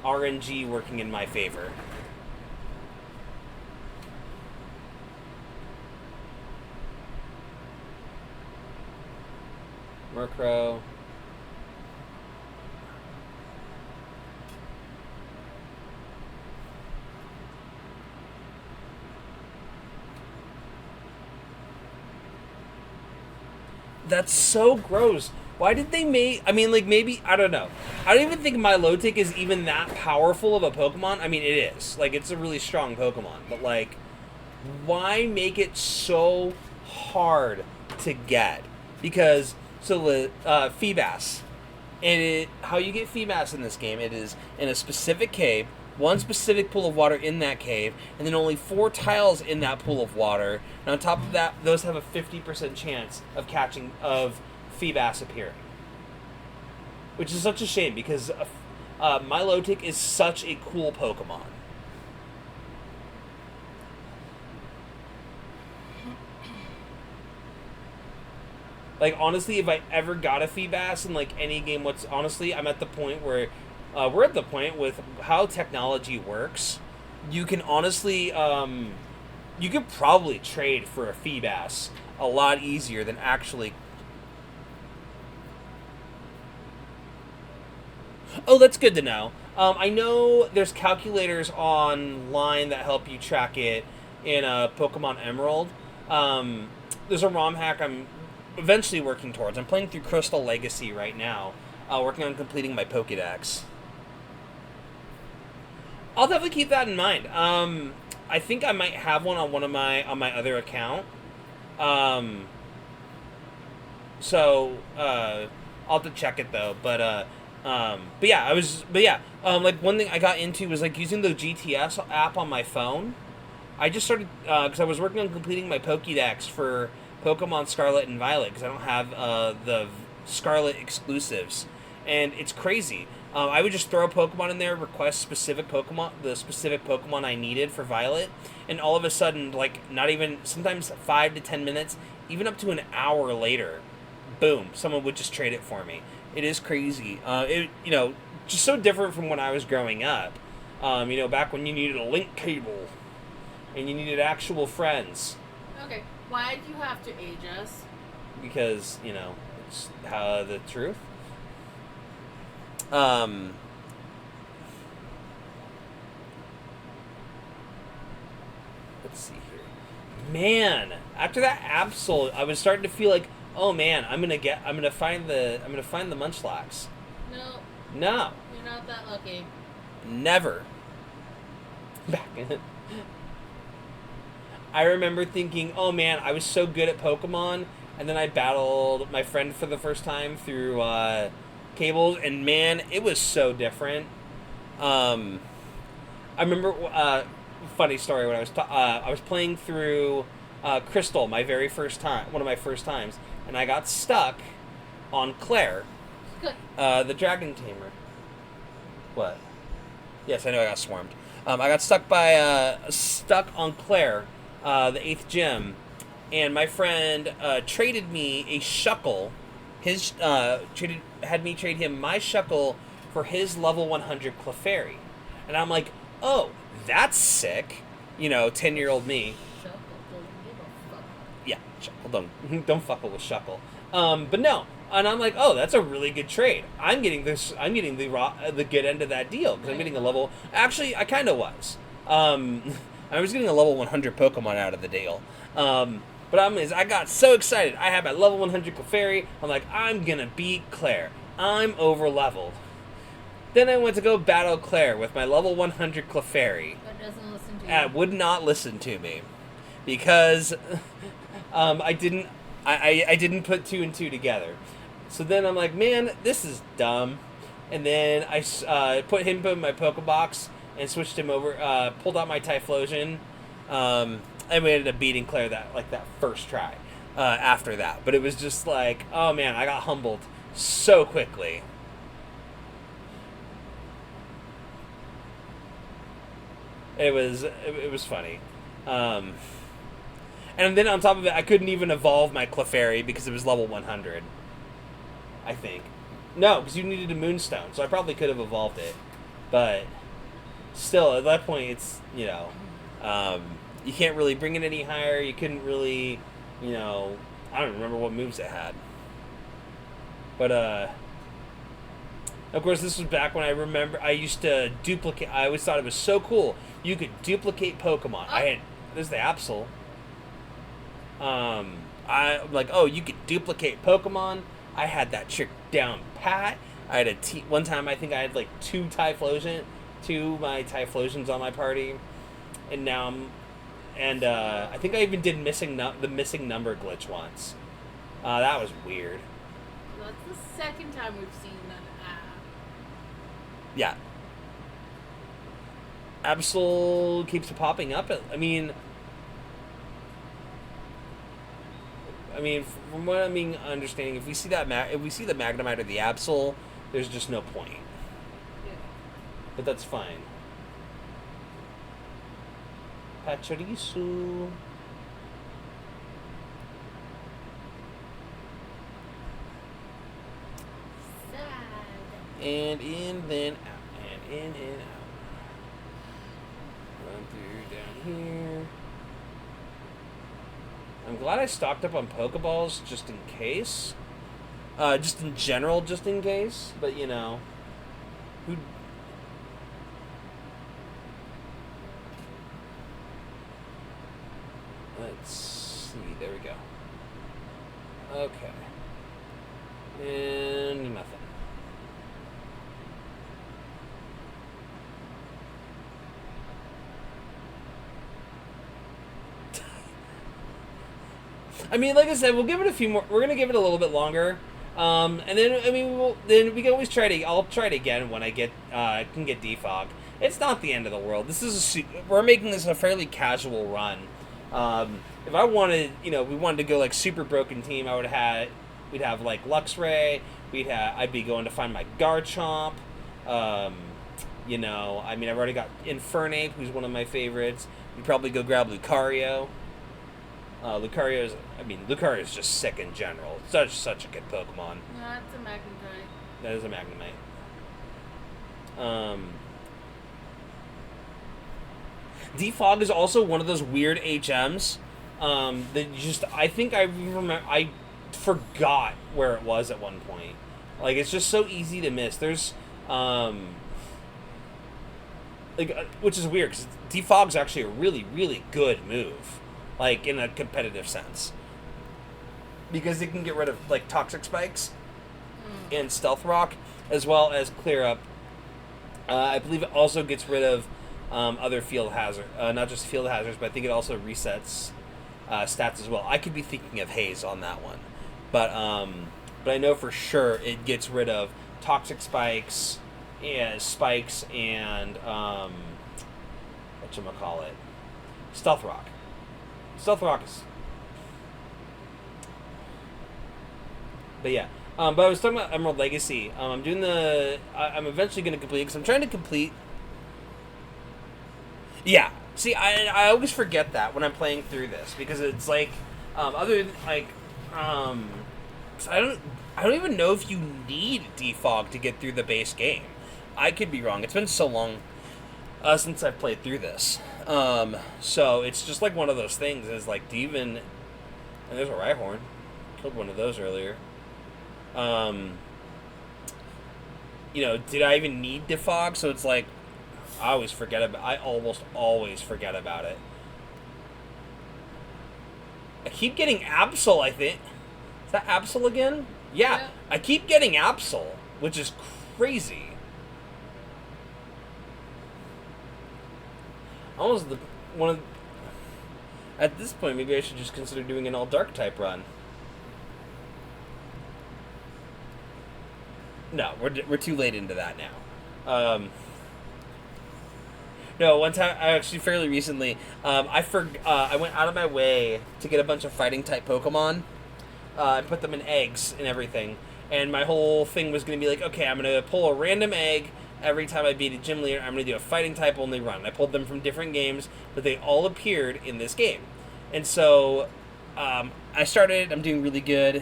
RNG working in my favor. Murkrow. That's so gross. Why did they make... I mean, like, maybe... I don't know. I don't even think Milotic is even that powerful of a Pokemon. I mean, it is. Like, it's a really strong Pokemon. But, like, why make it so hard to get? Because, so the Feebas. And how you get Feebas in this game, it is in a specific cave, one specific pool of water in that cave, and then only 4 tiles in that pool of water. And on top of that, those have a 50% chance of catching, of Feebas appearing. Which is such a shame, because Milotic is such a cool Pokemon. Like, honestly, if I ever got a Feebas in, like, any game, honestly, I'm at the point where... we're at the point with how technology works. You can honestly, you could probably trade for a Feebas a lot easier than actually. Oh, that's good to know. I know there's calculators online that help you track it in Pokemon Emerald. There's a ROM hack I'm eventually working towards. I'm playing through Crystal Legacy right now, working on completing my Pokédex. I'll definitely keep that in mind. I think I might have one on my other account. So I'll have to check it though. But yeah, like one thing I got into was like using the GTS app on my phone. I just started because I was working on completing my Pokédex for Pokemon Scarlet and Violet because I don't have the Scarlet exclusives, and it's crazy. I would just throw a Pokemon in there, request the specific Pokemon I needed for Violet, and all of a sudden, like, not even, sometimes 5 to 10 minutes, even up to an hour later, boom, someone would just trade it for me. It is crazy. Just so different from when I was growing up. Back when you needed a link cable, and you needed actual friends. Okay, why do you have to age us? Because, it's the truth. Let's see here. Man, after that Absol, I was starting to feel like, oh man, I'm gonna find the Munchlax. No. You're not that lucky. Never. Back in it. I remember thinking, oh man, I was so good at Pokemon, and then I battled my friend for the first time through cables, and man, it was so different. I remember funny story when I was playing through Crystal one of my first times, and I got stuck on Claire, the Dragon Tamer. What? Yes, I know I got swarmed. I got stuck on Claire, the 8th gym, and my friend traded me a Shuckle. Had me trade him my Shuckle for his level 100 Clefairy. And I'm like, oh, that's sick. 10-year-old me. Yeah, Shuckle, don't fuckle with Shuckle. But no, and I'm like, oh, that's a really good trade. I'm getting this. I'm getting the good end of that deal because I'm getting a level. Actually, I kind of was. I was getting a level 100 Pokemon out of the deal. But I got so excited. I had my level 100 Clefairy. I'm like, I'm gonna beat Claire. I'm over leveled. Then I went to go battle Claire with my level 100 Clefairy. That doesn't listen to you. And would not listen to me because I didn't put 2 and 2 together. So then I'm like, man, this is dumb. And then I put him in my Pokebox and switched him over, pulled out my Typhlosion, and we ended up beating Claire that first try after that. But it was just like, oh man, I got humbled so quickly. It was funny. And then on top of it, I couldn't even evolve my Clefairy because it was level 100. I think. No, because you needed a Moonstone, so I probably could have evolved it. But still, at that point, it's, you can't really bring it any higher. You couldn't really, I don't remember what moves it had. But, of course, this was back when I used to duplicate. I always thought it was so cool. You could duplicate Pokemon. There's the Absol. I'm like, oh, you could duplicate Pokemon. I had that trick down pat. I had one time I think I had like two my Typhlosions on my party, and now I think I even did the missing number glitch once. That was weird. That's the second time we've seen an app. Yeah. Absol keeps popping up. I mean, from what I'm understanding, if we see the Magnemite or the Absol, there's just no point. Yeah. But that's fine. Pachirisu. Sad. And in, then out. And in and out. Run through down here. I'm glad I stocked up on Pokeballs just in case. Just in general, just in case. But, who... Let's see. There we go. Okay. And nothing. I mean, like I said, we'll give it a few more. We're gonna give it a little bit longer, and then then we can always try to. I'll try it again when I can get defog. It's not the end of the world. We're making this a fairly casual run. If I wanted, we wanted to go like super broken team, we'd have like Luxray. I'd be going to find my Garchomp. I've already got Infernape, who's one of my favorites. We'd probably go grab Lucario. Lucario is just sick in general. Such a good Pokemon. No, that's a Magnemite. That is a Magnemite. Defog is also one of those weird HMs that I forgot where it was at one point. Like, it's just so easy to miss. There's which is weird because Defog's actually a really, really good move. Like, in a competitive sense. Because it can get rid of, like, Toxic Spikes and Stealth Rock, as well as Clear Up. I believe it also gets rid of other field hazards. Not just field hazards, but I think it also resets stats as well. I could be thinking of Haze on that one. But I know for sure it gets rid of Toxic Spikes and whatchamacallit, Stealth Rock. Stealth Rock is... But yeah. But I was talking about Emerald Legacy. I'm eventually going to complete it because I'm trying to complete... Yeah. See, I always forget that when I'm playing through this because it's like... I don't even know if you need Defog to get through the base game. I could be wrong. It's been so long since I've played through this. So it's just like one of those things is like, do you And there's a Rhyhorn. Killed one of those earlier. Did I even need Defog? So it's like, I almost always forget about it. I keep getting Absol, I think. Is that Absol again? Yeah. I keep getting Absol, which is crazy. Almost at this point, maybe I should just consider doing an all-dark type run. No, we're too late into that now. No, one time, actually fairly recently, I went out of my way to get a bunch of fighting type Pokemon. I put them in eggs and everything, and my whole thing was going to be like, okay, I'm going to pull a random egg every time I beat a gym leader. I'm going to do a fighting type only run. I pulled them from different games, but they all appeared in this game. And so I started. I'm doing really good.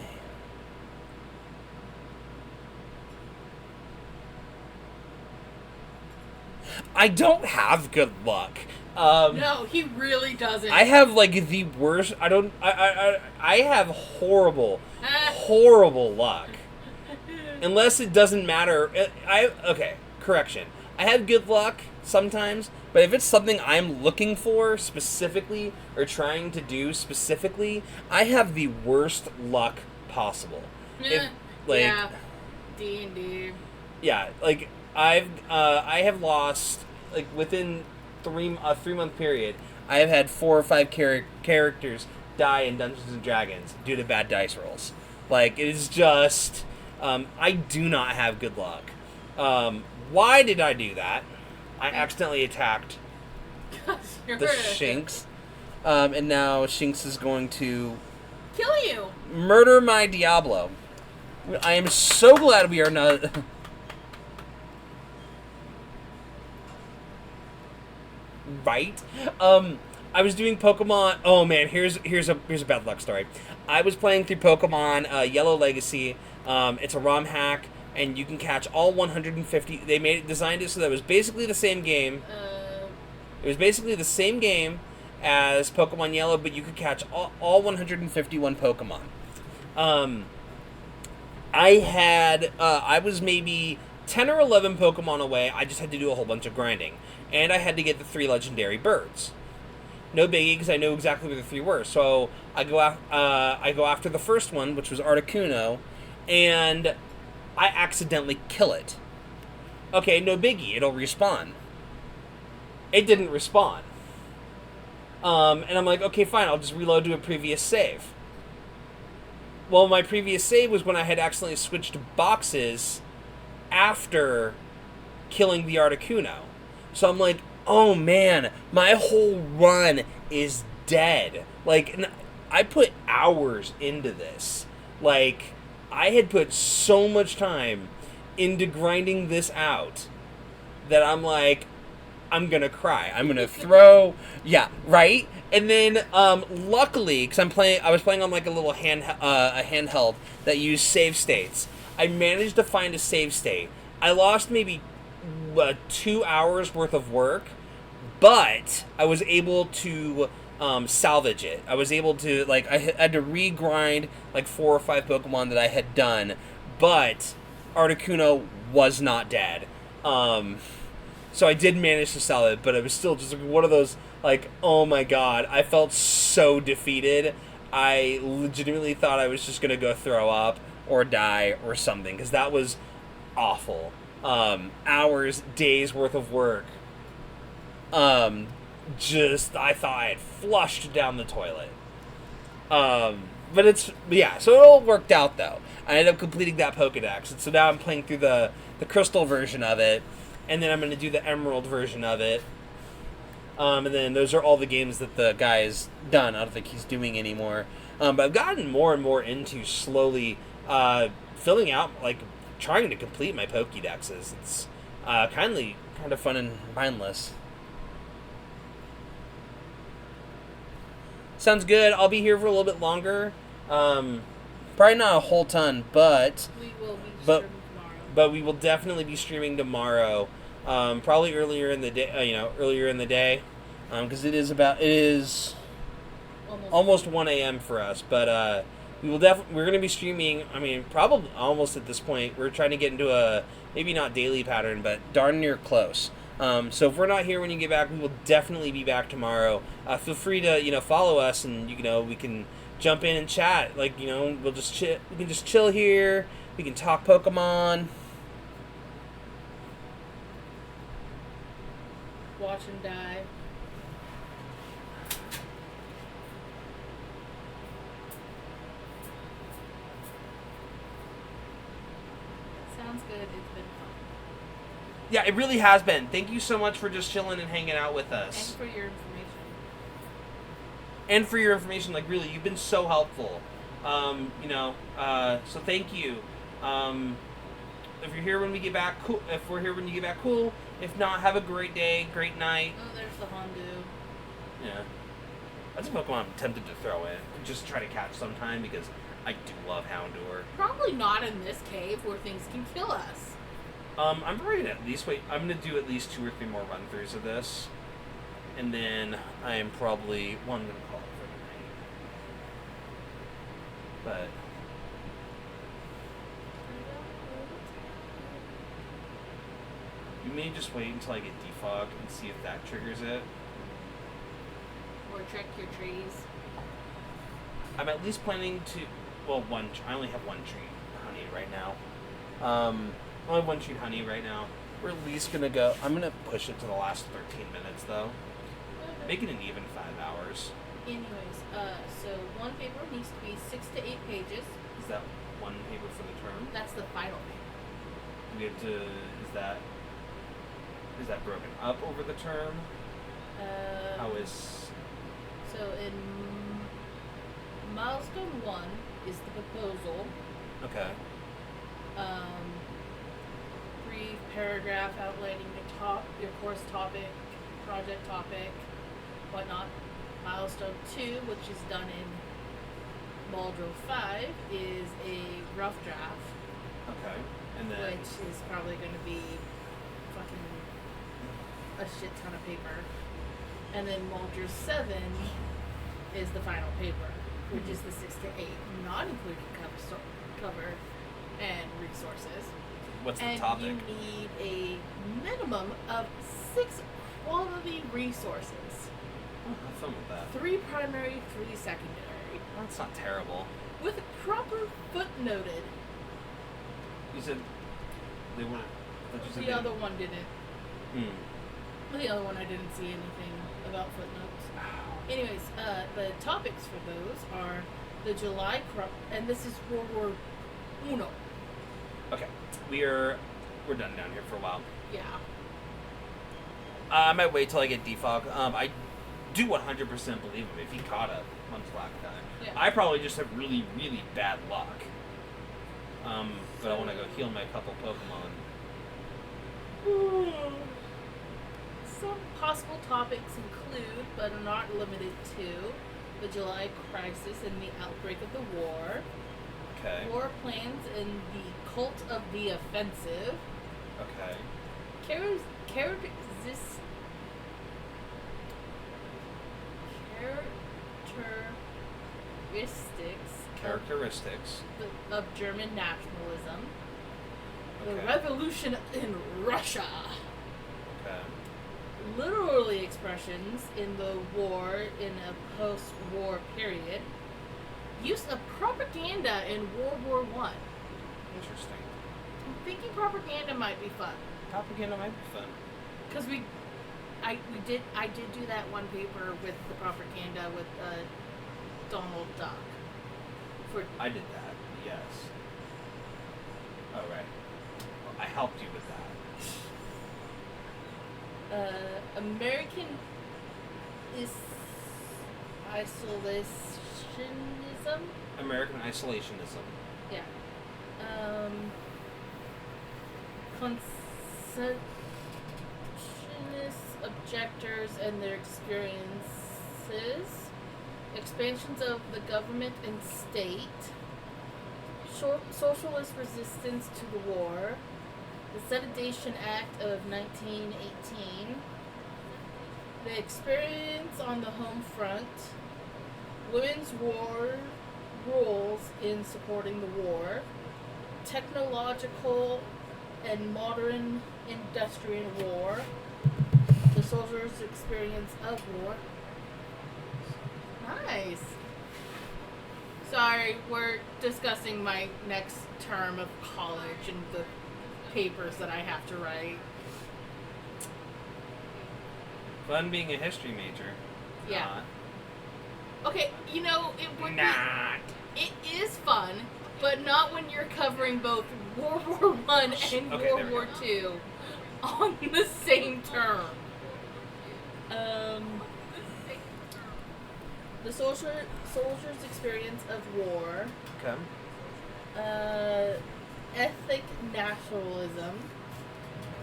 I don't have good luck. No, he really doesn't. I have like the worst. I have horrible luck. Unless it doesn't matter. Okay, correction. I have good luck sometimes, but if it's something I'm looking for specifically or trying to do specifically, I have the worst luck possible. Yeah, D&D. Yeah, like I have lost like within a 3-month period. I have had 4 or 5 characters die in Dungeons and Dragons due to bad dice rolls. Like it is just I do not have good luck. Why did I do that? I accidentally attacked the Shinx, and now Shinx is going to kill you. Murder my Diablo. I am so glad we are not. Right? I was doing Pokemon. Oh man, here's a bad luck story. I was playing through Pokemon Yellow Legacy. It's a ROM hack, and you can catch all 150. They designed it so that it was basically the same game. It was basically the same game as Pokemon Yellow, but you could catch all 151 Pokemon. I was maybe 10 or 11 Pokemon away. I just had to do a whole bunch of grinding. And I had to get the 3 legendary birds. No biggie, because I know exactly where the 3 were. So I go after the first one, which was Articuno, and I accidentally kill it. Okay, no biggie, it'll respawn. It didn't respawn. And I'm like, okay, fine, I'll just reload to a previous save. Well, my previous save was when I had accidentally switched boxes after killing the Articuno. So I'm like, oh man, my whole run is dead. Like, I put hours into this. Like, I had put so much time into grinding this out that I'm like, I'm gonna cry. I'm gonna throw. Yeah, right. And then, luckily, because I was playing on like a little handheld that used save states. I managed to find a save state. I lost maybe 2 hours worth of work, but I was able to salvage it. I was able to, like, I had to regrind like 4 or 5 Pokemon that I had done, but Articuno was not dead. So I did manage to sell it, but it was still just one of those, like, oh my god, I felt so defeated. I legitimately thought I was just going to go throw up or die or something, because that was awful. Hours, days worth of work. I thought I had flushed down the toilet. So it all worked out, though. I ended up completing that Pokedex, and so now I'm playing through the Crystal version of it, and then I'm going to do the Emerald version of it. And then those are all the games that the guy's done. I don't think he's doing anymore. But I've gotten more and more into slowly filling out, like, trying to complete my Pokédexes. It's kind of fun and mindless. Sounds good. I'll be here for a little bit longer. Probably not a whole ton, but We will be streaming tomorrow. But we will definitely be streaming tomorrow. Probably earlier in the day. Because it is almost 1 a.m. for us, but we're going to be streaming. I mean, probably almost at this point. We're trying to get into a maybe not daily pattern, but darn near close. So if we're not here when you get back, we will definitely be back tomorrow. Feel free to follow us, and we can jump in and chat. Like we'll just chill. We can just chill here. We can talk Pokemon. Watch him die. Sounds good. It's been fun. Yeah, it really has been. Thank you so much for just chilling and hanging out with us. And for your information. And for your information, like really, you've been so helpful. So thank you. If you're here when we get back, cool. If we're here when you get back, cool. If not, have a great day, great night. Oh, there's the Hondu. Yeah. That's a Pokemon I'm tempted to throw in. Just try to catch sometime because I do love Houndour. Probably not in this cave where things can kill us. I'm ready to at least wait. I'm going to do at least 2 or 3 more run-throughs of this. And then I am probably, I'm going to call it for the night. But you may just wait until I get defog and see if that triggers it. Or trick your trees. I'm at least planning to, I only have 1 treat honey right now. I only have 1 treat honey right now. We're at least going to go, I'm going to push it to the last 13 minutes though. Make it an even 5 hours. Anyways, so one paper needs to be 6 to 8 pages. Is that 1 paper for the term? That's the final paper. We have to, is that broken up over the term? How is... So in milestone 1 is the proposal. Okay. Brief paragraph outlining your course topic, project topic, whatnot. Milestone 2, which is done in Baldro 5, is a rough draft. Okay. And then... Which is probably going to be fucking a shit ton of paper. And then Baldro 7 is the final paper, which is the 6 to 8, not including cover and resources. What's the and topic? You need a minimum of 6 quality resources. Oh, have fun with that. 3 primary, 3 secondary. That's not terrible. With proper footnoted. You said they wouldn't... The other one didn't. Hmm. The other one I didn't see anything about footnotes. Anyways, the topics for those are the July crop, and this is World War Uno. Okay. We're done down here for a while. Yeah. I might wait till I get defog. I do 100% believe him if he caught a Munchlax guy. Yeah. I probably just have really, really bad luck. But I want to go heal my couple Pokemon. Some possible topics include, but are not limited to, the July crisis and the outbreak of the war, Okay. war plans and the cult of the offensive, Okay. Characteristics. of German nationalism, the Okay. revolution in Russia, Okay. literally expressions in the war in a post-war period, use of propaganda in World War I. Interesting. I'm thinking propaganda might be fun. Propaganda might be fun. Because I did do that one paper with the propaganda with Donald Duck. I did that, yes. Oh, right. I helped you with that. American isolationism. American isolationism. Yeah. Conscientious objectors and their experiences. Expansions of the government and state. Socialist resistance to the war. The Sedition Act of 1918. The experience on the home front. women's war roles in supporting the war, technological and modern industrial war, the soldiers' experience of war. Nice. Sorry, we're discussing my next term of college and the papers that I have to write. Fun being a history major. Yeah. Okay, you know, it would Not. be... It is fun, but not when you're covering both World War One and Okay, there World we War go. Two on the same term. The soldier's experience of war, Okay. ethnic nationalism,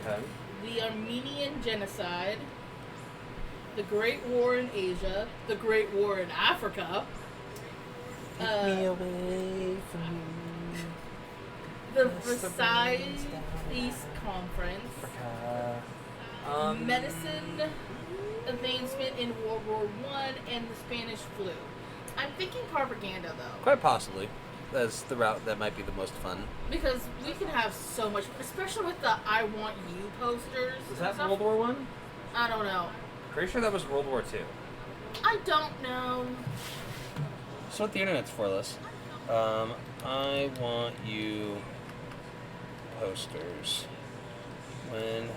Okay. the Armenian genocide, the Great War in Asia, the Great War in Africa, away from the Versailles Peace Conference, medicine advancement in World War One, and the Spanish flu. I'm thinking propaganda though, Quite possibly. That's the route that might be the most fun. because we can have so much, especially with the "I want you" posters. Is and that stuff. World War One? I don't know. Pretty sure that was World War Two. I don't know. That's what the internet's for, Liz. I want you posters. When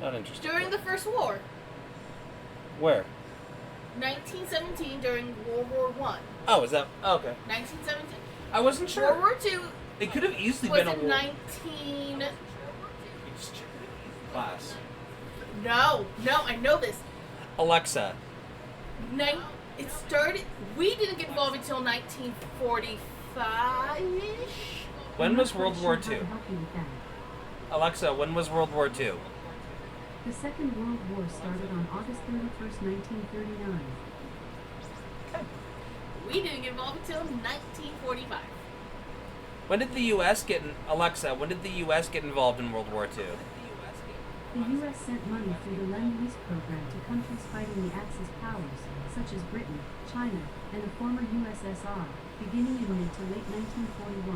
not interested. During the First War, Where? 1917, during World War One. Oh, is that okay. 1917. I wasn't sure. World War Two It could have easily was been a in war. 19. Class. No, I know this. Alexa. It started. We didn't get involved until 1945-ish. When was World War Two? Two? Alexa, when was World War Two? The Second World War started on August 31st, 1939. We didn't get involved until 1945. When did the U.S. get in, Alexa? When did the U.S. get involved in World War Two? The U.S. sent money through the Lend-Lease program to countries fighting the Axis powers, such as Britain, China, and the former USSR, beginning in mid to late 1941.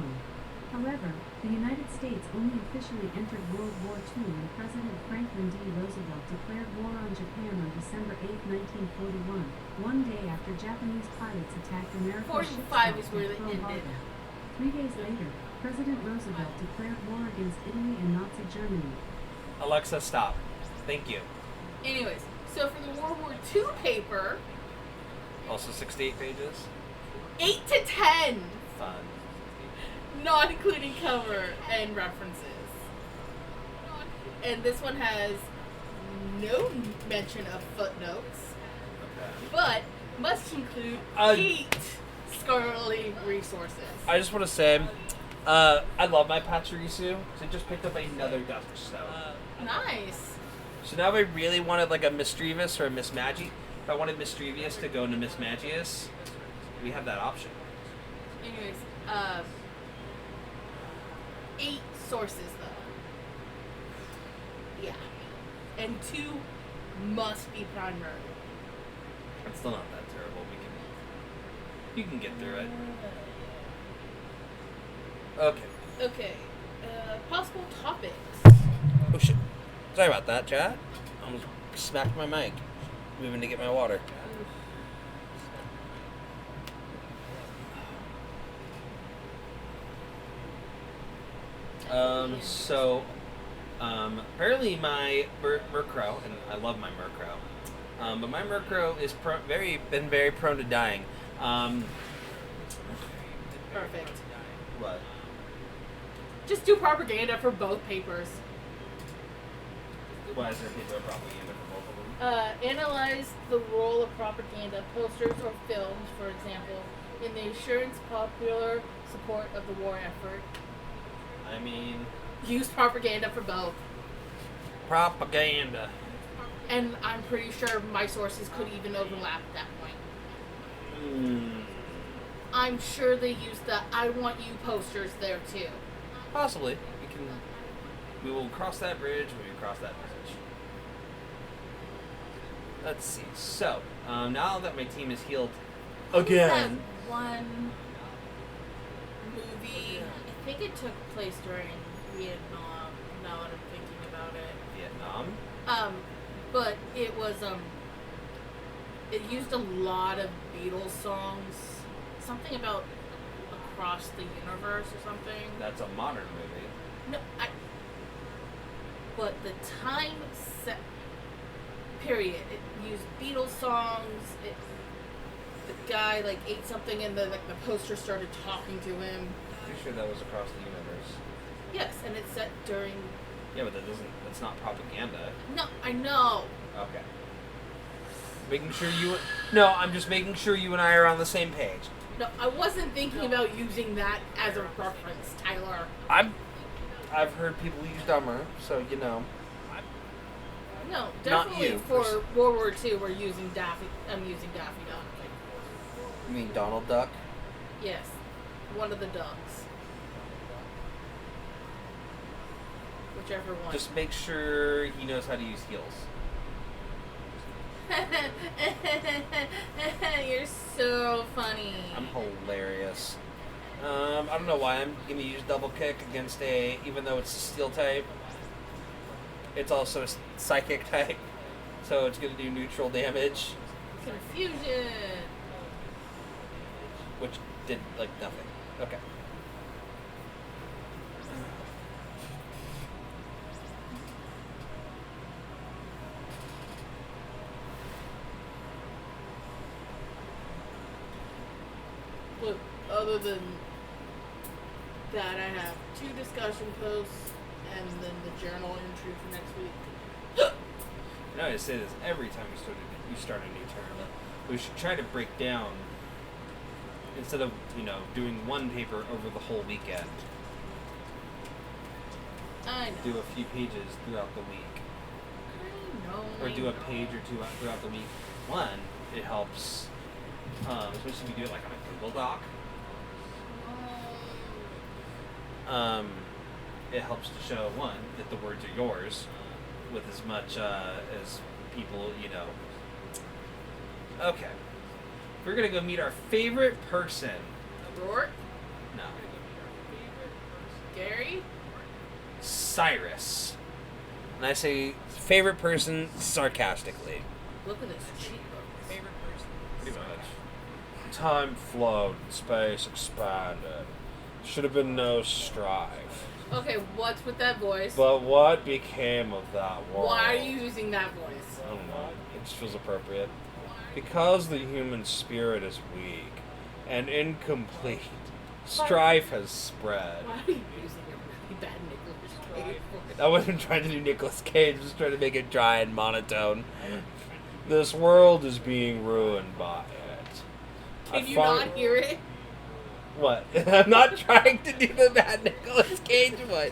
However, the United States only officially entered World War II when President Franklin D. Roosevelt declared war on Japan on December 8, 1941, one day after Japanese pilots attacked American ships 45 is where off they Pearl ended. Harbor. 3 days later, President Roosevelt declared war against Italy and Nazi Germany. Alexa, stop. Thank you. Anyways, so for the World War II paper, Also 68 pages. 8 to 10, Fun. not including cover and references. And this one has no mention of footnotes, Okay. but must include 8 scholarly resources. I just want to say, I love my Pachirisu. So I just picked up another Dusk Stone. Nice. So now I really wanted like a Mischievous or a Miss Magi. If I wanted Mischievous to go into Miss Magius, we have that option. Anyways, 8 sources though. Yeah. And 2 must be primary. It's still not that terrible. You can get through it. Okay. Okay. Possible topics. Oh shit. Sorry about that, chat. I almost smacked my mic. Moving to get my water. Apparently my Murkrow, and I love my Murkrow, but my Murkrow is been very prone to dying. Perfect. What? Just do propaganda for both papers. Why is there paper propaganda for both of them? Analyze the role of propaganda, posters or films, for example, in the assurance popular support of the war effort. I mean, Use propaganda for both. Propaganda. And I'm pretty sure my sources could even overlap at that point. I'm sure they use the "I want you" posters there too. Possibly. we will cross that bridge when we cross that bridge. Let's see. So, now that my team is healed What was again. that one movie? I think it took place during Vietnam. Now that I'm thinking about it. Vietnam. But it was it used a lot of Beatles songs. Something about Across the Universe or something. That's a modern movie. No, but the time set period, it used Beatles songs. The guy like ate something, and the poster started talking to him. Pretty sure that was Across the Universe. Yes, and it's set during. Yeah, but that's not propaganda. No, I know. Okay. Making sure you. No, I'm just making sure you and I are on the same page. No, I wasn't thinking about using that as a reference, Tyler. I've heard people use dumber, so you know. No, Not definitely you. for World War II, we're using Daffy. I'm using Daffy Duck. You mean Donald Duck? Yes, one of the ducks. Whichever one. Just make sure he knows how to use heals. You're so funny. I'm hilarious. I don't know why I'm gonna use double kick against even though it's a steel type, it's also a psychic type, so it's gonna do neutral damage, Confusion. which did like nothing. Okay. Look, other than that, I have 2 discussion posts and then the journal entry for next week. I know I say this every time we start a new term. We should try to break down instead of doing one paper over the whole weekend. I know. Do a few pages throughout the week. I know. Or I do a know. page or two throughout the week. One, it helps, especially if you do it like on a Google Doc. It helps to show, one, that the words are yours, with as much as people, Okay. We're gonna go meet our favorite person. Rourke? No. Gary? Cyrus. And I say favorite person sarcastically. Look at his cheekbones. Favorite person. Pretty much. Time flowed, space expanded. Should have been no strife. Okay, what's with that voice? But what became of that world? Why are you using that voice? I don't know. It just feels appropriate. Because the human spirit is weak and incomplete, strife has spread. Why are you using a really bad Nicolas Cage voice? I wasn't trying to do Nicolas Cage, I was trying to make it dry and monotone. This world is being ruined by it. Can you not hear it? What? I'm not trying to do the bad Nicolas Cage one.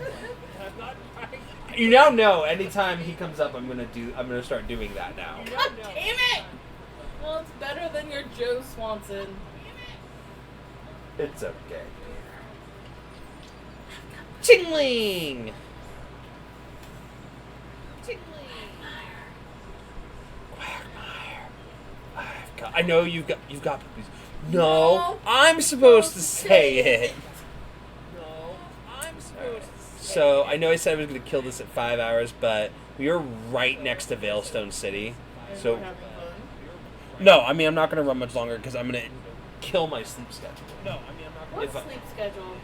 I'm not trying. You now know. Anytime he comes up, I'm gonna start doing that now. God damn it! Well, it's better than your Joe Swanson. It's okay. Tingling. Quagmire. I know you've got puppies. No, I'm supposed to say it. So, I know I said I was going to kill this at 5 hours, but we are right next to Veilstone City. And So, we're having fun. no, I mean, I'm not going to run much longer because I'm going to kill my sleep schedule. No, I mean, I'm not What's going to. sleep schedule?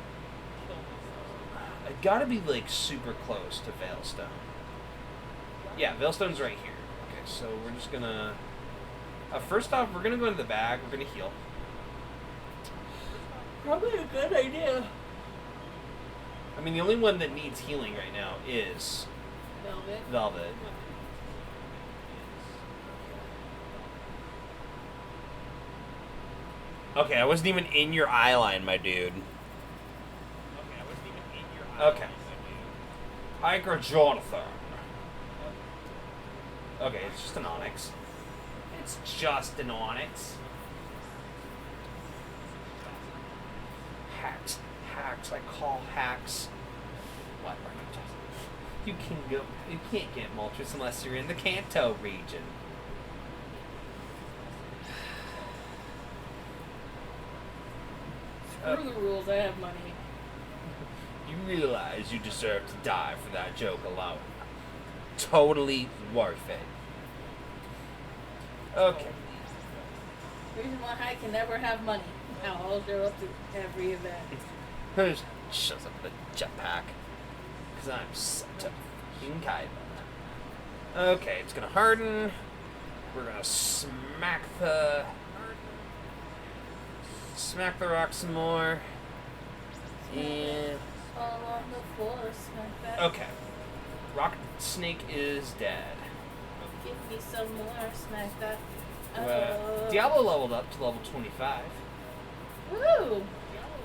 I got to be, like, super close to Veilstone. Yeah, Veilstone's right here. Okay, so we're just going to... first off, we're going to go into the bag. We're going to heal. Probably a good idea. I mean, the only one that needs healing right now is Velvet. Velvet. Okay, I wasn't even in your eye line, my dude. Okay. Hiker Jonathan. Okay, it's just an Onyx. It's just an Onyx. Hacks. Hacks. I call hacks. What are you just... You can't get Moltres unless you're in the Kanto region. Screw the rules. I have money. You realize you deserve to die for that joke alone. Totally worth it. Okay. Reason why I can never have money. Now I'll show up to every event. Who's shows up with a jetpack? Because I'm such a fucking kite. Okay, it's gonna harden. We're gonna smack the rock some more. And All on the force, like that. okay, rock snake is dead. Give me some more, smack that. Well, Diablo leveled up to level 25. Woo!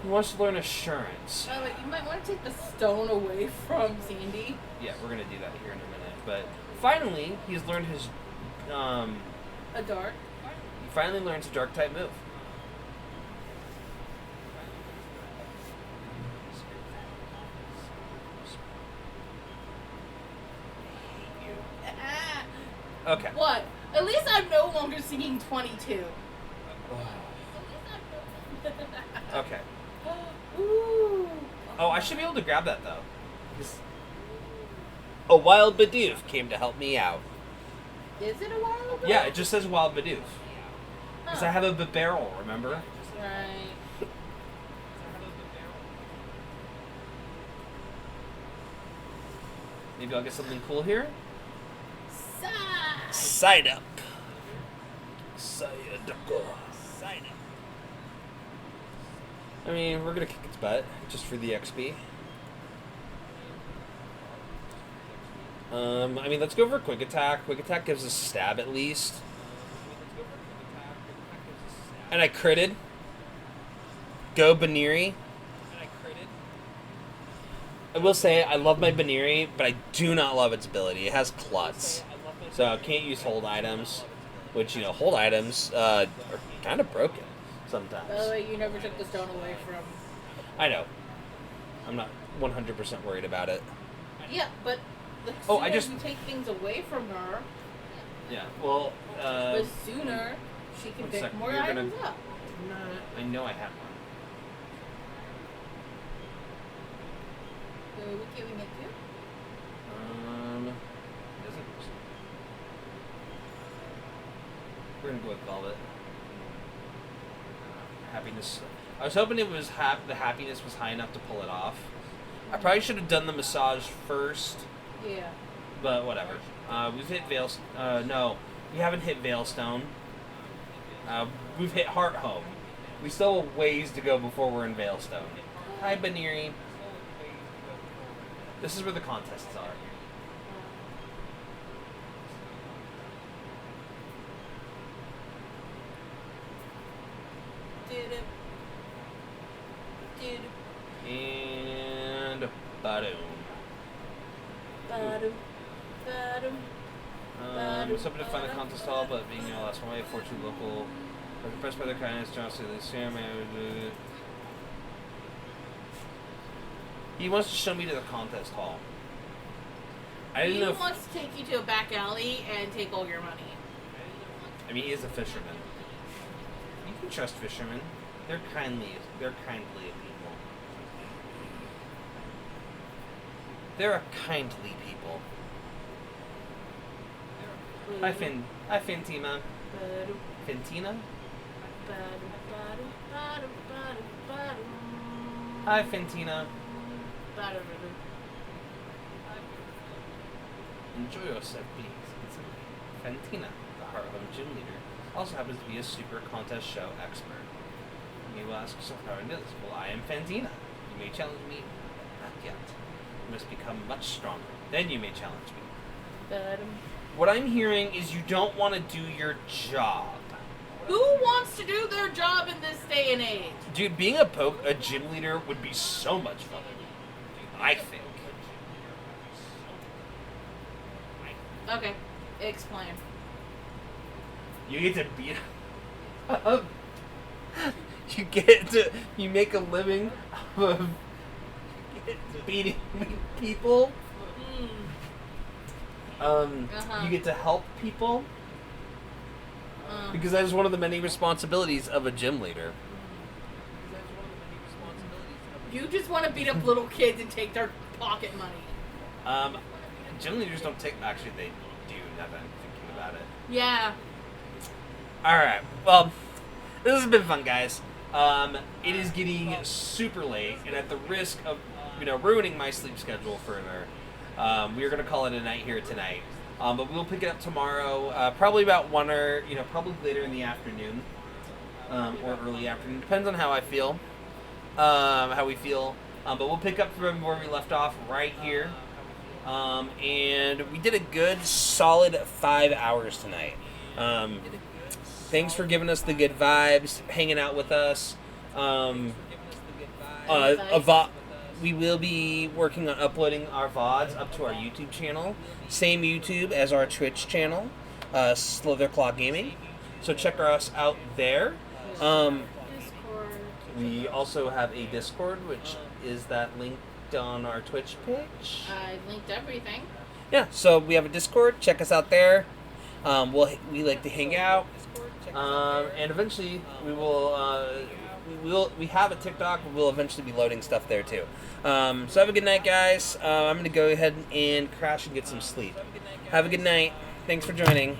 He wants to learn assurance. Oh, wait, you might want to take the stone away from Sandy. Yeah, we're gonna do that here in a minute. But finally, he's learned his. A dark. He finally learns a dark type move. Okay. What? At least I'm no longer singing 22. Okay. Ooh. Oh, I should be able to grab that though. A wild Bidoof came to help me out. Is it a while ago? Yeah, it just says wild Bidoof. Because I Huh. have a barrel, remember? Right. Maybe I'll get something cool here. Sigh. Side up. Side up. I mean, we're gonna kick its butt just for the XP. I mean, let's go for quick attack. Quick attack gives us stab at least. And I critted. Go Baniri. I will say I love my Baniri, but I do not love its ability. It has Klutz. So I can't use hold items. Which, you know, hold items are kind of broken sometimes. By the way, you never took the stone away from. I know. I'm not 100% worried about it. Yeah, but the Oh, sooner I just- you take things away from her, Yeah, well, the sooner she can one pick second, more you're gonna- items up. I know I have one. Who are we giving it to? Doesn't. We're gonna go with Velvet. Happiness. I was hoping it was the happiness was high enough to pull it off. I probably should have done the massage first, Yeah. but whatever. We've hit Veil. No, we haven't hit Veilstone. We've hit Heart Home. We still have ways to go before we're in Veilstone. Hi, Baniri. This is where the contests are. Did-do. Did-do. And ba-doom. Ba-dum. Ba-dum. It's hoping to find a contest hall, but being the last one way, fortune local. I'm impressed by their kindness, John said this ceremony. He wants to show me to the contest hall. I didn't He know if, wants to take you to a back alley and take all your money. I mean, he is a fisherman. You can trust fishermen. They're kindly people. They're a kindly people. Hi, Fintima. Ba-dum. Fintina? Ba-dum. Ba-dum. Ba-dum. Ba-dum. Ba-dum. Hi, Fintina. Ba-dum. Enjoy yourself, please. Fantina, the Heart Home gym leader, also happens to be a super contest show expert. You will ask yourself how I know this. Well, I am Fantina. You may challenge me. Not yet. You must become much stronger. Then you may challenge me. Ba-dum. What I'm hearing is you don't want to do your job. Who wants to do their job in this day and age? Dude, being a gym leader would be so much fun. I think. Okay, explain. You get to beat up. You make a living of beating people. You get to help people. Because that is one of the many responsibilities of a gym leader. You just want to beat up little kids and take their pocket money. Generally, just don't take. Actually, they do. Now that I'm thinking about it. Yeah. All right. Well, this has been fun, guys. It is getting super late, and at the risk of ruining my sleep schedule further, we're gonna call it a night here tonight. But we'll pick it up tomorrow, probably about 1 or probably later in the afternoon, or early afternoon. Depends on how I feel, how we feel. But we'll pick up from where we left off right here. And we did a good, solid 5 hours tonight. Thanks for giving us the good vibes, hanging out with us. We will be working on uploading our VODs up to our YouTube channel. Same YouTube as our Twitch channel, Slitherclaw Gaming. So check us out there. Discord. We also have a Discord, which is that linked on our Twitch page. I linked everything. Yeah, so we have a Discord. Check us out there. We like to hang out. And eventually we have a TikTok. We'll eventually be loading stuff there too. So have a good night, guys. I'm gonna go ahead and crash and get some sleep. Have a good night. Thanks for joining.